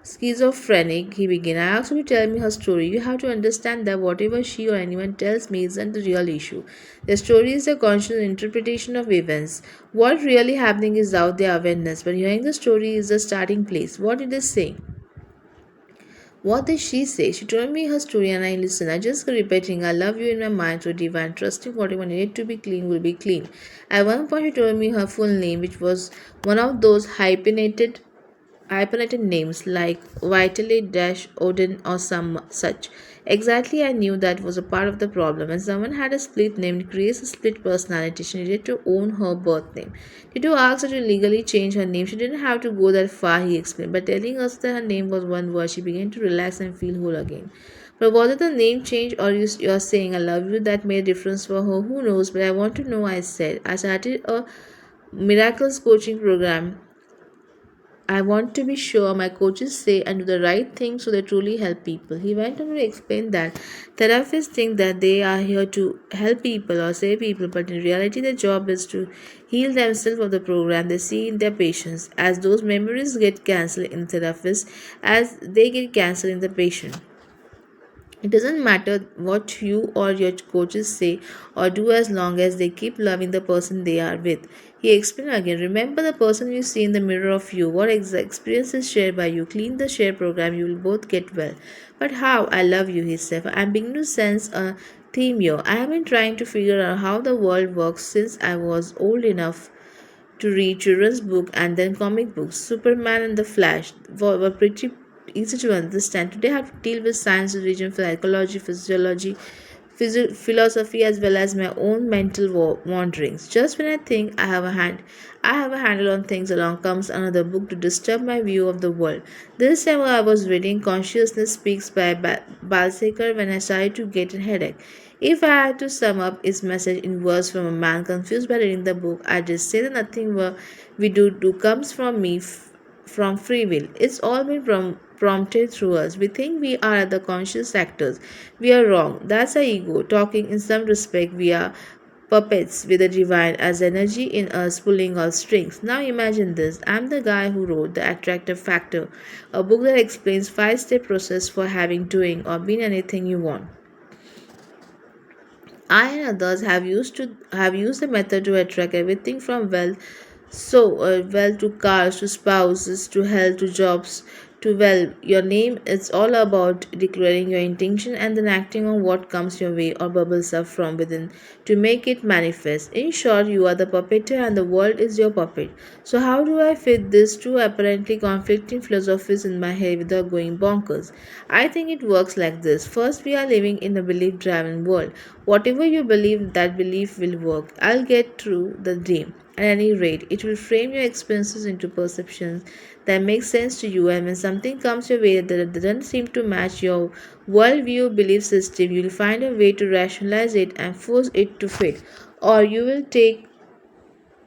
S1: schizophrenic, he began. I asked her to tell me her story. You have to understand that whatever she or anyone tells me isn't the real issue. The story is a conscious interpretation of events. What really happening is out there awareness, but hearing the story is the starting place. What did it say? What did she say? She told me her story and I listened. I just kept repeating, I love you in my mind through divine, trusting whatever needed to be clean will be clean. At one point, she told me her full name, which was one of those hyphenated names like Vitale-Odin or some such. Exactly, I knew that was a part of the problem. When someone had a split name, it creates a split personality. She needed to own her birth name. Did you ask her to legally change her name? She didn't have to go that far, he explained. By telling us that her name was one word, she began to relax and feel whole again. But was it the name change or you're saying I love you that made a difference for her? Who knows? But I want to know, I said. I started a miracles coaching program. I want to be sure my coaches say and do the right thing so they truly help people. He went on to explain that therapists think that they are here to help people or save people, but in reality, their job is to heal themselves of the program they see in their patients. As those memories get cancelled in therapists, as they get cancelled in the patient. It doesn't matter what you or your coaches say or do as long as they keep loving the person they are with. He explained again, remember the person you see in the mirror of you, what experience is shared by you, clean the share program, you will both get well. But how? I love you, he said. I'm beginning to sense a theme here. I have been trying to figure out how the world works since I was old enough to read children's book and then comic books. Superman and the Flash were pretty easy to understand. Today I have to deal with science, religion, psychology, physiology, philosophy, as well as my own mental wanderings. Just when I think I have a handle on things, along comes another book to disturb my view of the world. This time I was reading Consciousness Speaks by Balsekar when I started to get a headache. If I had to sum up his message in words from a man confused by reading the book, I'd just say that nothing we do comes from from free will. It's all been prompted through us. We think we are the conscious actors. We are wrong. That's our ego. Talking in some respect, we are puppets with the divine as energy in us pulling our strings. Now imagine this. I'm the guy who wrote The Attractive Factor, a book that explains five-step process for having, doing, or being anything you want. I and others have used the method to attract everything from wealth to cars to spouses to health to jobs to your name. It's all about declaring your intention and then acting on what comes your way or bubbles up from within to make it manifest. In short, you are the puppeteer and the world is your puppet. So how do I fit these two apparently conflicting philosophies in my head without going bonkers? I think it works like this. First, we are living in a belief driven world. Whatever you believe, that belief will work. I'll get through the dream. At any rate, it will frame your experiences into perceptions that make sense to you, and when something comes your way that doesn't seem to match your worldview belief system, you'll find a way to rationalize it and force it to fit. Or you'll take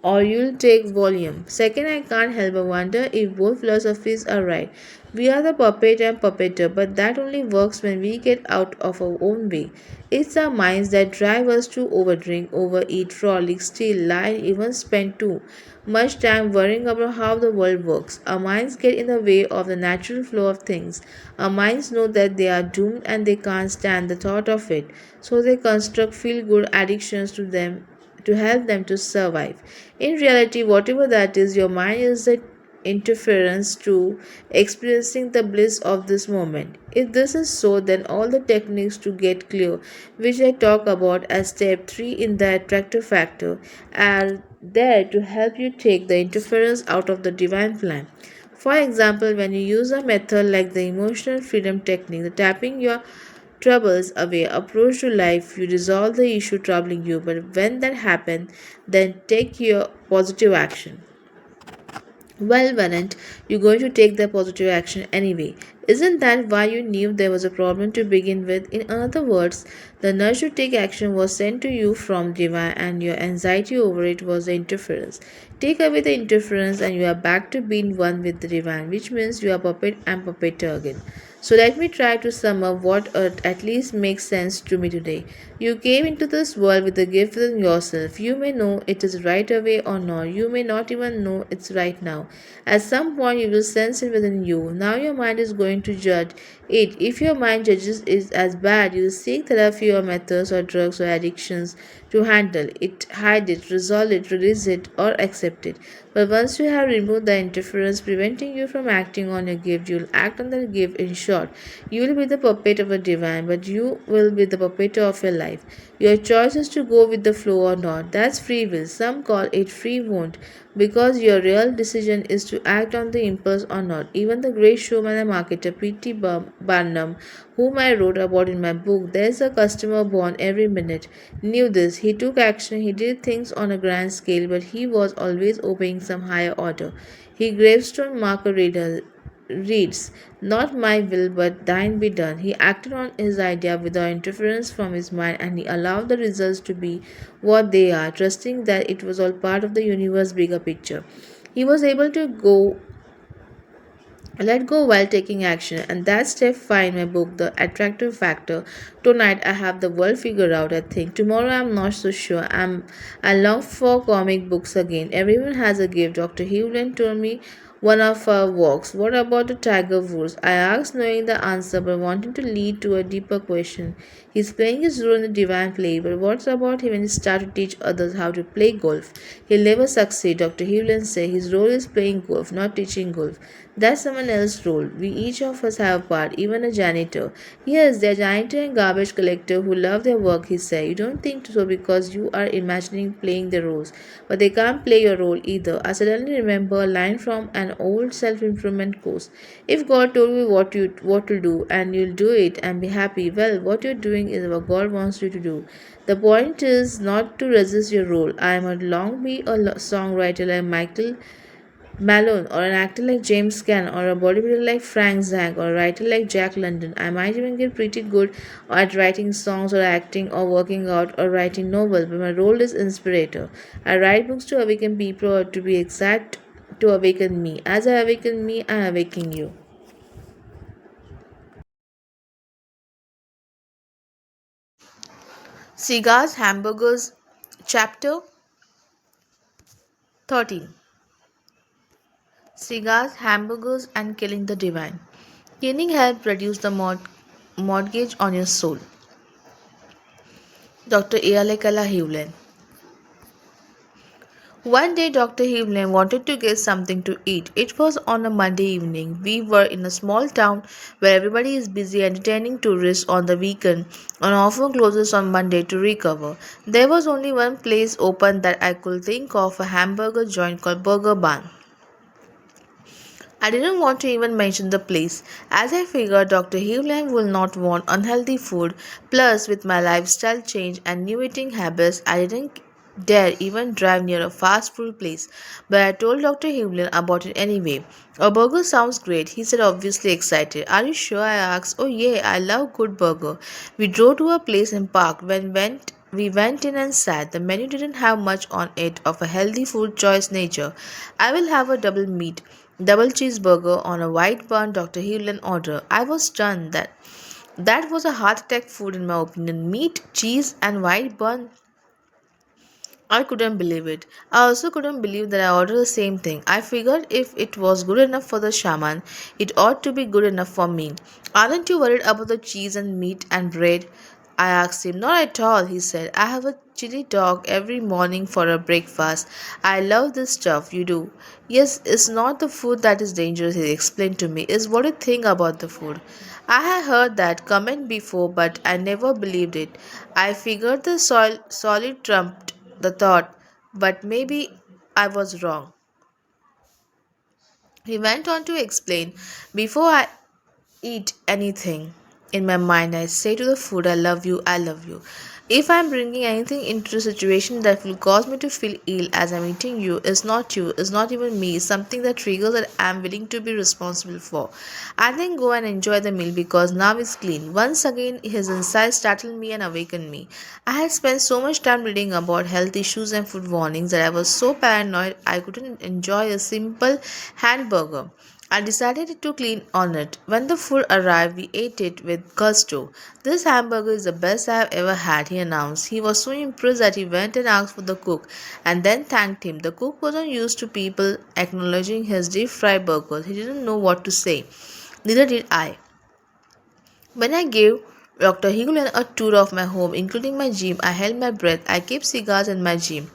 S1: volume. Second, I can't help but wonder if both philosophies are right. We are the puppet and puppeteer, but that only works when we get out of our own way. It's our minds that drive us to overdrink, overeat, frolic, steal, lie, even spend too much time worrying about how the world works. Our minds get in the way of the natural flow of things. Our minds know that they are doomed and they can't stand the thought of it, so they construct feel good addictions to them to help them to survive. In reality, whatever that is, your mind is it interference to experiencing the bliss of this moment. If this is so, then all the techniques to get clear, which I talk about as step 3 in the attractive factor, are there to help you take the interference out of the divine plan. For example, when you use a method like the emotional freedom technique, the tapping your troubles away approach to life, you resolve the issue troubling you. But when that happens, then take your positive action. Well, Vanant, you're going to take the positive action anyway. Isn't that why you knew there was a problem to begin with? In other words, the nudge to take action was sent to you from Divine, and your anxiety over it was the interference. Take away the interference, and you are back to being one with the Divine, which means you are puppet and puppeteer again. So let me try to sum up what at least makes sense to me today. You came into this world with a gift within yourself. You may know it is right away or not. You may not even know it's right now. At some point, you will sense it within you. Now your mind is going to judge it. If your mind judges it as bad, you will seek therapy or methods or drugs or addictions to handle it, hide it, resolve it, release it, or accept it. But once you have removed the interference preventing you from acting on your gift, you will act on the gift. In short, you will be the puppet of a divine, but you will be the puppeteer of your life. Your choice is to go with the flow or not. That's free will. Some call it free won't, because your real decision is to act on the impulse or not. Even the great showman and marketer P.T. Barnum, whom I wrote about in my book, There's a Customer Born Every Minute, knew this. He took action, he did things on a grand scale, but he was always obeying some higher order. He gravestone marker reader reads, Not my will, but thine be done. He acted on his idea without interference from his mind, and he allowed the results to be what they are, trusting that it was all part of the universe's bigger picture. He was able to let go while taking action, and that's step 5 in my book, The Attractive Factor. Tonight I have the world figured out, I think. Tomorrow I'm not so sure. I long for comic books again. Everyone has a gift. Dr. Hewlin told me one of our walks. What about the Tiger Woods? I asked, knowing the answer but wanting to lead to a deeper question. He's playing his role in the divine play, but what's about him when he starts to teach others how to play golf? He'll never succeed, Dr. Hewlin said. His role is playing golf, not teaching golf. That's someone else's role. We each of us have a part, even a janitor. Yes, they're janitor and garbage collector who love their work, he said. You don't think so because you are imagining playing their roles. But they can't play your role either. I suddenly remember a line from an old self-improvement course. If God told you what to do and you'll do it and be happy, well, what you're doing is what God wants you to do. The point is not to resist your role. I might long be a songwriter like Michael Malone, or an actor like James Caan, or a bodybuilder like Frank Zang, or a writer like Jack London. I might even get pretty good at writing songs, or acting, or working out, or writing novels, but my role is inspirator. I write books to awaken people, or to be exact, to awaken me. As I awaken me, I awaken you. Cigars, Hamburgers, Chapter 13. Cigars, Hamburgers, and Killing the Divine. Cleaning help reduce the mortgage on your soul. Dr. Eyalekala Hewlin. One day, Dr. Hewlin wanted to get something to eat. It was on a Monday evening. We were in a small town where everybody is busy entertaining tourists on the weekend and often closes on Monday to recover. There was only one place open that I could think of, a hamburger joint called Burger Barn. I didn't want to even mention the place, as I figured Dr. Hewland will not want unhealthy food. Plus, with my lifestyle change and new eating habits, I didn't dare even drive near a fast food place. But I told Dr. Hewland about it anyway. A burger sounds great, he said, obviously excited. Are you sure? I asked. Oh, yeah, I love good burger. We drove to a place and parked. We went in and sat. The menu didn't have much on it of a healthy food choice nature. I will have a double cheeseburger on a white bun, Dr. Hewlin ordered. I was stunned. That was a heart attack food in my opinion. Meat, cheese, and white bun. I couldn't believe it. I also couldn't believe that I ordered the same thing. I figured if it was good enough for the shaman, it ought to be good enough for me. Aren't you worried about the cheese and meat and bread? I asked him. Not at all, he said. I have a chili dog every morning for a breakfast. I love this stuff, you do. Yes, it's not the food that is dangerous, he explained to me. It's what you think about the food. I had heard that comment before, but I never believed it. I figured the solid trumped the thought, but maybe I was wrong. He went on to explain, before I eat anything in my mind, I say to the food, I love you, I love you. If I'm bringing anything into a situation that will cause me to feel ill as I'm eating you, it's not even me, it's something that triggers that I'm willing to be responsible for. I then go and enjoy the meal because now it's clean. Once again, his insights startled me and awakened me. I had spent so much time reading about health issues and food warnings that I was so paranoid I couldn't enjoy a simple hamburger. I decided to clean on it. When the food arrived, we ate it with gusto. This hamburger is the best I have ever had, he announced. He was so impressed that he went and asked for the cook and then thanked him. The cook wasn't used to people acknowledging his deep fried burgers. He didn't know what to say. Neither did I. When I gave Dr. Higulen a tour of my home, including my gym, I held my breath. I kept cigars in my gym.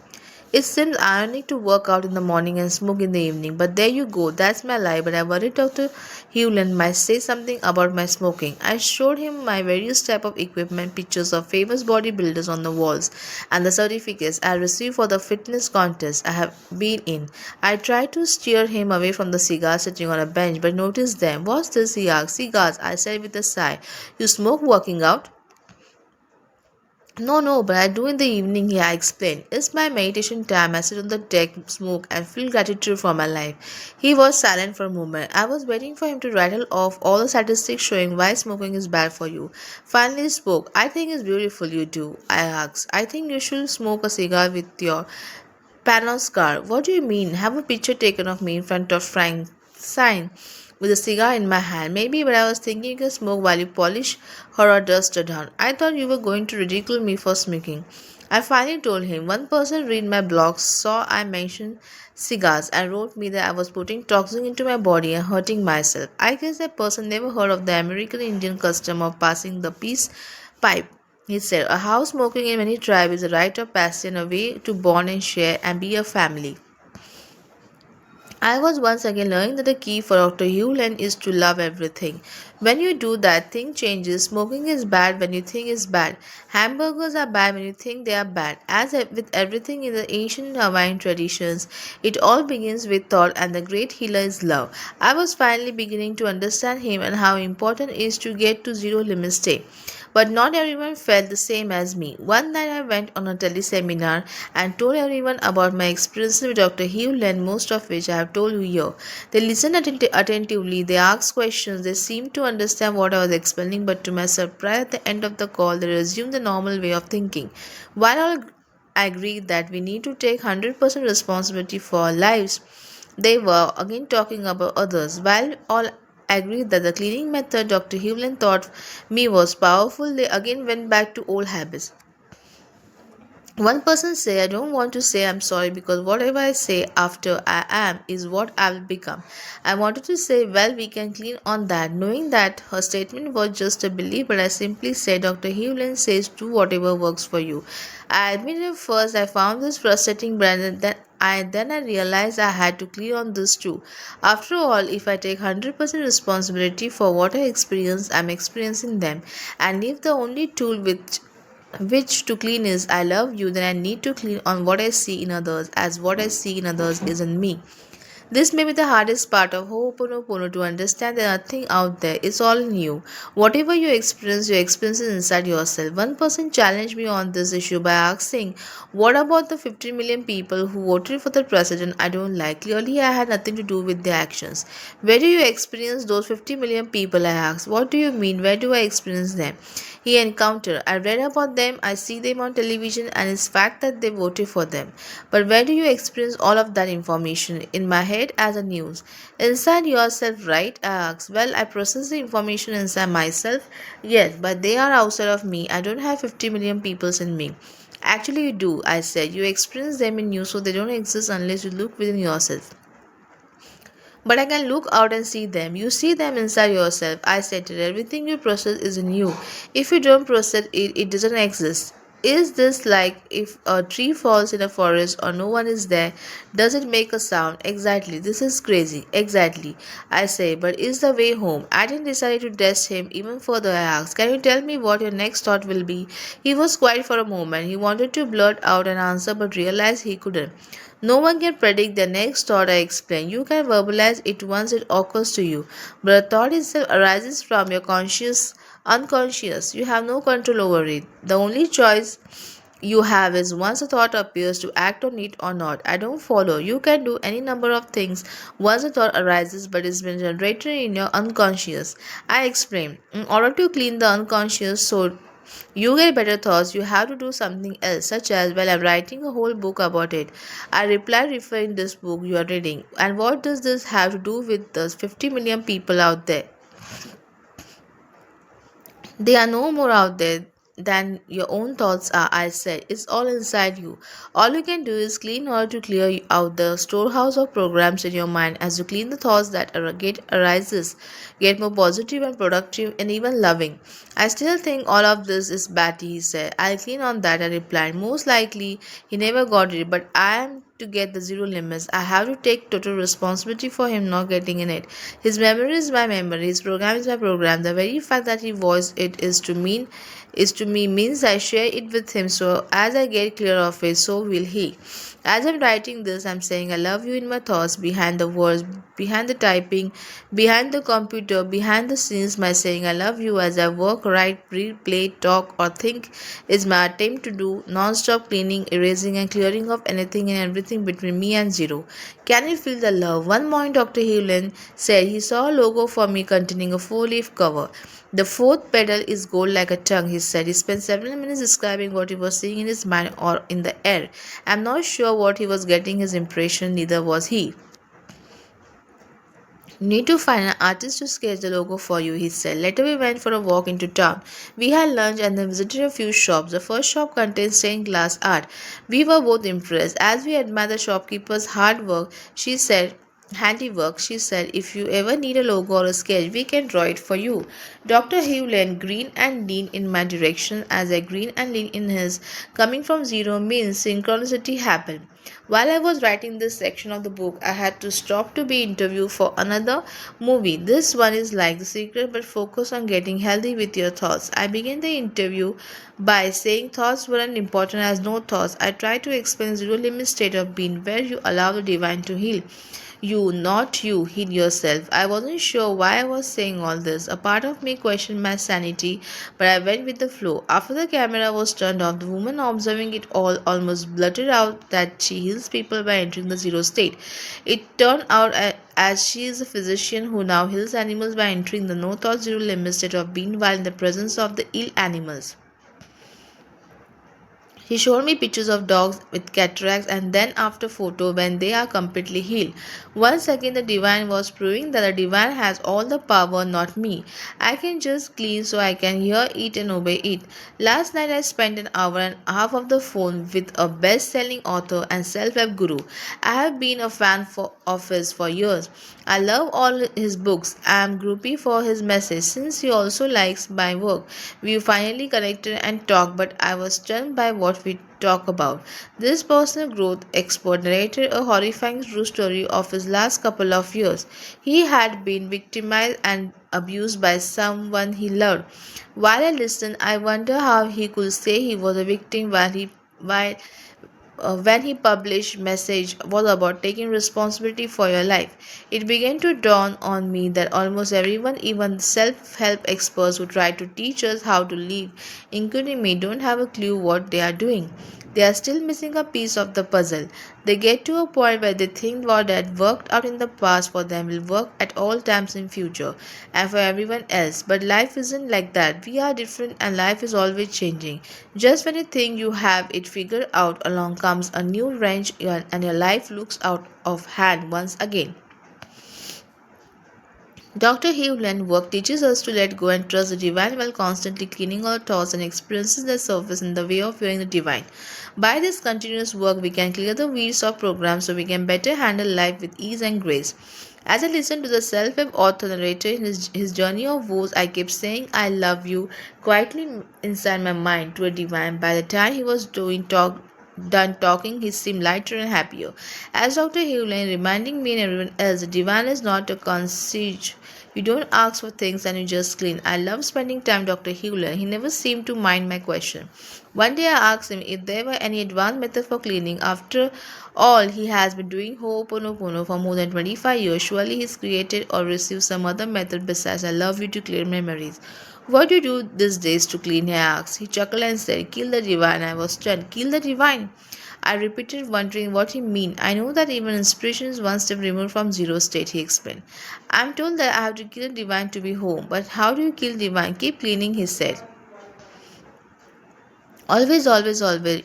S1: It seems ironic to work out in the morning and smoke in the evening, but there you go, that's my life. But I worried Dr. Hewland might say something about my smoking. I showed him my various type of equipment, pictures of famous bodybuilders on the walls, and the certificates I received for the fitness contest I have been in. I tried to steer him away from the cigars sitting on a bench, but noticed them. What's this? He asked. Cigars, I said with a sigh. You smoke working out? No, no, but I do in the evening, yeah, I explained. It's my meditation time. I sit on the deck, smoke, and feel gratitude for my life. He was silent for a moment. I was waiting for him to rattle off all the statistics showing why smoking is bad for you. Finally, he spoke. I think it's beautiful you do. I asked. I think you should smoke a cigar with your Panoscar. What do you mean? Have a picture taken of me in front of Frank sign with a cigar in my hand. Maybe, but I was thinking you can smoke while you polish her or dust her down. I thought you were going to ridicule me for smoking. I finally told him. One person read my blog, saw I mentioned cigars, and wrote me that I was putting toxin into my body and hurting myself. I guess that person never heard of the American Indian custom of passing the peace pipe. He said, a house smoking in many tribes is a rite of passage and a way to bond and share and be a family. I was once again learning that the key for Dr. Hewland is to love everything. When you do that, thing changes. Smoking is bad when you think it's bad. Hamburgers are bad when you think they are bad. With everything in the ancient Hawaiian traditions, it all begins with thought, and the great healer is love. I was finally beginning to understand him and how important it is to get to zero limit state. But not everyone felt the same as me. One night I went on a teleseminar and told everyone about my experiences with Dr. Hewland, most of which I have told you here. They listened attentively, they asked questions, they seemed to understand what I was explaining, but to my surprise, at the end of the call, they resumed the normal way of thinking. While all agreed that we need to take 100% responsibility for our lives, they were again talking about others. While all agreed that the cleaning method Dr. Hewland taught me was powerful, they again went back to old habits. One person say, I don't want to say I'm sorry because whatever I say after I am is what I will become. I wanted to say, well, we can clean on that, knowing that her statement was just a belief, but I simply said, Dr. Hewland says, do whatever works for you. I admit at first I found this frustrating, but then I realized I had to clear on this too. After all, if I take 100% responsibility for what I experience, I'm experiencing them. And if the only tool which to clean is I love you, then I need to clean on what I see in others, as what I see in others is in me. This may be the hardest part of Ho'oponopono, to understand that nothing out there is all new. Whatever you experience it inside yourself. One person challenged me on this issue by asking, what about the 50 million people who voted for the president I don't like? Clearly, I had nothing to do with their actions. Where do you experience those 50 million people? I asked. What do you mean? Where do I experience them? He encountered. I read about them, I see them on television, and it's fact that they voted for them. But where do you experience all of that information? In my head as a news. Inside yourself, right? I asked. Well, I process the information inside myself. Yes, but they are outside of me. I don't have 50 million people in me. Actually, you do, I said. You experience them in you, so they don't exist unless you look within yourself. But I can look out and see them. You see them inside yourself. I said it. Everything you process is in you. If you don't process it, it doesn't exist. Is this like if a tree falls in a forest or no one is there? Does it make a sound? Exactly. This is crazy. Exactly. I say, but is the way home? I didn't decide to test him even further. I asked, can you tell me what your next thought will be? He was quiet for a moment. He wanted to blurt out an answer but realized he couldn't. No one can predict the next thought, I explained. You can verbalize it once it occurs to you, but a thought itself arises from your conscious, unconscious. You have no control over it. The only choice you have is once a thought appears to act on it or not. I don't follow. You can do any number of things once a thought arises but it's been generated in your unconscious. I explained. In order to clean the unconscious so you get better thoughts, you have to do something else, such as, well, I'm writing a whole book about it. I replied, referring this book you are reading. And what does this have to do with the 50 million people out there? They are no more out there than your own thoughts are, I said. It's all inside you. All you can do is clean or to clear out the storehouse of programs in your mind as you clean the thoughts that get arises, get more positive and productive and even loving. I still think all of this is batty, he said. I'll clean on that, I replied. Most likely he never got it, but I am to get the zero limits. I have to take total responsibility for him not getting in it. His memory is my memory, his program is my program. The very fact that he voiced it is to me means I share it with him. So as I get clear of it, so will he. As I'm writing this, I'm saying I love you in my thoughts, behind the words, behind the typing, behind the computer, behind the scenes. My saying I love you as I work, write, read, play, talk, or think is my attempt to do non-stop cleaning, erasing, and clearing of anything and everything between me and zero. Can you feel the love? One morning, Dr. Hewlin said he saw a logo for me containing a four-leaf cover. The fourth petal is gold like a tongue, he said. He spent several minutes describing what he was seeing in his mind or in the air. I'm not sure what he was getting his impression, neither was he. Need to find an artist to sketch the logo for you, he said. Later we went for a walk into town. We had lunch and then visited a few shops. The first shop contained stained glass art. We were both impressed. As we admired the shopkeeper's hard work, she said, handiwork, she said, if you ever need a logo or a sketch, we can draw it for you. Dr. Hewland grinned and leaned in my direction as I grinned and leaned in his. Coming from zero means synchronicity happened. While I was writing this section of the book, I had to stop to be interviewed for another movie. This one is like The Secret but focus on getting healthy with your thoughts. I began the interview by saying thoughts weren't important as no thoughts. I tried to explain zero limit state of being where you allow the divine to heal. You, not you, heal yourself. I wasn't sure why I was saying all this. A part of me questioned my sanity, but I went with the flow. After the camera was turned off, the woman observing it all almost blurted out that she heals people by entering the zero state. It turned out as she is a physician who now heals animals by entering the no thought zero limit state of being while in the presence of the ill animals. He showed me pictures of dogs with cataracts and then after photo when they are completely healed. Once again the divine was proving that the divine has all the power, not me. I can just clean so I can hear it and obey it. Last night I spent an hour and a half of the phone with a best-selling author and self-help guru. I have been a fan of his for years. I love all his books. I am groupie for his message since he also likes my work. We finally connected and talked, but I was stunned by what we talk about. This personal growth expert narrated a horrifying true story of his last couple of years. He had been victimized and abused by someone he loved. While I listened, I wonder how he could say he was a victim while when he published message was about taking responsibility for your life. It began to dawn on me that almost everyone, even self-help experts who try to teach us how to live, including me, don't have a clue what they are doing. They are still missing a piece of the puzzle. They get to a point where they think what had worked out in the past for them will work at all times in future and for everyone else. But life isn't like that. We are different and life is always changing. Just when you think you have it figured out, along comes a new wrench and your life looks out of hand once again. Dr. Hewland's work teaches us to let go and trust the divine while constantly cleaning our thoughts and experiences that surface in the way of viewing the divine. By this continuous work, we can clear the weeds of programs so we can better handle life with ease and grace. As I listened to the self-help author narrator in his journey of woes, I kept saying, I love you, quietly inside my mind to a divine. By the time he was done talking, he seemed lighter and happier. As Dr. Hewlin reminding me and everyone else, the divine is not a concierge. You don't ask for things and you just clean. I love spending time with Dr. Hewlin. He never seemed to mind my question. One day I asked him if there were any advanced method for cleaning. After all, he has been doing Ho'oponopono for more than 25 years. Surely he's created or received some other method besides I love you to clear memories. What do you do these days to clean? He asked. He chuckled and said, Kill the divine. I was stunned. Kill the divine. I repeated, wondering what he meant. I know that even inspiration is one step removed from zero state, he explained. I'm told that I have to kill divine to be home. But how do you kill divine? Keep cleaning, he said. Always, always, always.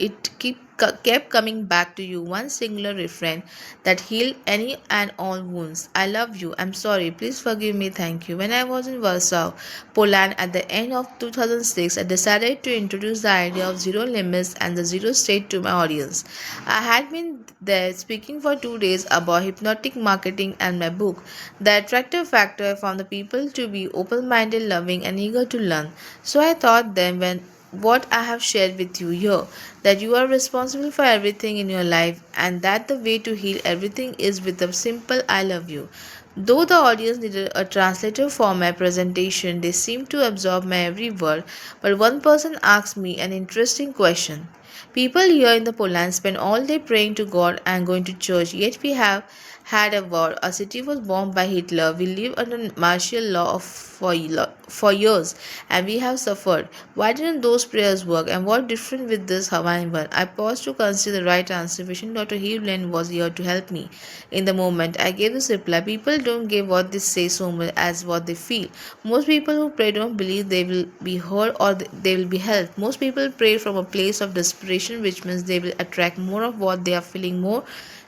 S1: Kept coming back to you. One singular refrain that healed any and all wounds. I love you. I'm sorry. Please forgive me. Thank you. When I was in Warsaw, Poland at the end of 2006, I decided to introduce the idea of zero limits and the zero state to my audience. I had been there speaking for 2 days about hypnotic marketing and my book. The attractive factor I found the people to be open minded, loving, and eager to learn. So I thought then when what I have shared with you here that you are responsible for everything in your life and that the way to heal everything is with a simple I love you. Though the audience needed a translator for my presentation, they seemed to absorb my every word. But one person asked me an interesting question. People here in the Poland spend all day praying to God and going to church, yet we have had a war. Our city was bombed by Hitler. We live under martial law for years and we have suffered. Why didn't those prayers work and what different with this Hawaiian one? I paused to consider the right answer, wishing Dr. Hewland was here to help me. In the moment I gave this reply, people don't give what they say so much as what they feel. Most people who pray don't believe they will be heard or they will be helped. Most people pray from a place of desperation, which means they will attract more of what they are feeling, more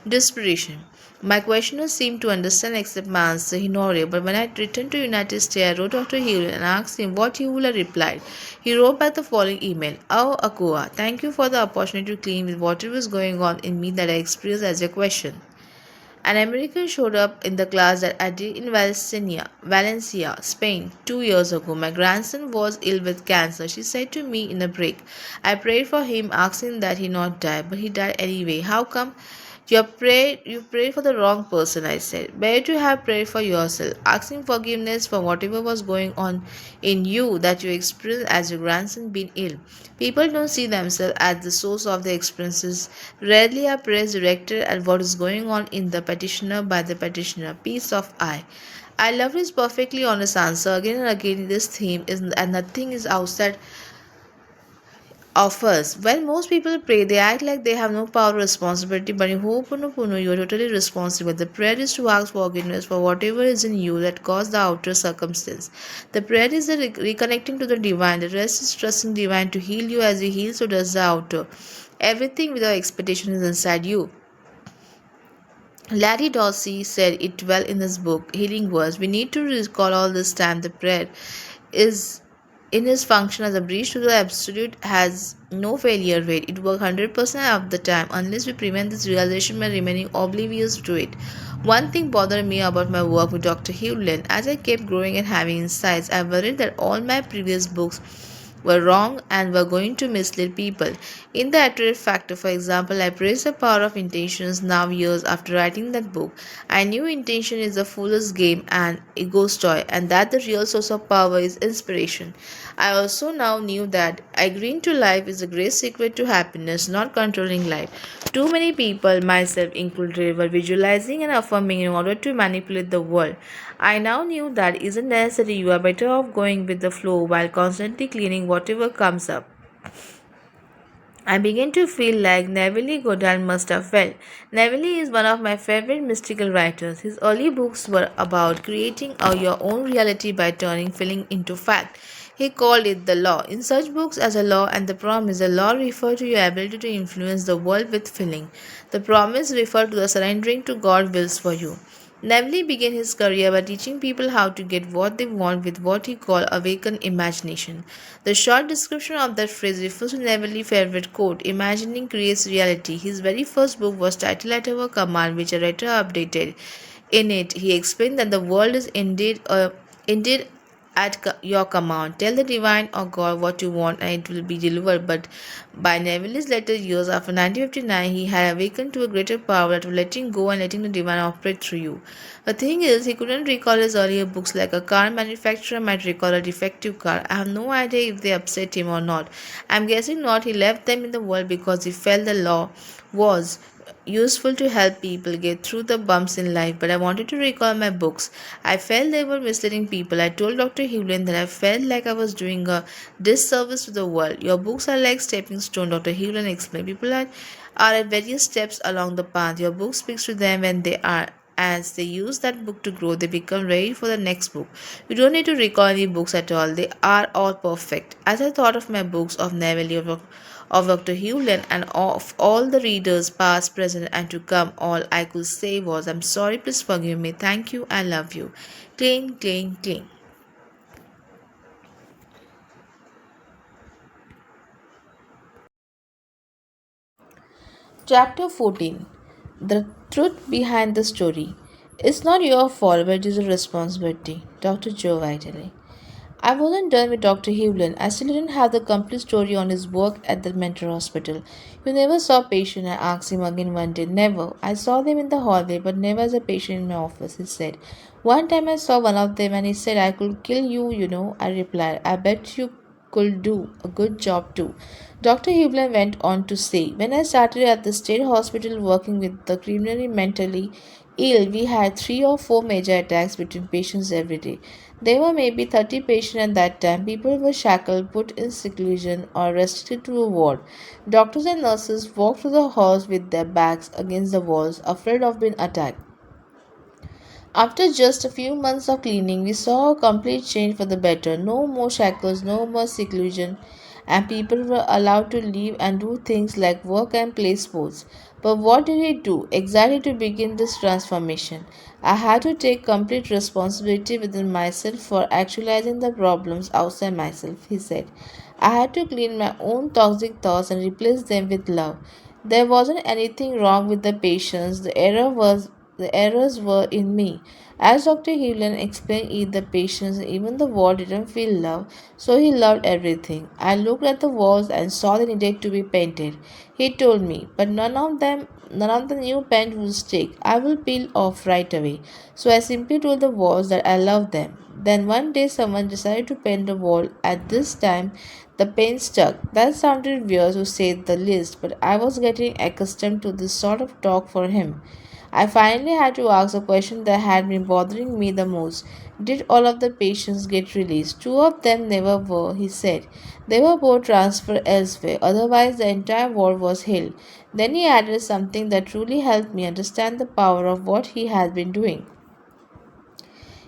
S1: desperation. My questioner seemed to understand except my answer he nodded, but when I returned to United States, I wrote Dr. Hewlett and asked him what Hewlett replied. He wrote back the following email. Oh, Akua, thank you for the opportunity to clean with whatever was going on in me that I experienced as a question. An American showed up in the class that I did in Valencia, Spain, 2 years ago. My grandson was ill with cancer. She said to me in a break. I prayed for him, asking that he not die, but he died anyway. How come? You prayed for the wrong person, I said. Better to have prayed for yourself, asking forgiveness for whatever was going on in you that you experienced as your grandson being ill. People don't see themselves as the source of their experiences. Rarely are prayers directed at what is going on in the petitioner by the petitioner. Peace of eye. I love his perfectly honest answer. Again and again, this theme is and nothing is outside of us. When most people pray, they act like they have no power or responsibility, but in Ho'oponopono, you are totally responsible. The prayer is to ask forgiveness for whatever is in you that caused the outer circumstance. The prayer is the reconnecting to the divine. The rest is trusting divine to heal you as he heals, so does the outer. Everything without expectation is inside you. Larry Dorsey said it well in his book, Healing Words. We need to recall all this time the prayer is in his function as a bridge to the absolute has no failure rate. It works 100% of the time unless we prevent this realization by remaining oblivious to it. One thing bothered me about my work with Dr. Hewlett. As I kept growing and having insights, I worried that all my previous books were wrong and were going to mislead people. In the iterative factor, for example, I praised the power of intentions now years after writing that book. I knew intention is a fool's game and ego's toy, and that the real source of power is inspiration. I also now knew that agreeing to life is a great secret to happiness, not controlling life. Too many people, myself included, were visualizing and affirming in order to manipulate the world. I now knew that isn't necessary. You are better off going with the flow while constantly cleaning whatever comes up. I began to feel like Neville Goddard must have felt. Neville is one of my favorite mystical writers. His early books were about creating your own reality by turning feeling into fact. He called it the law. In such books as The Law and The Promise, the law referred to your ability to influence the world with feeling. The promise referred to the surrendering to God's wills for you. Neville began his career by teaching people how to get what they want with what he called awakened imagination. The short description of that phrase refers to Neville's favorite quote, "Imagining creates reality." His very first book was titled At Our Command, which I later updated. In it, he explained that the world is indeed at your command. Tell the divine or God what you want and it will be delivered. But by Neville's later years, after 1959, he had awakened to a greater power that was letting go and letting the divine operate through you. The thing is, he couldn't recall his earlier books like a car manufacturer might recall a defective car. I have no idea if they upset him or not. I'm guessing not. He left them in the world because he felt the law was useful to help people get through the bumps in life, but I wanted to recall my books. I felt they were misleading people. I told Dr. Hewlin that I felt like I was doing a disservice to the world. Your books are like stepping stone, Dr. Hewlin explained. Are at various steps along the path. Your book speaks to them when they are. As they use that book to grow, they become ready for the next book. You don't need to recall any books at all. They are all perfect. As I thought of my books of Neville, of Dr. Hewlin and of all the readers, past, present, and to come, all I could say was, I'm sorry, please forgive me, thank you, I love you. Cling, cling, cling. Chapter 14. The truth behind the story. It's not your fault, but it is a responsibility. Dr. Joe Vitale. I wasn't done with Dr. Hewlin. I still didn't have the complete story on his work at the mental hospital. You never saw a patient, I asked him again one day. Never. I saw them in the hallway, but never as a patient in my office, he said. One time I saw one of them and he said, I could kill you, you know. I replied, I bet you could do a good job too. Dr. Hewlin went on to say, when I started at the state hospital working with the criminally mentally ill, we had 3 or 4 major attacks between patients every day. There were maybe 30 patients at that time. People were shackled, put in seclusion, or restricted to a ward. Doctors and nurses walked through the halls with their backs against the walls, afraid of being attacked. After just a few months of cleaning, we saw a complete change for the better. No more shackles, no more seclusion, and people were allowed to live and do things like work and play sports. But what did he do exactly to begin this transformation? I had to take complete responsibility within myself for actualizing the problems outside myself, he said. I had to clean my own toxic thoughts and replace them with love. There wasn't anything wrong with the patients, the errors were in me. As Dr. Hewlin explained, the patients, even the wall, didn't feel love, so he loved everything. I looked at the walls and saw they needed to be painted. He told me, but none of the new paint will stick. I will peel off right away. So I simply told the walls that I love them. Then one day someone decided to paint the wall. At this time, the paint stuck. That sounded weird to say the least, but I was getting accustomed to this sort of talk for him. I finally had to ask a question that had been bothering me the most. Did all of the patients get released? 2 of them never were, he said. They were both transferred elsewhere, otherwise, the entire ward was held. Then he added something that truly helped me understand the power of what he had been doing.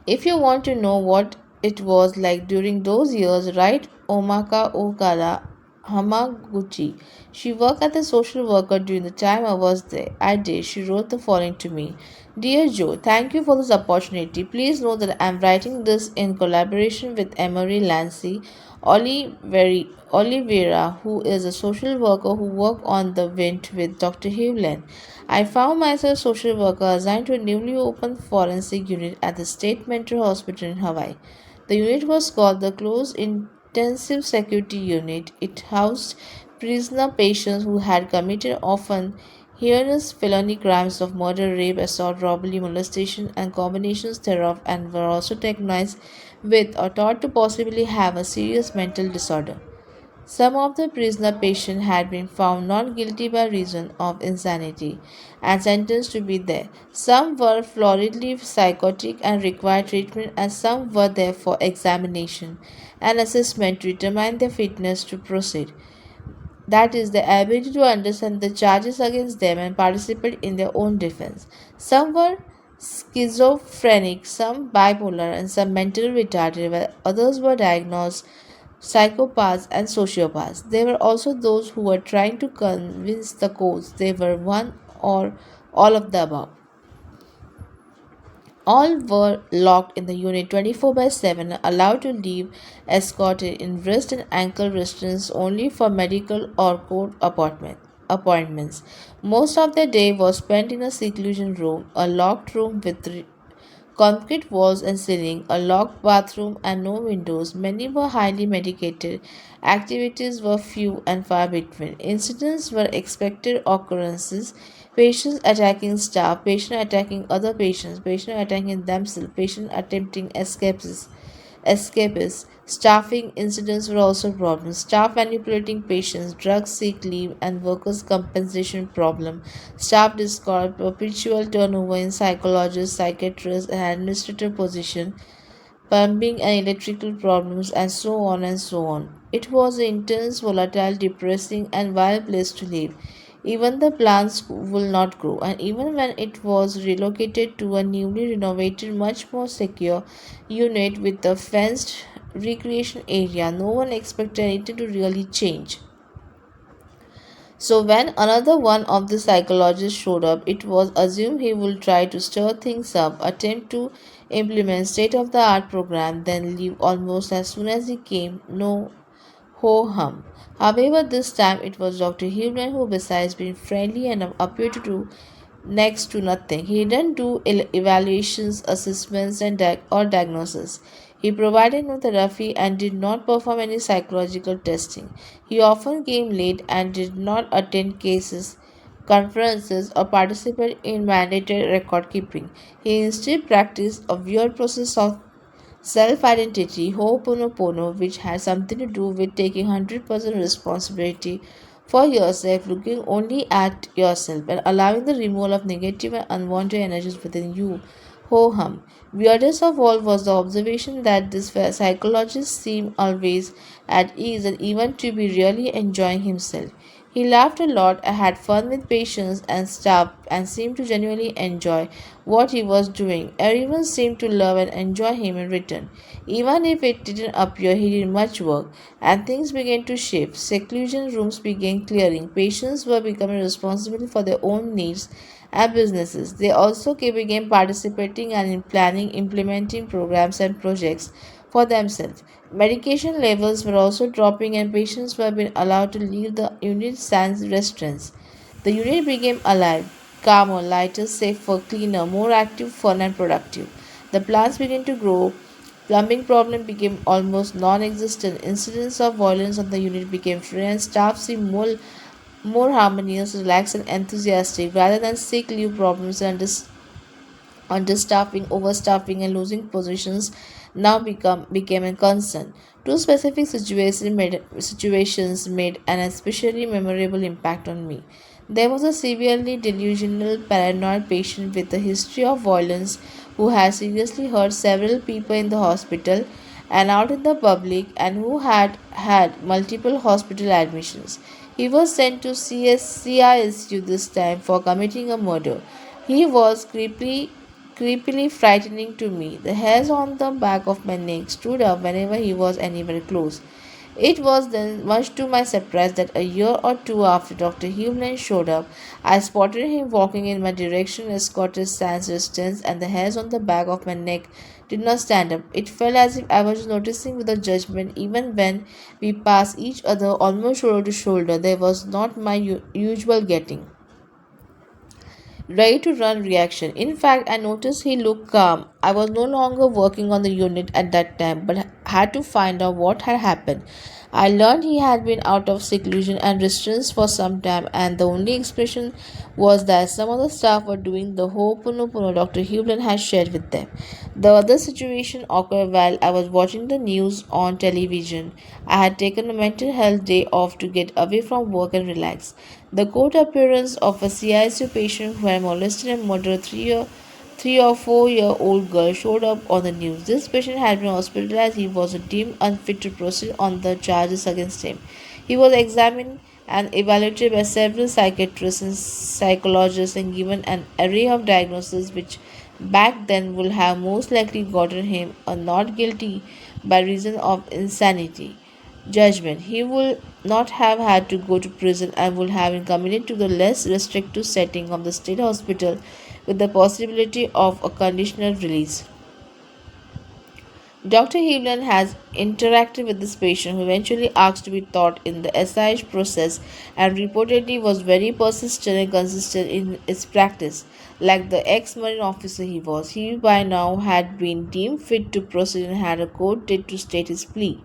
S1: If you want to know what it was like during those years, write Omaka Okada Hamaguchi. She worked as a social worker during the time I was there. I did. She wrote the following to me. Dear Joe, thank you for this opportunity. Please know that I am writing this in collaboration with Emery Lancy Oliveira, who is a social worker who worked on the Wind with Dr. Hewlin. I found myself a social worker assigned to a newly opened forensic unit at the State Mental Hospital in Hawaii. The unit was called the Closed Intensive Security Unit. It housed prisoner patients who had committed often heinous felony crimes of murder, rape, assault, robbery, molestation, and combinations thereof, and were also diagnosed with or thought to possibly have a serious mental disorder. Some of the prisoner patients had been found not guilty by reason of insanity and sentenced to be there. Some were floridly psychotic and required treatment, and some were there for examination and assessment to determine their fitness to proceed. That is, the ability to understand the charges against them and participate in their own defense. Some were schizophrenic, some bipolar, and some mentally retarded, while others were diagnosed psychopaths and sociopaths. There were also those who were trying to convince the courts they were one or all of the above. All were locked in the unit 24 by 7, allowed to leave escorted in wrist and ankle restraints only for medical or appointments. Most of their day was spent in a seclusion room, a locked room with concrete walls and ceiling, a locked bathroom, and no windows. Many were highly medicated. Activities were few and far between. Incidents were expected occurrences. Patients attacking staff, patient attacking other patients, patient attacking themselves, patient attempting escapists. Staffing incidents were also problems. Staff manipulating patients, drug sick leave, and workers' compensation problem. Staff discord, perpetual turnover in psychologists, psychiatrists, and administrative position, plumbing and electrical problems, and so on and so on. It was an intense, volatile, depressing, and wild place to live. Even the plants will not grow, and even when it was relocated to a newly renovated, much more secure unit with a fenced recreation area, no one expected anything to really change. So, when another one of the psychologists showed up, it was assumed he would try to stir things up, attempt to implement state of the art program, then leave almost as soon as he came. No ho hum. However, this time it was Dr. Hewlett who, besides being friendly and appeared to do next to nothing. He didn't do evaluations, assessments, and or diagnosis. He provided no therapy and did not perform any psychological testing. He often came late and did not attend cases, conferences, or participate in mandated record keeping. He instead practiced a weird process of self identity, Ho'oponopono, which has something to do with taking 100% responsibility for yourself, looking only at yourself, and allowing the removal of negative and unwanted energies within you. Ho hum. Weirdest of all was the observation that this psychologist seemed always at ease and even to be really enjoying himself. He laughed a lot, had fun with patients and staff, and seemed to genuinely enjoy what he was doing. Everyone seemed to love and enjoy him in return. Even if it didn't appear he did much work, and things began to shift. Seclusion rooms began clearing. Patients were becoming responsible for their own needs and businesses. They also began participating and in planning, implementing programs and projects for themselves. Medication levels were also dropping and patients were being allowed to leave the unit sans restraints. The unit became alive, calmer, lighter, safer, cleaner, more active, fun, and productive. The plants began to grow. Plumbing problem became almost non-existent. Incidents of violence on the unit became fewer, and staff seemed more harmonious, relaxed, and enthusiastic rather than sick leave problems and understaffing, overstaffing, and losing positions now became a concern. Two specific situations made an especially memorable impact on me. There was a severely delusional paranoid patient with a history of violence who had seriously hurt several people in the hospital and out in the public and who had had multiple hospital admissions. He was sent to CISU this time for committing a murder. He was creepily frightening to me. The hairs on the back of my neck stood up whenever he was anywhere close. It was then, much to my surprise, that a year or two after Dr. Hewlett showed up, I spotted him walking in my direction, escorted sans distance, and the hairs on the back of my neck did not stand up. It felt as if I was noticing with a judgment, even when we passed each other almost shoulder to shoulder. There was not my usual getting ready to run reaction. In fact, I noticed he looked calm. I was no longer working on the unit at that time, but had to find out what had happened. I learned he had been out of seclusion and restraints for some time, and the only explanation was that some of the staff were doing the Ho'oponopono Dr. Hewlett had shared with them. The other situation occurred while I was watching the news on television. I had taken a mental health day off to get away from work and relax. The court appearance of a CISU patient who had molested and murdered 3 or 4 year old girl showed up on the news. This patient had been hospitalized. He was deemed unfit to proceed on the charges against him. He was examined and evaluated by several psychiatrists and psychologists and given an array of diagnoses which back then would have most likely gotten him a not guilty by reason of insanity judgment. He would not have to go to prison and would have been committed to the less restrictive setting of the state hospital with the possibility of a conditional release. Dr. Hewland has interacted with this patient who eventually asked to be taught in the SIH process and reportedly was very persistent and consistent in its practice. Like the ex Marine officer he was, he by now had been deemed fit to proceed and had a court date to state his plea.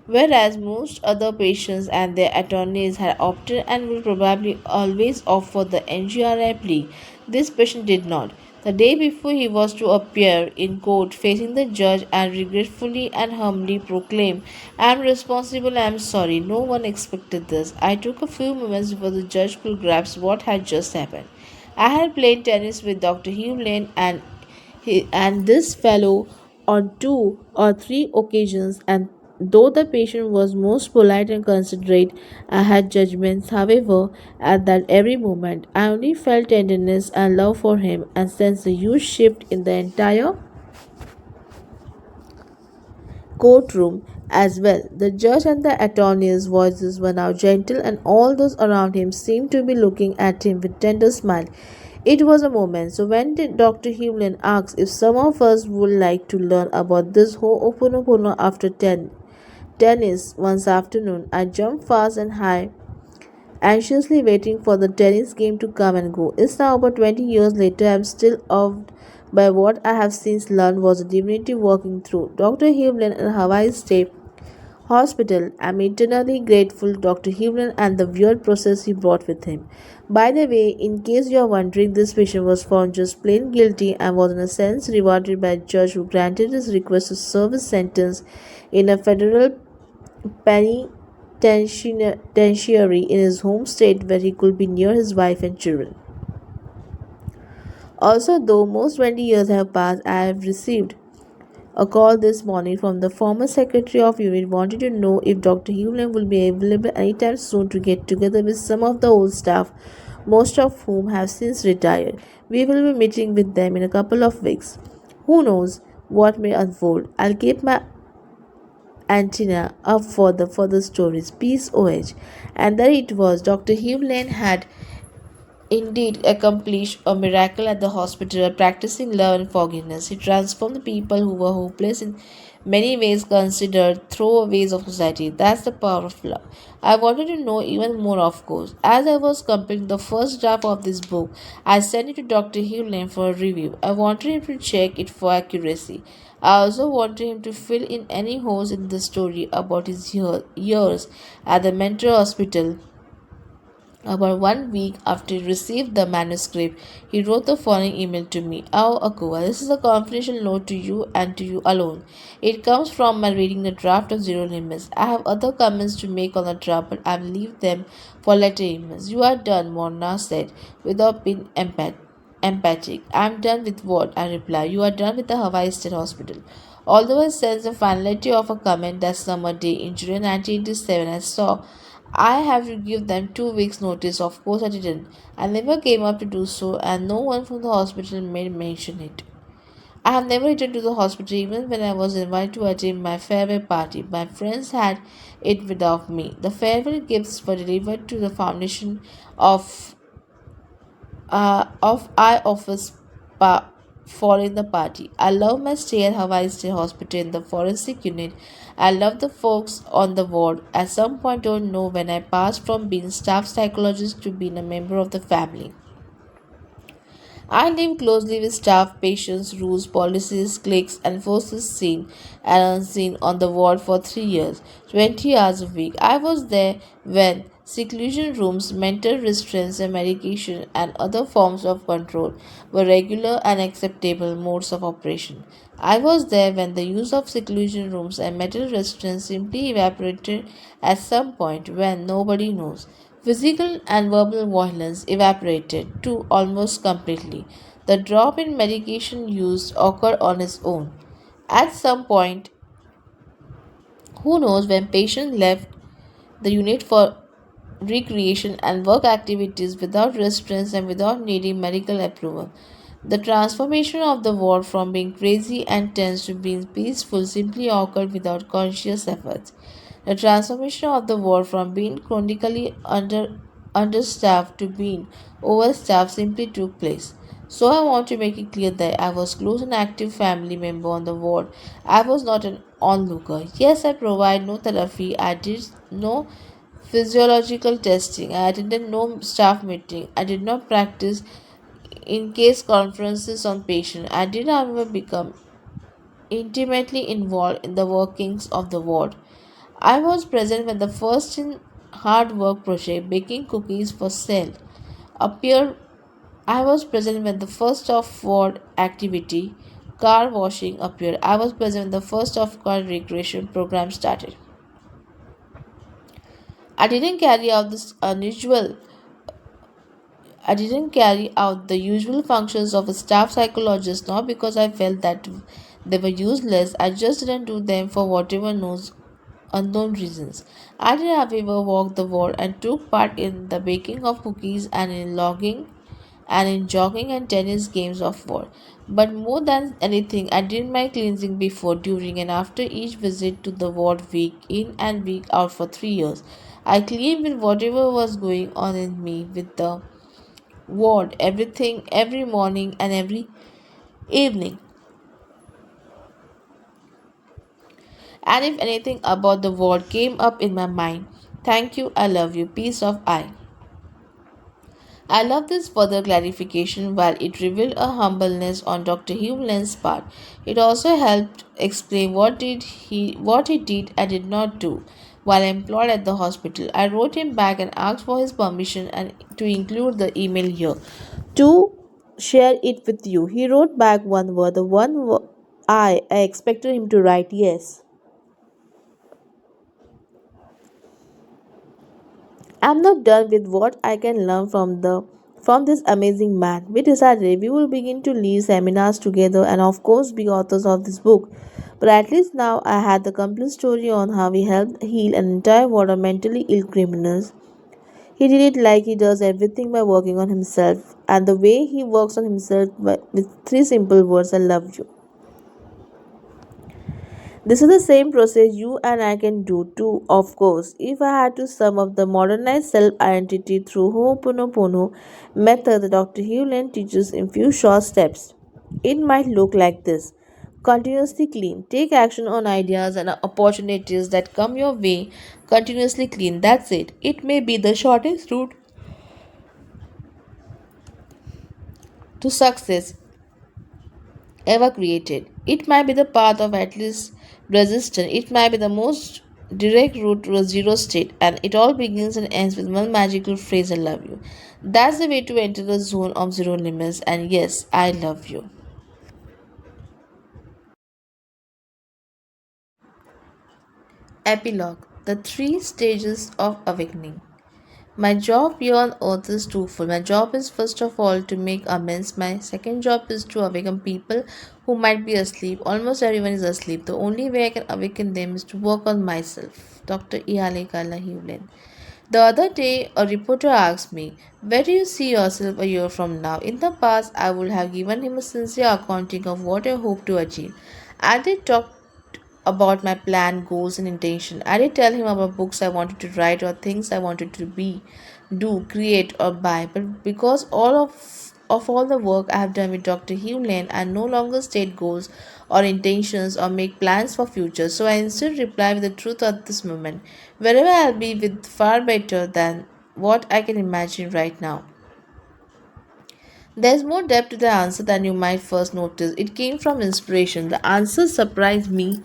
S1: Whereas most other patients and their attorneys had opted and will probably always offer the NGRI plea, this patient did not. The day before he was to appear in court facing the judge and regretfully and humbly proclaim, I am responsible, I am sorry, no one expected this. I took a few moments before the judge could grasp what had just happened. I had played tennis with Dr. Hugh Lane and this fellow on two or three occasions, and though the patient was most polite and considerate, I had judgments, however, at that every moment. I only felt tenderness and love for him and sensed a huge shift in the entire courtroom as well. The judge and the attorney's voices were now gentle, and all those around him seemed to be looking at him with tender smile. It was a moment. So when did Dr. Hewlin asked if some of us would like to learn about this Ho'oponopono after tennis once afternoon, I jumped fast and high, anxiously waiting for the tennis game to come and go. It's now about 20 years later. I am still awed by what I have since learned was a divinity working through Dr. Hewlin and Hawaii State Hospital. I'm eternally grateful to Dr. Hewlin and the weird process he brought with him. By the way, in case you are wondering, this patient was found just plain guilty and was in a sense rewarded by a judge who granted his request to serve his sentence in a federal penitentiary in his home state where he could be near his wife and children. Also, though most 20 years have passed, I have received a call this morning from the former secretary of unit wanted to know if Dr. Hewlin will be available anytime soon to get together with some of the old staff, most of whom have since retired. We will be meeting with them in a couple of weeks. Who knows what may unfold? I'll keep my antenna up for the further stories. Peace OH. And there it was. Dr. Hewlin had indeed accomplished a miracle at the hospital, practicing love and forgiveness. He transformed people who were hopeless in many ways considered throwaways of society. That's the power of love. I wanted to know even more, of course. As I was completing the first draft of this book, I sent it to Dr. Hewlin for a review. I wanted him to check it for accuracy. I also wanted him to fill in any holes in the story about his years at the mental hospital. About 1 week after he received the manuscript, he wrote the following email to me. Oh, Akua, this is a confidential note to you and to you alone. It comes from my reading the draft of Zero Limits. I have other comments to make on the draft, but I will leave them for later emails. You are done, Morna said, without being empathic. I am done with what? I replied. You are done with the Hawaii State Hospital. Although I sensed the finality of a comment that summer day in July 1987, I have to give them 2 weeks' notice. Of course, I didn't. I never came up to do so, and no one from the hospital made mention it. I have never returned to the hospital even when I was invited to attend my farewell party. My friends had it without me. The farewell gifts were delivered to the foundation of I office for in the party. I love my stay at Hawaii State Hospital in the forensic unit. I love the folks on the ward. At some point, don't know when I passed from being staff psychologist to being a member of the family. I live closely with staff, patients, rules, policies, cliques, and forces seen and unseen on the ward for 3 years, 20 hours a week. I was there when seclusion rooms, mental restraints, and medication and other forms of control were regular and acceptable modes of operation. I was there when the use of seclusion rooms and mental restraints simply evaporated at some point when nobody knows. Physical and verbal violence evaporated too almost completely. The drop in medication used occurred on its own. At some point, who knows, when patients left the unit for recreation and work activities without restraints and without needing medical approval. The transformation of the ward from being crazy and tense to being peaceful simply occurred without conscious efforts. The transformation of the ward from being chronically understaffed to being overstaffed simply took place. So I want to make it clear that I was close and active family member on the ward. I was not an onlooker. Yes, I provide no therapy. I did no physiological testing. I attended no staff meeting. I did not practice in case conferences on patient. I did however become intimately involved in the workings of the ward. I was present when the first in hard work project baking cookies for sale appeared. I was present when the first of ward activity, car washing, appeared. I was present when the first of car recreation program started. I didn't carry out this unusual I didn't carry out the usual functions of a staff psychologist not because I felt that they were useless. I just didn't do them for whatever knows unknown reasons. I did however walk the ward and took part in the baking of cookies and in jogging and tennis games of war. But more than anything, I did my cleansing before, during, and after each visit to the ward, week in and week out for 3 years. I cleaned with whatever was going on in me with the ward, everything, every morning and every evening. And if anything about the ward came up in my mind, thank you, I love you, peace of eye. I love this further clarification. While it revealed a humbleness on Dr. Hewland's part, it also helped explain what he did and did not do while employed at the hospital. I wrote him back and asked for his permission and to include the email here to share it with you. He wrote back one word, the I expected him to write yes. I'm not done with what I can learn from this amazing man. We decided we will begin to lead seminars together and of course be authors of this book. But at least now I had the complete story on how he helped heal an entire world of mentally ill criminals. He did it like he does everything by working on himself, and the way he works on himself with three simple words, I love you. This is the same process you and I can do too, of course. If I had to sum up the modernized self identity through Ho'oponopono method that Dr. Hewlett teaches in few short steps, it might look like this. Continuously clean. Take action on ideas and opportunities that come your way. Continuously clean. That's it. It may be the shortest route to success ever created. It might be the path of at least resistance. It might be the most direct route to a zero state, and it all begins and ends with one magical phrase, I love you. That's the way to enter the zone of zero limits, and yes, I love you. Epilogue. The three stages of awakening. My job here on earth is twofold. My job is first of all to make amends. My second job is to awaken people who might be asleep. Almost everyone is asleep. The only way I can awaken them is to work on myself. Dr. Ihale Kala Hewlin. The other day, a reporter asked me, where do you see yourself a year from now? In the past, I would have given him a sincere accounting of what I hope to achieve. And they talked about my plan, goals, and intention. I did tell him about books I wanted to write or things I wanted to be, do, create, or buy. But because of all the work I have done with Dr. Hugh Lane, I no longer state goals or intentions or make plans for future. So I instead reply with the truth at this moment. Wherever I'll be with far better than what I can imagine right now. There's more depth to the answer than you might first notice. It came from inspiration. The answer surprised me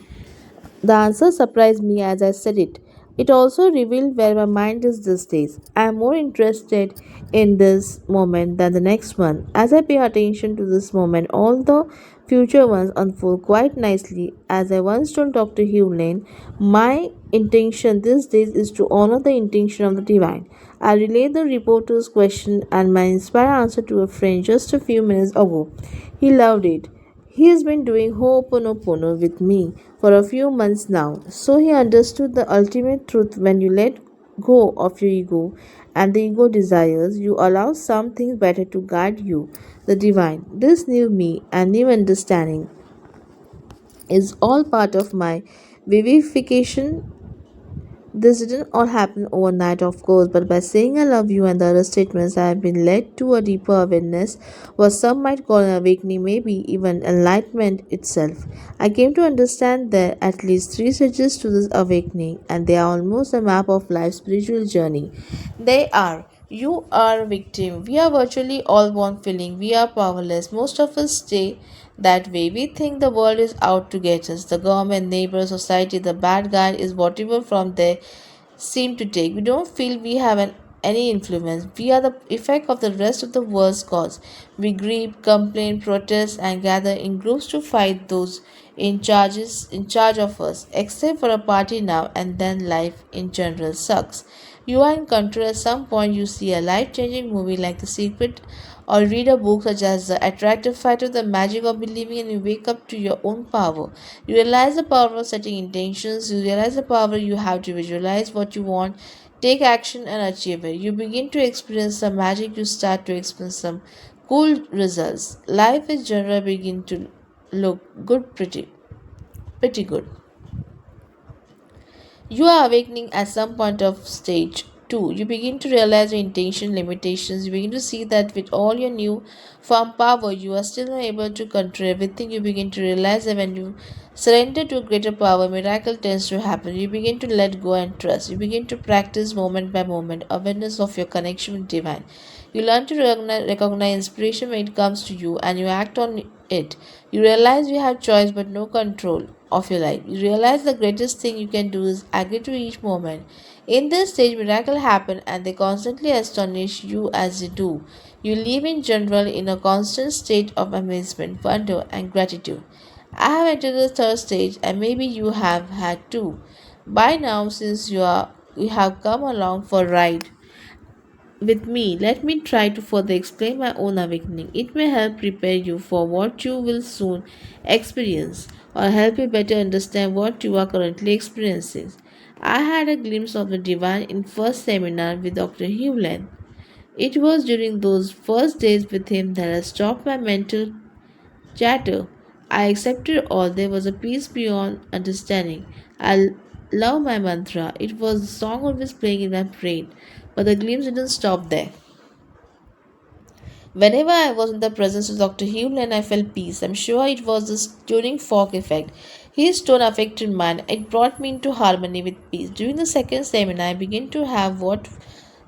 S1: as I said it. It also revealed where my mind is these days. I am more interested in this moment than the next one. As I pay attention to this moment, all the future ones unfold quite nicely. As I once told Dr. Hugh Lane, my intention these days is to honor the intention of the divine. I relayed the reporter's question and my inspired answer to a friend just a few minutes ago. He loved it. He has been doing Ho'oponopono with me for a few months now, so he understood the ultimate truth when you let go of your ego and the ego desires, you allow something better to guide you, the divine. This new me and new understanding is all part of my vivification This didn't all happen overnight, of course, but by saying I love you and the other statements, I have been led to a deeper awareness, what some might call an awakening, maybe even enlightenment itself. I came to understand there are at least three stages to this awakening, and they are almost a map of life's spiritual journey. They are: you are a victim. We are virtually all born feeling we are powerless. Most of us stay that way. We think the world is out to get us. The government, neighbor, society, the bad guy is whatever from there seem to take. We don't feel we have any influence. We are the effect of the rest of the world's cause. We grieve, complain, protest, and gather in groups to fight those in charge of us. Except for a party now and then, life in general sucks. You are in control. At some point, you see a life-changing movie like The Secret, or read a book such as The Attractive Factor, The Magic of Believing, and you wake up to your own power. You realize the power of setting intentions, you realize the power you have to visualize what you want, take action, and achieve it. You begin to experience some magic, you start to experience some cool results. Life in general begin to look good, pretty good. You are awakening at some point of stage 2. You begin to realize your intention limitations. You begin to see that with all your new firm power, you are still not able to control everything. You begin to realize that when you surrender to greater power, miracle tends to happen. You begin to let go and trust. You begin to practice moment by moment awareness of your connection with divine. You learn to recognize inspiration when it comes to you and you act on it. You realize you have choice but no control of your life. You realize the greatest thing you can do is agree to each moment. In this stage, miracles happen and they constantly astonish you as they do. You live in general in a constant state of amazement, wonder, and gratitude. I have entered the third stage, and maybe you have had too. By now, since you have come along for a ride with me, let me try to further explain my own awakening. It may help prepare you for what you will soon experience or help you better understand what you are currently experiencing. I had a glimpse of the divine in first seminar with Dr. Hewlett. It was during those first days with him that I stopped my mental chatter. I accepted all. There was a peace beyond understanding. I love my mantra. It was the song always playing in my brain. But the glimpse didn't stop there. Whenever I was in the presence of Dr. Hewlin, I felt peace. I'm sure it was the tuning fork effect. His tone affected mine. It brought me into harmony with peace. During the second seminar, I began to have what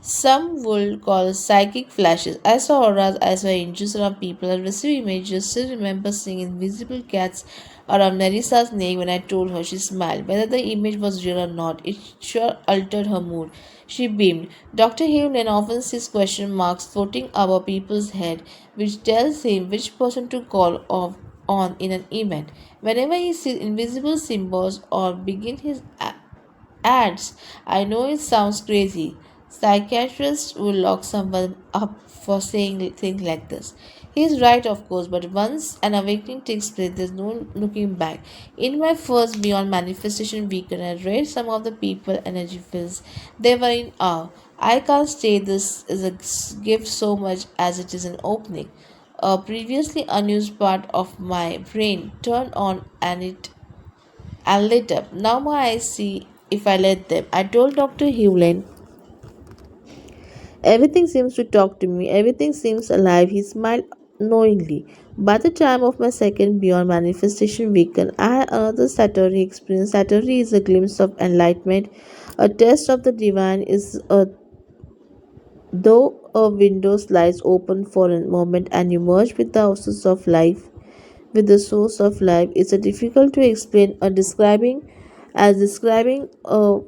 S1: some would call psychic flashes. I saw auras, I saw angels around people, I received images. Still remember seeing invisible cats around Nerissa's neck when I told her. She smiled. Whether the image was real or not, it sure altered her mood. She beamed. Dr. Hewlin often sees question marks floating above people's head, which tells him which person to call off on in an event. Whenever he sees invisible symbols or begin his ads. I know it sounds crazy. Psychiatrists will lock someone up for saying things like this. He's right, of course, but once an awakening takes place, there's no looking back. In my first Beyond Manifestation weekend, I read some of the people energy fields. They were in awe. I can't say this is a gift so much as it is an opening. A previously unused part of my brain turned on and lit up. Now my eyes see if I let them. I told Dr. Hewlin, everything seems to talk to me, everything seems alive. He smiled knowingly. By the time of my second Beyond Manifestation weekend, I had another Satori experience. Satori is a glimpse of enlightenment. A test of the divine is a though a window slides open for a moment and you merge with the houses of life with the source of life is a difficult to explain or describing a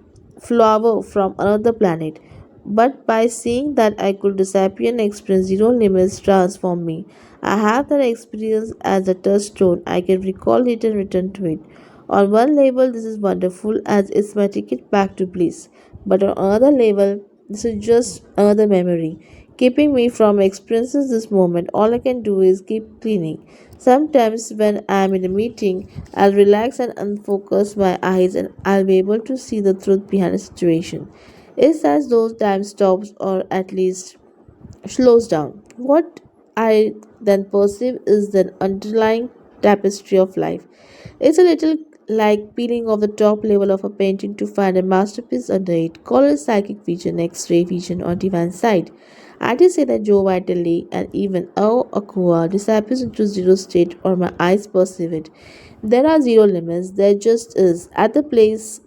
S1: flower from another planet. But by seeing that I could disappear and experience zero limits transform me. I have that experience as a touchstone. I can recall it and return to it. On one level, this is wonderful as it's my ticket back to bliss. But on another level, this is just another memory, keeping me from experiencing this moment. All I can do is keep cleaning. Sometimes, when I'm in a meeting, I'll relax and unfocus my eyes and I'll be able to see the truth behind the situation. It's as though time stops or at least slows down. What I then perceive is the underlying tapestry of life. It's a little like peeling off the top level of a painting to find a masterpiece under it. Call it psychic vision, X-ray vision, or divine sight. Artists say that Joe Vitale and even Aqua disappears into zero state or my eyes perceive it. There are zero limits, there just is. At the place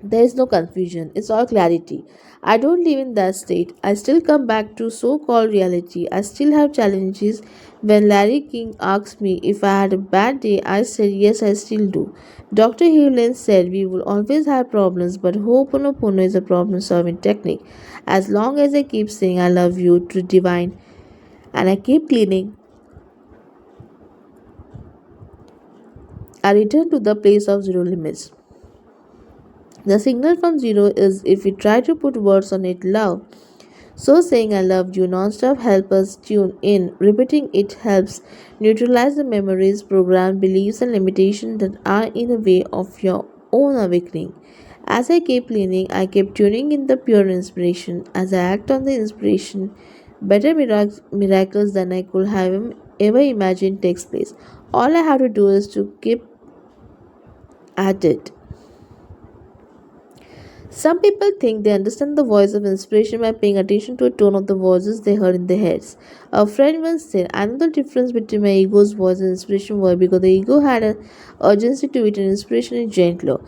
S1: there is no confusion, it's all clarity. I don't live in that state. I still come back to so called reality. I still have challenges. When Larry King asked me if I had a bad day, I said yes, I still do. Dr. Hewlin said we will always have problems, but Ho'oponopono is a problem solving technique. As long as I keep saying I love you to divine and I keep cleaning, I return to the place of zero limits. The signal from zero is if we try to put words on it love. So saying I loved you non-stop helps us tune in. Repeating it helps neutralize the memories, programs, beliefs and limitations that are in the way of your own awakening. As I keep leaning, I keep tuning in the pure inspiration. As I act on the inspiration, better miracles than I could have ever imagined takes place. All I have to do is to keep at it. Some people think they understand the voice of inspiration by paying attention to the tone of the voices they heard in their heads. A friend once said, I know the difference between my ego's voice and inspiration voice because the ego had an urgency to it and inspiration is gentler.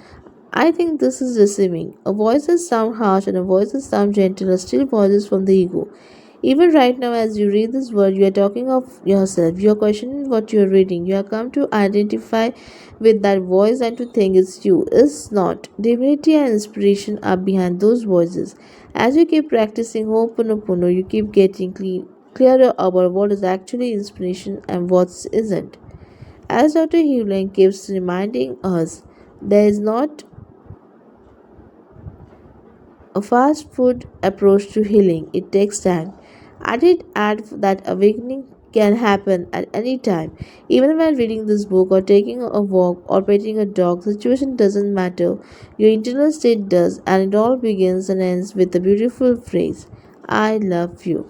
S1: I think this is deceiving. A voice that sounds harsh and a voice that sounds gentle are still voices from the ego. Even right now, as you read this word, you are talking of yourself. You are questioning what you are reading. You have come to identify with that voice and to think it's you. It's not. Divinity and inspiration are behind those voices. As you keep practicing Ho'oponopono, you keep getting clearer about what is actually inspiration and what isn't. As Dr. Hewlin keeps reminding us, there is not a fast food approach to healing. It takes time. I did add that awakening can happen at any time. Even when reading this book or taking a walk or petting a dog, situation doesn't matter. Your internal state does, and it all begins and ends with the beautiful phrase, I love you.